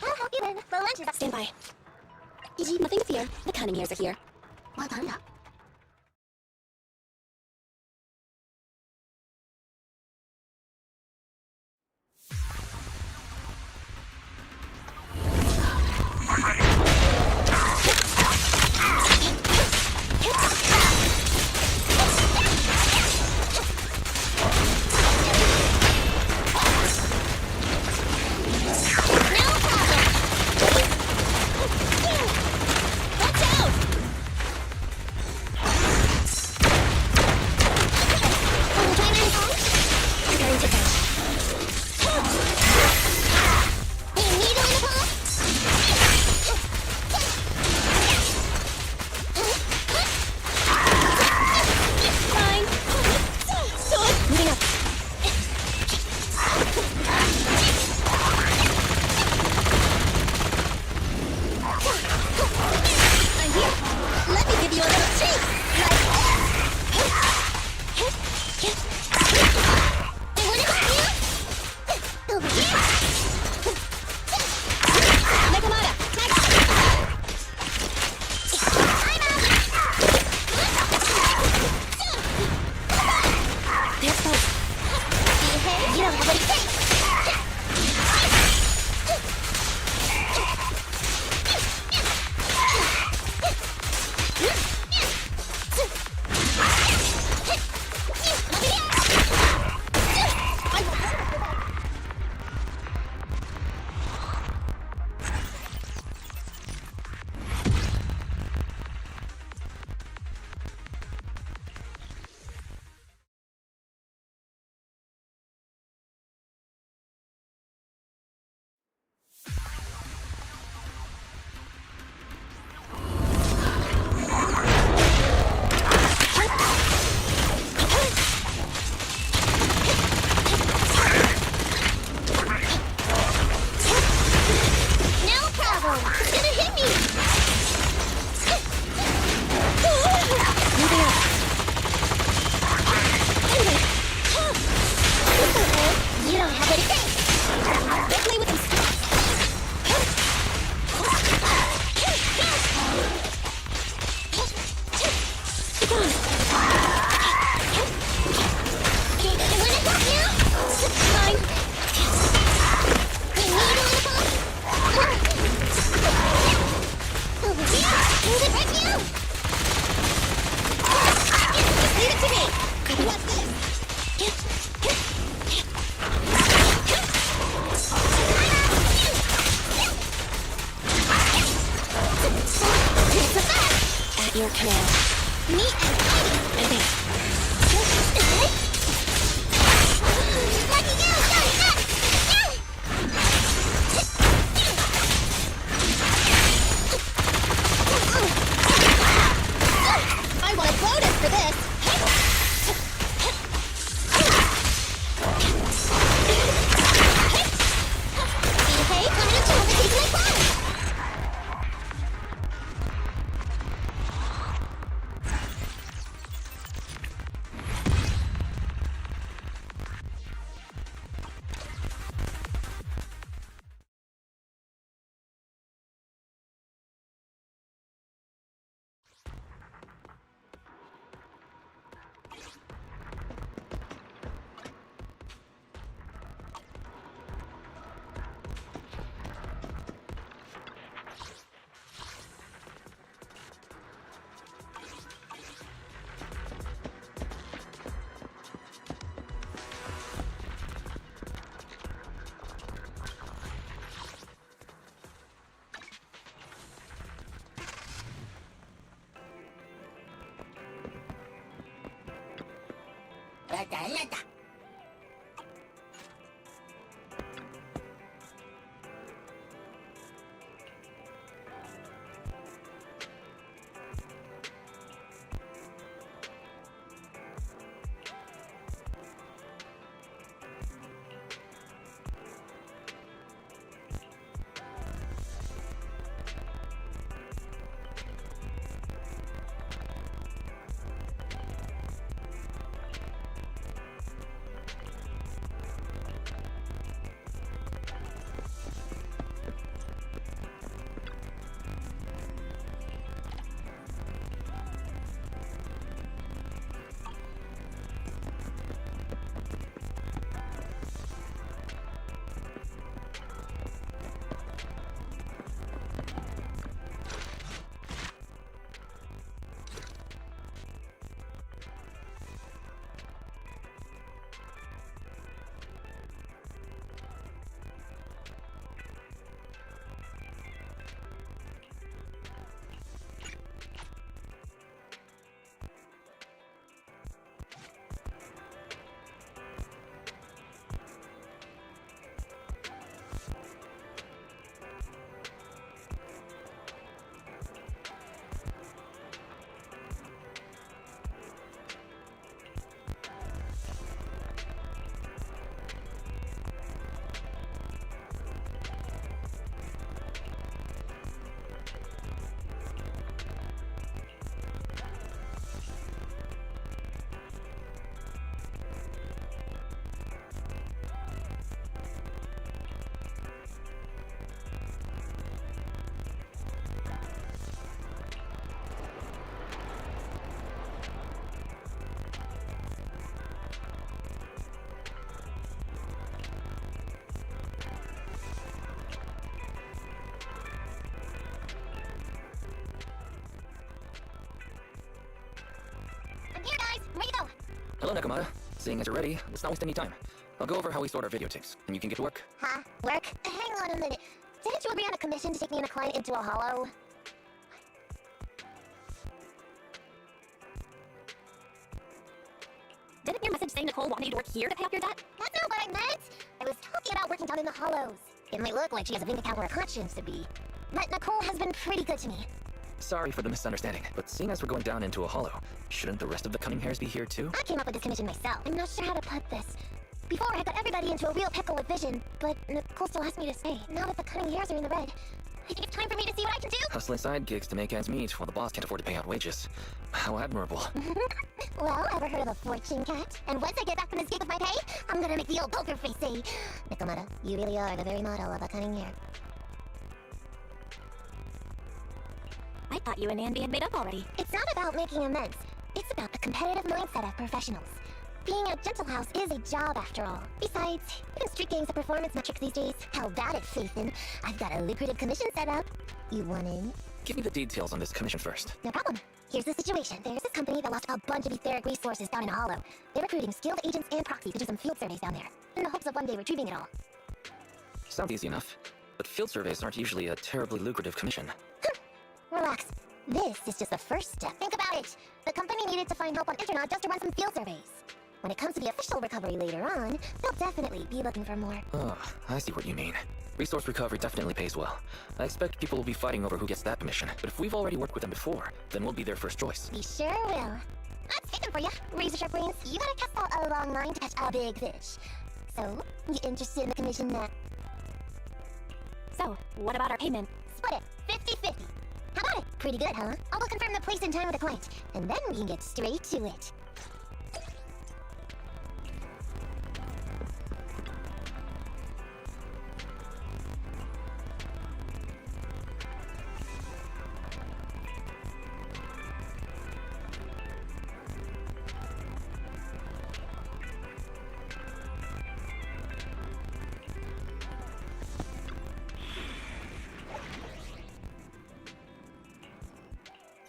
I'll help you in. The lunch is up. Stand by. Nothing to fear. The cunning ears are here. Well done, though. At your command. Neat and tidy. And there. Lucky you! I want a bonus for this! Hey, coming up to overtake my plan! I'm here, guys! Ready to go! Hello, Nakamata. Seeing as you're ready, let's not waste any time. I'll go over how we sort our videotapes, and you can get to work. Huh? Work? Hang on a minute. Didn't you agree on a commission to take me and a client into a hollow? Didn't your message say Nicole wanted you to work here to pay off your debt? That's not what I meant! I was talking about working down in the hollows. It might look like she has a bank account where her conscience to be, but Nicole has been pretty good to me. Sorry for the misunderstanding, but seeing as we're going down into a hollow, shouldn't the rest of the Cunning Hairs be here too? I came up with this commission myself. I'm not sure how to put this. Before, I got everybody into a real pickle with vision, but Nicole still asked me to stay. Now that the Cunning Hairs are in the red, I think it's time for me to see what I can do. Hustling side gigs to make ends meet while the boss can't afford to pay out wages. How admirable. Well, ever heard of a fortune cat? And once I get back from this gig with my pay, I'm gonna make the old poker face say, Nakamata, you really are the very model of a Cunning Hair. I thought you and Andy had made up already. It's not about making amends. It's about the competitive mindset of professionals. Being a Gentle House is a job after all. Besides, even street gangs have performance metrics these days. How about it, Faithin? I've got a lucrative commission set up. You want in? Give me the details on this commission first. No problem. Here's the situation. There's this company that lost a bunch of etheric resources down in a hollow. They're recruiting skilled agents and proxies to do some field surveys down there, in the hopes of one day retrieving it all. Sounds easy enough. But field surveys aren't usually a terribly lucrative commission. Relax. This is just the first step. Think about it. The company needed to find help on Internet just to run some field surveys. When it comes to the official recovery later on, they'll definitely be looking for more. Oh, I see what you mean. Resource recovery definitely pays well. I expect people will be fighting over who gets that commission, but if we've already worked with them before, then we'll be their first choice. We sure will. I'm speaking for you. Razor sharp brains, you gotta cast out a long line to catch a big fish. So, you interested in the commission now? So, what about our payment? Split it, 50-50. How about it? Pretty good, huh? I'll go confirm the place and time with the client, and then we can get straight to it.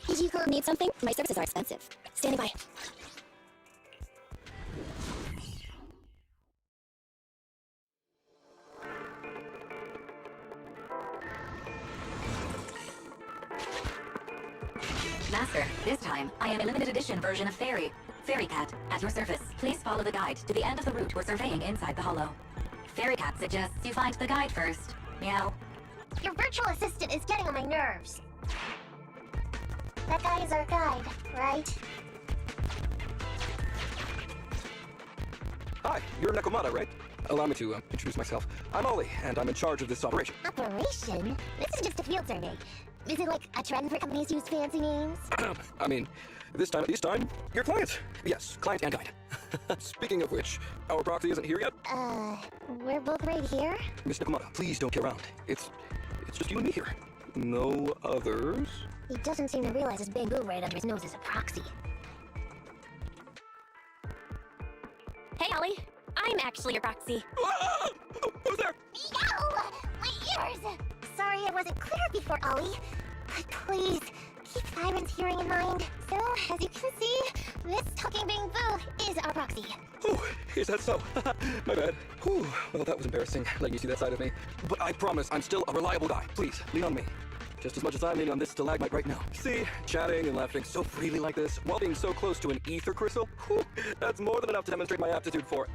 Did you need something? My services are expensive. Standing by. Master, this time, I am a limited edition version of Fairy Cat, at your service. Please follow the guide to the end of the route we're surveying inside the hollow. Fairy Cat suggests you find the guide first. Meow. Your virtual assistant is getting on my nerves. That guy is our guide, right? Hi, you're Nekomata, right? Allow me to introduce myself. I'm Ollie, and I'm in charge of this operation. Operation? This is just a field survey. Is it like a trend for companies to use fancy names? I mean, this time, your client. Yes, client and guide. Speaking of which, our proxy isn't here yet. We're both right here? Miss Nekomata, please don't get around. It's just you and me here. No others? He doesn't seem to realize his bamboo right under his nose is a proxy. Hey, Ollie. I'm actually your proxy. Who's there? Yow! My ears! Sorry I wasn't clear before, Ollie. But please, keep Siren's hearing in mind. So, as you can see, this talking bamboo is our proxy. Oh, is that so? My bad. Whew. Well, that was embarrassing, letting you see that side of me. But I promise I'm still a reliable guy. Please, lean on me. Just as much as I'm leaning on this stalagmite right now. See, chatting and laughing so freely like this, while being so close to an ether crystal, whew, that's more than enough to demonstrate my aptitude for it.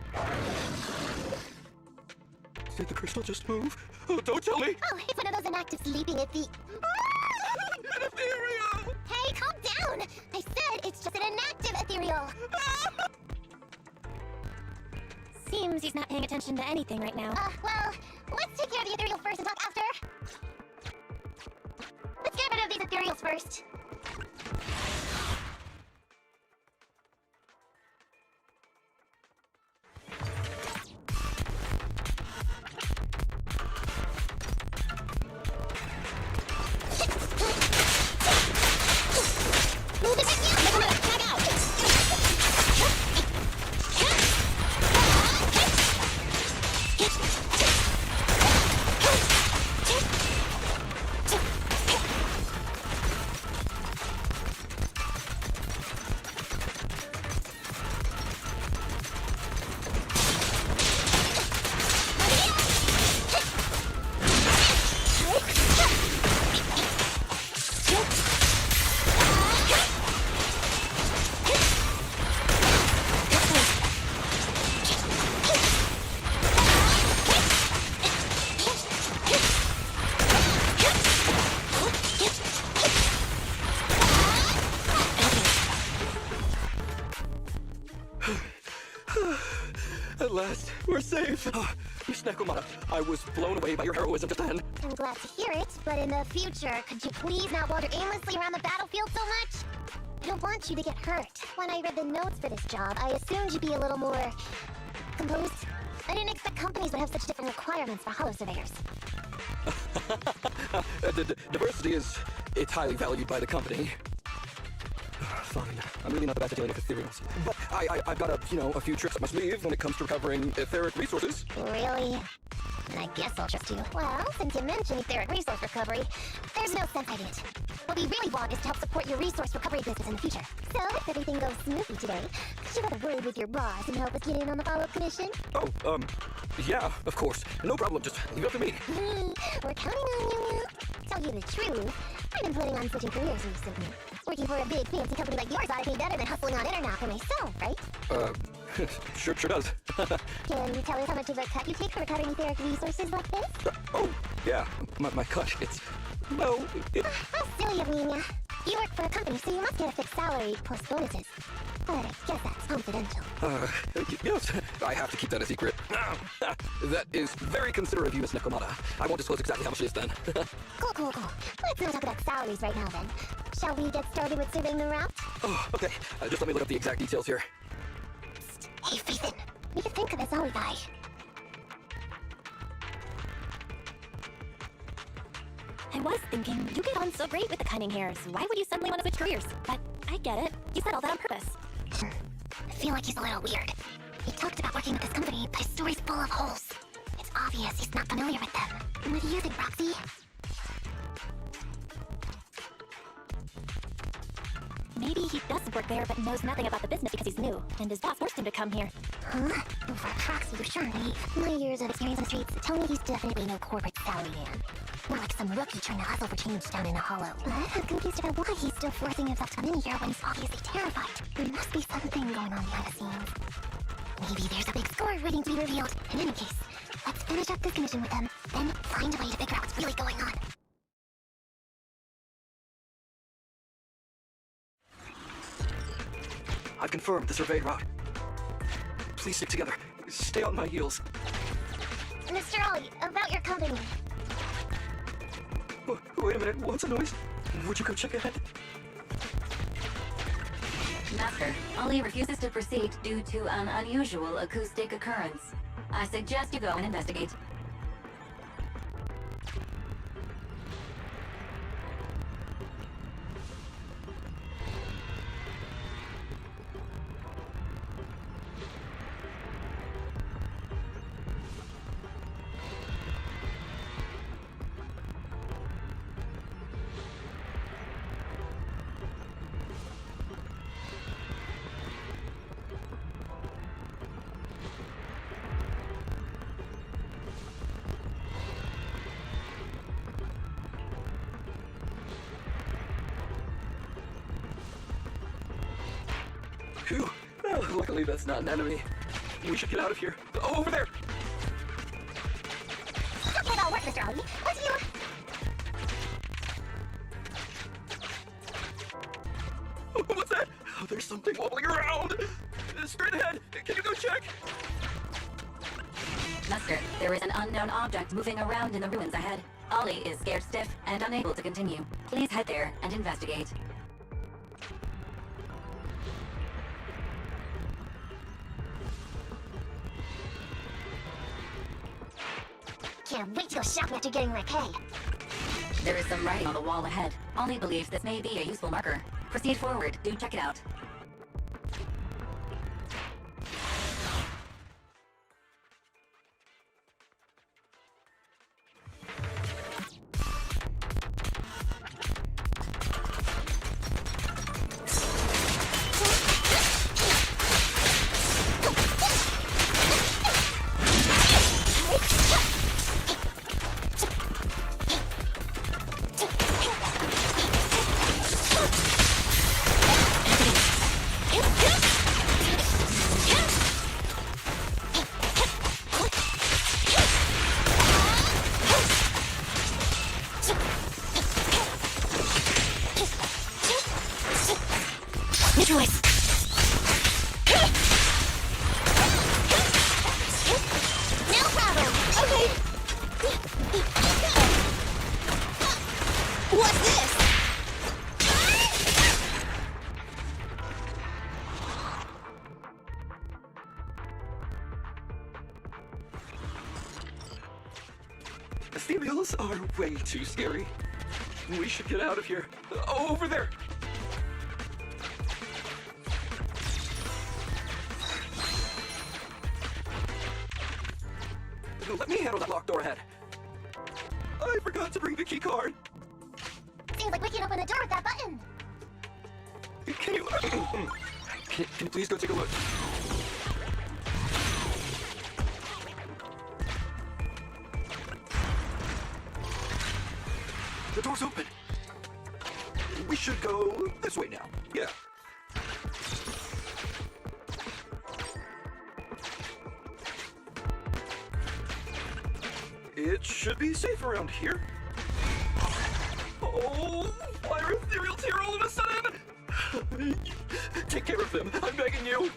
Did the crystal just move? Oh, don't tell me! Oh, it's one of those inactive sleeping at the... An ethereal! Hey, calm down! I said it's just an inactive ethereal! Seems he's not paying attention to anything right now. Well, let's take care of the ethereal first and talk after. Let's get rid of these ethereals first. At last, we're safe. Miss Nekomata, I was blown away by your heroism just then. I'm glad to hear it, but in the future, could you please not wander aimlessly around the battlefield so much? I don't want you to get hurt. When I read the notes for this job, I assumed you'd be a little more... composed. I didn't expect companies would have such different requirements for hollow surveyors. Diversity it's highly valued by the company. Fine. I'm really not the best at dealing with ethereals. But I've got a few tricks up my sleeve when it comes to recovering etheric resources. Really? I guess I'll trust you. Well, since you mentioned etheric resource recovery, there's no sense I didn't. What we really want is to help support your resource recovery business in the future. So, if everything goes smoothly today, could you have a word with your boss and help us get in on the follow-up commission? Oh, yeah, of course. No problem, just leave it up to me. We're counting on you. Tell you the truth, I've been planning on switching careers recently. Working for a big fancy company like yours ought to pay better than hustling on internet for myself, right? Sure does. Can you tell us how much of a cut you take for recovering etheric resources like this? Oh, yeah, my cut, it's... well, How silly of me, Nya. You work for a company, so you must get a fixed salary plus bonuses. But I guess that's confidential. Yes, I have to keep that a secret. That is very considerate of you, Miss Nekomata. I won't disclose exactly how much it is then. Cool. Let's not talk about salaries right now, then. Shall we get started with surveying the route? Oh, okay. Just let me look up the exact details here. Hey, Faithin. We can think of this, always I. I was thinking, you get on so great with the cunning hairs. Why would you suddenly want to switch careers? But I get it. You said all that on purpose. I feel like he's a little weird. He talked about working with this company, but his story's full of holes. It's obvious he's not familiar with them. What do you think, Roxy? Maybe he does work there, but knows nothing about the business because he's new, and his boss forced him to come here. Huh? For a Proxy, you're sure naive. My years of experience on the streets tell me he's definitely no corporate salary man. More like some rookie trying to hustle for change down in a hollow. I'm confused about why he's still forcing himself to come in here when he's obviously terrified. There must be something going on behind the scenes. Maybe there's a big score waiting to be revealed. In any case, let's finish up this commission with him, then find a way to figure out what's really going on. I've confirmed the surveyed route. Please stick together. Stay on my heels. Mr. Ollie, about your company. Wait a minute, what's the noise? Would you go check ahead? Master, Ollie refuses to proceed due to an unusual acoustic occurrence. I suggest you go and investigate. Phew. Well, luckily that's not an enemy. We should get out of here. Over there! Okay, that'll work, Mr. Ollie. What's your... What's that? Oh, there's something wobbling around! Straight ahead! Can you go check? Master, there is an unknown object moving around in the ruins ahead. Ollie is scared stiff and unable to continue. Please head there and investigate. Can't wait to go shopping after getting my pay. There is some writing on the wall ahead. Ollie believes this may be a useful marker. Proceed forward. Do check it out. Choice. No problem. Okay. What's this? Females are way too scary. We should get out of here. Over there! Let me handle that locked door ahead. key card. Seems like we can open the door with that button. Can you... can you please go take a look? The door's open. We should go this way now. Yeah. It should be safe around here. Oh, why are ethereals here all of a sudden? Take care of them, I'm begging you.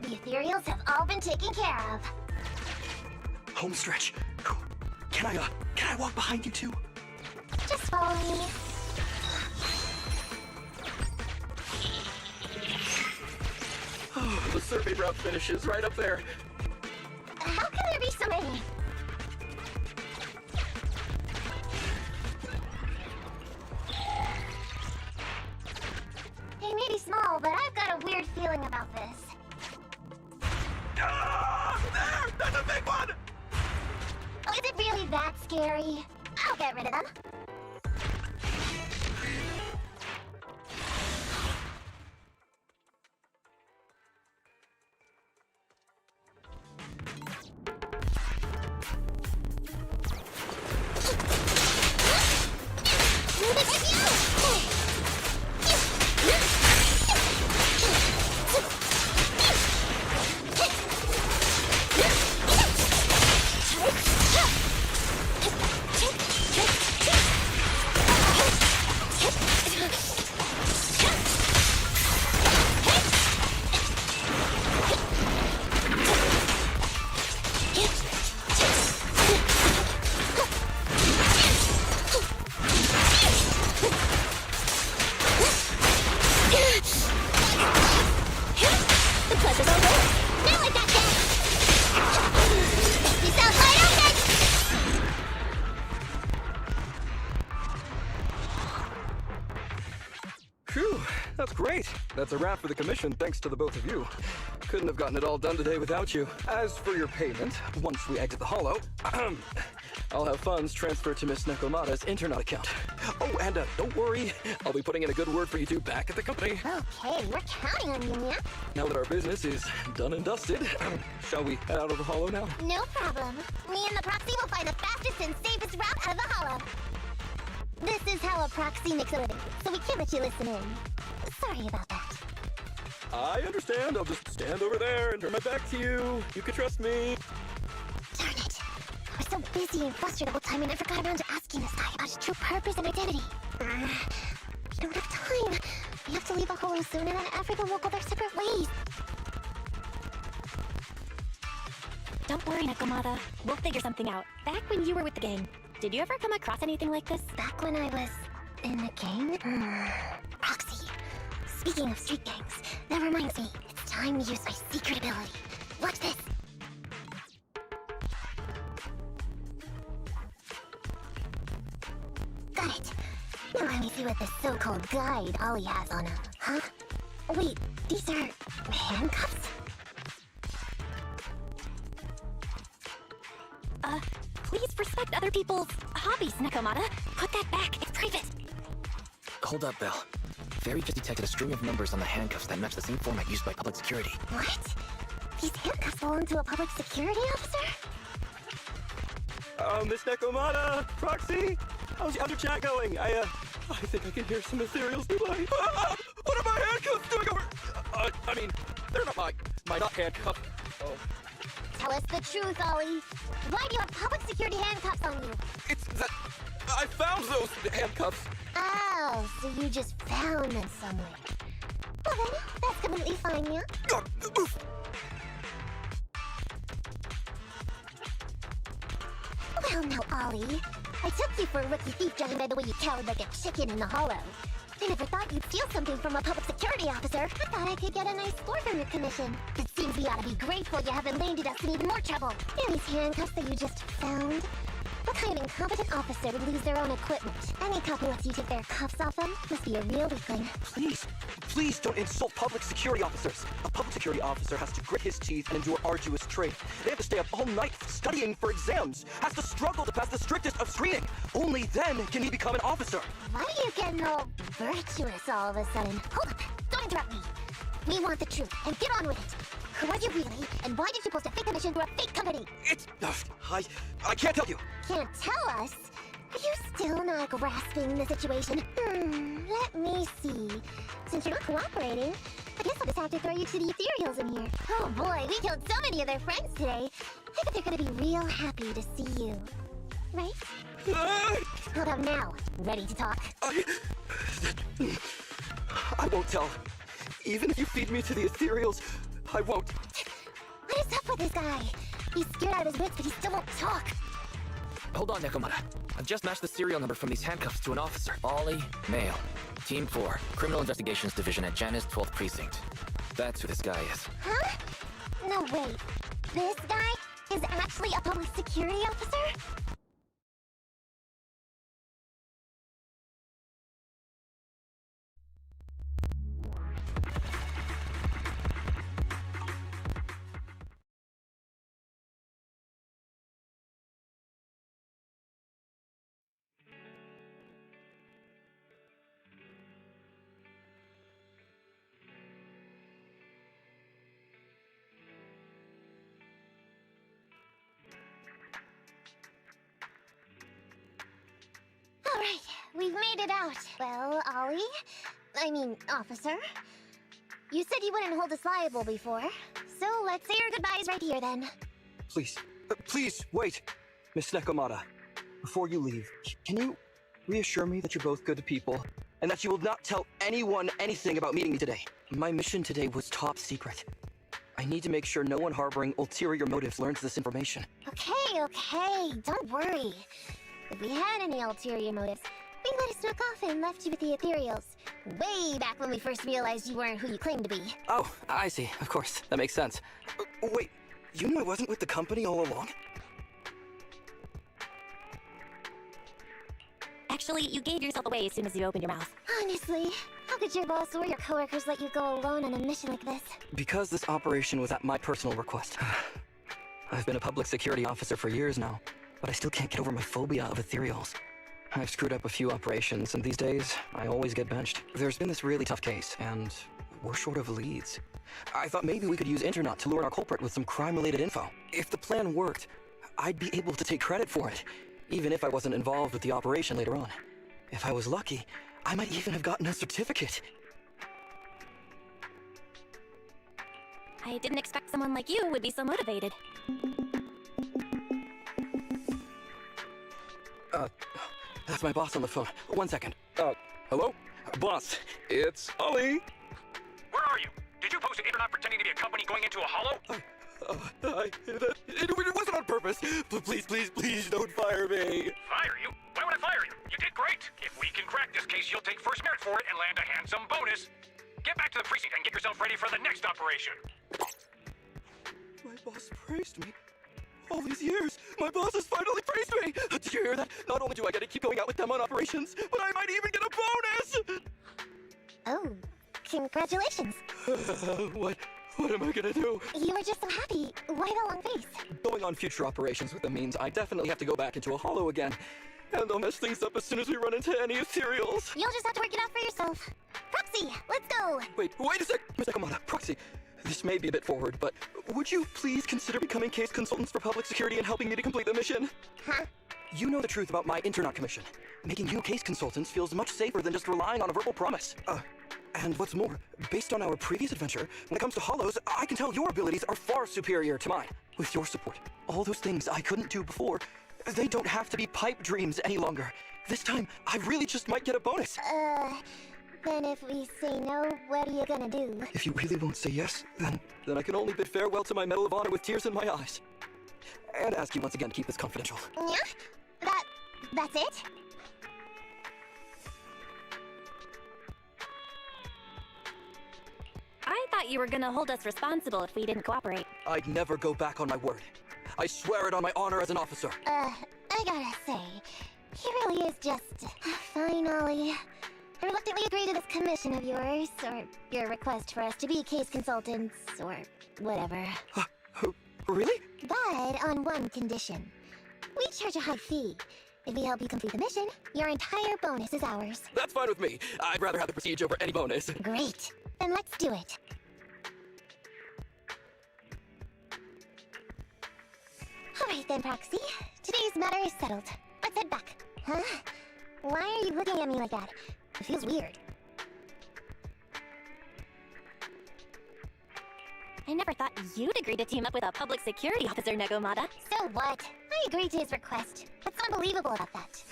The ethereals have all been taken care of. Home stretch. Can I walk behind you too? Just follow me. Oh, the survey route finishes right up there. How can there be so many? They may be small, but I've got a weird feeling about this. There! That's a big one! Oh, is it really that scary? I'll get rid of them. That's great. That's a wrap for the commission, thanks to the both of you. Couldn't have gotten it all done today without you. As for your payment, once we exit the hollow, I'll have funds transferred to Miss Nekomata's internet account. Oh, and don't worry, I'll be putting in a good word for you two back at the company. Okay, we're counting on you, Mia. Now that our business is done and dusted, shall we head out of the hollow now? No problem. Me and the proxy will find the fastest and safest route out of the hollow. This is how a proxy makes a living, so we can't let you listen in. Sorry about that. I understand. I'll just stand over there and turn my back to you. You can trust me. Darn it. I was so busy and flustered the whole time and I forgot around to asking this guy about his true purpose and identity. We don't have time. We have to leave the hollow soon and then everyone will go their separate ways. Don't worry, Nekomata. We'll figure something out. Back when you were with the gang, did you ever come across anything like this? Back when I was in the gang? Proxy. Speaking of street gangs, that reminds me, it's time to use my secret ability. Watch this. Got it. Now let me see what this so-called guide Ollie has on him, huh? Wait, these are handcuffs? Please respect other people's hobbies, Nekomata. Put that back. It's private. Hold up, Belle. Fairy just detected a string of numbers on the handcuffs that match the same format used by public security. What? These handcuffs belong to a public security officer? Miss Nekomata! Proxy! How's your chat going? I think I can hear some ethereals nearby. What are my handcuffs doing over? I mean, they're not my not handcuffs. Oh. Tell us the truth, Ollie. Why do you have public security handcuffs on you? It's that I found those handcuffs. Oh, so you just found them somewhere. Well then, that's completely fine, yeah? Well now, Ollie. I took you for a rookie thief judging by the way you cowered like a chicken in the hollow. I never thought you'd steal something from a public security officer. I thought I could get a nice score from your commission. It seems we ought to be grateful you haven't landed us in even more trouble. And these handcuffs that you just found? What kind of incompetent officer would lose their own equipment? Any cop who lets you take their cuffs off them must be a real weakling. Please don't insult public security officers. A public security officer has to grit his teeth and endure arduous training. They have to stay up all night studying for exams, has to struggle to pass the strictest of screening. Only then can he become an officer. Why are you getting all virtuous all of a sudden? Hold up! Don't interrupt me! We want the truth, and get on with it! Who are you really, and why did you post a fake commission through a fake company? I can't tell you! Can't tell us? Are you still not grasping the situation? Let me see. Since you're not cooperating, I guess I'll just have to throw you to the ethereals in here. Oh boy, we killed so many of their friends today. I bet they're gonna be real happy to see you. Right? Hold up now. Ready to talk? I won't tell. Even if you feed me to the ethereals, I won't. What is up with this guy? He's scared out of his wits, but he still won't talk. Hold on, Nekomata. I've just matched the serial number from these handcuffs to an officer. Ollie, male. Team 4, Criminal Investigations Division at Janus 12th Precinct. That's who this guy is. Huh? No, wait. This guy is actually a public security officer? Alright, we've made it out. Well, officer. You said you wouldn't hold us liable before, so let's say our goodbyes right here then. Please, wait. Miss Nekomata, before you leave, can you reassure me that you're both good people, and that you will not tell anyone anything about meeting me today? My mission today was top secret. I need to make sure no one harboring ulterior motives learns this information. Okay, don't worry. If we had any ulterior motives, we might have snuck off and left you with the ethereals. Way back when we first realized you weren't who you claimed to be. Oh, I see. Of course. That makes sense. Wait, you knew I wasn't with the company all along? Actually, you gave yourself away as soon as you opened your mouth. Honestly, how could your boss or your coworkers let you go alone on a mission like this? Because this operation was at my personal request. I've been a public security officer for years now, but I still can't get over my phobia of ethereals. I've screwed up a few operations, and these days, I always get benched. There's been this really tough case, and we're short of leads. I thought maybe we could use Internet to lure our culprit with some crime-related info. If the plan worked, I'd be able to take credit for it, even if I wasn't involved with the operation later on. If I was lucky, I might even have gotten a certificate. I didn't expect someone like you would be so motivated. That's my boss on the phone. 1 second. Hello? Boss, it's Ollie. Where are you? Did you post an internet pretending to be a company going into a hollow? It wasn't on purpose. Please don't fire me. Fire you? Why would I fire you? You did great. If we can crack this case, you'll take first merit for it and land a handsome bonus. Get back to the precinct and get yourself ready for the next operation. My boss praised me. All these years, my boss has finally praised me! Did you hear that? Not only do I get to keep going out with them on operations, but I might even get a bonus! Oh, congratulations. What am I gonna do? You were just so happy. Why the long face? Going on future operations with them means I definitely have to go back into a hollow again. And they'll mess things up as soon as we run into any ethereals. You'll just have to work it out for yourself. Proxy, let's go! Wait a sec, Miss Akamada. Proxy, this may be a bit forward, but would you please consider becoming case consultants for public security and helping me to complete the mission? Huh? You know the truth about my internat commission. Making you case consultants feels much safer than just relying on a verbal promise. And what's more, based on our previous adventure, when it comes to hollows, I can tell your abilities are far superior to mine. With your support, all those things I couldn't do before, they don't have to be pipe dreams any longer. This time, I really just might get a bonus. Then if we say no, what are you gonna do? If you really won't say yes, then I can only bid farewell to my Medal of Honor with tears in my eyes. And ask you once again to keep this confidential. Yeah? That's it? I thought you were gonna hold us responsible if we didn't cooperate. I'd never go back on my word. I swear it on my honor as an officer. I gotta say, he really is just... Fine, Ollie. I reluctantly agree to this commission of yours, or your request for us to be case consultants, or whatever. Really? But on one condition. We charge a high fee. If we help you complete the mission, your entire bonus is ours. That's fine with me. I'd rather have the prestige over any bonus. Great. Then let's do it. Alright then, Proxy. Today's matter is settled. Let's head back. Huh? Why are you looking at me like that? It feels weird. I never thought you'd agree to team up with a public security officer, Negomata. So what? I agreed to his request. What's unbelievable about that?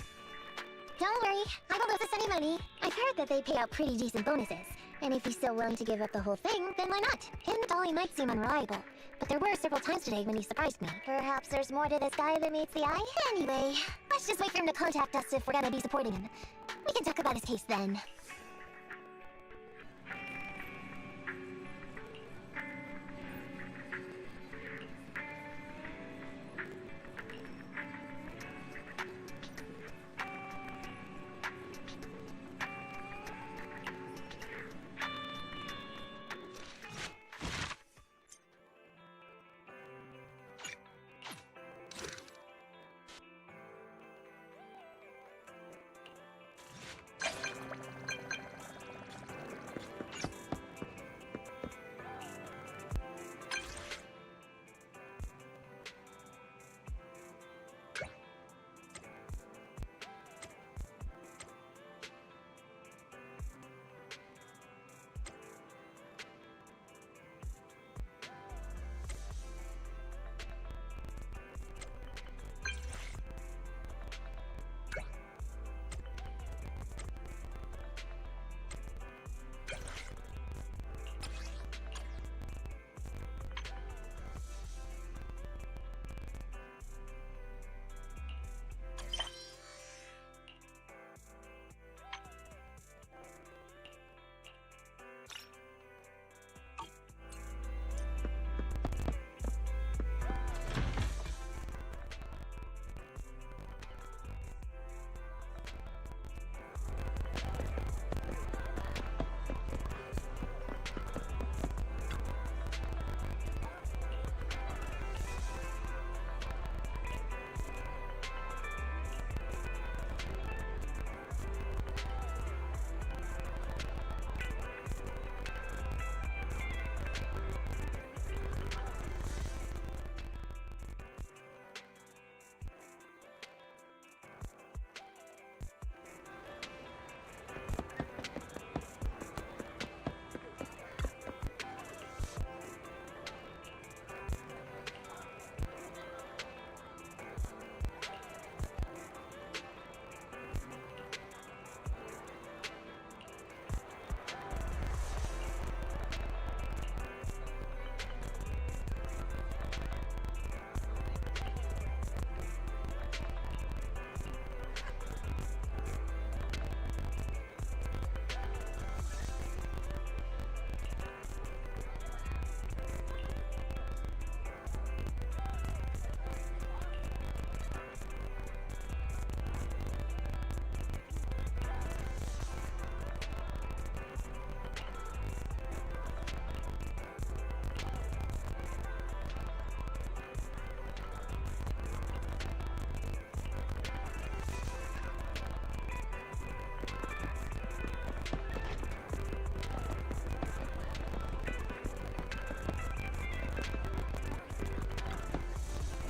Don't worry, I won't lose us any money. I've heard that they pay out pretty decent bonuses. And if he's so willing to give up the whole thing, then why not? Him and Dolly might seem unreliable, but there were several times today when he surprised me. Perhaps there's more to this guy than meets the eye? Anyway, let's just wait for him to contact us if we're gonna be supporting him. We can talk about his case then.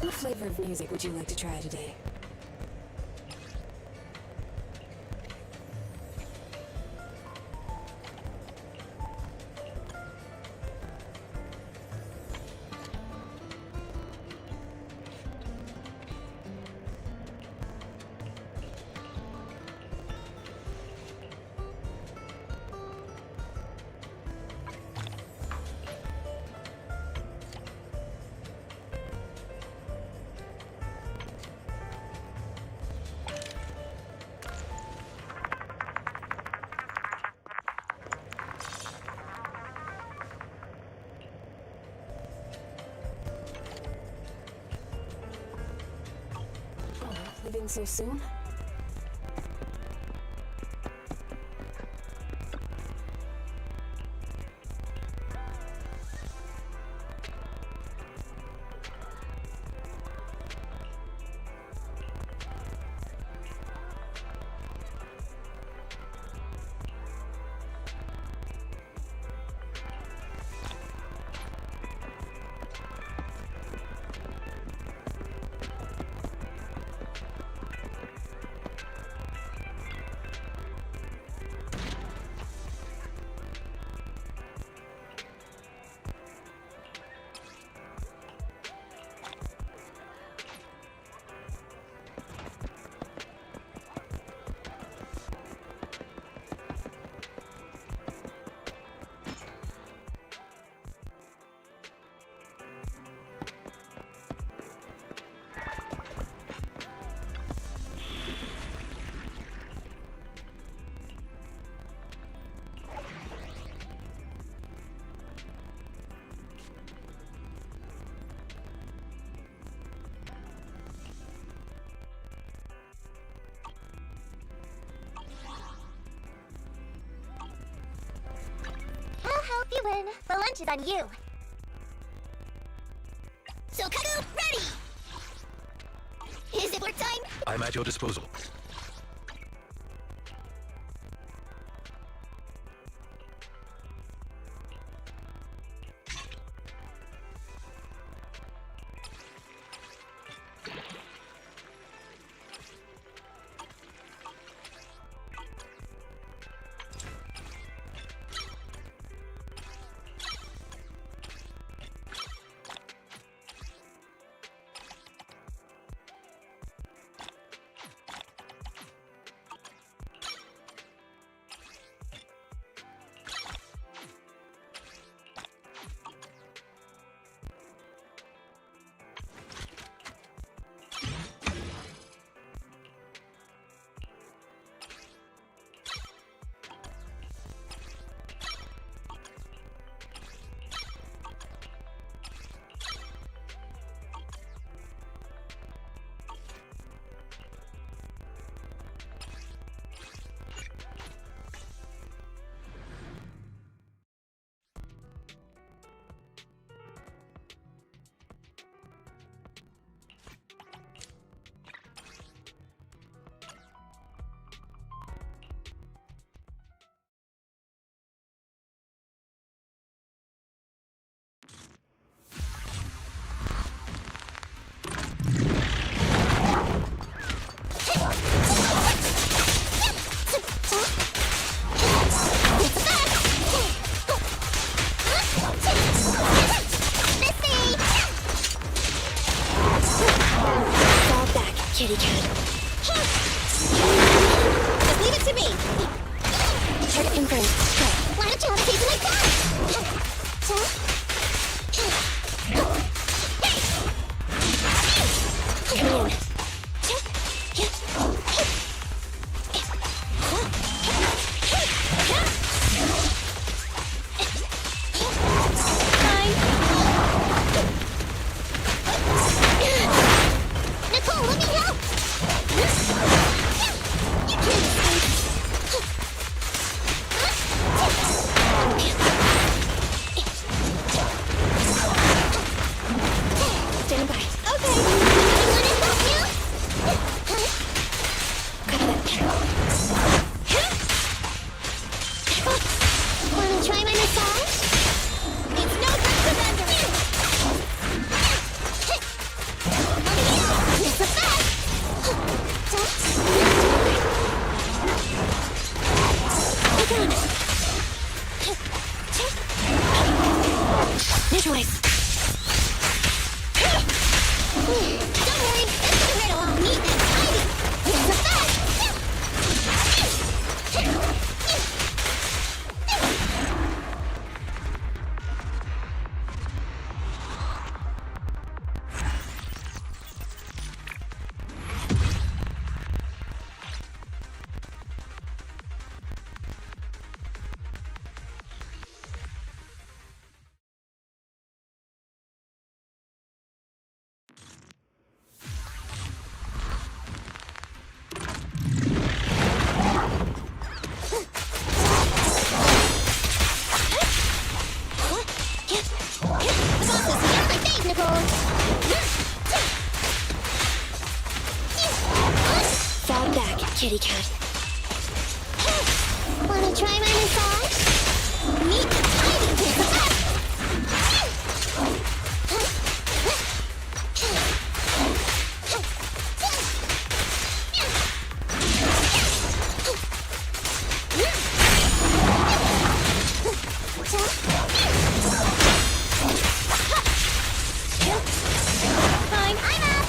What flavor of music would you like to try today? Leaving so soon? I'll help you win. The lunch is on you. So Kaku, ready! Is it work time? I'm at your disposal. Kitty cat. Just leave it to me. Target confirmed. Why don't you have a taste like that? Come in. Nicole, let me help! You can't escape. kitty cat. Wanna try my massage? Meet the tiny princess. Fine, I'm up.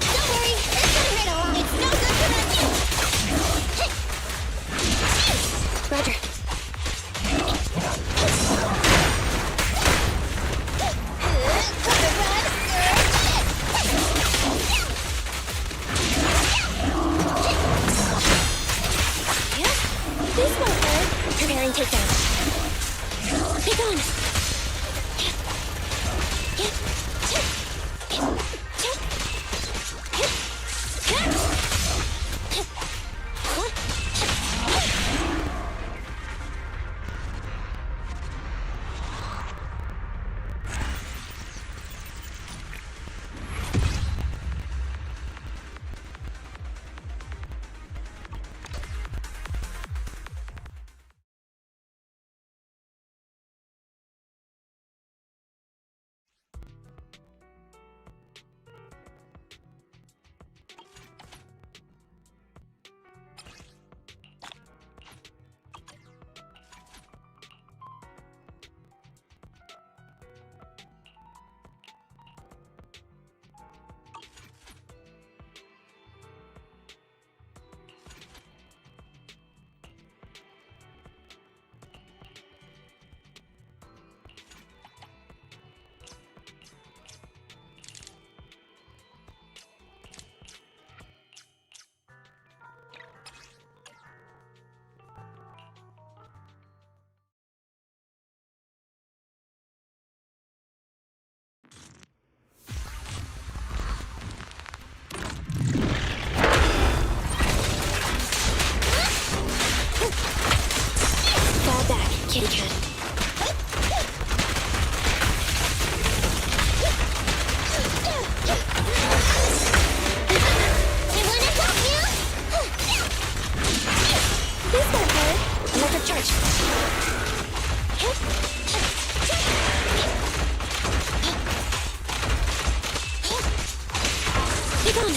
Don't worry, it's gonna hurt along. It's no good for that. Roger. This won't hurt. Preparing takedown. Pick on. Fall back, kitty cat. I wanna help you? This won't hurt. Electric charge. Pick on.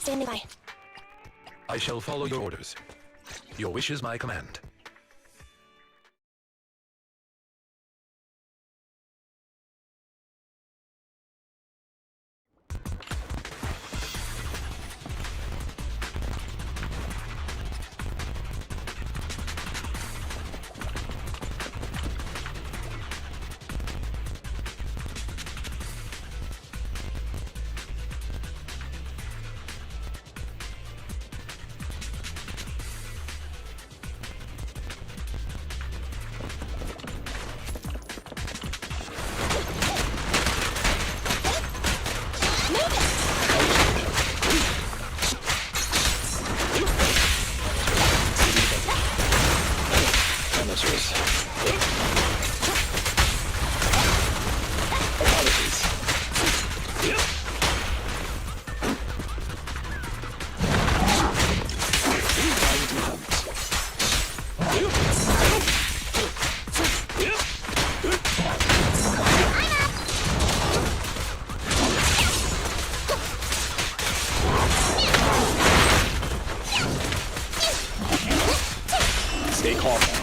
Standing by. I shall follow your orders. Your wish is my command. Stay calm now.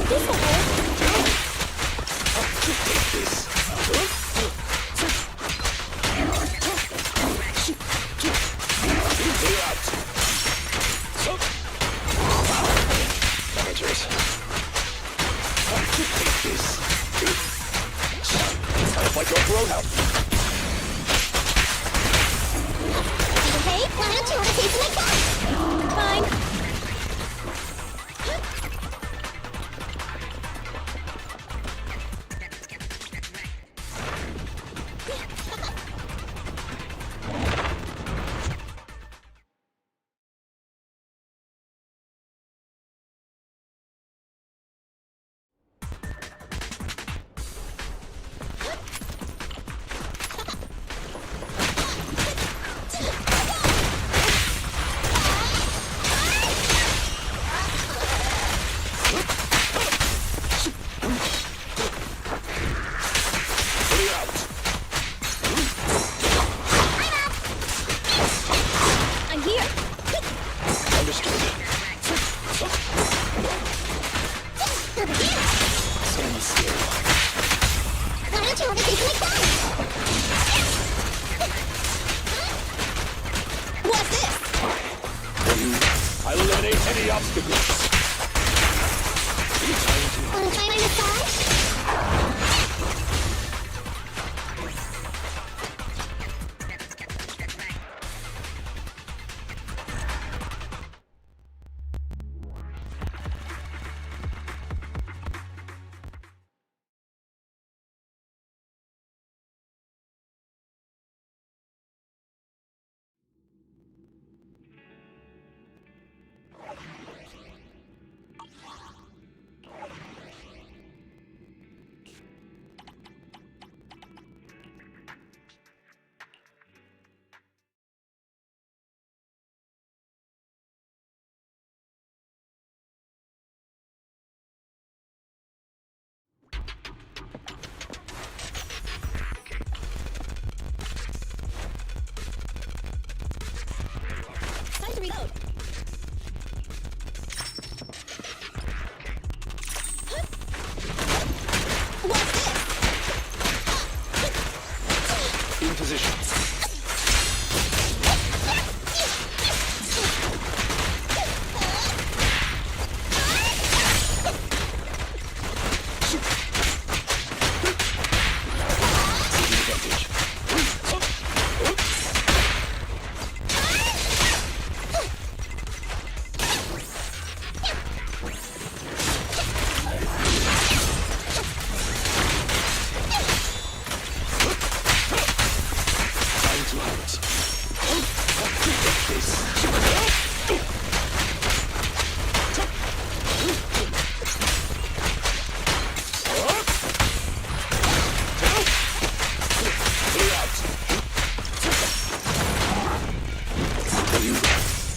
This will work. Take this. Clear out. Managers. Take this. Sounds like your throat out. Okay, why don't you want a taste of my cat? Fine. I'm here. Understood. Stand still. Why don't you want a taste of my cat? What's this? For you, I'll eliminate any obstacles. Want to try my massage? Time to reload. What's this? In position.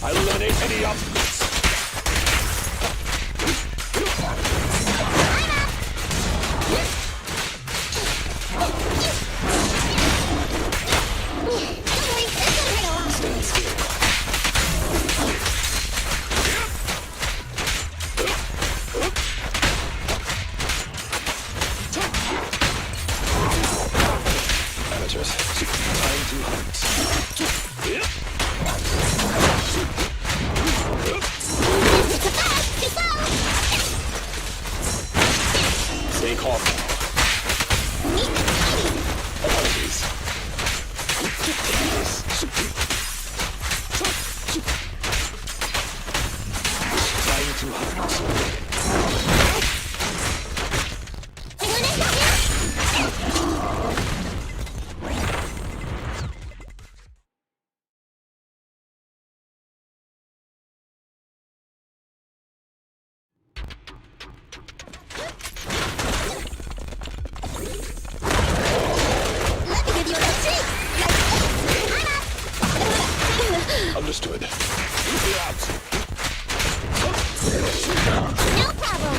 I'll eliminate any obstacles. Stand still. Understood. No problem.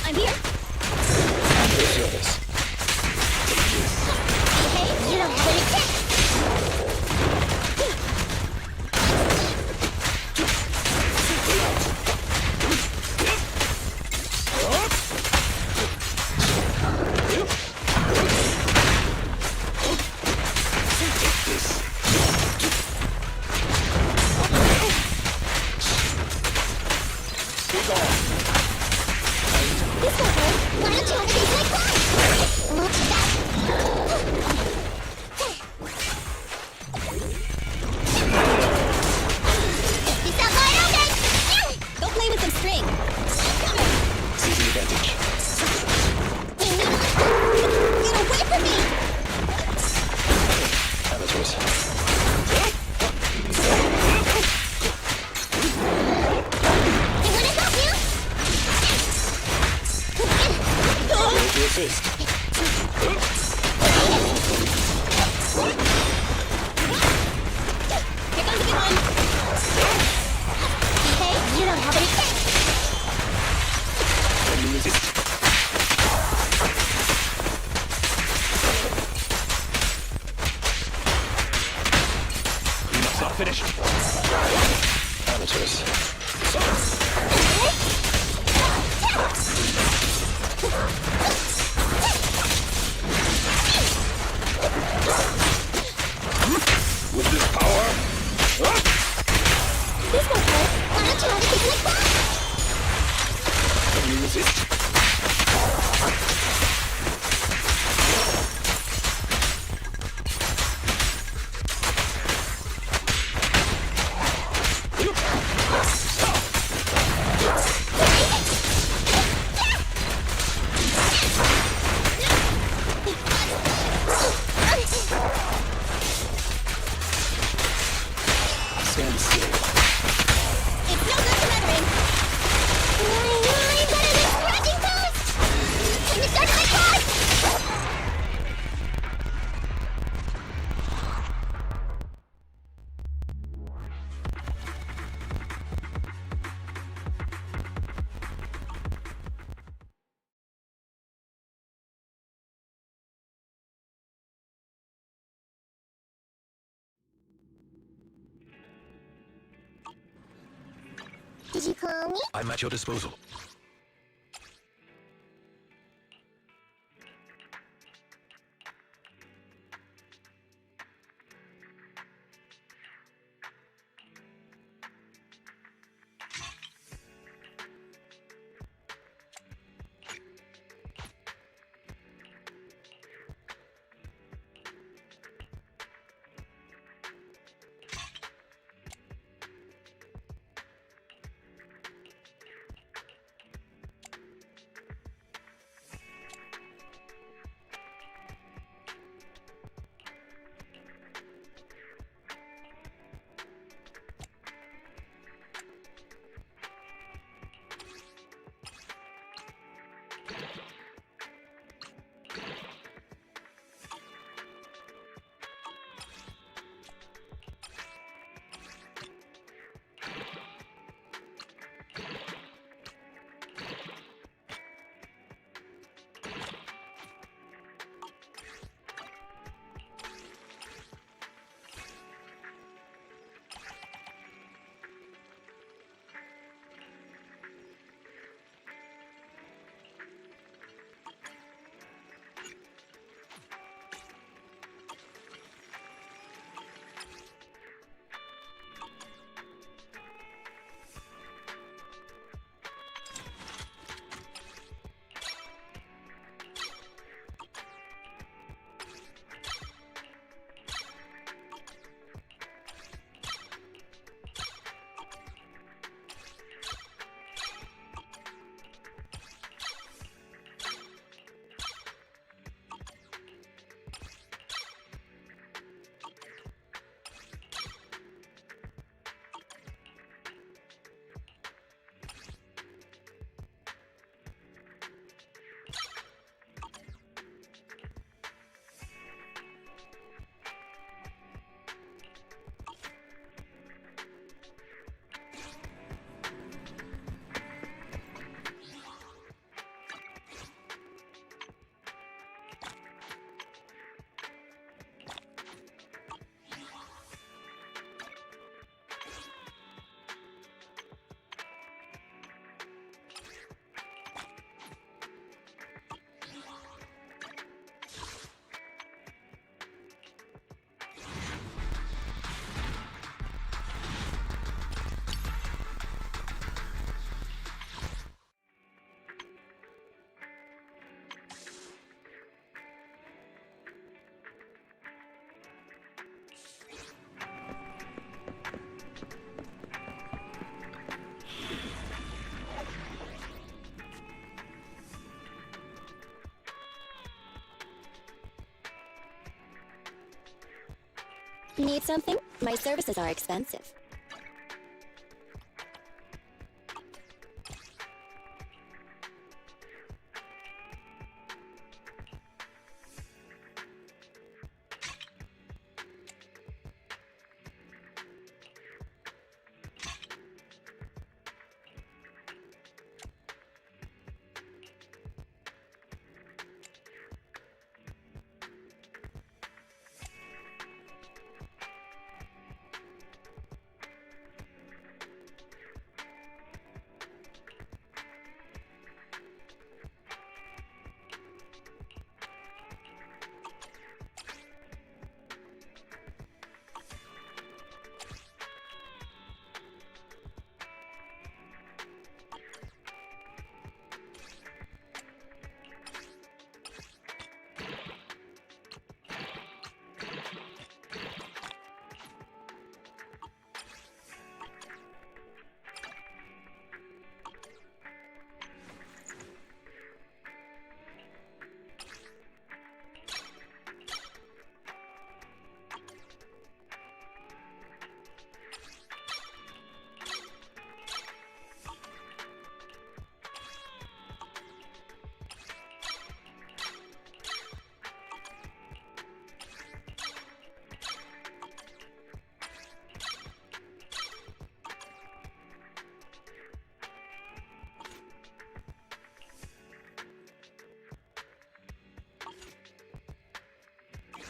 I'm here. Your service. Hey, you don't have any tips. Go play with some string. Seize the advantage. Get away from me! Amateurs. Can I help you? Going to assist. Here comes a good one. Hey, you don't have any tips. Can you resist? Enough's not finished. Amateurs. With this power, This won't work. Why don't you have a kick like that? can you resist? Stand still. It's no good surrendering. Better than scratching post! Time to start my clock! Did you call me? I'm at your disposal. Need something? My services are expensive.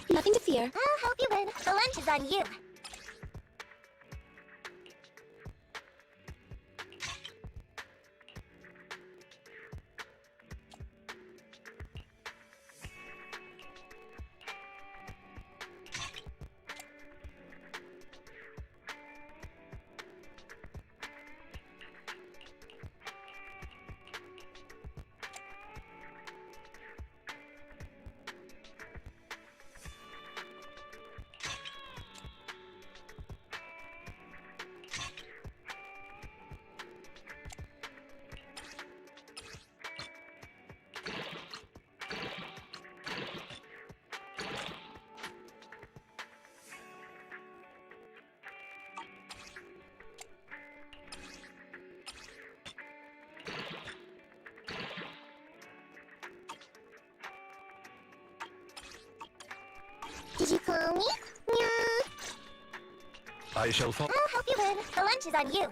Nothing to fear. I'll help you win. The lunch is on you. Did you call me? Yeah. I shall follow. I'll help you win. The lunch is on you.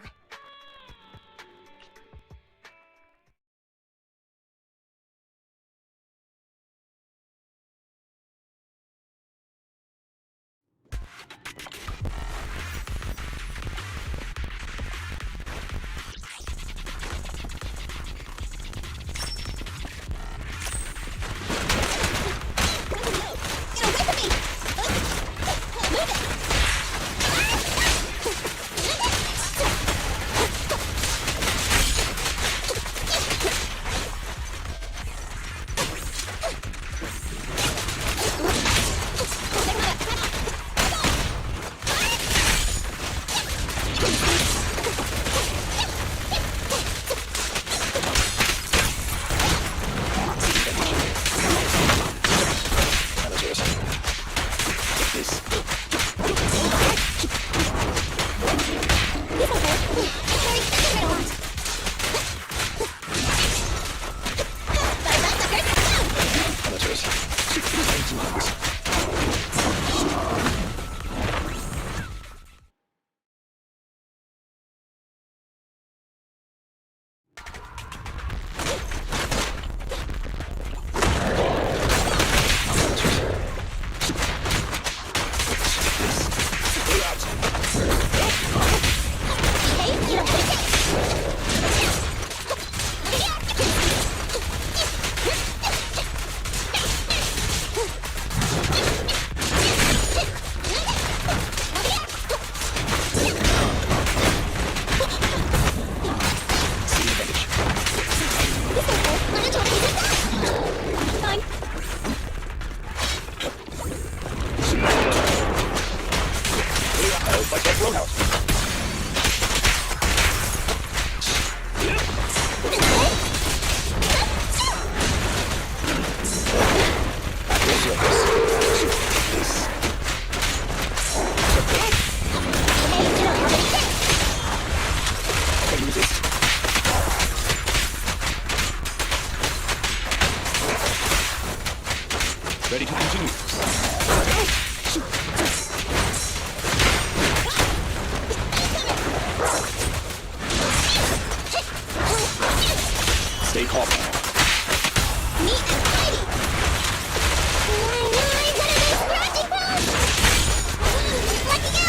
Ready to continue. Stay calm. Neat and tidy. Nine, what are those scratching paws? Lucky you,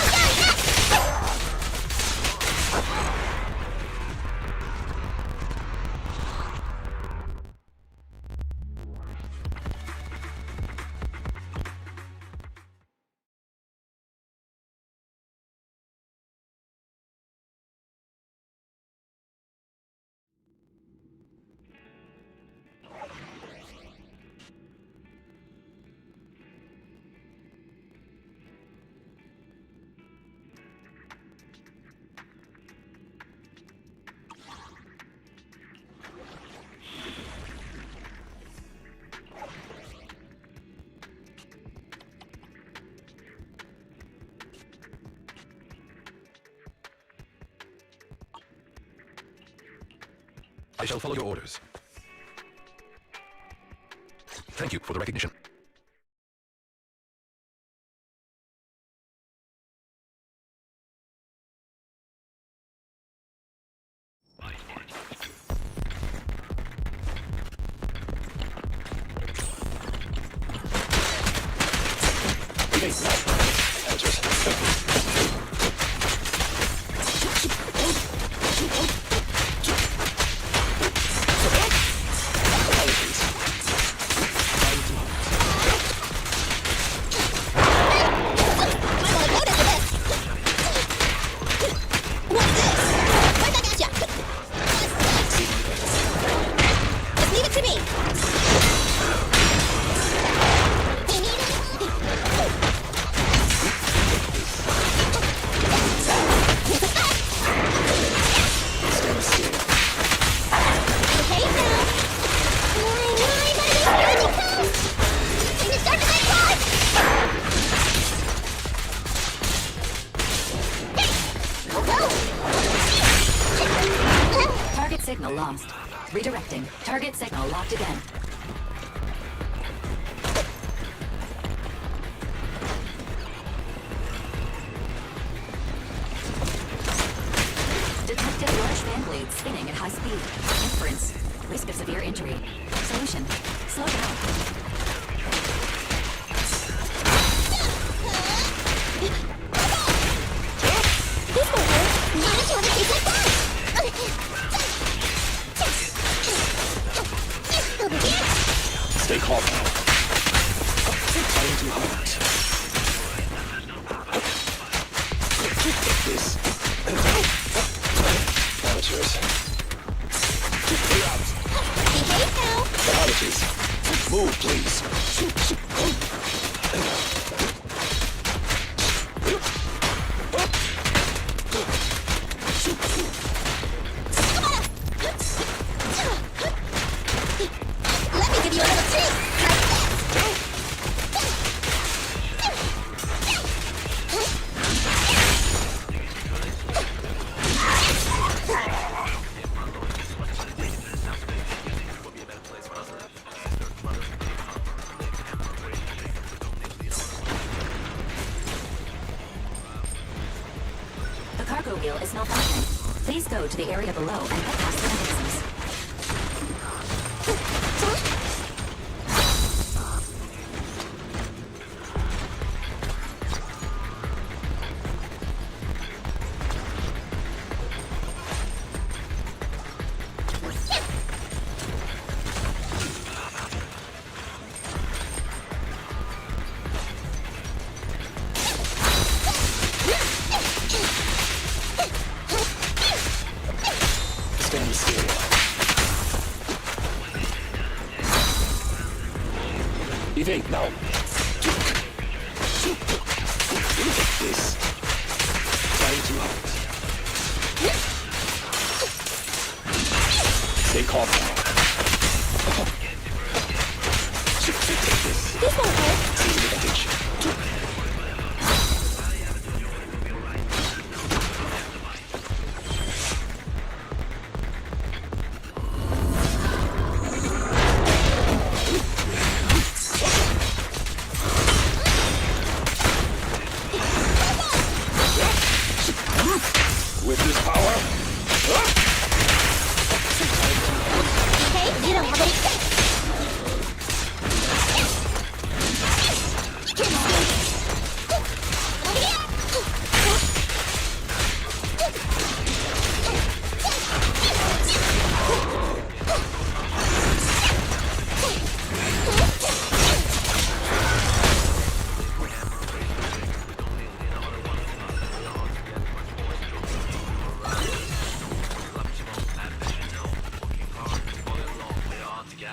I shall follow your orders. Thank you for the recognition. Signal lost. Redirecting. Target signal locked again. Detected large fan blades spinning at high speed. Inference. Risk of severe injury. Solution. Slow down. This will work. Why don't you have a taste like that? Stay calm now. Trying too hard. This. Amateurs. Behave now. Apologies. Move, please. Let me give you a little treat. The cargo wheel is malfunctioning. Please go to the area below and get past the mechanisms. Stand still. Evade now. This. Trying too hard. Stay calm now. This won't work. See the advantage.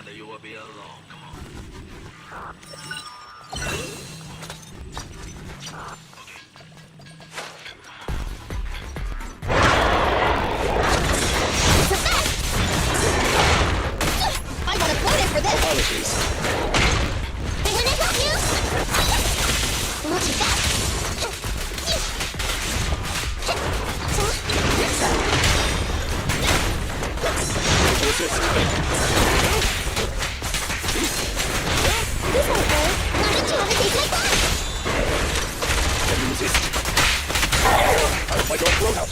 gather you will be alone. Come on. I got a bonus for this! Apologies. Can I help you? Look at that! Resist. This won't work. Why don't you have a taste like that? Can you resist? I'll fight your throat out.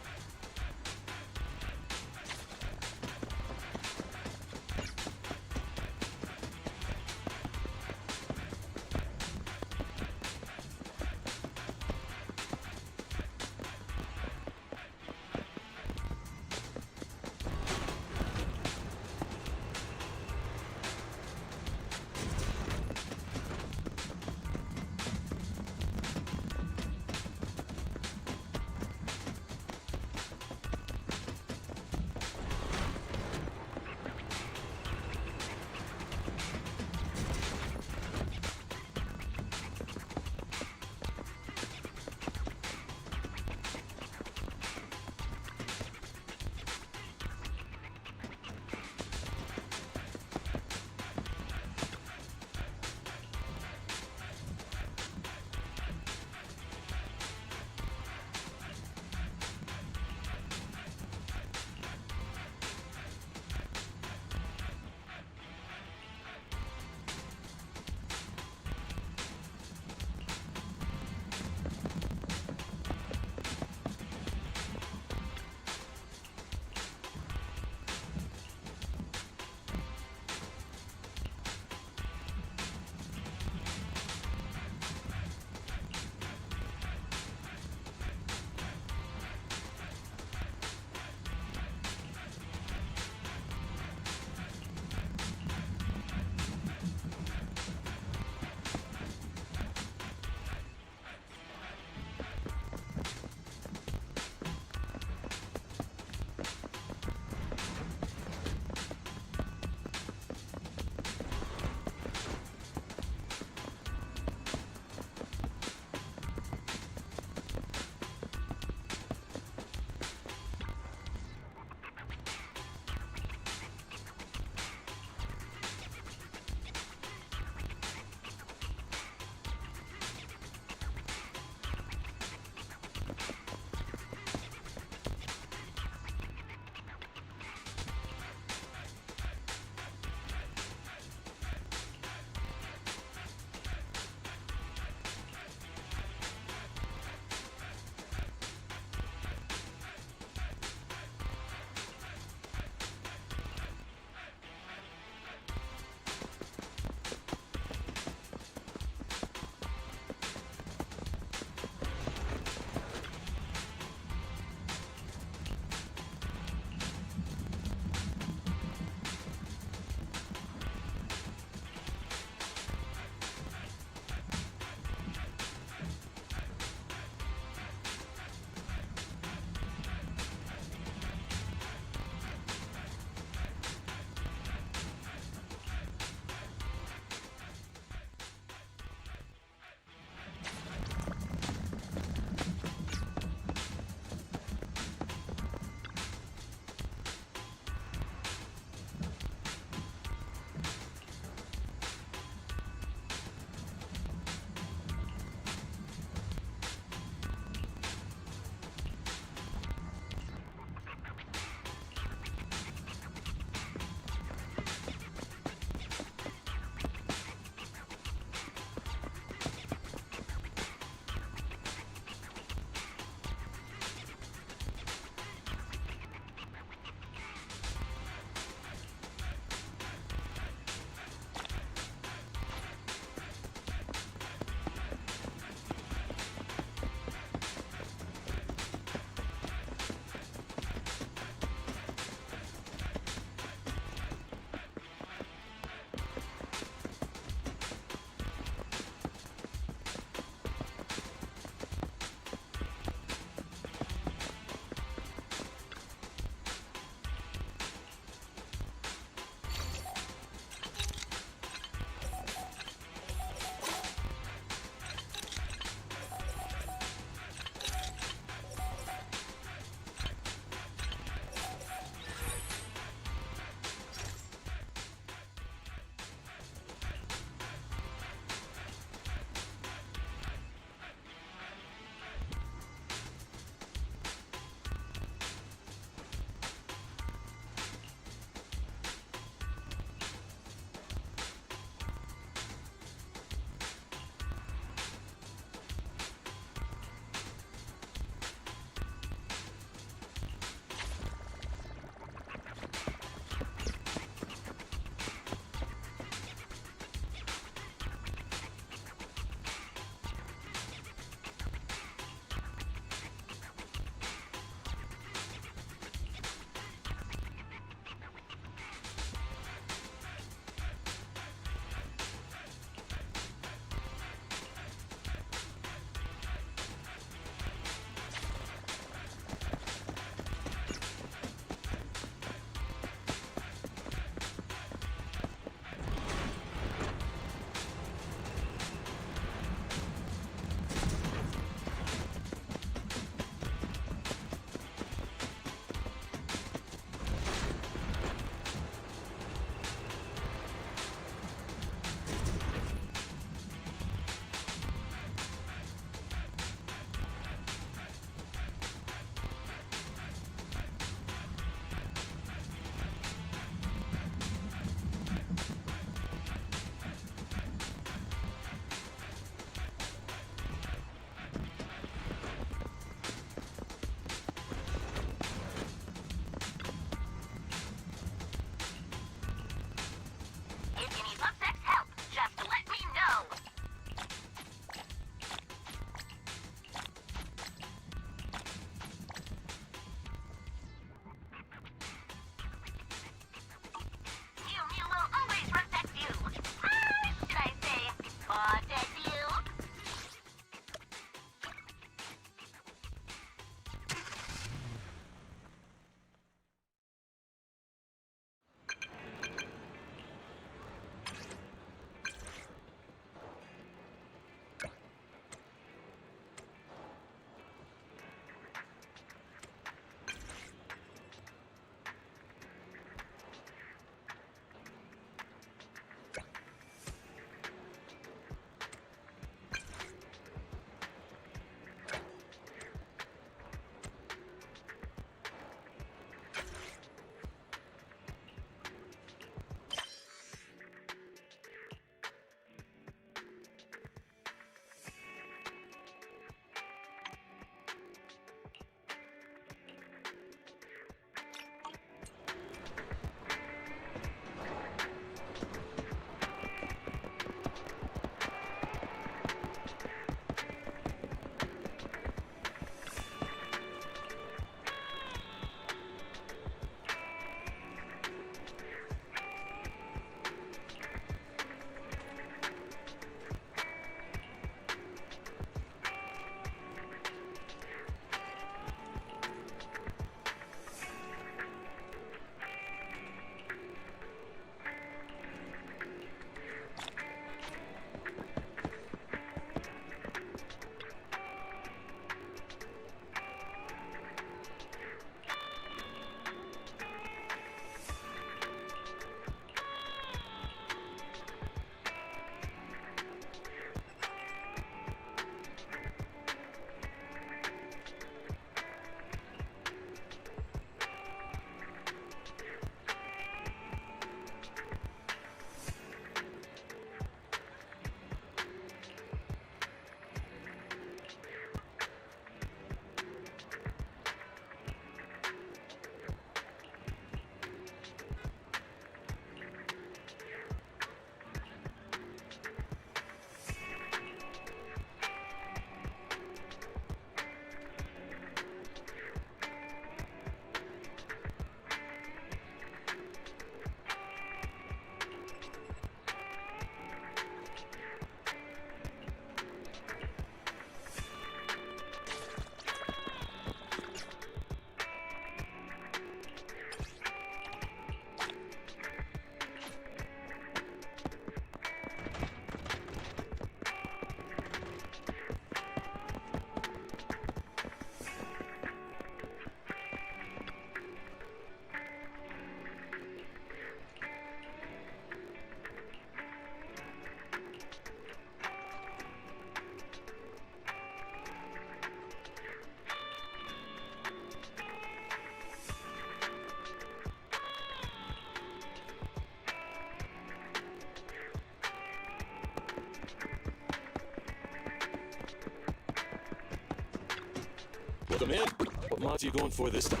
Let them in. What mods are you going for this time?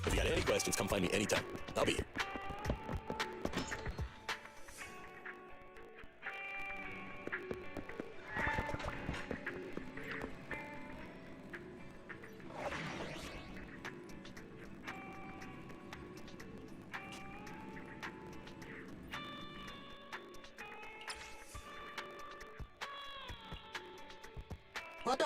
If you got any questions, come find me anytime. I'll be here. What